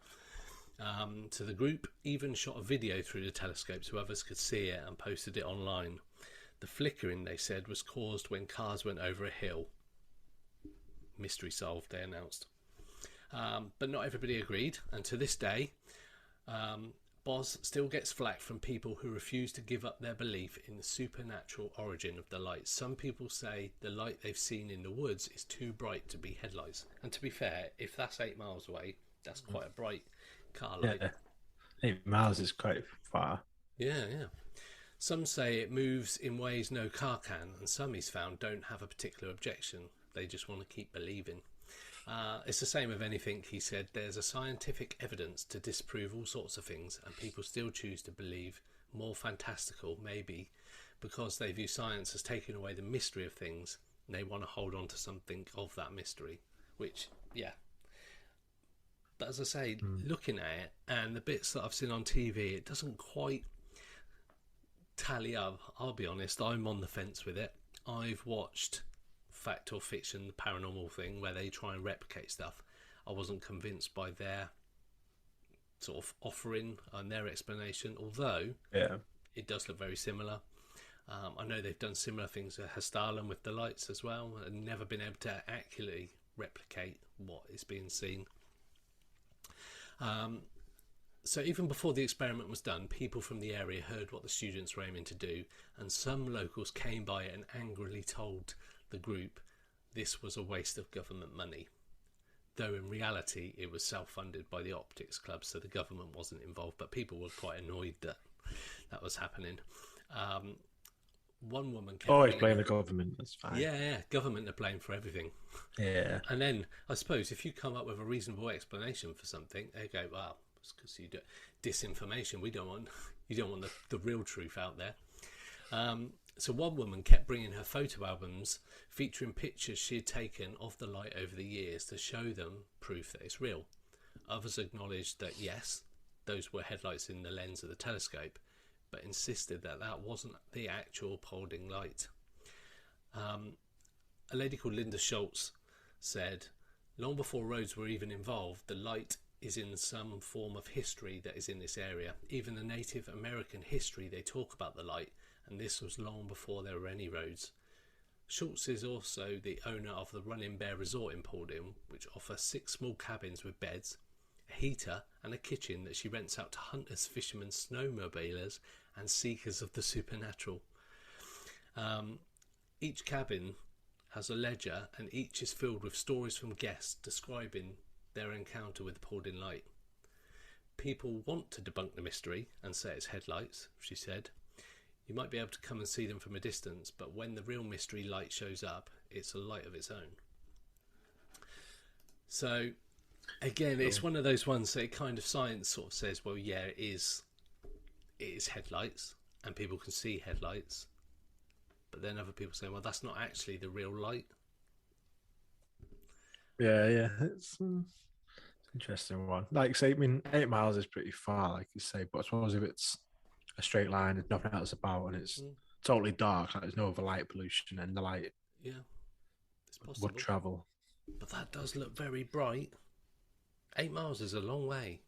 So the group even shot a video through the telescope so others could see it and posted it online. The flickering, they said, was caused when cars went over a hill. Mystery solved, they announced. But not everybody agreed, and to this day, Boz still gets flack from people who refuse to give up their belief in the supernatural origin of the light. Some people say the light they've seen in the woods is too bright to be headlights. And to be fair, if that's 8 miles away, that's quite a bright car light. Yeah, 8 miles is quite far. Yeah. Some say it moves in ways no car can, and some he's found don't have a particular objection. They just want to keep believing. It's the same with anything, he said. There's a scientific evidence to disprove all sorts of things, and people still choose to believe more fantastical, maybe because they view science as taking away the mystery of things, and they want to hold on to something of that mystery, which, yeah. But as I say, looking at it and the bits that I've seen on TV, it doesn't quite tally up. I'll be honest, I'm on the fence with it. I've watched Fact or Fiction, the paranormal thing, where they try and replicate stuff. I wasn't convinced by their sort of offering and their explanation, although it does look very similar. I know they've done similar things at Hestalin with the lights as well, and never been able to accurately replicate what is being seen. So even before the experiment was done, people from the area heard what the students were aiming to do, and some locals came by and angrily told the group this was a waste of government money, though in reality it was self-funded by the optics club, so the government wasn't involved, but people were quite annoyed that that was happening. One woman kept always blame the government. That's fine. Yeah, government are blamed for everything. Yeah. And then I suppose if you come up with a reasonable explanation for something, they go, "Well, it's because you do disinformation. You don't want the real truth out there." So one woman kept bringing her photo albums featuring pictures she had taken of the light over the years to show them proof that it's real. Others acknowledged that yes, those were headlights in the lens of the telescope, but insisted that that wasn't the actual Paulding light. A lady called Linda Schultz said, "Long before roads were even involved, the light is in some form of history that is in this area. Even the Native American history, they talk about the light, and this was long before there were any roads." Schultz is also the owner of the Running Bear Resort in Paulding, which offers 6 small cabins with beds, a heater and a kitchen that she rents out to hunters, fishermen, snowmobilers and seekers of the supernatural. Each cabin has a ledger, and each is filled with stories from guests describing their encounter with the Paulding light. People want to debunk the mystery and say it's headlights, she said. You might be able to come and see them from a distance, but when the real mystery light shows up, it's a light of its own. So again, it's one of those ones that kind of science sort of says, well, yeah, it is headlights and people can see headlights, but then other people say, well, that's not actually the real light. Yeah, it's an interesting one. Like, say, I mean, 8 miles is pretty far, like you say, but I suppose if it's a straight line, there's nothing else about, and it's totally dark, like there's no other light pollution, and the light it's possible. Would travel. But that does look very bright. 8 miles is a long way.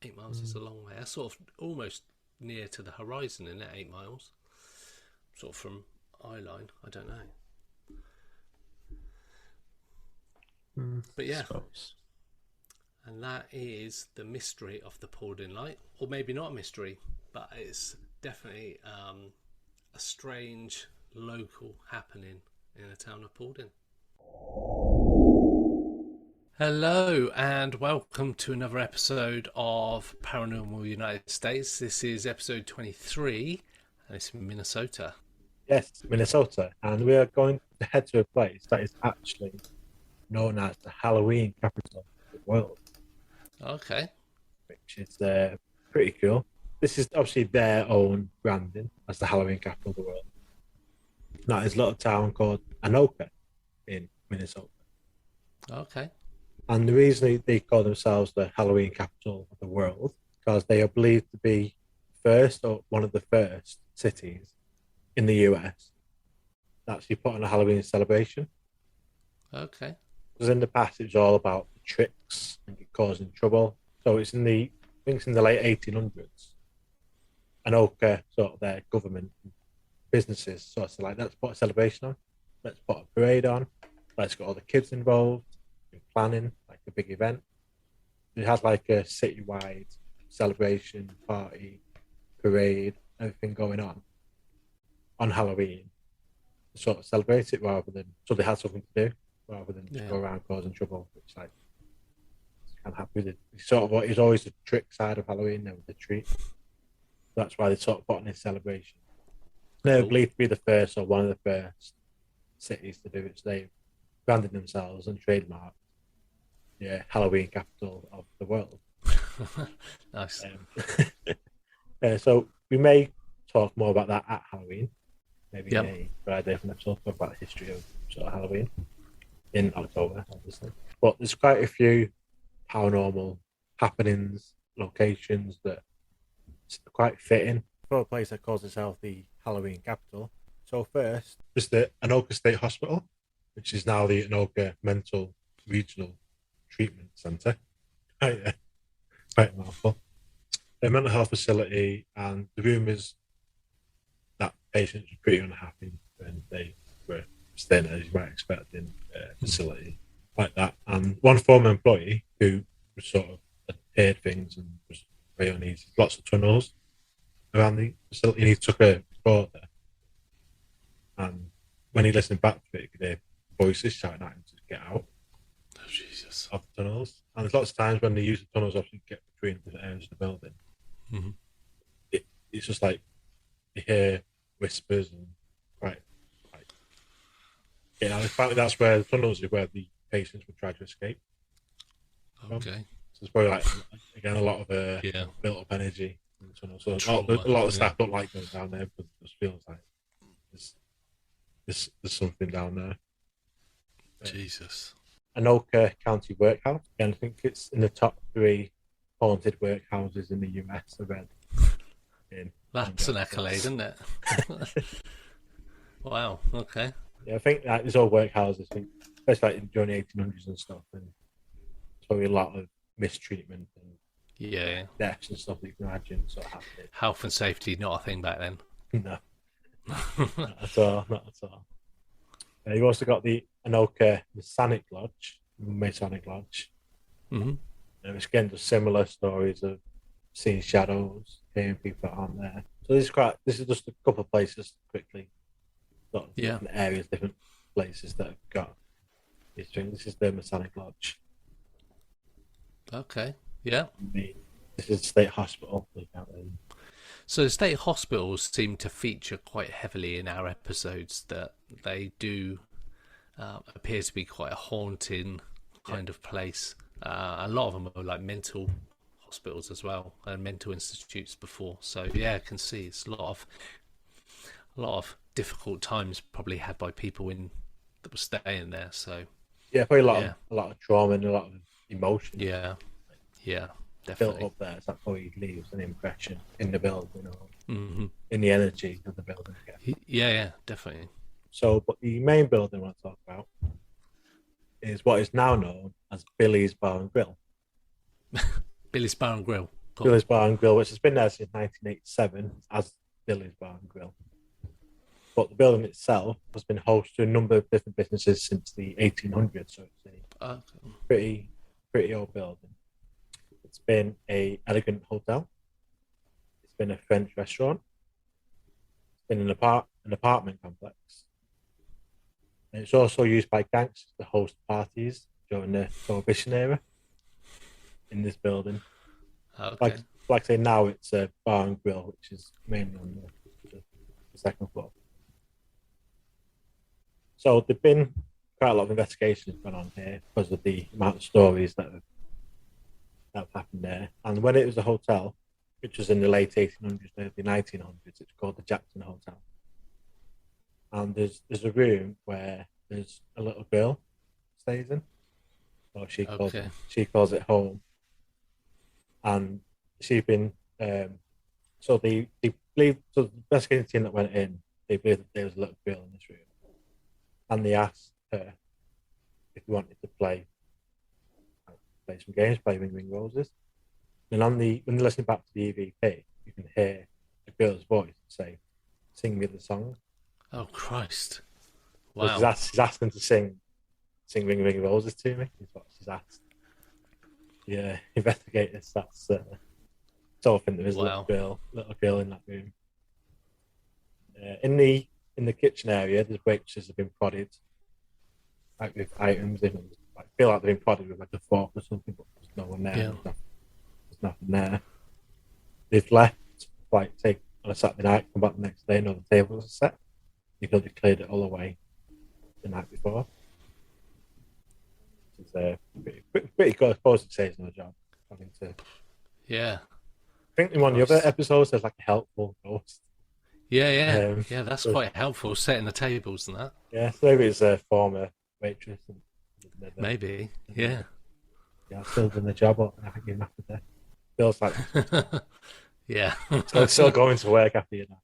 8 miles is a long way. That's sort of almost near to the horizon, isn't it? 8 miles. Sort of from eyeline. I don't know. But yeah. And that is the mystery of the Paulding light. Or maybe not a mystery, but it's definitely a strange local happening in the town of Paulding. Hello and welcome to another episode of Paranormal United States. This is episode 23 and it's in Minnesota. Yes, Minnesota. And we are going to head to a place that is actually known as the Halloween capital of the world. Okay. Which is pretty cool. This is obviously their own branding as the Halloween capital of the world. Now, there's a little town called Anoka in Minnesota. Okay. And the reason they call themselves the Halloween capital of the world, because they are believed to be first or one of the first cities in the US that actually put on a Halloween celebration. Okay. Because in the past it was all about the tricks and causing trouble. So it's in the, I think it's in the late 1800s. Anoka, sort of their government businesses, sort of like, let's put a celebration on, let's put a parade on, let's get all the kids involved in planning like a big event. It has like a citywide celebration, party, parade, everything going on Halloween to sort of celebrate it rather than, so they had something to do rather than just go around causing trouble, which like can't happen with it. It's sort of what is always the trick side of Halloween now with the treat. That's why they sort of put on this celebration. They're believed to be the first or one of the first cities to do it. So they branded themselves and trademarked Halloween capital of the world. Nice. So we may talk more about that at Halloween. Maybe Yep. a Friday from episode talk about the history of sort of Halloween in October, obviously. But there's quite a few paranormal happenings, locations that it's quite fitting for a place that calls itself the Halloween capital. So first, there's the Anoka State Hospital, which is now the Anoka Mental Regional Treatment Centre. Quite a mouthful. A mental health facility, and the rumours that patients were pretty unhappy when they were staying, as you might expect, in a facility like that. And one former employee who was sort of heard things and was very uneasy. Lots of tunnels around the facility, and he took a report there. And when he listened back to it, he could hear voices shouting at him to get out Oh, Jesus. of the tunnels. And there's lots of times when they use the tunnels, obviously, to get between different areas of the building. Mm-hmm. It's just like you hear whispers and apparently that's where the tunnels is where the patients would try to escape. Okay. So it's probably like, again, a lot of built up energy in the tunnel. So a lot of staff don't like going down there because it just feels like there's something down there. Jesus. Anoka County Workhouse. Again, I think it's in the top 3 haunted workhouses in the US. I read. That's an accolade, isn't it? Wow. Okay. Yeah, I think that these old workhouses, I think, especially like during the 1800s and stuff, and there's probably a lot of mistreatment and deaths and stuff that you can imagine sort of happening. Health and safety not a thing back then. No, not at all. Not at all. You've also got the Anoka Masonic Lodge. Mm-hmm. Which again does similar stories of seeing shadows, hearing people that aren't there. So this is just a couple of places quickly. Different areas, different places that have got this thing. This is the Masonic Lodge. Okay. Yeah. This is State Hospital. So the state hospitals seem to feature quite heavily in our episodes. That they do appear to be quite a haunting kind of place. A lot of them are like mental hospitals as well, and mental institutes before. So yeah, I can see it's a lot of difficult times probably had by people that were staying there. So yeah, probably a lot of trauma and a lot of emotion. Yeah, Built definitely up there, so that probably leaves an impression in the building, Mm-hmm. in the energy of the building. Yeah, definitely. So, but the main building I want to talk about is what is now known as Billy's Bar and Grill. Billy's Bar and Grill. Cool. Billy's Bar and Grill, which has been there since 1987 as Billy's Bar and Grill. But the building itself has been host to a number of different businesses since the 1800s, so it's a pretty old building. It's been an elegant hotel. It's been a French restaurant. It's been an apartment complex. And it's also used by gangsters to host parties during the Prohibition era in this building. Okay. Like I say, now it's a bar and grill, which is mainly on the second floor. So there've been quite a lot of investigations going on here because of the amount of stories that have happened there. And when it was a hotel, which was in the late 1800s, early 1900s, it's called the Jackson Hotel. And there's a room where there's a little girl stays in. So she calls it home. And she's been so they believe, so the investigating team that went in, they believe that there was a little girl in this room. And they asked her if we wanted to play some games, play Ring Ring Roses. And when they listen back to the EVP, you can hear a girl's voice say, "Sing me the song." Oh Christ! Wow. So she's asking to sing Ring Ring Roses to me. Is what she's asked. Yeah, investigators. That's so I think there is a little girl in that room. In the kitchen area, there's waitresses have been prodded, like with items. They feel like they've been prodded with like a fork or something, but there's no one there. Yeah. There's nothing there. They've left, take on a Saturday night, come back the next day, and all the tables are set because they cleared it all away the night before. It's pretty good. I suppose it saves on the job having to. Yeah. think in one of the other episodes there's like a helpful ghost. Yeah. That's quite helpful, setting the tables and that. Yeah, so maybe it's a former waitress. Maybe, yeah. Yeah, I've still done the job, but I think even after death. Feels like Yeah. still going to work after you know.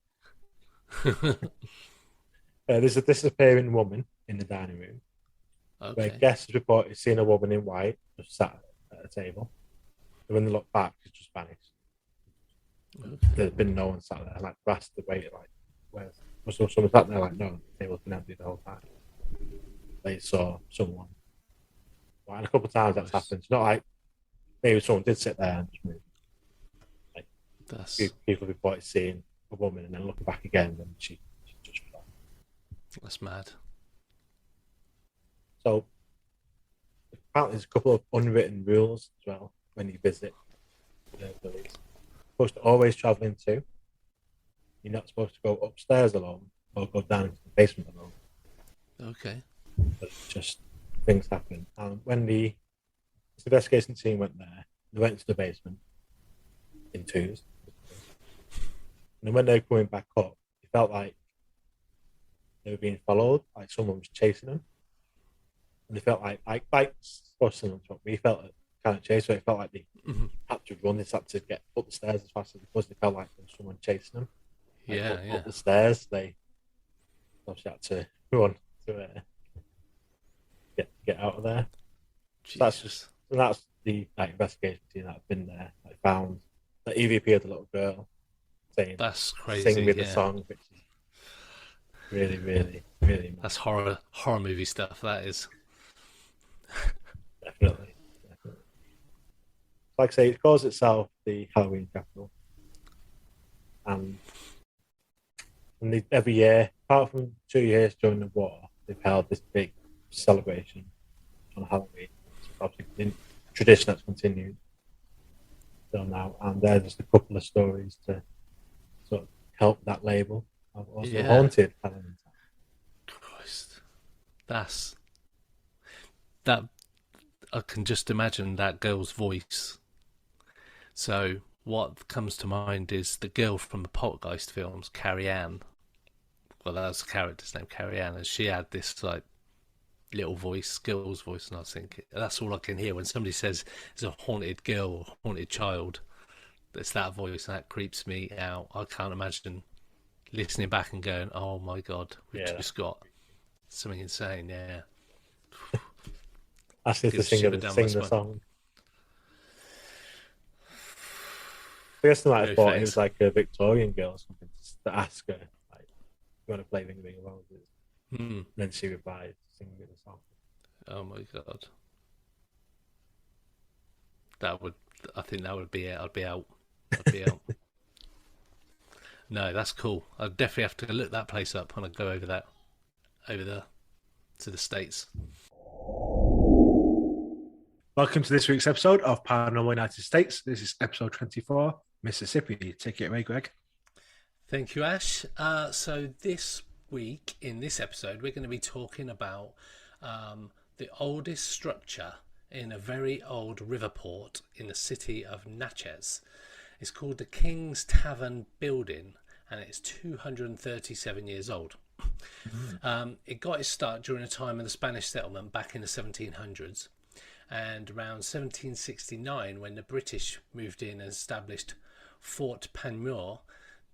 There's a disappearing woman in the dining room. Where guests reported seeing a woman in white just sat at a table. And when they looked back, she just vanished. There's been no one sat there. Like, asked the waiter, like, where's someone sat there? Like, no, the table's been empty the whole time. They saw someone. And a couple of times that's happened. It's not like maybe someone did sit there and just move. Like, people reported seeing a woman and then looking back again, and she just fell. That's mad. So apparently there's a couple of unwritten rules as well when you visit the village. You're supposed to always travel in two. You're not supposed to go upstairs alone or go down into the basement alone. Okay. But just things happen. And when the investigation team went there, they went to the basement in twos. And then when they were coming back up, it felt like they were being followed, like someone was chasing them. And they felt like someone, but we felt it kind of chase, so it felt like they had to run. They had to get up the stairs as fast as because they felt like there was someone chasing them. Like up the stairs, they obviously had to run to get out of there. So that's the investigation team that have been there. Like found the EVP of the little girl saying, "That's crazy." Sing me the song, which is really, really, really. That's horror movie stuff. That is. Definitely. Like I say, it calls itself the Halloween capital, and every year, apart from 2 years during the war, they've held this big celebration on Halloween. It's obviously a tradition that's continued till now, and there's just a couple of stories to sort of help that label. I've also haunted Halloween. Christ, that I can just imagine that girl's voice. So what comes to mind is the girl from the Poltergeist films, Carrie Ann. Well, that was the character's name, Carrie Ann, and she had this like little voice, girl's voice, and I was thinking that's all I can hear when somebody says it's a haunted girl or haunted child. It's that voice, and that creeps me out. I can't imagine listening back and going, "Oh my god, we've just got something insane." Yeah. Asked her to sing the song. I guess they might have thought it was like a Victorian girl or something to ask her, like, "You want to play Ring Ring of Roses?" And then she replied, "Sing me the song." Oh my god, I think that would be it. I'd be out. No, that's cool. I'd definitely have to look that place up when I go over there to the States. Welcome to this week's episode of Paranormal United States. This is episode 24, Mississippi. Take it away, Greg. Thank you, Ash. So this week, in this episode, we're going to be talking about the oldest structure in a very old river port in the city of Natchez. It's called the King's Tavern Building, and it's 237 years old. It got its start during a time of the Spanish settlement back in the 1700s. And around 1769, when the British moved in and established Fort Panmure,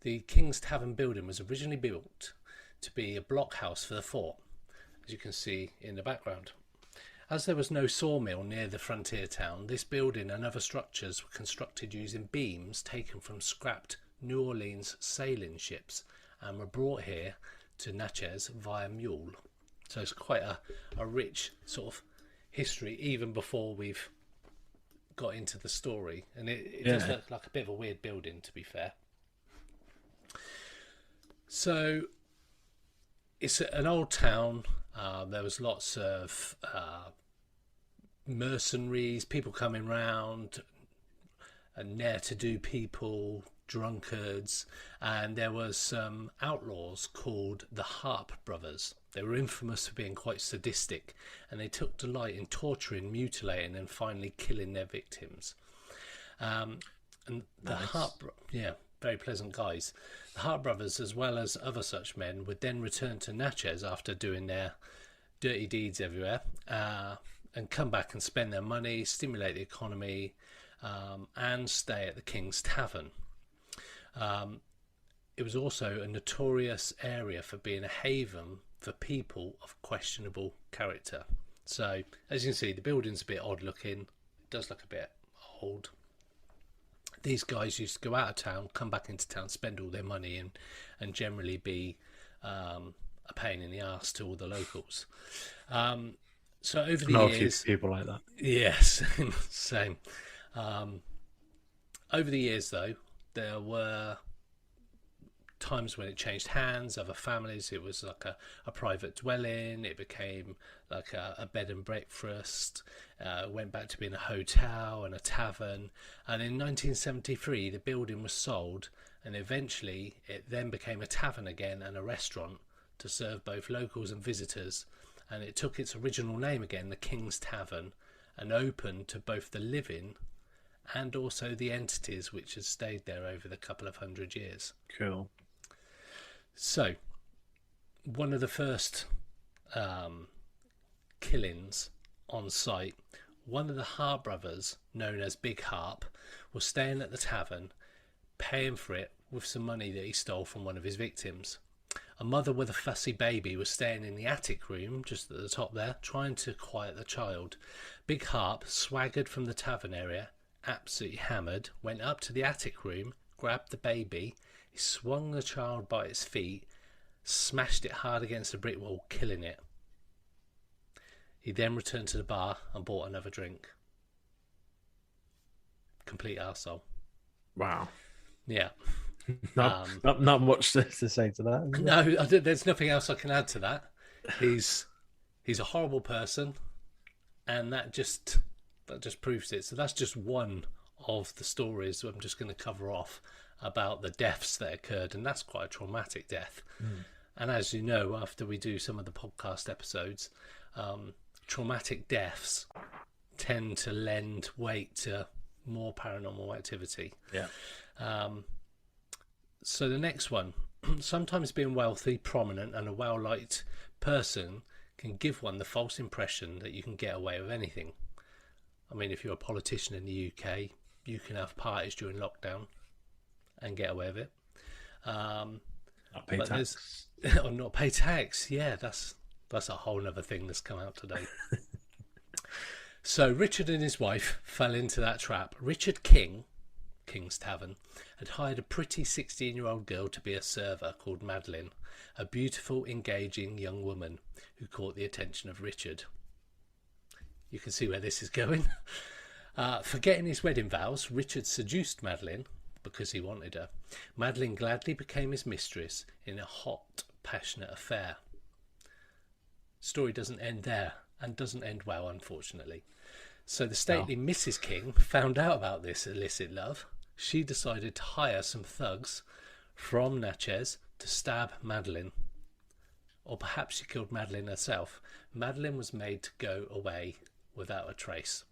the King's Tavern Building was originally built to be a blockhouse for the fort, as you can see in the background. As there was no sawmill near the frontier town, this building and other structures were constructed using beams taken from scrapped New Orleans sailing ships and were brought here to Natchez via mule. So it's quite a rich sort of history even before we've got into the story, and it does look like a bit of a weird building, to be fair. So it's an old town. There was lots of mercenaries, people coming round, ne'er-to-do people, drunkards, and there was some outlaws called the Harp Brothers. They were infamous for being quite sadistic, and they took delight in torturing, mutilating, and finally killing their victims. And the Nice. very pleasant guys. The Hart brothers, as well as other such men, would then return to Natchez after doing their dirty deeds everywhere, and come back and spend their money, stimulate the economy, and stay at the King's Tavern. It was also a notorious area for being a haven for people of questionable character. So, as you can see, the building's a bit odd looking. It does look a bit old. These guys used to go out of town, come back into town, spend all their money, and generally be a pain in the arse to all the locals. So over the know a years, few people like that. yes, same. Over the years, though, there were times when it changed hands. Other families, it was like a private dwelling. It became like a bed and breakfast. Went back to being a hotel and a tavern. And in 1973, the building was sold, and eventually it then became a tavern again and a restaurant to serve both locals and visitors. And it took its original name again, the King's Tavern, and opened to both the living and also the entities which had stayed there over the couple of 100 years. Cool. So, one of the first killings on site, one of the Hart brothers, known as Big Harp, was staying at the tavern, paying for it with some money that he stole from one of his victims. A mother with a fussy baby was staying in the attic room, just at the top there, trying to quiet the child. Big Harp swaggered from the tavern area, absolutely hammered, went up to the attic room, grabbed the baby, he swung the child by its feet, smashed it hard against the brick wall, killing it. He then returned to the bar and bought another drink. Complete arsehole. Wow. Yeah. Not much to say to that. Is No, there's nothing else I can add to that. He's a horrible person, and that just proves it. So that's just one of the stories I'm just going to cover off about the deaths that occurred, and that's quite a traumatic death. And as you know, after we do some of the podcast episodes, traumatic deaths tend to lend weight to more paranormal activity. Yeah. So the next one, sometimes being wealthy, prominent, and a well-liked person can give one the false impression that you can get away with anything. I mean, if you're a politician in the UK, you can have parties during lockdown and get away with it. Not pay But tax. or not pay tax. Yeah, that's a whole other thing that's come out today. So Richard and his wife fell into that trap. Richard King, King's Tavern, had hired a pretty 16-year-old girl to be a server called Madeline, a beautiful, engaging young woman who caught the attention of Richard. You can see where this is going. Forgetting his wedding vows, Richard seduced Madeline because he wanted her. Madeline gladly became his mistress in a hot, passionate affair. Story doesn't end there, and doesn't end well, unfortunately. So the stately Mrs. King found out about this illicit love. She decided to hire some thugs from Natchez to stab Madeline. Or perhaps she killed Madeline herself. Madeline was made to go away without a trace.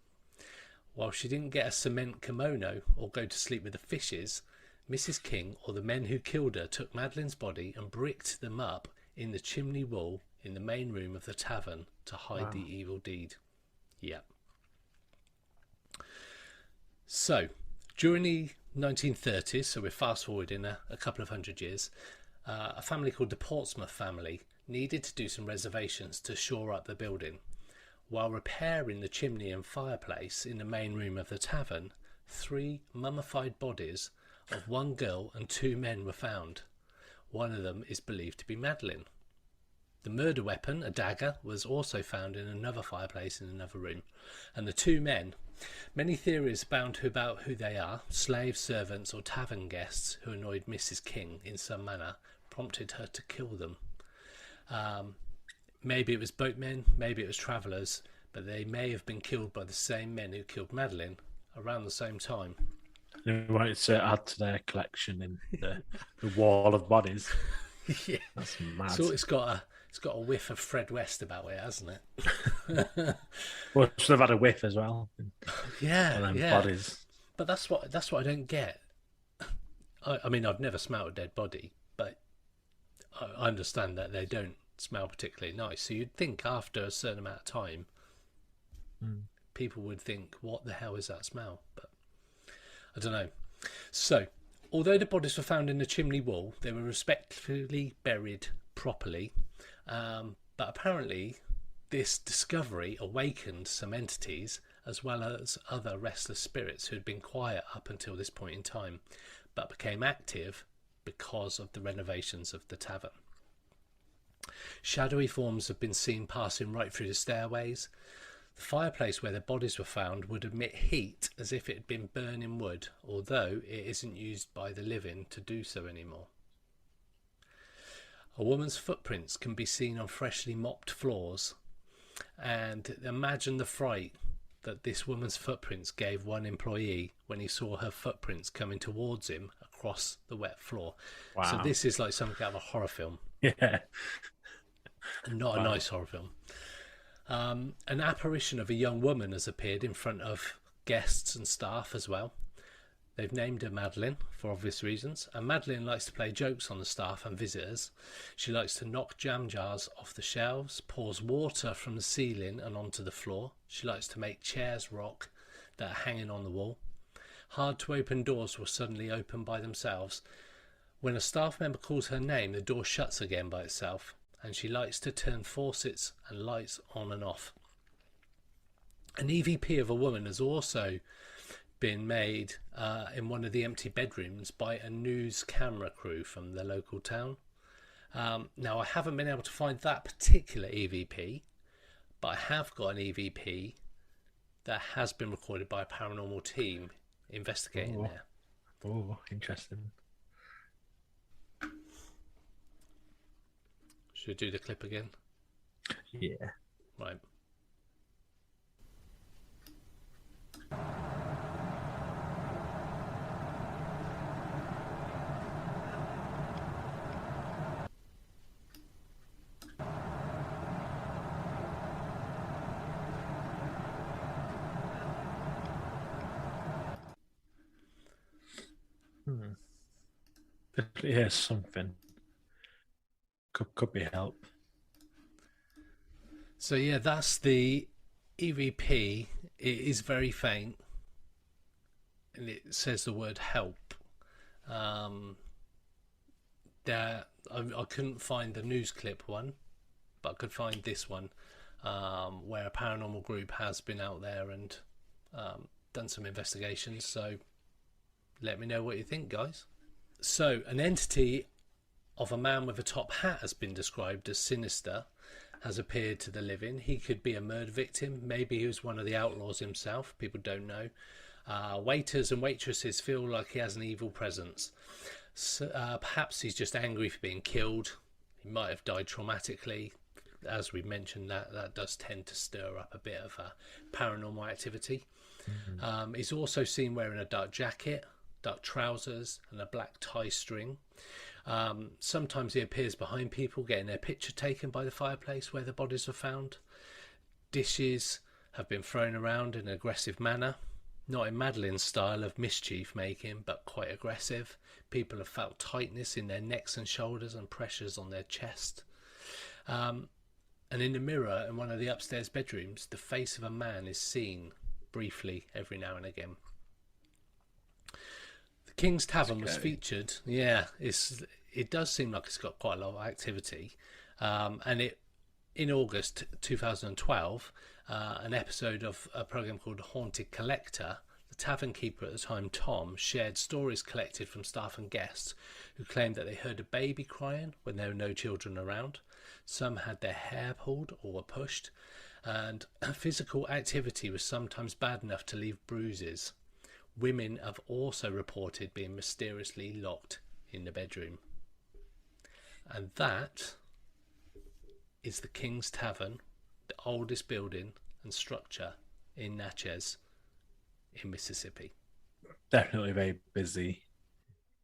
While she didn't get a cement kimono or go to sleep with the fishes, Mrs. King, or the men who killed her, took Madeline's body and bricked them up in the chimney wall in the main room of the tavern to hide the evil deed. Yeah. So, during the 1930s, so we're fast forwarding a couple of 100 years, a family called the Portsmouth family needed to do some reservations to shore up the building. While repairing the chimney and fireplace in the main room of the tavern, 3 mummified bodies of 1 girl and 2 men were found. One of them is believed to be Madeline. The murder weapon, a dagger, was also found in another fireplace in another room. And the 2 men, many theories abound about who they are, slaves, servants or tavern guests who annoyed Mrs. King in some manner, prompted her to kill them. Maybe it was boatmen, maybe it was travellers, but they may have been killed by the same men who killed Madeline around the same time. They wanted to add to their collection in the wall of bodies. Yeah, That's mad. so it's got a whiff of Fred West about it, hasn't it? Well, should have had a whiff as well. Yeah, And then yeah. bodies. But that's what I don't get. I mean, I've never smelled a dead body, but I understand that they don't smell particularly nice. So you'd think after a certain amount of time, people would think, what the hell is that smell? But I don't know. So, although the bodies were found in the chimney wall, they were respectfully buried properly. But apparently, this discovery awakened some entities as well as other restless spirits who had been quiet up until this point in time, but became active because of the renovations of the tavern. Shadowy forms have been seen passing right through the stairways. The fireplace where the bodies were found would emit heat as if it had been burning wood, although it isn't used by the living to do so anymore. A woman's footprints can be seen on freshly mopped floors, and imagine the fright that this woman's footprints gave one employee when he saw her footprints coming towards him across the wet floor. Wow. So this is like something out of a horror film. Yeah. Not a nice horror film. An apparition of a young woman has appeared in front of guests and staff as well. They've named her Madeline for obvious reasons, and Madeline likes to play jokes on the staff and visitors. She likes to knock jam jars off the shelves, pours water from the ceiling and onto the floor. She likes to make chairs rock that are hanging on the wall. Hard to open doors will suddenly open by themselves. When a staff member calls her name, the door shuts again by itself, and she likes to turn faucets and lights on and off. An EVP of a woman has also been made in one of the empty bedrooms by a news camera crew from the local town. Now, I haven't been able to find that particular EVP, but I have got an EVP that has been recorded by a paranormal team investigating there. Oh, interesting. Should we do the clip again? Yeah. Right. Definitely hear something. Could be help. So yeah, that's the EVP. It is very faint, and it says the word help. There, I couldn't find the news clip one, but I could find this one, where a paranormal group has been out there and done some investigations. So let me know what you think, guys. So an entity of a man with a top hat has been described as sinister, has appeared to the living. He could be a murder victim. Maybe he was one of the outlaws himself. People don't know. Waiters and waitresses feel like he has an evil presence. So, perhaps he's just angry for being killed. He might have died traumatically. As we mentioned, that does tend to stir up a bit of paranormal activity. Mm-hmm. He's also seen wearing a dark jacket, dark trousers, and a black tie string. Sometimes he appears behind people getting their picture taken by the fireplace where the bodies were found. Dishes have been thrown around in an aggressive manner, not in Madeline's style of mischief making, but quite aggressive. People have felt tightness in their necks and shoulders and pressures on their chest. And in the mirror in one of the upstairs bedrooms, the face of a man is seen briefly every now and again. The King's Tavern was featured. Yeah, it does seem like it's got quite a lot of activity. And in August 2012, an episode of a program called Haunted Collector, the tavern keeper at the time, Tom, shared stories collected from staff and guests who claimed that they heard a baby crying when there were no children around. Some had their hair pulled or were pushed, and physical activity was sometimes bad enough to leave bruises. Women have also reported being mysteriously locked in the bedroom. And that is the King's Tavern, the oldest building and structure in Natchez in Mississippi. Definitely very busy.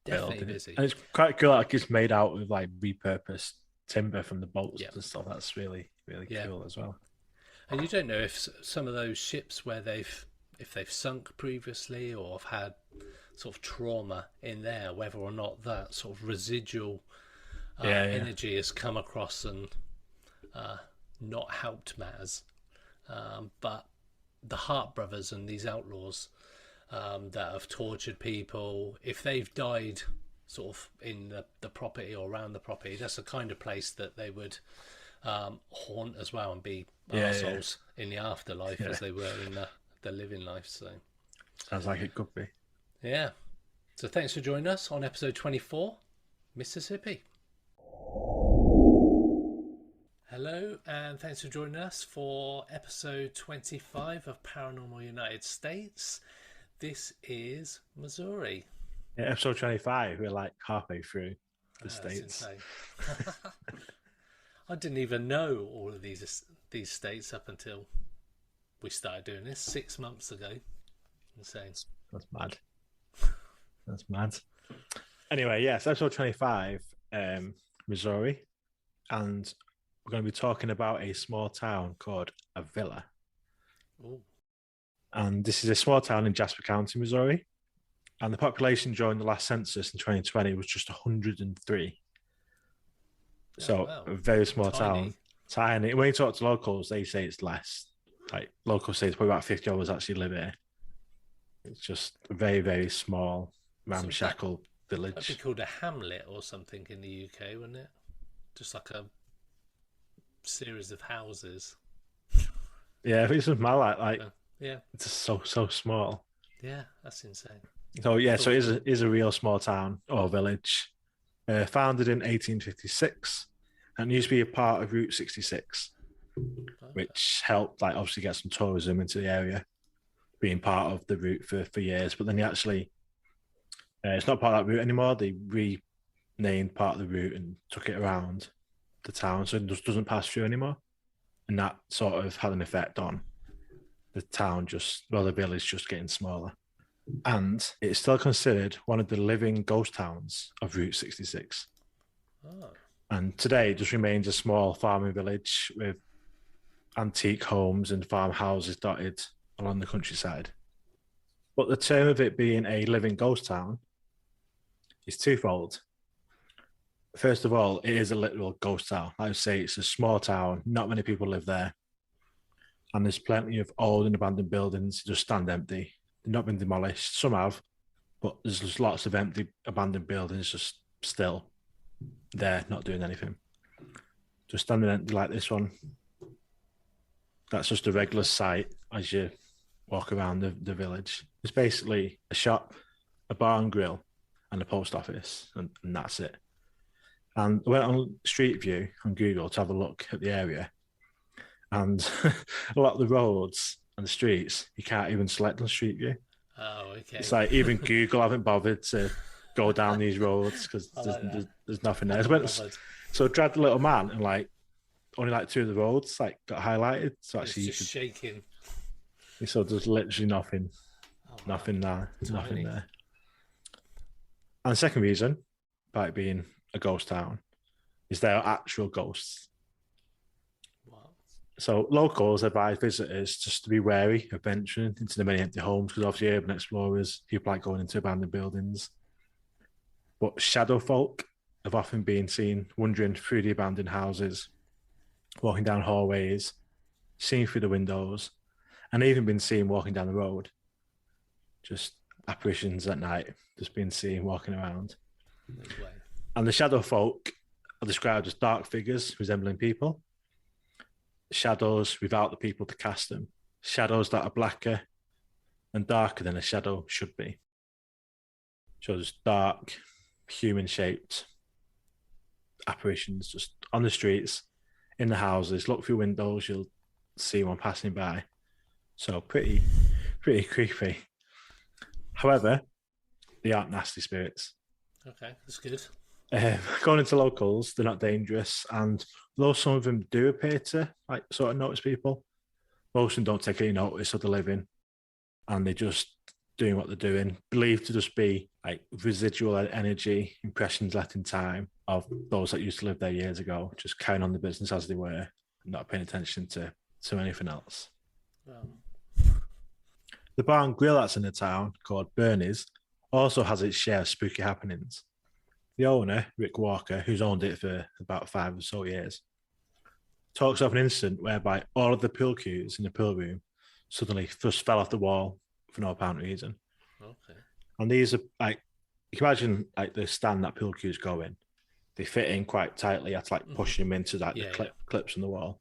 Definitely building. busy. And it's quite cool, like it's made out of like repurposed timber from the boats Yeah. and stuff. That's really, really Yeah. cool as well. And you don't know if some of those ships where they've if they've sunk previously or have had sort of trauma in there, whether or not that sort of residual energy has come across and not helped matters. But the Hart brothers and these outlaws that have tortured people, if they've died sort of in the property or around the property, that's the kind of place that they would haunt as well and be assholes in the afterlife as they were in the living life. So sounds like it could be. Yeah. So thanks for joining us on episode 24, Mississippi. Hello, and thanks for joining us for episode 25 of Paranormal United States. This is Missouri. Yeah, episode 25, we're like halfway through the States. I didn't even know all of these states up until we started doing this 6 months ago. Insane. That's mad. That's mad. Anyway, yes, episode 25, Missouri, and we're going to be talking about a small town called Avila. Ooh. And this is a small town in Jasper County, Missouri. And the population during the last census in 2020 was just 103. So a very small town. Tiny. When you talk to locals, they say it's less. Like locals say it's probably about 50 of us actually live here. It's just a very, very small, ramshackle village. That'd be called a hamlet or something in the UK, wouldn't it? Just like a series of houses. Yeah, it's just mad like yeah. It's just so small. Yeah, that's insane. So yeah, so it is a real small town or village. Founded in 1856 and used to be a part of Route 66, which helped like obviously get some tourism into the area, being part of the route for years. But then they actually, it's not part of that route anymore. They renamed part of the route and took it around the town, so it just doesn't pass through anymore. And that sort of had an effect on the town, the village just getting smaller. And it's still considered one of the living ghost towns of Route 66. Oh. And today it just remains a small farming village with antique homes and farmhouses dotted along the countryside. But the term of it being a living ghost town is twofold. First of all, it is a literal ghost town. I would say it's a small town, not many people live there. And there's plenty of old and abandoned buildings that just stand empty. They've not been demolished. Some have, but there's just lots of empty, abandoned buildings just still there, not doing anything. Just standing empty like this one. That's just a regular sight as you walk around the village. It's basically a shop, a bar and grill, and a post office, and that's it. And I went on Street View on Google to have a look at the area. And a lot of the roads and the streets, you can't even select on Street View. Oh, okay. It's like even Google haven't bothered to go down these roads because there's nothing there. So I dragged the little man and only two of the roads got highlighted. So actually it's just shaking. So there's literally nothing there. Nothing there. And the second reason, by it being a ghost town, is there are actual ghosts. Wow. So locals advise visitors just to be wary of venturing into the many empty homes because obviously urban explorers, people like going into abandoned buildings. But shadow folk have often been seen wandering through the abandoned houses, walking down hallways, seen through the windows, and even been seen walking down the road. Just apparitions at night, just being seen walking around. No way. And the shadow folk are described as dark figures resembling people. Shadows without the people to cast them. Shadows that are blacker and darker than a shadow should be. So just dark, human-shaped apparitions just on the streets, in the houses. Look through windows, you'll see one passing by. So pretty creepy. However, they aren't nasty spirits. Okay, that's good. According to locals, they're not dangerous, and though some of them do appear to sort of notice people, most of them don't take any notice of the living, and they're just doing what they're doing, believed to just be residual energy, impressions left in time of those that used to live there years ago, just carrying on the business as they were, not paying attention to anything else. The bar and grill that's in the town, called Bernie's, also has its share of spooky happenings. The owner, Rick Walker, who's owned it for about 5 or so years, talks of an incident whereby all of the pool cues in the pool room suddenly just fell off the wall for no apparent reason. Okay. And these are like, you can imagine like the stand that pool cues go in. They fit in quite tightly. You have to like push them into like the clips on the wall.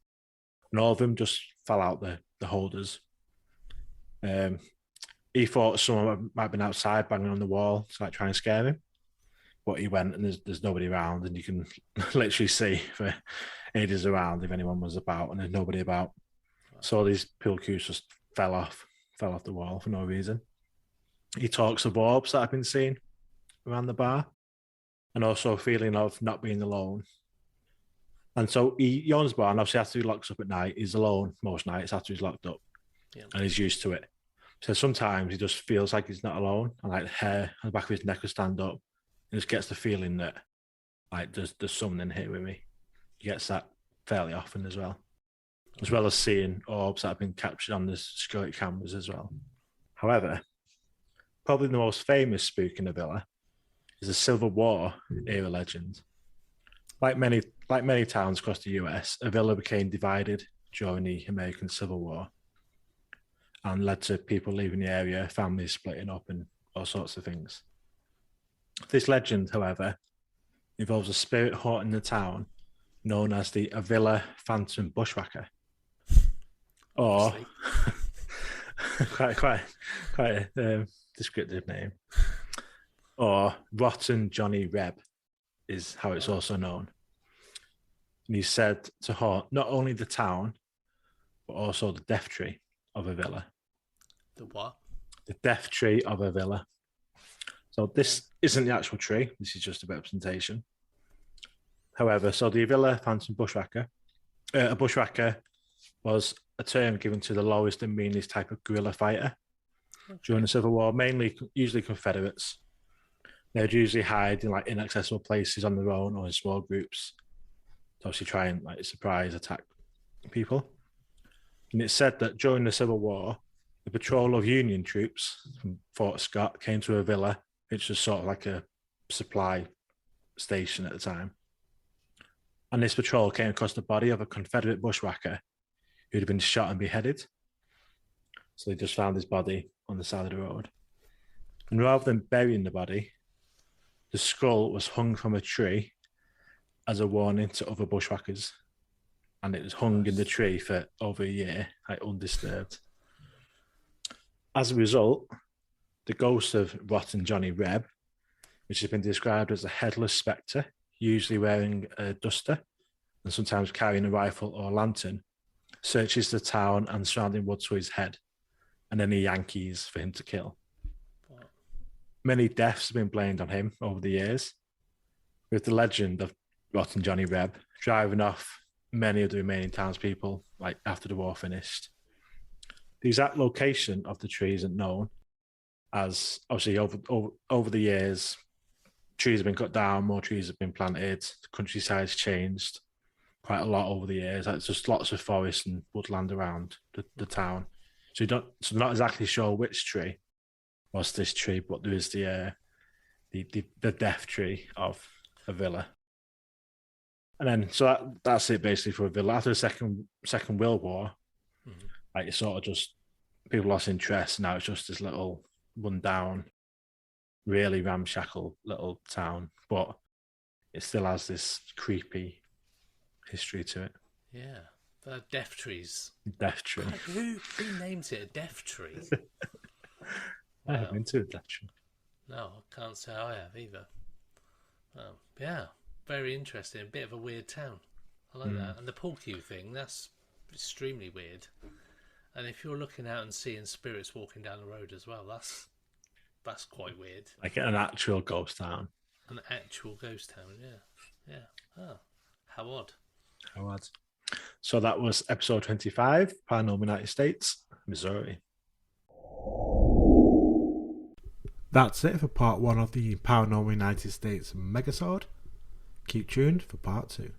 And all of them just fell out the holders. He thought someone might have been outside banging on the wall to like try and scare him. But he went and there's nobody around, and you can literally see for ages around if anyone was about, and there's nobody about. So these pool cues just fell off the wall for no reason. He talks of orbs that have been seen around the bar, and also a feeling of not being alone. And so he owns the bar, and obviously after he locks up at night, he's alone most nights after he's locked up, and he's used to it. So sometimes he just feels like he's not alone, and like the hair on the back of his neck will stand up, and just gets the feeling that like there's someone here with me. He gets that fairly often as well as seeing orbs that have been captured on the security cameras as well. However, probably the most famous spook in the villa is the Civil War era legend. Like many towns across the US, a villa became divided during the American Civil War and led to people leaving the area, families splitting up, and all sorts of things. This legend, however, involves a spirit haunting the town known as the Avila Phantom Bushwhacker, or quite a descriptive name, or Rotten Johnny Reb is how it's also known. And he's said to haunt not only the town, but also the death tree of Avila. The what? The death tree of Avila. So this isn't the actual tree. This is just a representation. However, so the Avila Phantom Bushwhacker, a bushwhacker was a term given to the lowest and meanest type of guerrilla fighter during the Civil War, usually Confederates. They would usually hide in like inaccessible places on their own or in small groups to obviously try and like surprise attack people. And it's said that during the Civil War, the patrol of Union troops from Fort Scott came to a villa, which was sort of like a supply station at the time. And this patrol came across the body of a Confederate bushwhacker who'd been shot and beheaded. So they just found his body on the side of the road. And rather than burying the body, the skull was hung from a tree as a warning to other bushwhackers. And it was hung in the tree for over a year, like undisturbed. As a result, the ghost of Rotten Johnny Reb, which has been described as a headless spectre, usually wearing a duster and sometimes carrying a rifle or a lantern, searches the town and surrounding woods for his head and any Yankees for him to kill. Many deaths have been blamed on him over the years, with the legend of Rotten Johnny Reb driving off many of the remaining townspeople like after the war finished. The exact location of the tree isn't known, as obviously over the years, trees have been cut down, more trees have been planted, the countryside's changed quite a lot over the years. It's just lots of forest and woodland around the town. So not exactly sure which tree was this tree, but there is the death tree of a villa. And then so that's it basically for a villa. After the Second World War, like it sort of just people lost interest. Now it's just this little run-down, really ramshackle little town, but it still has this creepy history to it. Yeah, the death trees. Death tree. God, who names it a death tree? I haven't been to a death tree. No, I can't say I have either. Well, yeah, very interesting. A bit of a weird town. I like that. And the pool cue thing, that's extremely weird. And if you're looking out and seeing spirits walking down the road as well, that's quite weird. Like an actual ghost town. An actual ghost town, yeah. Oh, how odd. How odd. So that was episode 25, Paranormal United States, Missouri. That's it for part 1 of the Paranormal United States Megasode. Keep tuned for part 2.